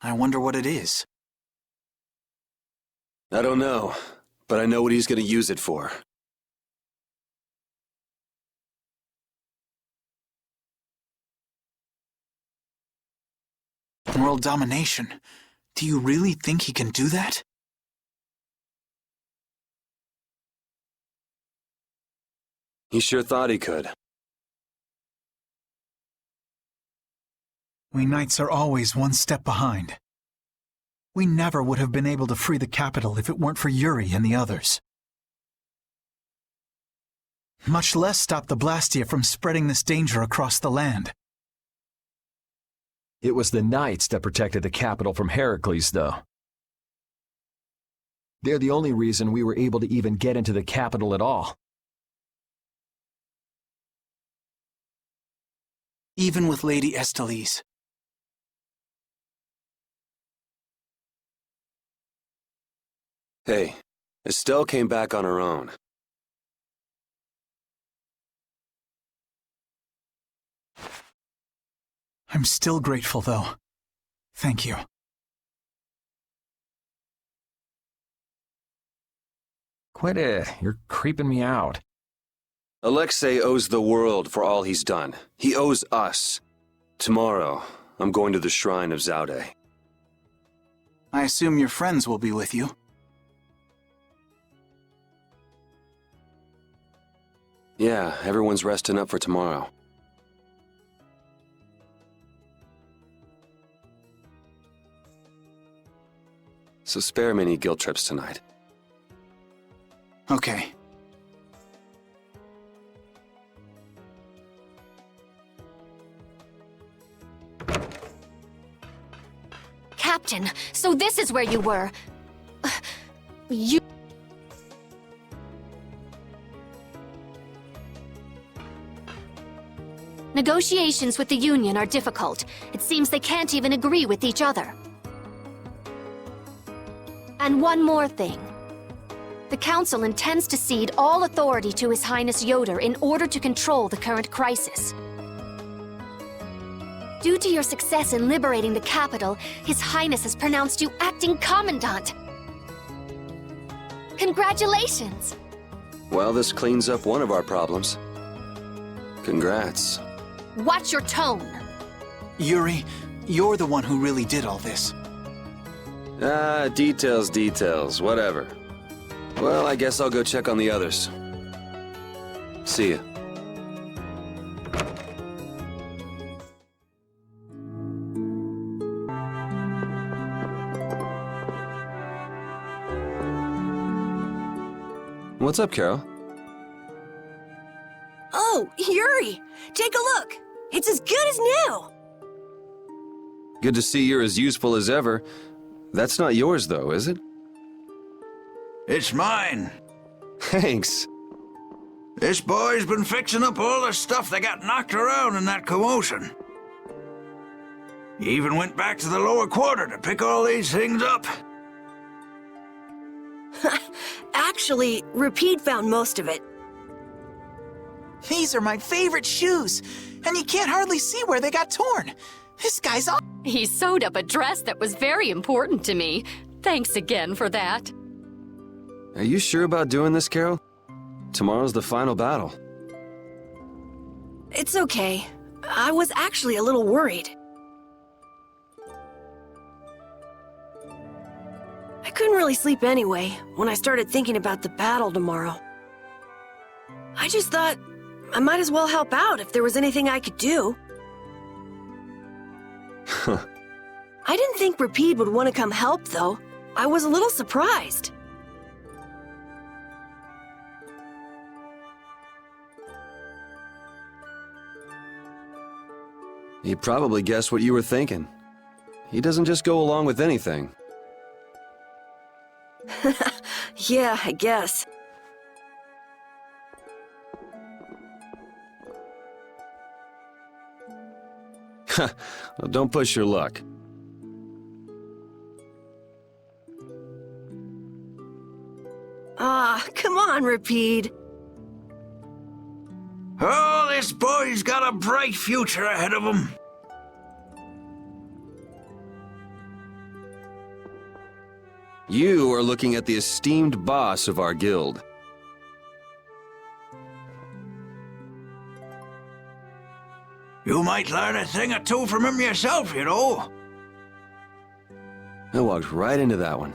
I wonder what it is. I don't know, but I know what he's gonna use it for. World domination. Do you really think he can do that? He sure thought he could. We knights are always one step behind. We never would have been able to free the capital if it weren't for Yuri and the others. Much less stop the Blastia from spreading this danger across the land. It was the knights that protected the capital from Heracles, though. They're the only reason we were able to even get into the capital at all. Even with Lady Estellise. Hey, Estelle came back on her own. I'm still grateful, though. Thank you. You're creeping me out. Alexei owes the world for all he's done. He owes us. Tomorrow, I'm going to the shrine of Zaude. I assume your friends will be with you. Yeah, everyone's resting up for tomorrow. So spare me any guilt trips tonight. Okay. Captain, so this is where you were. You... Negotiations with the Union are difficult. It seems they can't even agree with each other. And one more thing. The Council intends to cede all authority to His Highness Yoder in order to control the current crisis. Due to your success in liberating the capital, His Highness has pronounced you acting commandant. Congratulations! Well, this cleans up one of our problems. Congrats. Watch your tone! Yuri, you're the one who really did all this. Details, whatever. Well, I guess I'll go check on the others. See ya. What's up, Carol? Oh, Yuri! Take a look! It's as good as new! Good to see you're as useful as ever. That's not yours, though, is it? It's mine. Thanks. This boy's been fixing up all the stuff that got knocked around in that commotion. He even went back to the lower quarter to pick all these things up. Actually, Rapide found most of it. These are my favorite shoes, and you can't hardly see where they got torn. This guy's all... He sewed up a dress that was very important to me. Thanks again for that. Are you sure about doing this, Carol? Tomorrow's the final battle. It's okay. I was actually a little worried. I couldn't really sleep anyway when I started thinking about the battle tomorrow. I just thought I might as well help out if there was anything I could do. I didn't think Rapide would want to come help, though. I was a little surprised. He probably guessed what you were thinking. He doesn't just go along with anything. Yeah, I guess. Well, don't push your luck. Ah, come on, Rapide. Oh, this boy's got a bright future ahead of him. You are looking at the esteemed boss of our guild. You might learn a thing or two from him yourself, you know. I walked right into that one.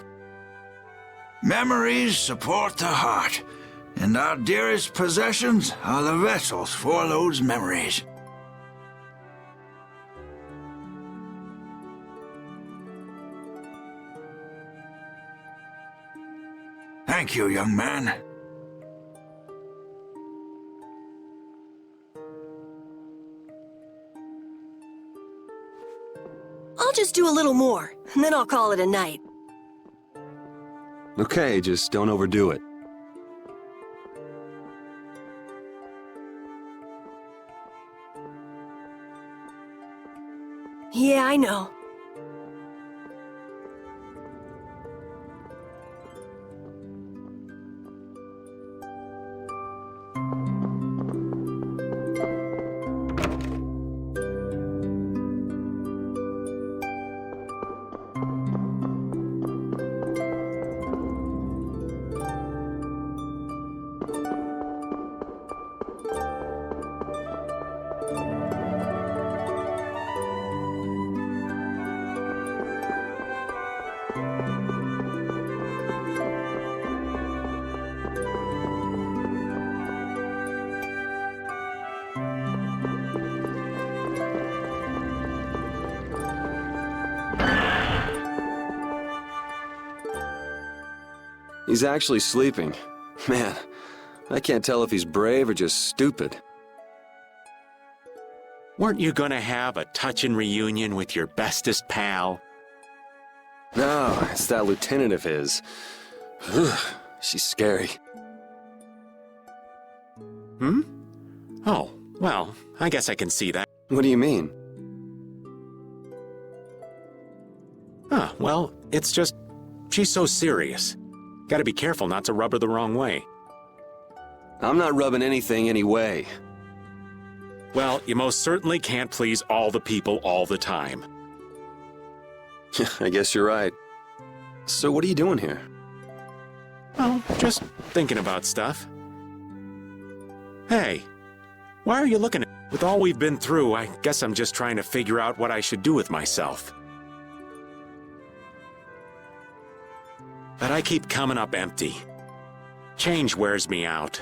Memories support the heart, and our dearest possessions are the vessels for those memories. Thank you, young man. I'll just do a little more, and then I'll call it a night. Okay, just don't overdo it. Yeah, I know. He's actually sleeping. Man, I can't tell if he's brave or just stupid. Weren't you gonna have a touching reunion with your bestest pal? No, it's that lieutenant of his. She's scary. Hmm? Oh, well, I guess I can see that. What do you mean? Huh, well, it's just... she's so serious. Gotta be careful not to rub her the wrong way. I'm not rubbing anything any way. Well, you most certainly can't please all the people all the time. I guess you're right. So what are you doing here? Well, just thinking about stuff. Hey, why are you looking at... With all we've been through, I guess I'm just trying to figure out what I should do with myself. But I keep coming up empty. Change wears me out.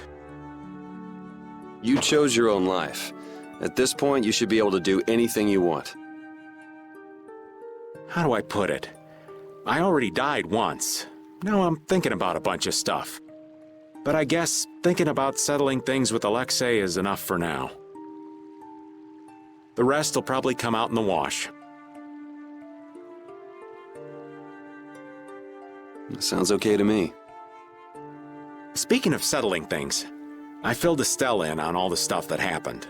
You chose your own life. At this point, you should be able to do anything you want. How do I put it? I already died once. Now I'm thinking about a bunch of stuff. But I guess thinking about settling things with Alexei is enough for now. The rest will probably come out in the wash. Sounds okay to me. Speaking of settling things, I filled Estelle in on all the stuff that happened.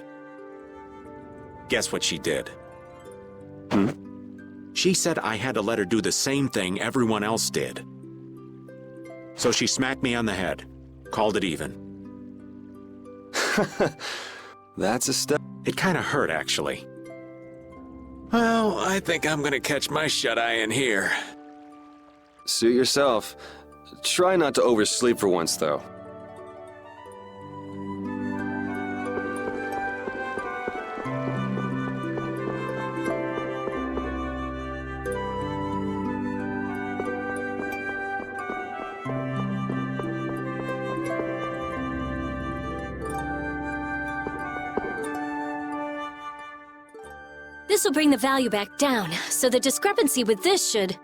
Guess what she did? She said I had to let her do the same thing everyone else did. So she smacked me on the head. Called it even. That's a step. It kind of hurt, actually. Well, I think I'm gonna catch my shut-eye in here. Suit yourself. Try not to oversleep for once, though. This will bring the value back down, so the discrepancy with this should...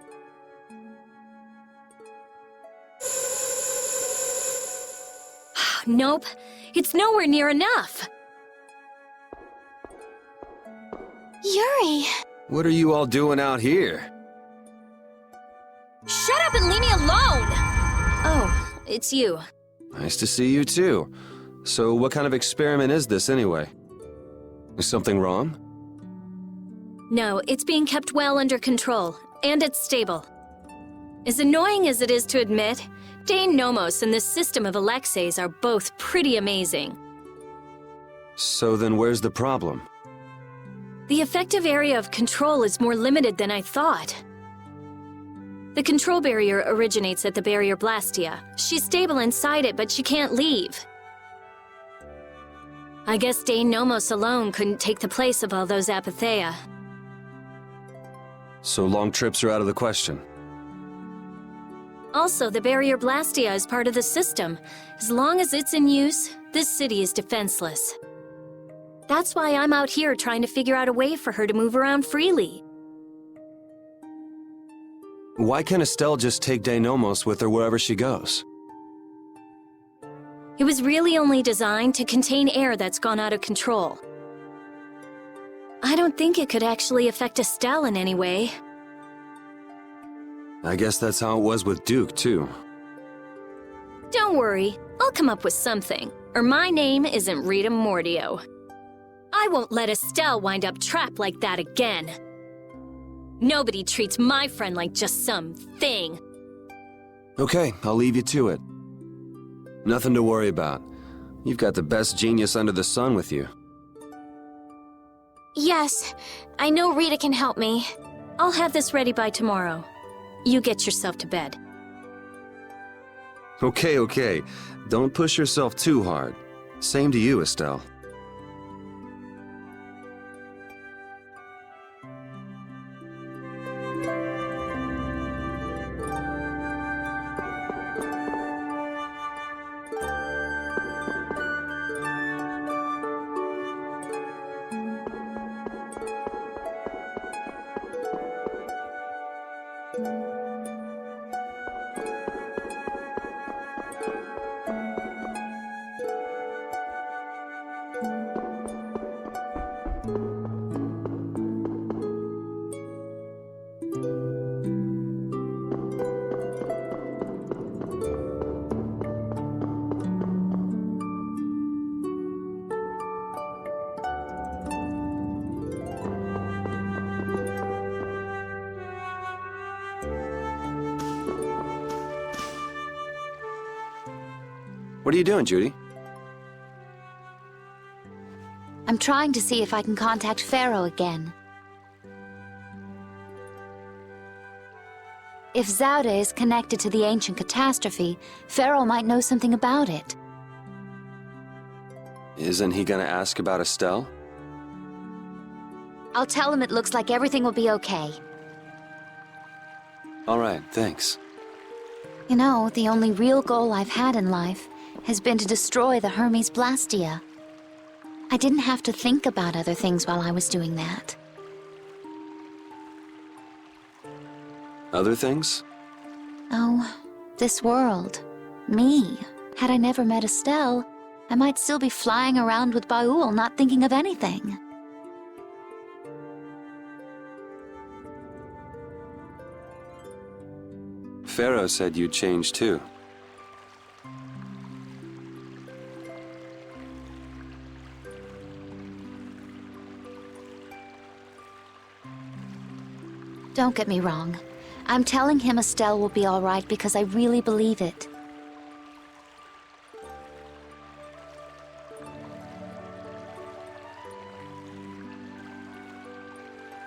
Nope, it's nowhere near enough. Yuri! What are you all doing out here? Shut up and leave me alone! Oh, it's you. Nice to see you too. So what kind of experiment is this anyway? Is something wrong? No, it's being kept well under control, and it's stable. As annoying as it is to admit, Dane Nomos and this system of Alexei's are both pretty amazing. So then where's the problem? The effective area of control is more limited than I thought. The control barrier originates at the barrier Blastia. She's stable inside it, but she can't leave. I guess Dane Nomos alone couldn't take the place of all those Apatheia. So long trips are out of the question. Also, the barrier Blastia is part of the system. As long as it's in use, this city is defenseless. That's why I'm out here trying to figure out a way for her to move around freely. Why can't Estelle just take Deinomos with her wherever she goes? It was really only designed to contain air that's gone out of control. I don't think it could actually affect Estelle in any way. I guess that's how it was with Duke, too. Don't worry, I'll come up with something, or my name isn't Rita Mordio. I won't let Estelle wind up trapped like that again. Nobody treats my friend like just some thing. Okay, I'll leave you to it. Nothing to worry about. You've got the best genius under the sun with you. Yes, I know Rita can help me. I'll have this ready by tomorrow. You get yourself to bed. Okay. Don't push yourself too hard. Same to you, Estelle. What are you doing, Judy? I'm trying to see if I can contact Pharaoh again. If Zaude is connected to the ancient catastrophe, Pharaoh might know something about it. Isn't he gonna ask about Estelle? I'll tell him it looks like everything will be okay. All right, thanks. You know, the only real goal I've had in life has been to destroy the Hermes Blastia. I didn't have to think about other things while I was doing that. Other things? Oh, this world. Me. Had I never met Estelle, I might still be flying around with Baul, not thinking of anything. Pharaoh said you'd change too. Don't get me wrong. I'm telling him Estelle will be all right because I really believe it.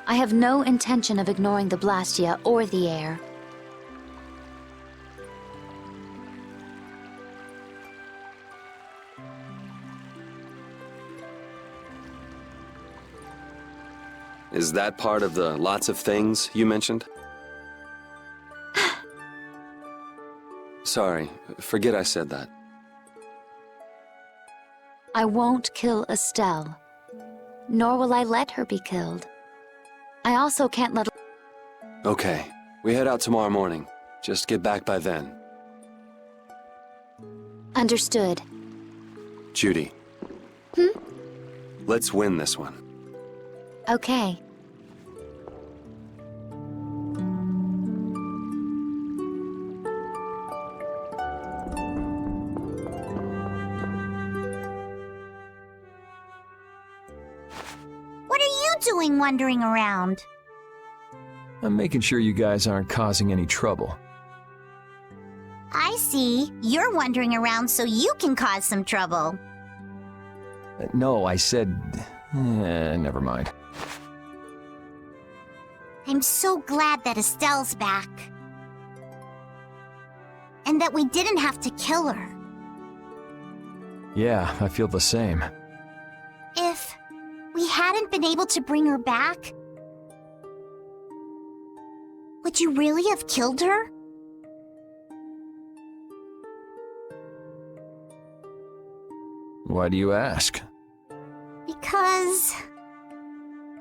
I have no intention of ignoring the Blastia or the air. Is that part of the lots of things you mentioned? Sorry, forget I said that. I won't kill Estelle, nor will I let her be killed. I also can't let... Okay, we head out tomorrow morning. Just get back by then. Understood. Judy. Let's win this one. Okay. What are you doing wandering around? I'm making sure you guys aren't causing any trouble. I see. You're wandering around so you can cause some trouble. No, I said... never mind. I'm so glad that Estelle's back. And that we didn't have to kill her. Yeah, I feel the same. If we hadn't been able to bring her back, would you really have killed her? Why do you ask? Because...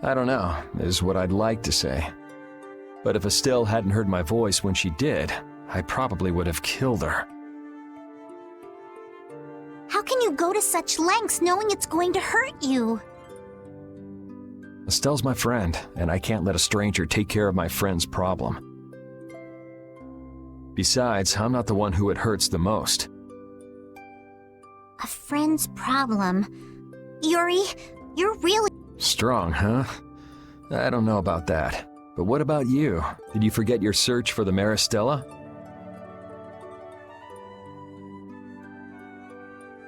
I don't know, is what I'd like to say. But if Estelle hadn't heard my voice when she did, I probably would have killed her. how can you go to such lengths knowing it's going to hurt you? Estelle's my friend, and I can't let a stranger take care of my friend's problem. Besides, I'm not the one who it hurts the most. A friend's problem. Yuri, you're really... Strong, huh? I don't know about that. But what about you? Did you forget your search for the Maristella?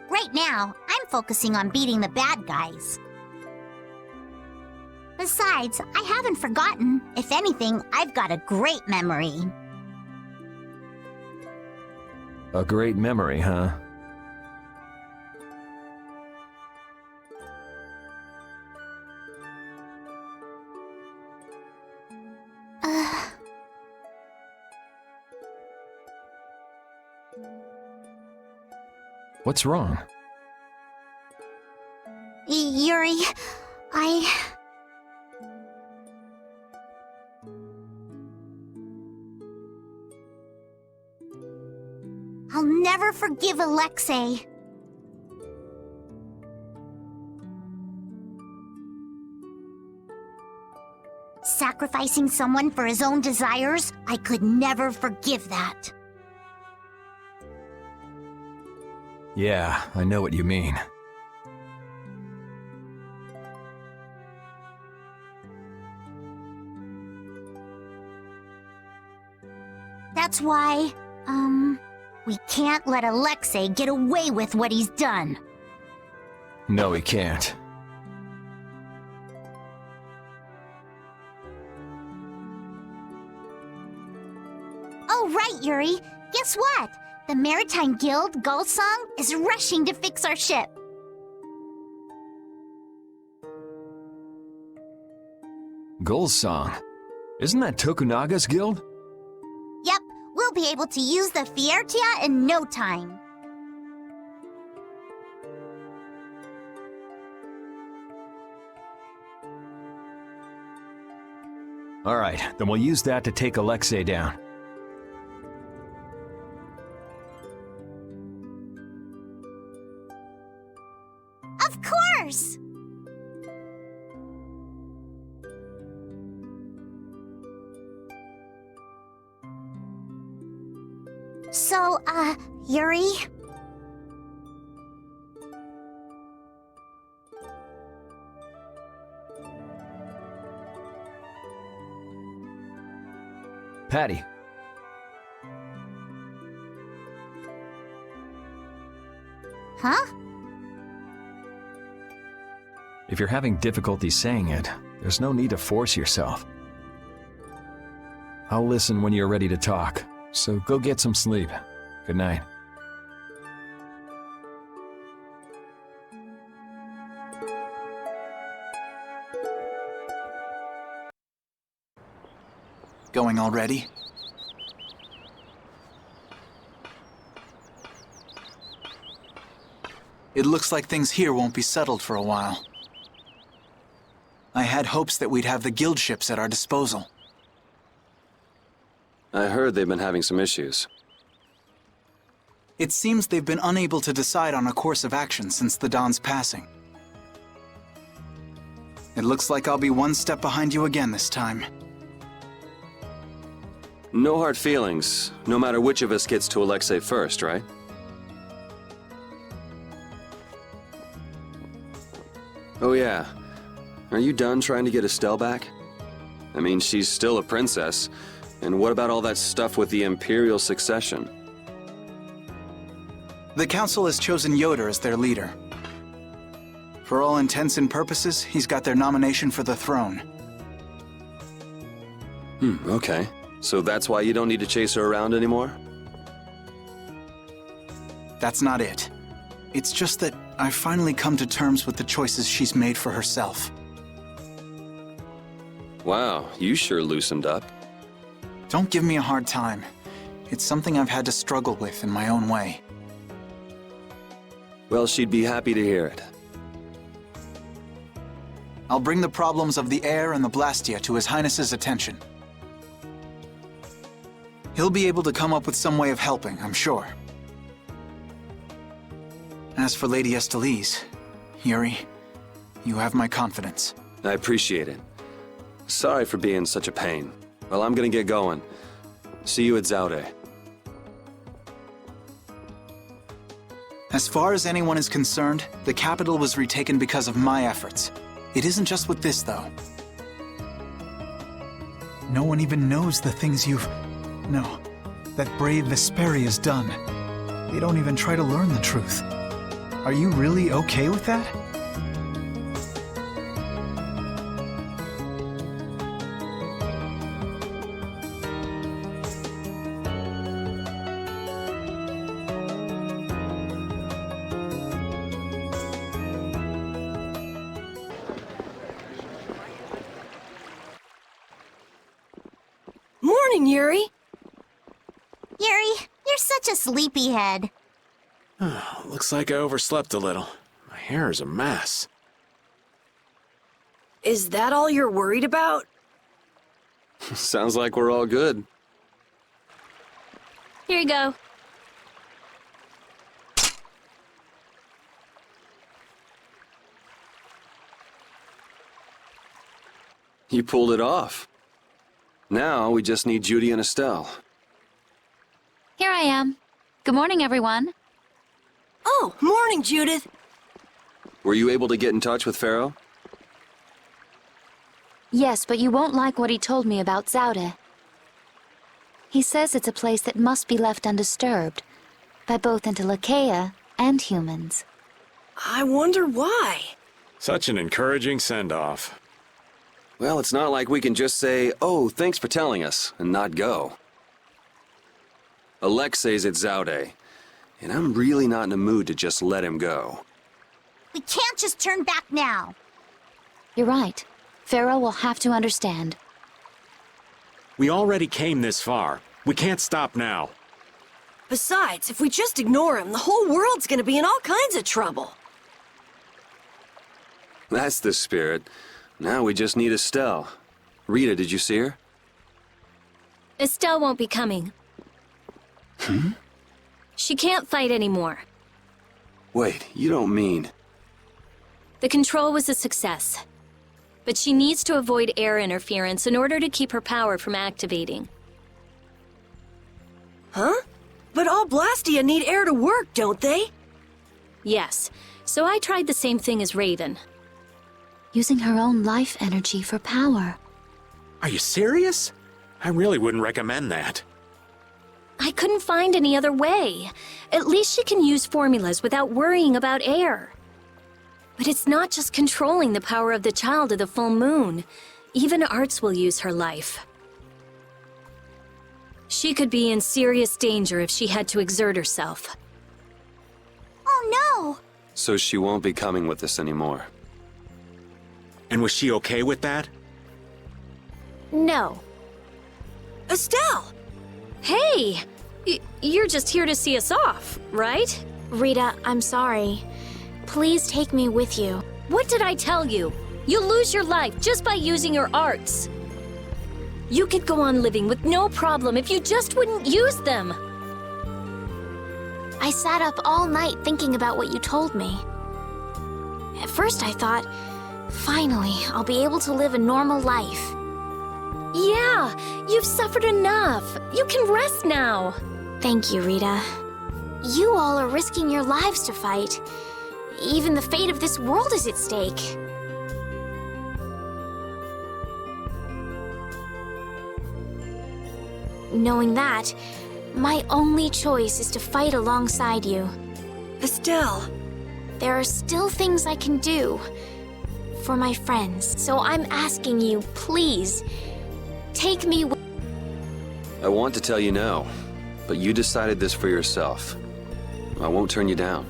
Right now, I'm focusing on beating the bad guys. Besides, I haven't forgotten. If anything, I've got a great memory. A great memory, huh? What's wrong? Yuri, I'll never forgive Alexei. Sacrificing someone for his own desires, I could never forgive that. Yeah, I know what you mean. That's why, We can't let Alexei get away with what he's done. No, he can't. Oh, right, Yuri. Guess what? The Maritime Guild, Gullsong, is rushing to fix our ship. Gullsong? Isn't that Tokunaga's guild? Yep, we'll be able to use the Fiertia in no time. Alright, then we'll use that to take Alexei down. Of course! So, Yuri? Patty. Huh? If you're having difficulty saying it, there's no need to force yourself. I'll listen when you're ready to talk, so go get some sleep. Good night. Going already? It looks like things here won't be settled for a while. I had hopes that we'd have the guild ships at our disposal. I heard they've been having some issues. It seems they've been unable to decide on a course of action since the Don's passing. It looks like I'll be one step behind you again this time. No hard feelings, no matter which of us gets to Alexei first, right? Oh yeah. Are you done trying to get Estelle back? I mean, she's still a princess. And what about all that stuff with the Imperial succession? The Council has chosen Yoder as their leader. For all intents and purposes, he's got their nomination for the throne. Okay. So that's why you don't need to chase her around anymore? That's not it. It's just that I've finally come to terms with the choices she's made for herself. Wow, you sure loosened up. Don't give me a hard time. It's something I've had to struggle with in my own way. Well, she'd be happy to hear it. I'll bring the problems of the air and the Blastia to His Highness's attention. He'll be able to come up with some way of helping, I'm sure. As for Lady Estellise, Yuri, you have my confidence. I appreciate it. Sorry for being such a pain. Well, I'm gonna get going. See you at Zaude. As far as anyone is concerned, the capital was retaken because of my efforts. It isn't just with this, though. No one even knows the things No, that brave Vesperia's done. They don't even try to learn the truth. Are you really okay with that? Morning, Yuri. Yuri, you're such a sleepyhead. Looks like I overslept a little. My hair is a mess. Is that all you're worried about? Sounds like we're all good. Here you go. You pulled it off. Now we just need Judy and Estelle. Here I am. Good morning, everyone. Oh, morning, Judith. Were you able to get in touch with Pharaoh? Yes, but you won't like what he told me about Zaude. He says it's a place that must be left undisturbed, by both Interleukeia and humans. I wonder why. Such an encouraging send-off. Well, it's not like we can just say, "Oh, thanks for telling us," and not go. Alexei's at Zaude, and I'm really not in a mood to just let him go. We can't just turn back now. You're right. Pharaoh will have to understand. We already came this far. We can't stop now. Besides, if we just ignore him, the whole world's gonna be in all kinds of trouble. That's the spirit. Now we just need Estelle. Rita, did you see her? Estelle won't be coming. She can't fight anymore. Wait, you don't mean... The control was a success. But she needs to avoid air interference in order to keep her power from activating. Huh? But all Blastia need air to work, don't they? Yes, so I tried the same thing as Raven. Using her own life energy for power. Are you serious? I really wouldn't recommend that. I couldn't find any other way. At least she can use formulas without worrying about air. But it's not just controlling the power of the child of the full moon. Even Arts will use her life. She could be in serious danger if she had to exert herself. Oh no! So she won't be coming with us anymore. And was she okay with that? No. Estelle! Hey! You're just here to see us off, right? Rita, I'm sorry. Please take me with you. What did I tell you? You'll lose your life just by using your arts. You could go on living with no problem if you just wouldn't use them. I sat up all night thinking about what you told me. At first I thought, finally, I'll be able to live a normal life. Yeah, you've suffered enough. You can rest now. Thank you, Rita. You all are risking your lives to fight. Even the fate of this world is at stake. Knowing that, my only choice is to fight alongside you. Estelle! There are still things I can do for my friends, so I'm asking you, please, take me with... I want to tell you no, but you decided this for yourself. I won't turn you down.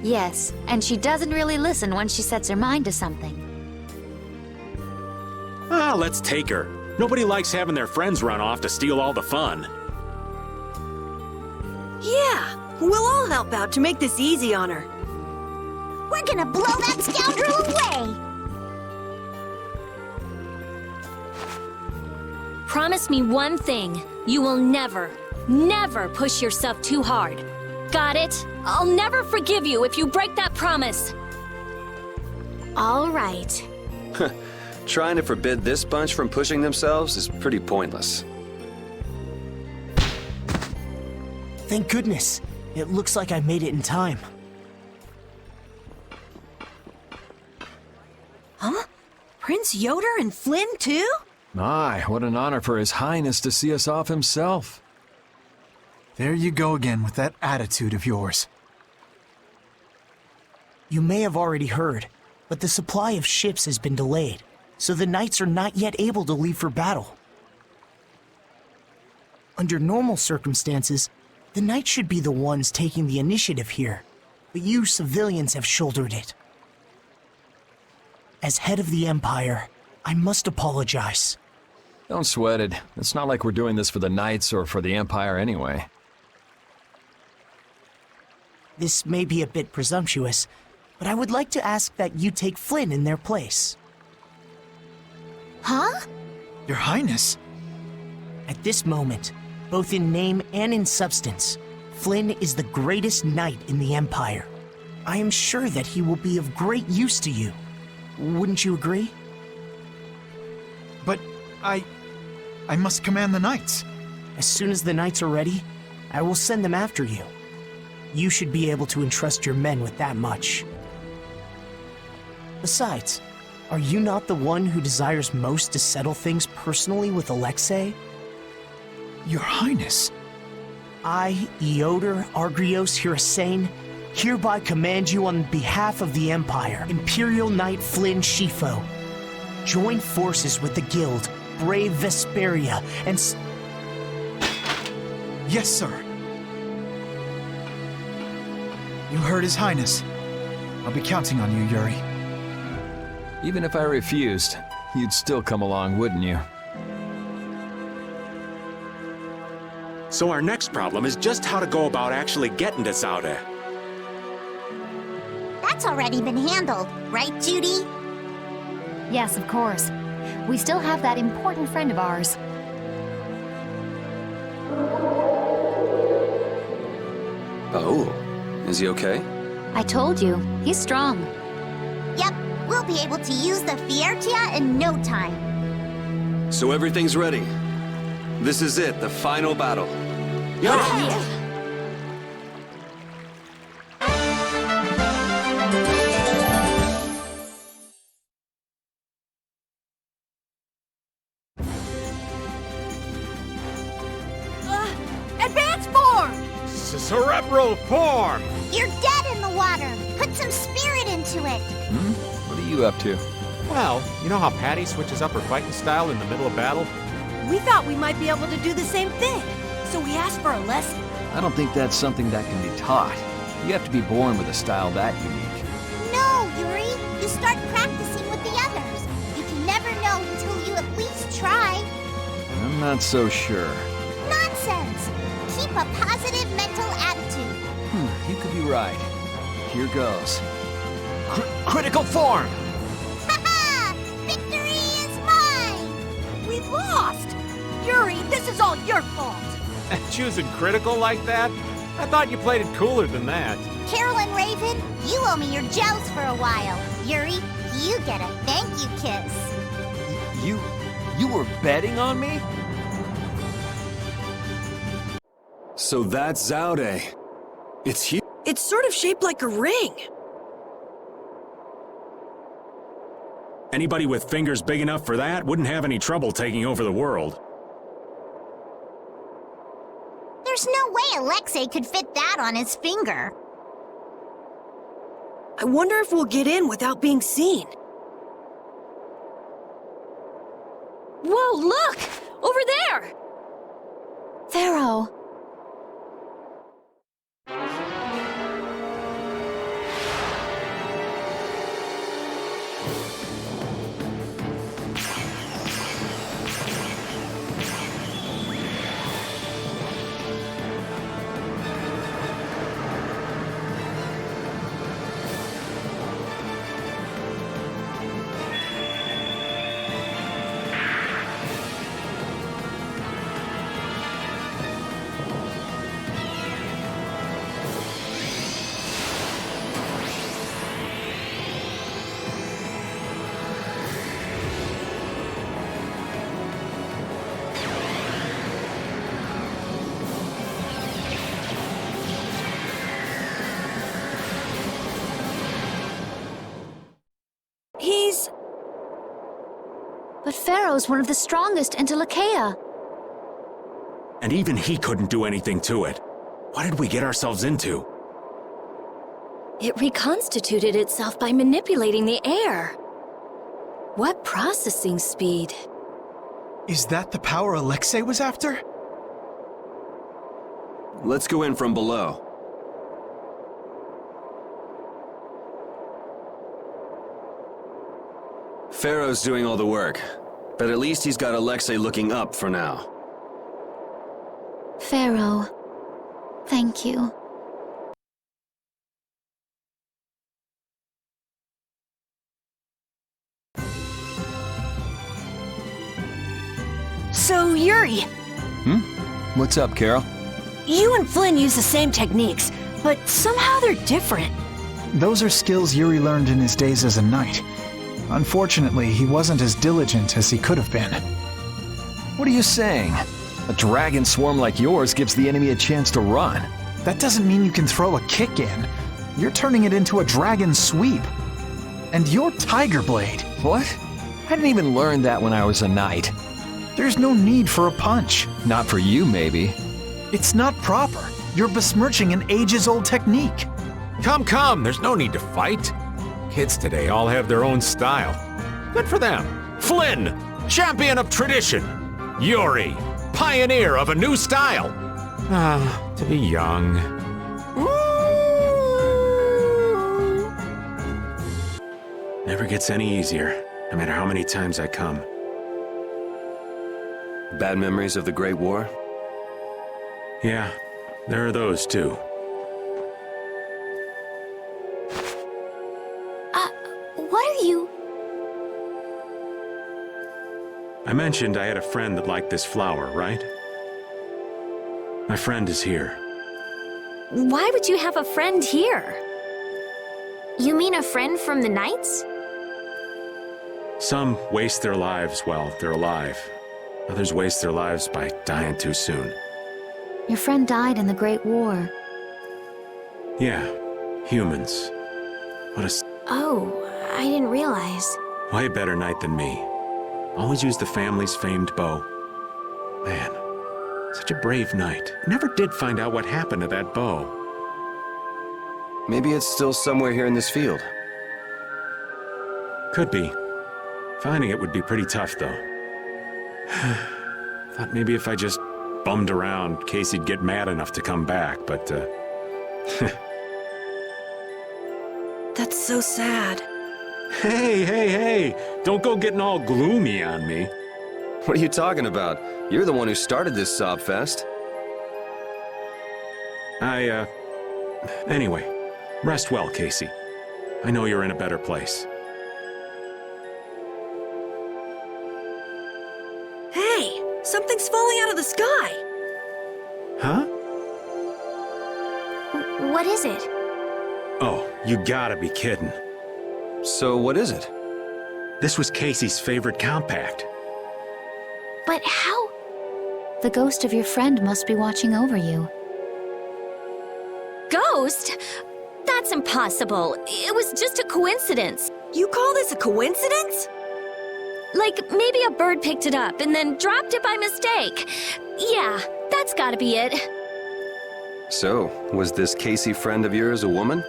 Yes, and she doesn't really listen when she sets her mind to something. Ah, let's take her. Nobody likes having their friends run off to steal all the fun. Yeah, we'll all help out to make this easy on her. We're gonna blow that scoundrel away! Promise me one thing. You will never, never push yourself too hard. Got it? I'll never forgive you if you break that promise. All right. Trying to forbid this bunch from pushing themselves is pretty pointless. Thank goodness. It looks like I made it in time. Huh? Prince Yoder and Flynn, too? My, what an honor for His Highness to see us off himself. There you go again with that attitude of yours. You may have already heard, but the supply of ships has been delayed, so the knights are not yet able to leave for battle. Under normal circumstances, the knights should be the ones taking the initiative here, but you civilians have shouldered it. As head of the Empire, I must apologize. Don't sweat it. It's not like we're doing this for the Knights or for the Empire anyway. This may be a bit presumptuous, but I would like to ask that you take Flynn in their place. Huh? Your Highness? At this moment, both in name and in substance, Flynn is the greatest knight in the Empire. I am sure that he will be of great use to you. Wouldn't you agree? But I must command the knights. As soon as the knights are ready, I will send them after you. You should be able to entrust your men with that much. Besides, are you not the one who desires most to settle things personally with Alexei? Your Highness. I, Eoder Argrios Hirasane, hereby command you on behalf of the Empire, Imperial Knight Flynn Shifo. Join forces with the Guild, brave Vesperia, and Yes, sir. You heard His Highness. I'll be counting on you, Yuri. Even if I refused, you'd still come along, wouldn't you? So our next problem is just how to go about actually getting to Zaude. That's already been handled, right, Judy? Yes, of course. We still have that important friend of ours. Oh, is he okay? I told you, he's strong. Yep, we'll be able to use the Fiertia in no time. So everything's ready. This is it, the final battle. Yeah. Advance form! Cerebral form! You're dead in the water. Put some spirit into it. What are you up to? Well, you know how Patty switches up her fighting style in the middle of battle? We thought we might be able to do the same thing, so we asked for a lesson. I don't think that's something that can be taught. You have to be born with a style that unique. No, Yuri. You start practicing with the others. You can never know until you at least try. I'm not so sure. Nonsense! Keep a positive mental attitude. You could be right. Here goes. Critical form! Haha! Victory is mine! We lost! Yuri, this is all your fault! Choosing critical like that? I thought you played it cooler than that. Carolyn Raven, you owe me your gels for a while. Yuri, you get a thank you kiss. You were betting on me? So that's Zaude. It's huge. It's sort of shaped like a ring. Anybody with fingers big enough for that wouldn't have any trouble taking over the world. There's no way Alexei could fit that on his finger. I wonder if we'll get in without being seen. Whoa, look! Over there! Pharaoh. But Pharaoh's one of the strongest in Telekea. And even he couldn't do anything to it. What did we get ourselves into? It reconstituted itself by manipulating the air. What processing speed? Is that the power Alexei was after? Let's go in from below. Pharaoh's doing all the work, but at least he's got Alexei looking up for now. Pharaoh, thank you. So, Yuri, What's up, Carol? you and Flynn use the same techniques, but somehow they're different. Those are skills Yuri learned in his days as a knight. Unfortunately, he wasn't as diligent as he could have been. What are you saying? A dragon swarm like yours gives the enemy a chance to run. That doesn't mean you can throw a kick in. You're turning it into a dragon sweep. And you're Tiger Blade. What? I didn't even learn that when I was a knight. There's no need for a punch. Not for you, maybe. It's not proper. You're besmirching an ages-old technique. Come, there's no need to fight. Kids today all have their own style. Good for them. Flynn, champion of tradition. Yuri, pioneer of a new style. To be young. Never gets any easier, no matter how many times I come. Bad memories of the Great War? Yeah, there are those too. What are you... I mentioned I had a friend that liked this flower, right? My friend is here. Why would you have a friend here? You mean a friend from the Knights? Some waste their lives while they're alive. Others waste their lives by dying too soon. Your friend died in the Great War. Yeah, humans. What a Oh, I didn't realize. way better knight than me. Always used the family's famed bow. Man, such a brave knight. Never did find out what happened to that bow. Maybe it's still somewhere here in this field. Could be. Finding it would be pretty tough, though. Thought maybe if I just bummed around, Casey'd get mad enough to come back, but, That's so sad. Hey! Don't go getting all gloomy on me. What are you talking about? You're the one who started this sob fest. Anyway, rest well, Casey. I know you're in a better place. Hey, something's falling out of the sky. Huh? What is it? Oh, you gotta be kidding. So what is it? This was Casey's favorite compact. But how? The ghost of your friend must be watching over you. Ghost? That's impossible. It was just a coincidence. You call this a coincidence? Like, maybe a bird picked it up and then dropped it by mistake. Yeah, that's gotta be it. So, was this Casey friend of yours a woman?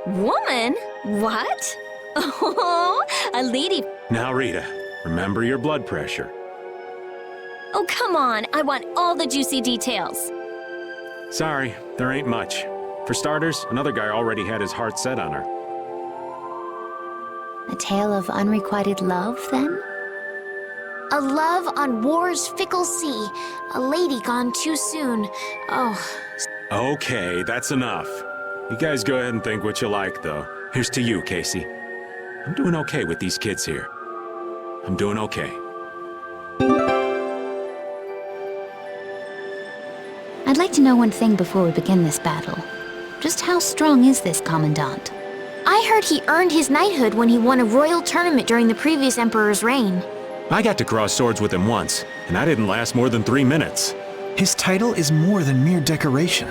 Woman? What? Oh, a lady. Now, Rita, remember your blood pressure. Oh, come on. I want all the juicy details. Sorry, there ain't much. For starters, another guy already had his heart set on her. A tale of unrequited love, then? A love on war's fickle sea. A lady gone too soon. Oh. Okay, that's enough. You guys go ahead and think what you like, though. Here's to you, Casey. I'm doing okay with these kids here. I'm doing okay. I'd like to know one thing before we begin this battle. Just how strong is this Commandant? I heard he earned his knighthood when he won a royal tournament during the previous emperor's reign. I got to cross swords with him once, and I didn't last more than 3 minutes. His title is more than mere decoration.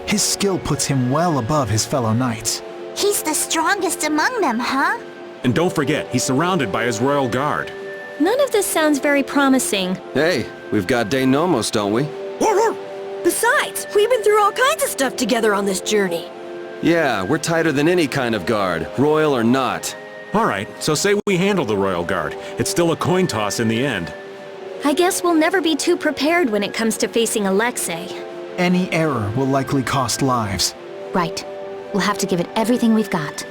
His skill puts him well above his fellow knights. He's the strongest among them, huh? And don't forget, he's surrounded by his royal guard. None of this sounds very promising. Hey, we've got De Nomos, don't we? Besides, we've been through all kinds of stuff together on this journey. Yeah, we're tighter than any kind of guard, royal or not. All right, so say we handle the royal guard. It's still a coin toss in the end. I guess we'll never be too prepared when it comes to facing Alexei. Any error will likely cost lives. Right. We'll have to give it everything we've got.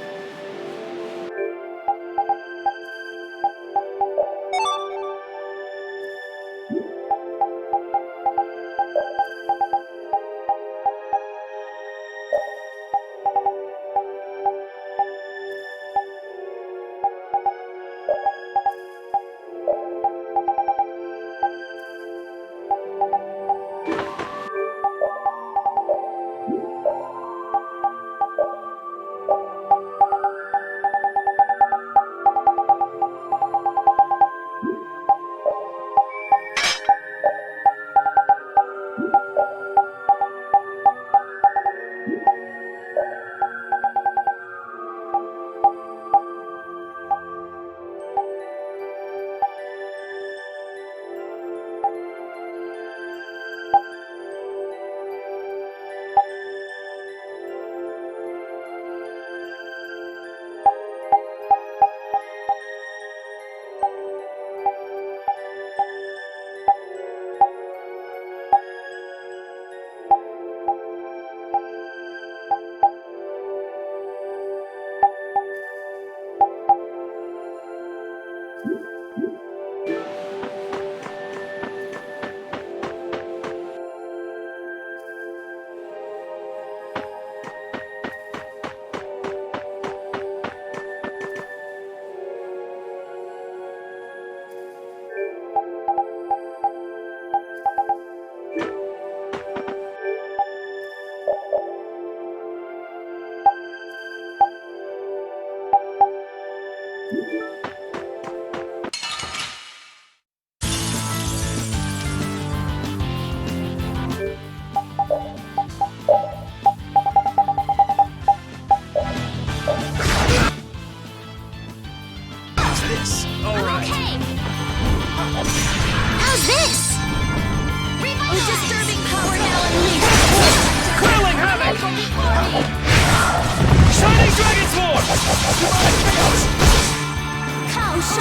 Shining Dragon Sword!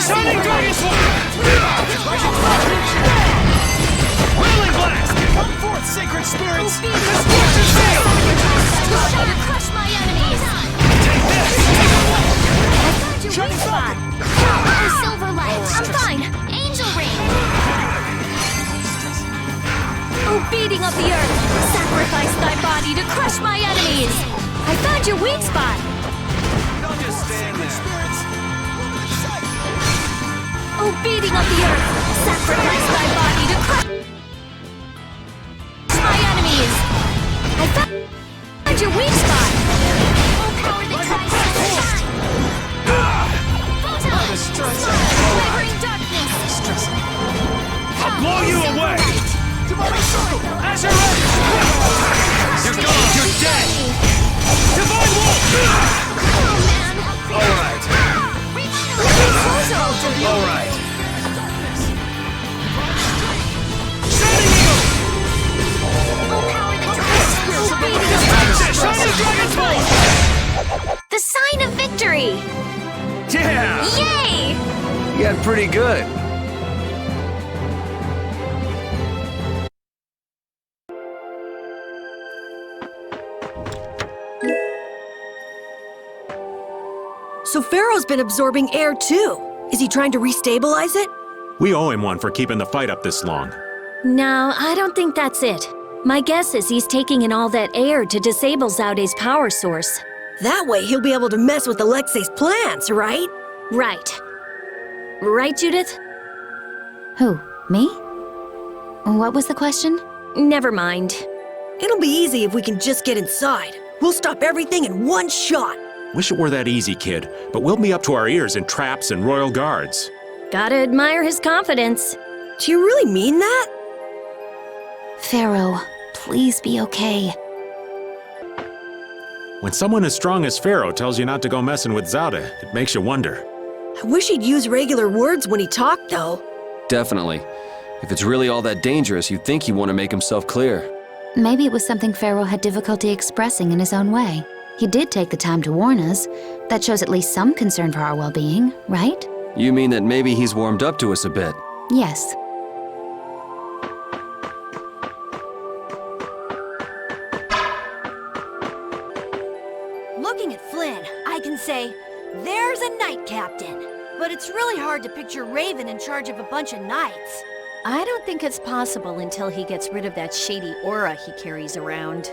Shining Dragon Sword! Whirling Blast! Come forth, sacred spirits! This force is sealed! Crush my enemies! Take this! I found your weak spot! Oh, Silver Light! I'm fine! Angel Ring! Oh, beating of the earth! Sacrifice thy body to crush my enemies! I found your weak spot! Don't just stand there. Oh, beating of the earth! Sacrifice thy body to crush my enemies! I found your weak spot! Oh, power that tries to shine! Photon! Quivering darkness! I'll blow you away! Demonic circle! Azure Edge! You're gone! You're dead! Divine Wolf! All right. All right. Shining Eagle! Shining Dragon's Bolt! The sign of victory! Yeah! Yay! You got pretty good. So Pharaoh's been absorbing air too. Is he trying to restabilize it? We owe him one for keeping the fight up this long. No, I don't think that's it. My guess is he's taking in all that air to disable Zaude's power source. That way he'll be able to mess with Alexei's plans, right? Right. Right, Judith? Who? Me? What was the question? Never mind. It'll be easy if we can just get inside. We'll stop everything in one shot. Wish it were that easy, kid, but we'll be up to our ears in traps and royal guards. Gotta admire his confidence. Do you really mean that? Pharaoh, please be okay. When someone as strong as Pharaoh tells you not to go messing with Zaude, it makes you wonder. I wish he'd use regular words when he talked, though. Definitely. If it's really all that dangerous, you'd think he'd want to make himself clear. Maybe it was something Pharaoh had difficulty expressing in his own way. He did take the time to warn us. That shows at least some concern for our well-being, right? You mean that maybe he's warmed up to us a bit? Yes. Looking at Flynn, I can say, there's a knight captain. But it's really hard to picture Raven in charge of a bunch of knights. I don't think it's possible until he gets rid of that shady aura he carries around.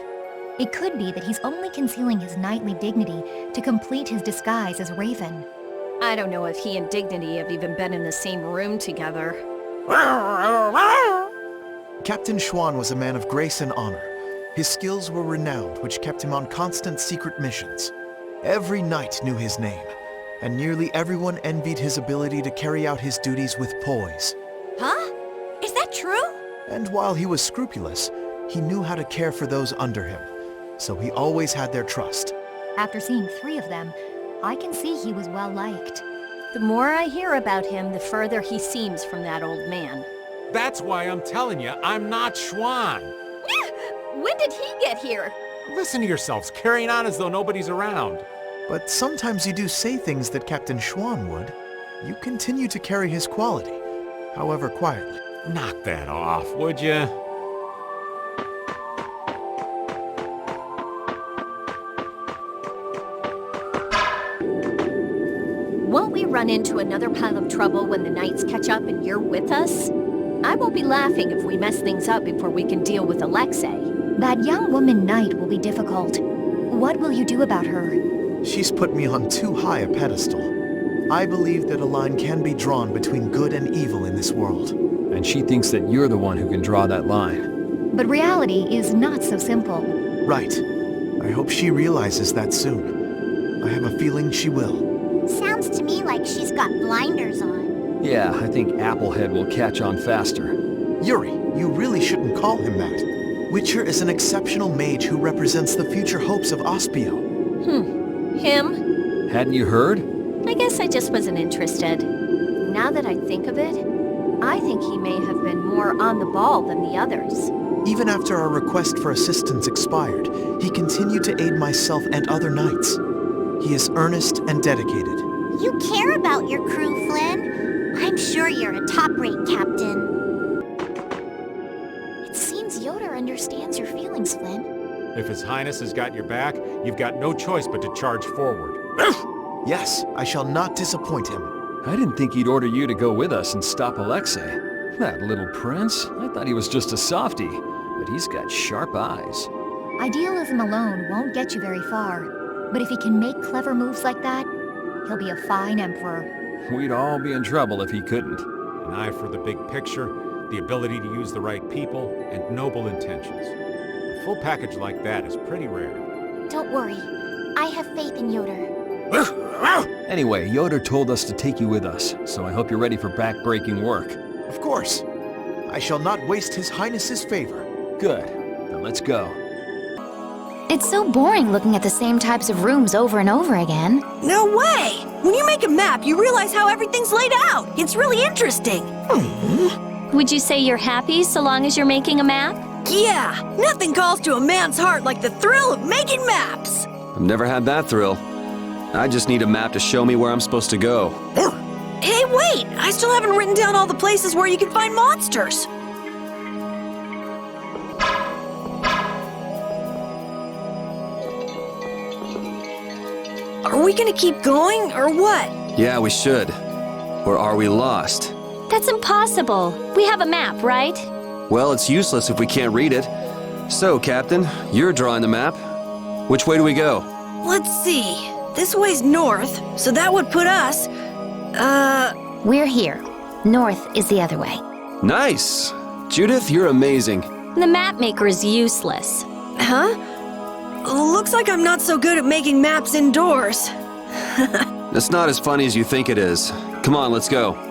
It could be that he's only concealing his knightly dignity to complete his disguise as Raven. I don't know if he and Dignity have even been in the same room together. Captain Schwan was a man of grace and honor. His skills were renowned, which kept him on constant secret missions. Every knight knew his name, and nearly everyone envied his ability to carry out his duties with poise. Huh? Is that true? And while he was scrupulous, he knew how to care for those under him, so he always had their trust. After seeing 3 of them, I can see he was well liked. The more I hear about him, the further he seems from that old man. That's why I'm telling you, I'm not Schwan. When did he get here? Listen to yourselves, carrying on as though nobody's around. But sometimes you do say things that Captain Schwan would. You continue to carry his quality, however quietly. Knock that off, would you? Won't we run into another pile of trouble when the knights catch up and you're with us? I won't be laughing if we mess things up before we can deal with Alexei. That young woman knight will be difficult. What will you do about her? She's put me on too high a pedestal. I believe that a line can be drawn between good and evil in this world. And she thinks that you're the one who can draw that line. But reality is not so simple. Right. I hope she realizes that soon. I have a feeling she will. Sounds to me like she's got blinders on. Yeah, I think Applehead will catch on faster. Yuri, you really shouldn't call him that. Witcher is an exceptional mage who represents the future hopes of Ospio. Him? Hadn't you heard? I guess I just wasn't interested. Now that I think of it, I think he may have been more on the ball than the others. Even after our request for assistance expired, he continued to aid myself and other knights. He is earnest and dedicated. You care about your crew, Flynn. I'm sure you're a top-rate captain. It seems Yoda understands your feelings, Flynn. If His Highness has got your back, you've got no choice but to charge forward. Yes, I shall not disappoint him. I didn't think he'd order you to go with us and stop Alexei. That little prince. I thought he was just a softie, but he's got sharp eyes. Idealism alone won't get you very far, but if he can make clever moves like that, he'll be a fine emperor. We'd all be in trouble if he couldn't. An eye for the big picture, the ability to use the right people, and noble intentions. A full package like that is pretty rare. Don't worry. I have faith in Yoda. Anyway, Yoda told us to take you with us, so I hope you're ready for back-breaking work. Of course. I shall not waste His Highness's favor. Good. Then let's go. It's so boring looking at the same types of rooms over and over again. No way! When you make a map, you realize how everything's laid out. It's really interesting. Would you say you're happy so long as you're making a map? Yeah, nothing calls to a man's heart like the thrill of making maps. I've never had that thrill. I just need a map to show me where I'm supposed to go. Hey, wait! I still haven't written down all the places where you can find monsters. Are we gonna keep going, or what? Yeah, we should. Or are we lost? That's impossible. We have a map, right? Well, it's useless if we can't read it. So, Captain, you're drawing the map. Which way do we go? Let's see. This way's north, so that would put us... We're here. North is the other way. Nice! Judith, you're amazing. The map maker is useless. Huh? Looks like I'm not so good at making maps indoors. It's not as funny as you think it is. Come on, let's go.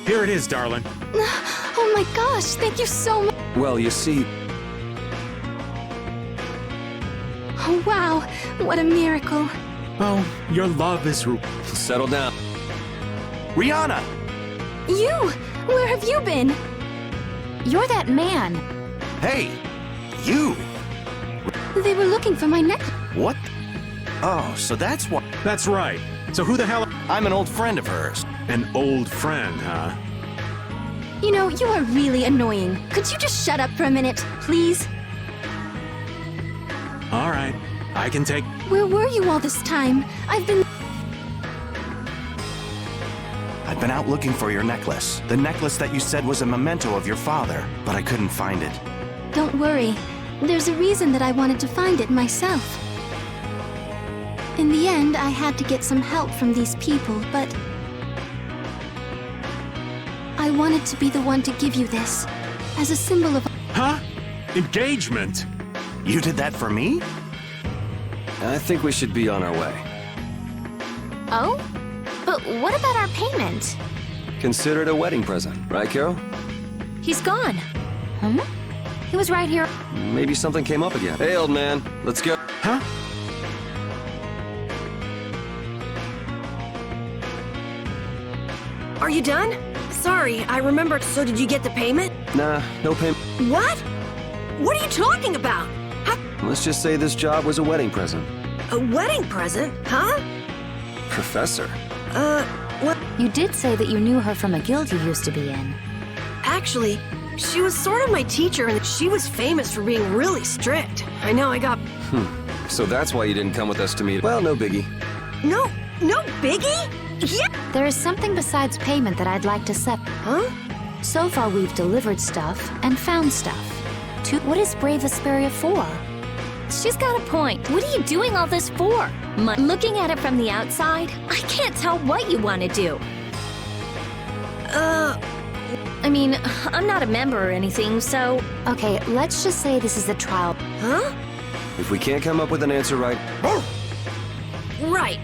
Here it is, darling. Oh my gosh, thank you so much. Well, you see... Oh wow, what a miracle. Oh, your love is... Settle down. Rihanna! You! Where have you been? You're that man. Hey! You! They were looking for my neck. What? Oh, so that's what... That's right. So who the hell... I'm an old friend of hers. An old friend, huh? You know, you are really annoying. Could you just shut up for a minute, please? All right, I can take... Where were you all this time? I've been out looking for your necklace. The necklace that you said was a memento of your father, but I couldn't find it. Don't worry. There's a reason that I wanted to find it myself. In the end, I had to get some help from these people, but... I wanted to be the one to give you this, as a symbol of... Huh? Engagement? You did that for me? I think we should be on our way. Oh? But what about our payment? Consider it a wedding present, right, Carol? He's gone. Huh? He was right here. Maybe something came up again. Hey, old man, let's go. Huh? Are you done? Sorry, I remembered. So did you get the payment? Nah, no payment. What? What are you talking about? Let's just say this job was a wedding present. A wedding present? Huh? Professor. What? You did say that you knew her from a guild you used to be in. Actually, she was sort of my teacher, and she was famous for being really strict. I know I got... So that's why you didn't come with us to meet... Well, no biggie. No biggie? Yeah! There is something besides payment that I'd like to set. Huh? So far we've delivered stuff and found stuff. What is Brave Vesperia for? She's got a point. What are you doing all this for? Looking at it from the outside, I can't tell what you want to do. I mean, I'm not a member or anything, so... Okay, let's just say this is a trial. Huh? If we can't come up with an answer right... Right.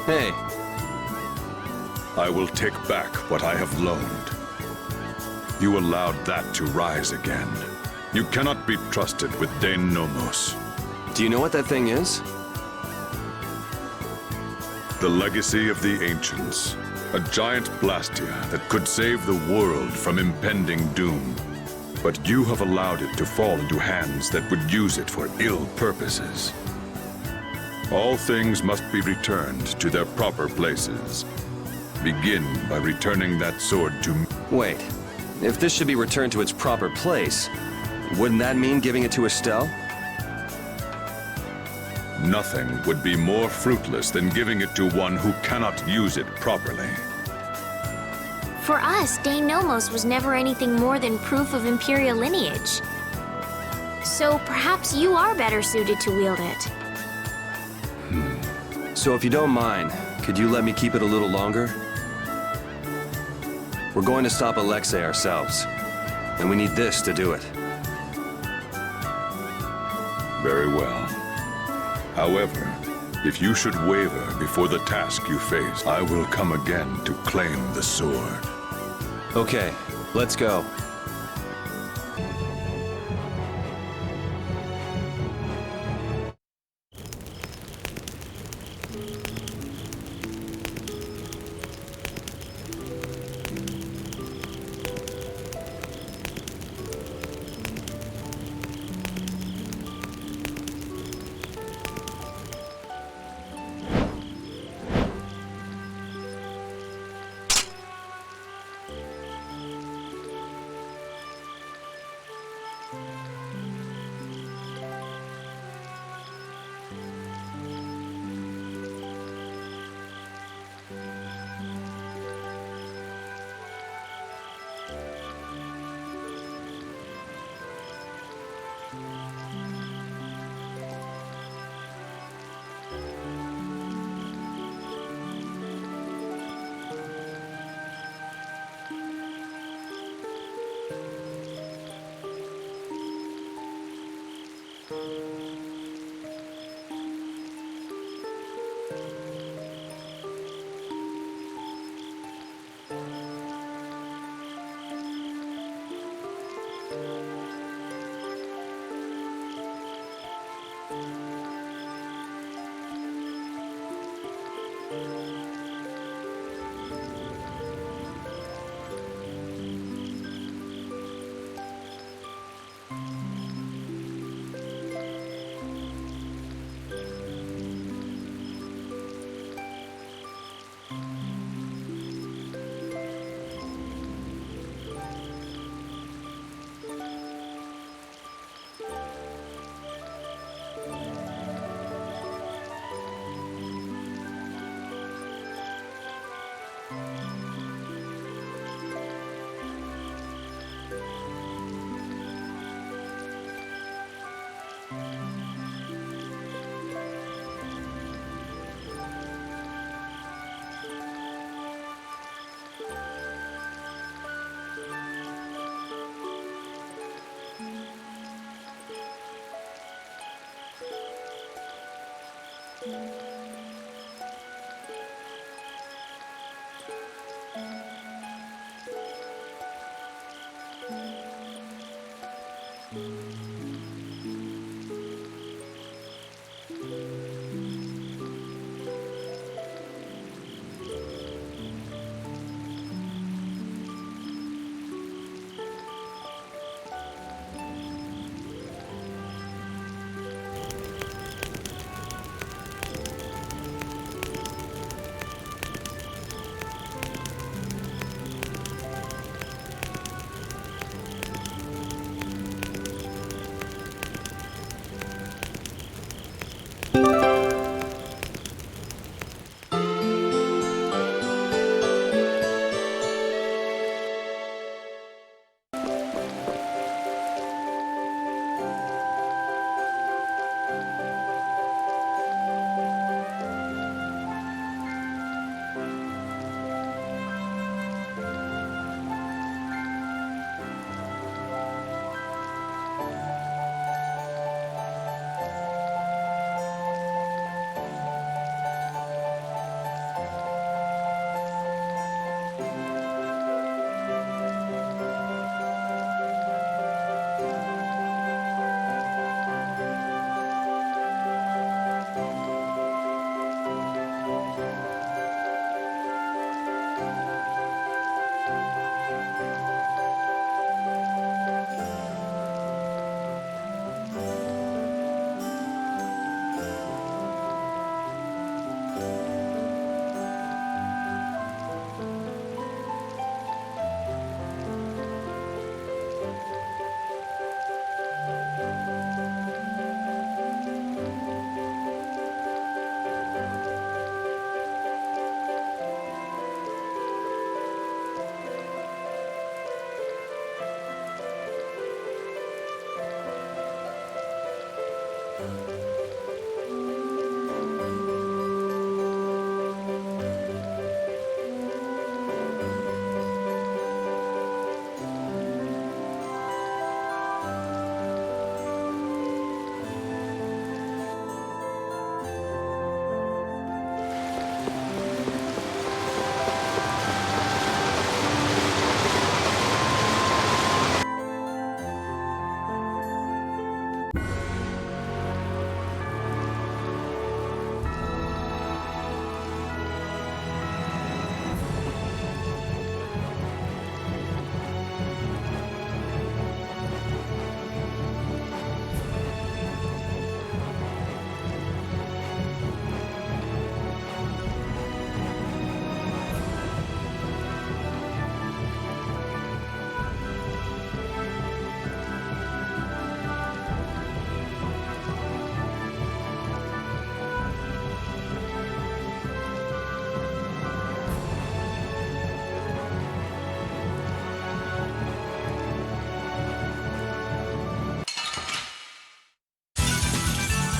Hey. I will take back what I have loaned. You allowed that to rise again. You cannot be trusted with Dane Nomos. Do you know what that thing is? The legacy of the ancients. A giant Blastia that could save the world from impending doom. But you have allowed it to fall into hands that would use it for ill purposes. All things must be returned to their proper places. Begin by returning that sword to me. Wait, if this should be returned to its proper place, wouldn't that mean giving it to Estelle? Nothing would be more fruitless than giving it to one who cannot use it properly. For us, Dane Nomos was never anything more than proof of Imperial lineage. So perhaps you are better suited to wield it. So if you don't mind, could you let me keep it a little longer? We're going to stop Alexei ourselves, and we need this to do it. Very well. However, if you should waver before the task you face, I will come again to claim the sword. Okay, let's go.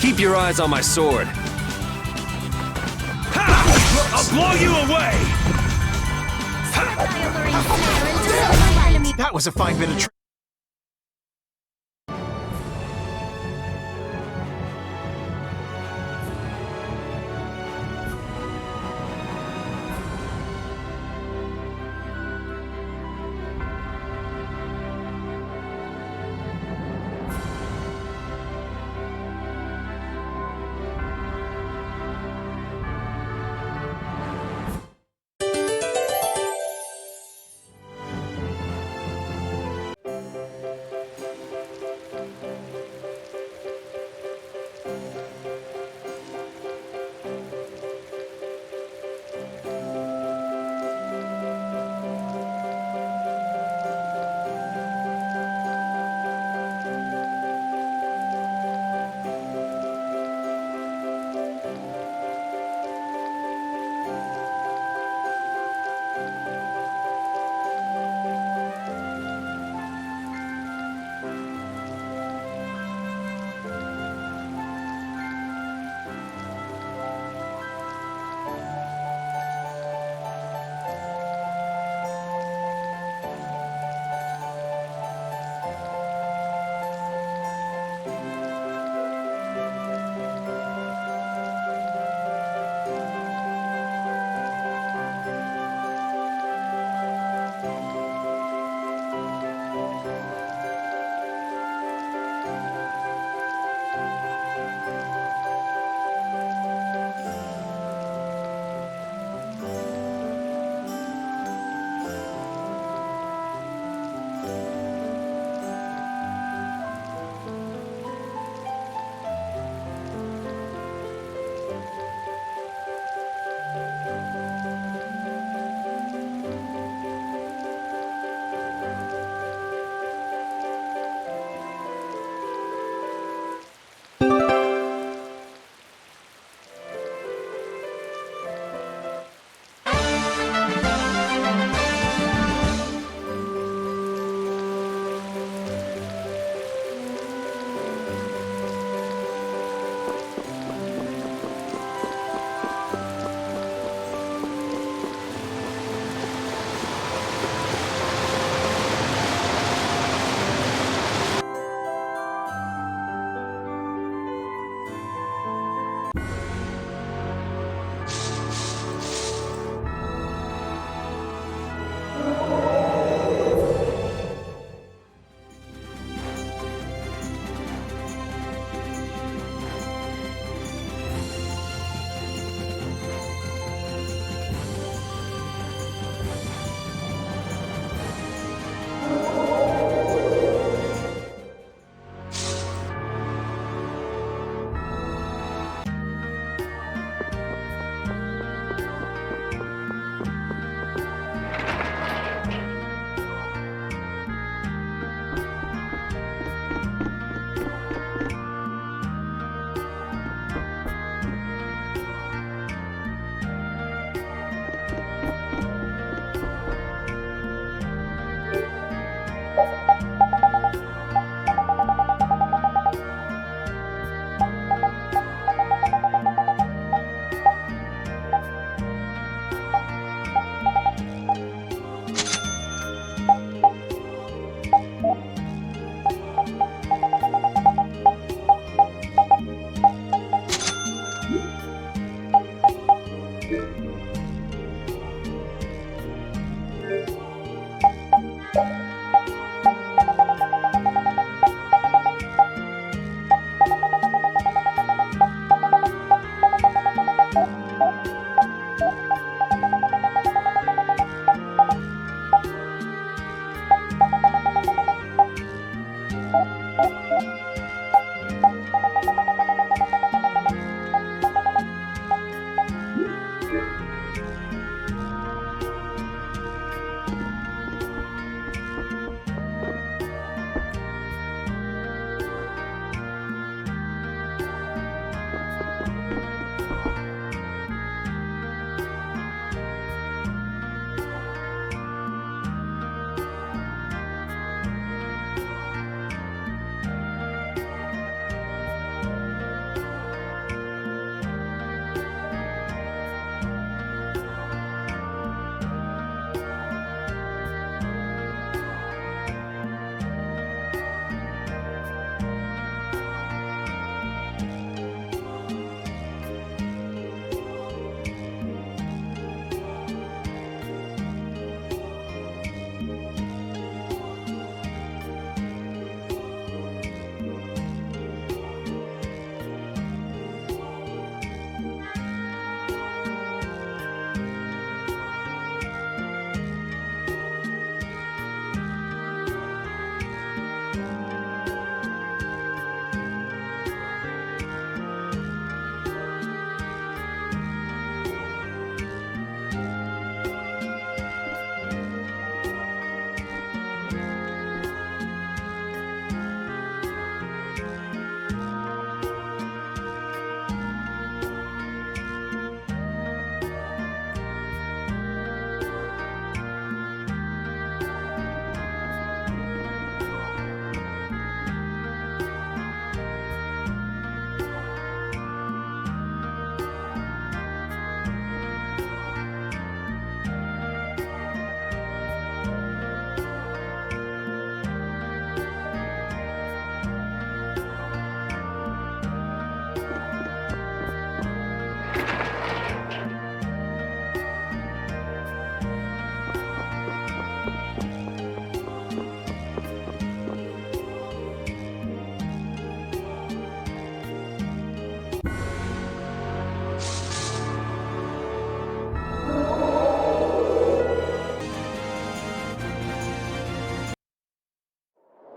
Keep your eyes on my sword. Ha! I'll blow you away! That was a fine bit of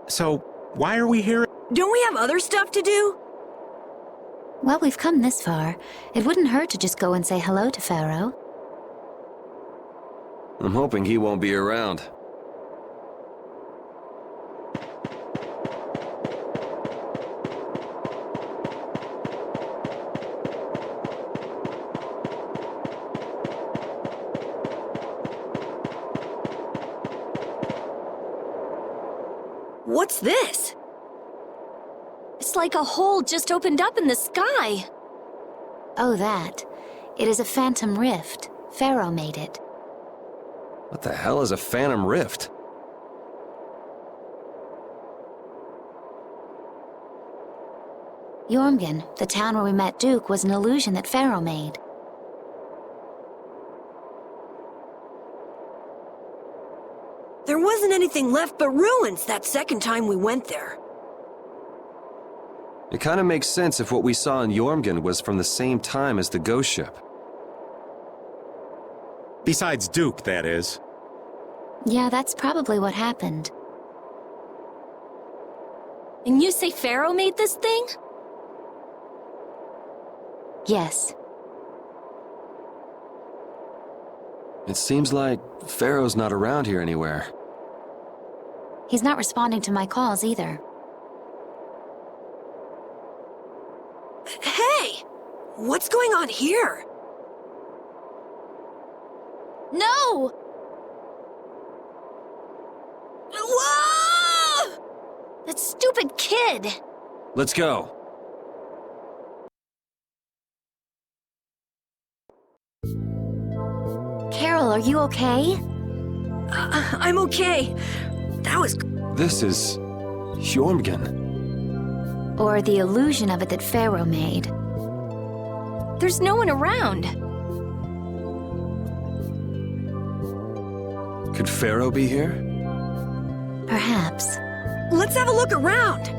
So, why are we here? Don't we have other stuff to do? Well, we've come this far. It wouldn't hurt to just go and say hello to Pharaoh. I'm hoping he won't be around. What's this? It's like a hole just opened up in the sky. Oh, that. It is a phantom rift. Pharaoh made it. What the hell is a phantom rift? Jormungand, the town where we met Duke, was an illusion that Pharaoh made. There wasn't anything left but ruins that second time we went there. It kind of makes sense if what we saw in Jormungand was from the same time as the ghost ship. Besides Duke, that is. Yeah, that's probably what happened. And you say Pharaoh made this thing? Yes. It seems like Pharaoh's not around here anywhere. He's not responding to my calls either. Hey! What's going on here? No! Whoa! That stupid kid! Let's go. Carol, are you okay? I'm okay. That was... This is... Jormungand. Or the illusion of it that Pharaoh made. There's no one around. Could Pharaoh be here? Perhaps. Let's have a look around.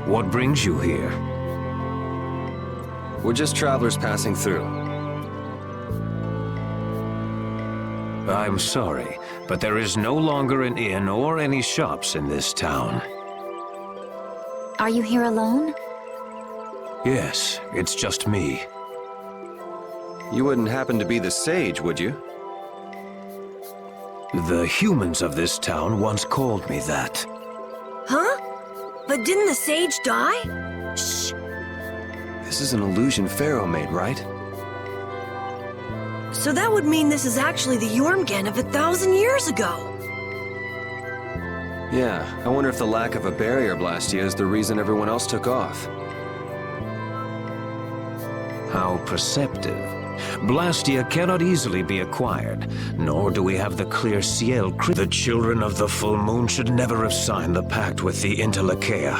What brings you here? We're just travelers passing through. I'm sorry, but there is no longer an inn or any shops in this town. Are you here alone? Yes, it's just me. You wouldn't happen to be the sage, would you? The humans of this town once called me that. Huh? But didn't the sage die? Shh. This is an illusion Pharaoh made, right? So that would mean this is actually the Jormungand of 1,000 years ago. Yeah, I wonder if the lack of a barrier Blastia is the reason everyone else took off. How perceptive. Blastia cannot easily be acquired, nor do we have the clear Ciel. The children of the full moon should never have signed the pact with the Interlakeia.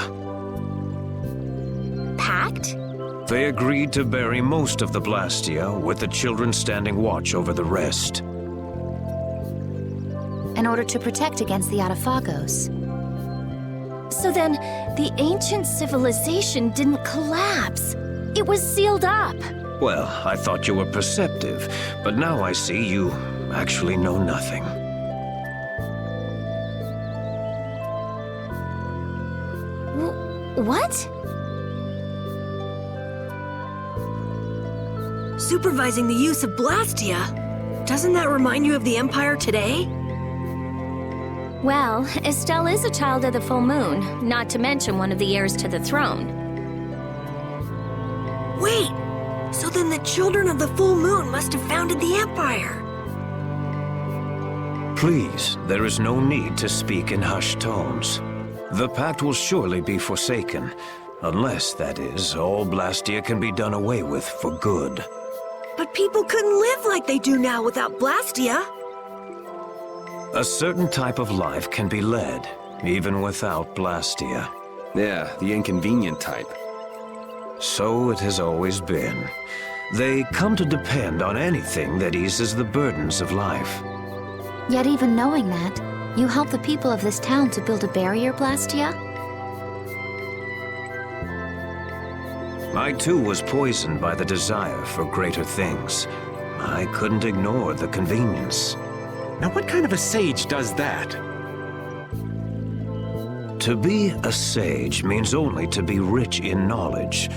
Pact? They agreed to bury most of the Blastia, with the children standing watch over the rest. In order to protect against the Autophagos. So then, the ancient civilization didn't collapse. It was sealed up. Well, I thought you were perceptive, but now I see you actually know nothing. What? Supervising the use of Blastia. Doesn't that remind you of the Empire today? Well, Estelle is a child of the full moon, not to mention one of the heirs to the throne. Wait! So then the children of the full moon must have founded the Empire. Please, there is no need to speak in hushed tones. The pact will surely be forsaken, unless, that is, all Blastia can be done away with for good. But people couldn't live like they do now without Blastia. A certain type of life can be led, even without Blastia. Yeah, the inconvenient type. So it has always been. They come to depend on anything that eases the burdens of life. Yet even knowing that, you help the people of this town to build a barrier, Blastia? I too was poisoned by the desire for greater things. I couldn't ignore the convenience. Now what kind of a sage does that? To be a sage means only to be rich in knowledge.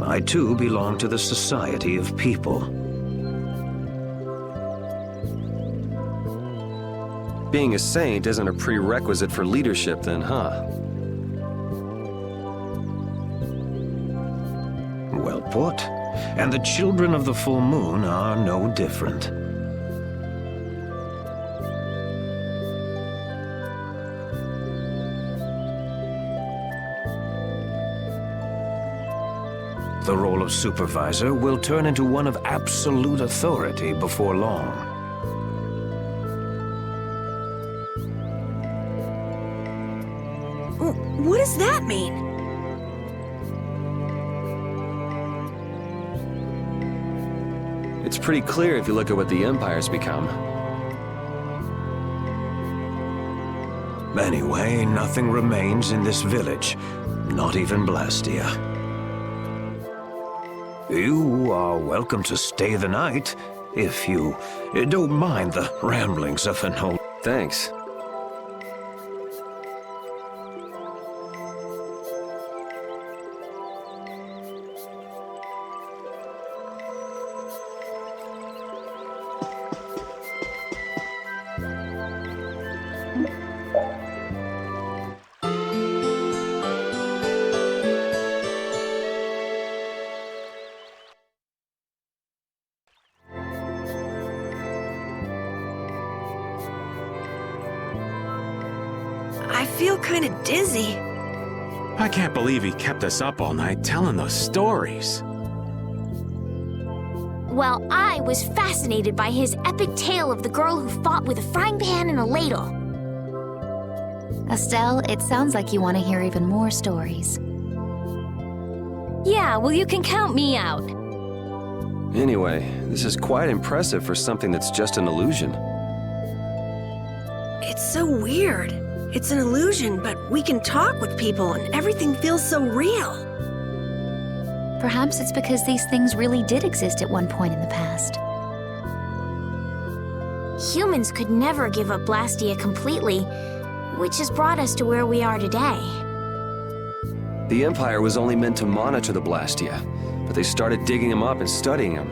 I too belong to the society of people. Being a saint isn't a prerequisite for leadership then, huh? Well put. And the children of the full moon are no different. The role of supervisor will turn into one of absolute authority before long. What does that mean? It's pretty clear if you look at what the Empire's become. Anyway, nothing remains in this village, not even Blastia. You are welcome to stay the night, if you don't mind the ramblings of an old... Thanks. I feel kind of dizzy. I can't believe he kept us up all night telling those stories. Well, I was fascinated by his epic tale of the girl who fought with a frying pan and a ladle. Estelle, it sounds like you want to hear even more stories. Yeah, well, you can count me out. Anyway, this is quite impressive for something that's just an illusion. It's so weird. It's an illusion, but we can talk with people and everything feels so real. Perhaps it's because these things really did exist at one point in the past. Humans could never give up Blastia completely, which has brought us to where we are today. The Empire was only meant to monitor the Blastia, but they started digging them up and studying them.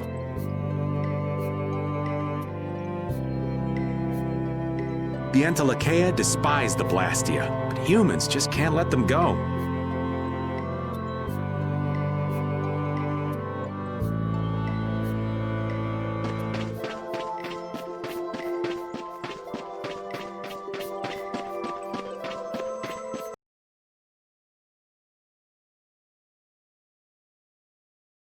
The Entelechea despise the Blastia, but humans just can't let them go.